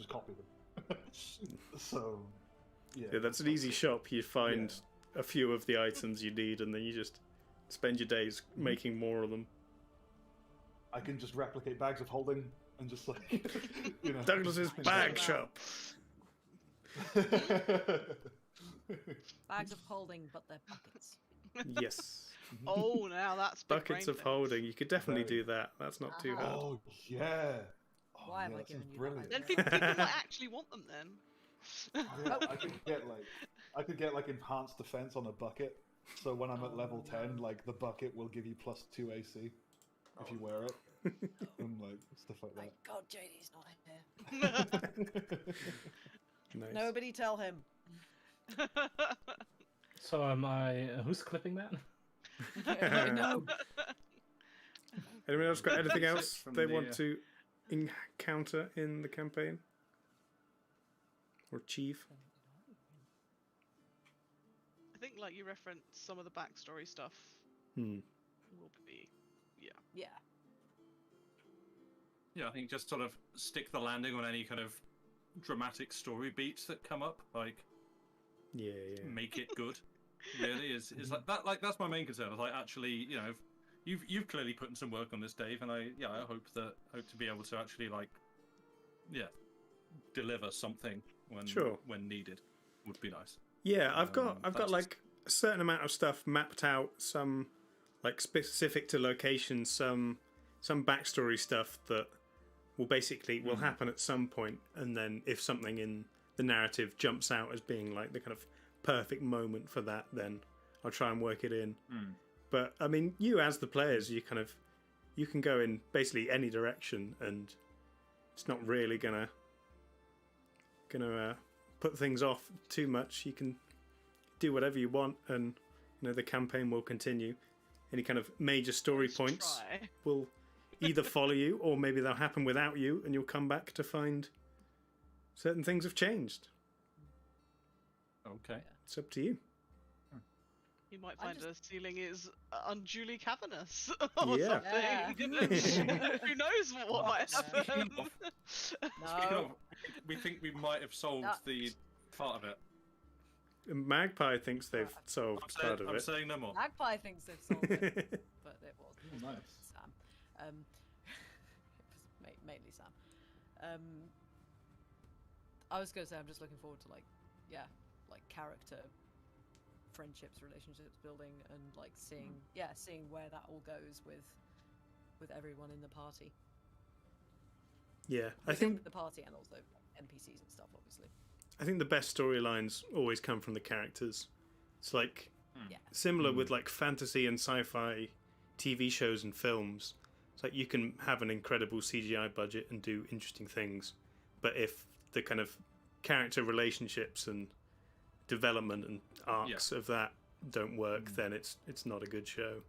[SPEAKER 6] copy them. So, yeah.
[SPEAKER 1] That's an easy shop. You find a few of the items you need, and then you just spend your days making more of them.
[SPEAKER 6] I can just replicate bags of holding and just like, you know.
[SPEAKER 1] Douglas's bag shop.
[SPEAKER 3] Bags of holding, but they're buckets.
[SPEAKER 1] Yes.
[SPEAKER 5] Oh, now that's big
[SPEAKER 1] buckets
[SPEAKER 5] brain
[SPEAKER 1] of holding. You could definitely do that. That's not too hard.
[SPEAKER 6] Oh yeah.
[SPEAKER 3] Why am I giving you
[SPEAKER 6] brilliant.
[SPEAKER 5] Then people might actually want them then.
[SPEAKER 6] Yeah, I could get like enhanced defense on a bucket. So when I'm at level 10, like the bucket will give you +2 AC if you wear it. And like stuff like that.
[SPEAKER 3] Thank God JD's not here.
[SPEAKER 1] Nice.
[SPEAKER 3] Nobody tell him.
[SPEAKER 4] So who's clipping that?
[SPEAKER 3] No.
[SPEAKER 1] Anyone else got anything else
[SPEAKER 2] From
[SPEAKER 1] they
[SPEAKER 2] the,
[SPEAKER 1] want to encounter in the campaign? Or achieve?
[SPEAKER 5] I think like you referenced some of the backstory stuff will be
[SPEAKER 3] Yeah.
[SPEAKER 2] Yeah, I think just sort of stick the landing on any kind of dramatic story beats that come up. Like, make it good. Really is like that. Like that's my main concern. Is like actually, you know, you've clearly put in some work on this, Dave, and I hope to be able to actually like, deliver something when needed. Would be nice.
[SPEAKER 1] Yeah, I've got like a certain amount of stuff mapped out. Some like specific to locations. Some backstory stuff that will happen at some point, and then if something in the narrative jumps out as being like the kind of perfect moment for that, then I'll try and work it in. But I mean, you as the players, you can go in basically any direction, and it's not really gonna put things off too much. You can do whatever you want, and you know the campaign will continue. Any kind of major story points will either follow you, or maybe they'll happen without you, and you'll come back to find certain things have changed.
[SPEAKER 2] Okay.
[SPEAKER 1] It's up to you.
[SPEAKER 5] You might find the ceiling is unduly cavernous or
[SPEAKER 1] Yeah.
[SPEAKER 5] something. Who knows what might happen?
[SPEAKER 2] Speaking of, we think we might have solved the part of it.
[SPEAKER 1] Magpie thinks they've solved part of it.
[SPEAKER 2] I'm saying no more.
[SPEAKER 3] Magpie thinks they've solved it, but it wasn't.
[SPEAKER 6] Nice.
[SPEAKER 3] Sam. It was mainly Sam. I was going to say I'm just looking forward to like character friendships, relationships building, and like seeing where that all goes with everyone in the party.
[SPEAKER 1] Yeah, I think
[SPEAKER 3] the party and also NPCs and stuff, obviously.
[SPEAKER 1] I think the best storylines always come from the characters. It's like similar with like fantasy and sci-fi TV shows and films. It's like you can have an incredible CGI budget and do interesting things, but if the kind of character relationships and development and arcs of that don't work, then it's not a good show.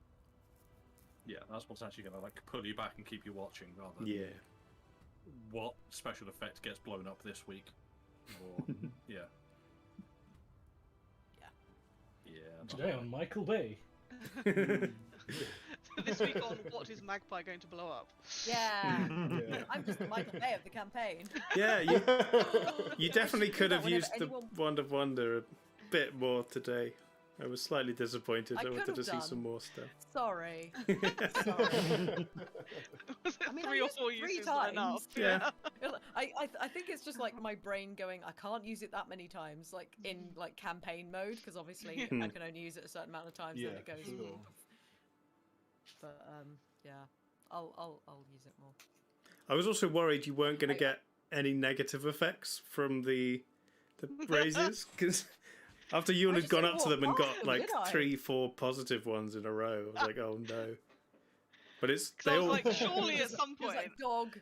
[SPEAKER 2] Yeah, that's what's actually going to like pull you back and keep you watching, rather than what special effect gets blown up this week. Or,
[SPEAKER 4] Today on Michael Bay.
[SPEAKER 5] This week on What is Magpie Going to Blow Up?
[SPEAKER 3] Yeah. I'm just the Michael Bay of the campaign.
[SPEAKER 1] Yeah, you definitely could have used the Wand of Wonder a bit more today. I was slightly disappointed. I
[SPEAKER 3] could
[SPEAKER 1] wanted
[SPEAKER 3] have
[SPEAKER 1] to see
[SPEAKER 3] done.
[SPEAKER 1] some more stuff.
[SPEAKER 3] Sorry. Sorry.
[SPEAKER 5] Was it
[SPEAKER 3] I mean,
[SPEAKER 5] three
[SPEAKER 3] I
[SPEAKER 5] or
[SPEAKER 3] used
[SPEAKER 5] four
[SPEAKER 3] it 3
[SPEAKER 5] uses
[SPEAKER 3] times.
[SPEAKER 5] enough?
[SPEAKER 1] Yeah.
[SPEAKER 3] I think it's just like my brain going, I can't use it that many times, like in like campaign mode, because obviously I can only use it a certain amount of times, then it goes.
[SPEAKER 6] Sure.
[SPEAKER 3] But yeah, I'll use it more.
[SPEAKER 1] I was also worried you weren't going to get any negative effects from the raises, because after you had
[SPEAKER 3] just
[SPEAKER 1] gone
[SPEAKER 3] didn't
[SPEAKER 1] up to
[SPEAKER 3] walk
[SPEAKER 1] them and got
[SPEAKER 3] past them,
[SPEAKER 1] like
[SPEAKER 3] did I?
[SPEAKER 1] 3-4 positive ones in a row, I was like, oh no. But it's
[SPEAKER 5] 'Cause
[SPEAKER 1] they
[SPEAKER 5] I was
[SPEAKER 1] all
[SPEAKER 5] like, surely at some
[SPEAKER 3] It was
[SPEAKER 5] point.
[SPEAKER 3] like dog.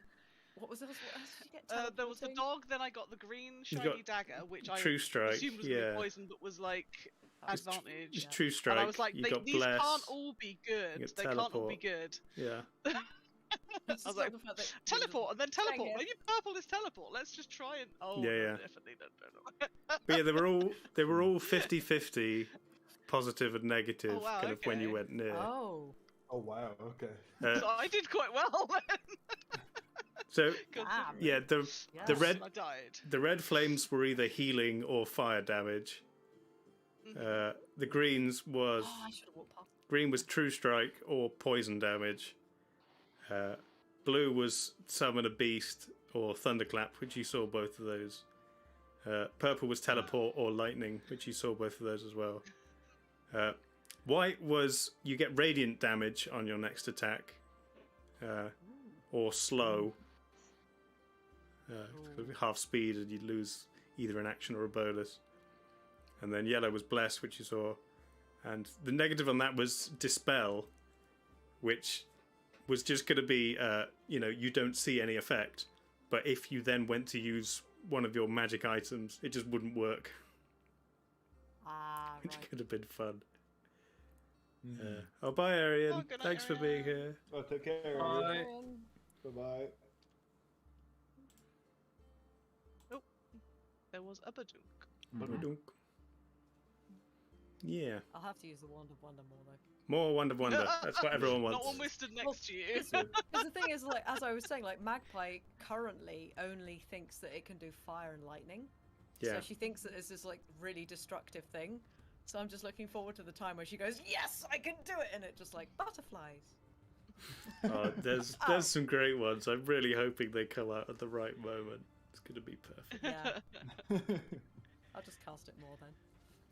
[SPEAKER 3] What was else? What else did you get?
[SPEAKER 5] There was the
[SPEAKER 3] Teleporting?
[SPEAKER 5] dog, then I got the green
[SPEAKER 1] You
[SPEAKER 5] shiny
[SPEAKER 1] got
[SPEAKER 5] dagger, which I
[SPEAKER 1] True Strike,
[SPEAKER 5] assumed was going to
[SPEAKER 1] yeah.
[SPEAKER 5] be poison, but was like advantage.
[SPEAKER 1] It's True Strike.
[SPEAKER 5] And I was like,
[SPEAKER 1] you got
[SPEAKER 5] these
[SPEAKER 1] Bless.
[SPEAKER 5] can't all be good.
[SPEAKER 1] get
[SPEAKER 5] They can't all be
[SPEAKER 1] Teleport.
[SPEAKER 5] good.
[SPEAKER 1] Yeah.
[SPEAKER 5] I was like, teleport and then teleport.
[SPEAKER 3] it.
[SPEAKER 5] Maybe purple is teleport. Let's just try and. Oh,
[SPEAKER 1] Yeah,
[SPEAKER 5] no,
[SPEAKER 1] yeah.
[SPEAKER 5] definitely no.
[SPEAKER 1] But yeah, they were all 50-50, positive and negative,
[SPEAKER 5] Oh, wow,
[SPEAKER 1] kind of when you
[SPEAKER 5] okay.
[SPEAKER 1] went near.
[SPEAKER 3] Oh.
[SPEAKER 6] Oh wow. Okay.
[SPEAKER 5] So I did quite well then.
[SPEAKER 1] So
[SPEAKER 5] Good
[SPEAKER 3] Damn.
[SPEAKER 1] yeah, the
[SPEAKER 3] Yes.
[SPEAKER 5] I died.
[SPEAKER 1] the red flames were either healing or fire damage. The greens was
[SPEAKER 3] Oh, I should have walked past.
[SPEAKER 1] green was True Strike or poison damage. Blue was summon a beast or thunderclap, which you saw both of those. Purple was teleport or lightning, which you saw both of those as well. White was you get radiant damage on your next attack, or slow. Half speed, and you'd lose either an action or a bonus. And then yellow was bless, which you saw, and the negative on that was dispel, which was just going to be you don't see any effect, but if you then went to use one of your magic items, it just wouldn't work,
[SPEAKER 3] Ah,
[SPEAKER 1] which
[SPEAKER 3] right.
[SPEAKER 1] could have been fun. Oh, bye, Arian.
[SPEAKER 5] Oh, good night,
[SPEAKER 1] Thanks for being here.
[SPEAKER 6] Oh, take care.
[SPEAKER 2] Bye.
[SPEAKER 6] Bye bye.
[SPEAKER 5] There was a badunk.
[SPEAKER 1] Ba-da-dunk. Yeah,
[SPEAKER 3] I'll have to use the wand of wonder more though.
[SPEAKER 1] more Wonder Wonder. That's what everyone wants.
[SPEAKER 5] Not one we stood next to you.
[SPEAKER 3] Because the thing is, like, as I was saying, like, Magpie currently only thinks that it can do fire and lightning.
[SPEAKER 1] Yeah.
[SPEAKER 3] So she thinks that it's this, like, really destructive thing. So I'm just looking forward to the time where she goes, yes, I can do it! And it just, like, butterflies.
[SPEAKER 1] Oh, there's some great ones. I'm really hoping they come out at the right moment. It's going to be perfect.
[SPEAKER 3] Yeah. I'll just cast it more then.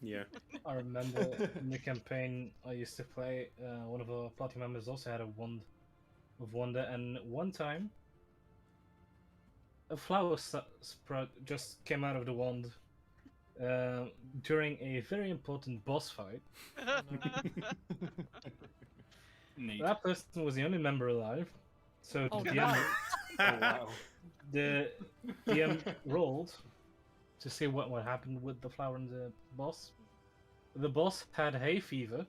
[SPEAKER 1] Yeah.
[SPEAKER 4] I remember in the campaign I used to play, one of our party members also had a wand of wonder, and one time a flower sprout just came out of the wand during a very important boss fight.
[SPEAKER 2] Neat.
[SPEAKER 4] That person was the only member alive, so
[SPEAKER 3] Oh,
[SPEAKER 4] the
[SPEAKER 3] no.
[SPEAKER 4] DM,
[SPEAKER 6] Oh wow.
[SPEAKER 4] the DM rolled to see what happened with the flower and the boss. The boss had hay fever.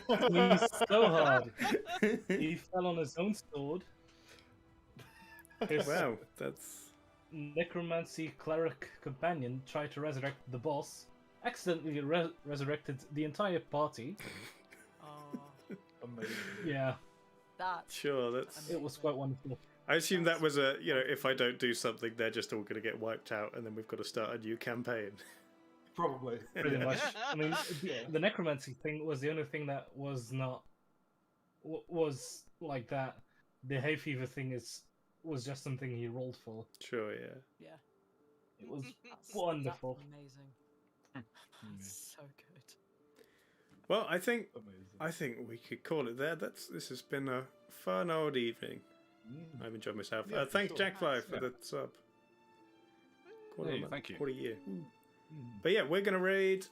[SPEAKER 4] He so hard. He fell on his own sword. His
[SPEAKER 1] Wow, that's
[SPEAKER 4] necromancy cleric companion tried to resurrect the boss, accidentally resurrected the entire party.
[SPEAKER 3] Oh,
[SPEAKER 6] Amazing.
[SPEAKER 4] Yeah,
[SPEAKER 3] that's...
[SPEAKER 1] sure. That's.
[SPEAKER 4] it was quite wonderful.
[SPEAKER 1] I assume that was a if I don't do something, they're just all going to get wiped out, and then we've got to start a new campaign.
[SPEAKER 6] Probably.
[SPEAKER 4] Pretty much. I mean, the necromancy thing was the only thing that was not was like that. The hay fever thing was just something he rolled for.
[SPEAKER 1] Sure, yeah.
[SPEAKER 3] Yeah.
[SPEAKER 4] It was
[SPEAKER 3] That's,
[SPEAKER 4] wonderful.
[SPEAKER 3] That's amazing. That's so good.
[SPEAKER 1] Well, I think
[SPEAKER 6] Amazing.
[SPEAKER 1] we could call it there. This has been a fun old evening. I've enjoyed myself.
[SPEAKER 6] Yeah,
[SPEAKER 1] Thanks,
[SPEAKER 6] sure.
[SPEAKER 1] Jackfly, for the sub.
[SPEAKER 2] Hey, thank you.
[SPEAKER 1] Quarter year. But yeah, we're going to raid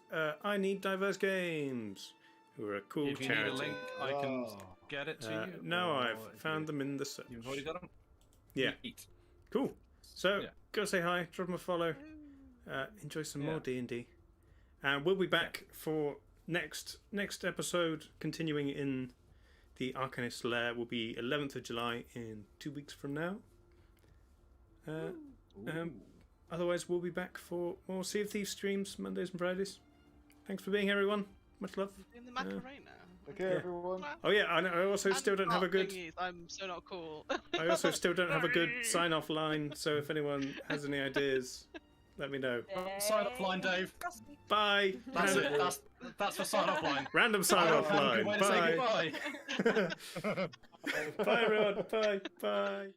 [SPEAKER 1] I Need Diverse Games, who are a cool
[SPEAKER 2] If you
[SPEAKER 1] charity.
[SPEAKER 2] need a link, I can
[SPEAKER 6] Oh.
[SPEAKER 2] get it to you.
[SPEAKER 1] No,
[SPEAKER 2] or
[SPEAKER 1] I've
[SPEAKER 2] if
[SPEAKER 1] found
[SPEAKER 2] you-
[SPEAKER 1] them in the search.
[SPEAKER 2] You've already got them?
[SPEAKER 1] Yeah.
[SPEAKER 2] Neat.
[SPEAKER 1] Cool. So,
[SPEAKER 2] Yeah.
[SPEAKER 1] go say hi, drop them a follow, enjoy some more D&D. And we'll be back for next episode, continuing in the Arcanist Lair, will be 11th of July in 2 weeks from now. Otherwise, we'll be back for more Sea of Thieves streams, Mondays and Fridays. Thanks for being here, everyone. Much love.
[SPEAKER 5] In the Macarena.
[SPEAKER 6] Okay, everyone.
[SPEAKER 1] Oh yeah, I also still don't have a good...
[SPEAKER 5] I'm so not cool.
[SPEAKER 1] I also still don't have a good sign-off line, so if anyone has any ideas, Let me know.
[SPEAKER 2] Sign off line, Dave.
[SPEAKER 1] Bye.
[SPEAKER 2] That's it. That's the sign off line.
[SPEAKER 1] Random sign off
[SPEAKER 2] Have a good
[SPEAKER 1] line.
[SPEAKER 2] way to say
[SPEAKER 1] Bye.
[SPEAKER 2] goodbye.
[SPEAKER 1] Bye, everyone. Bye. Bye.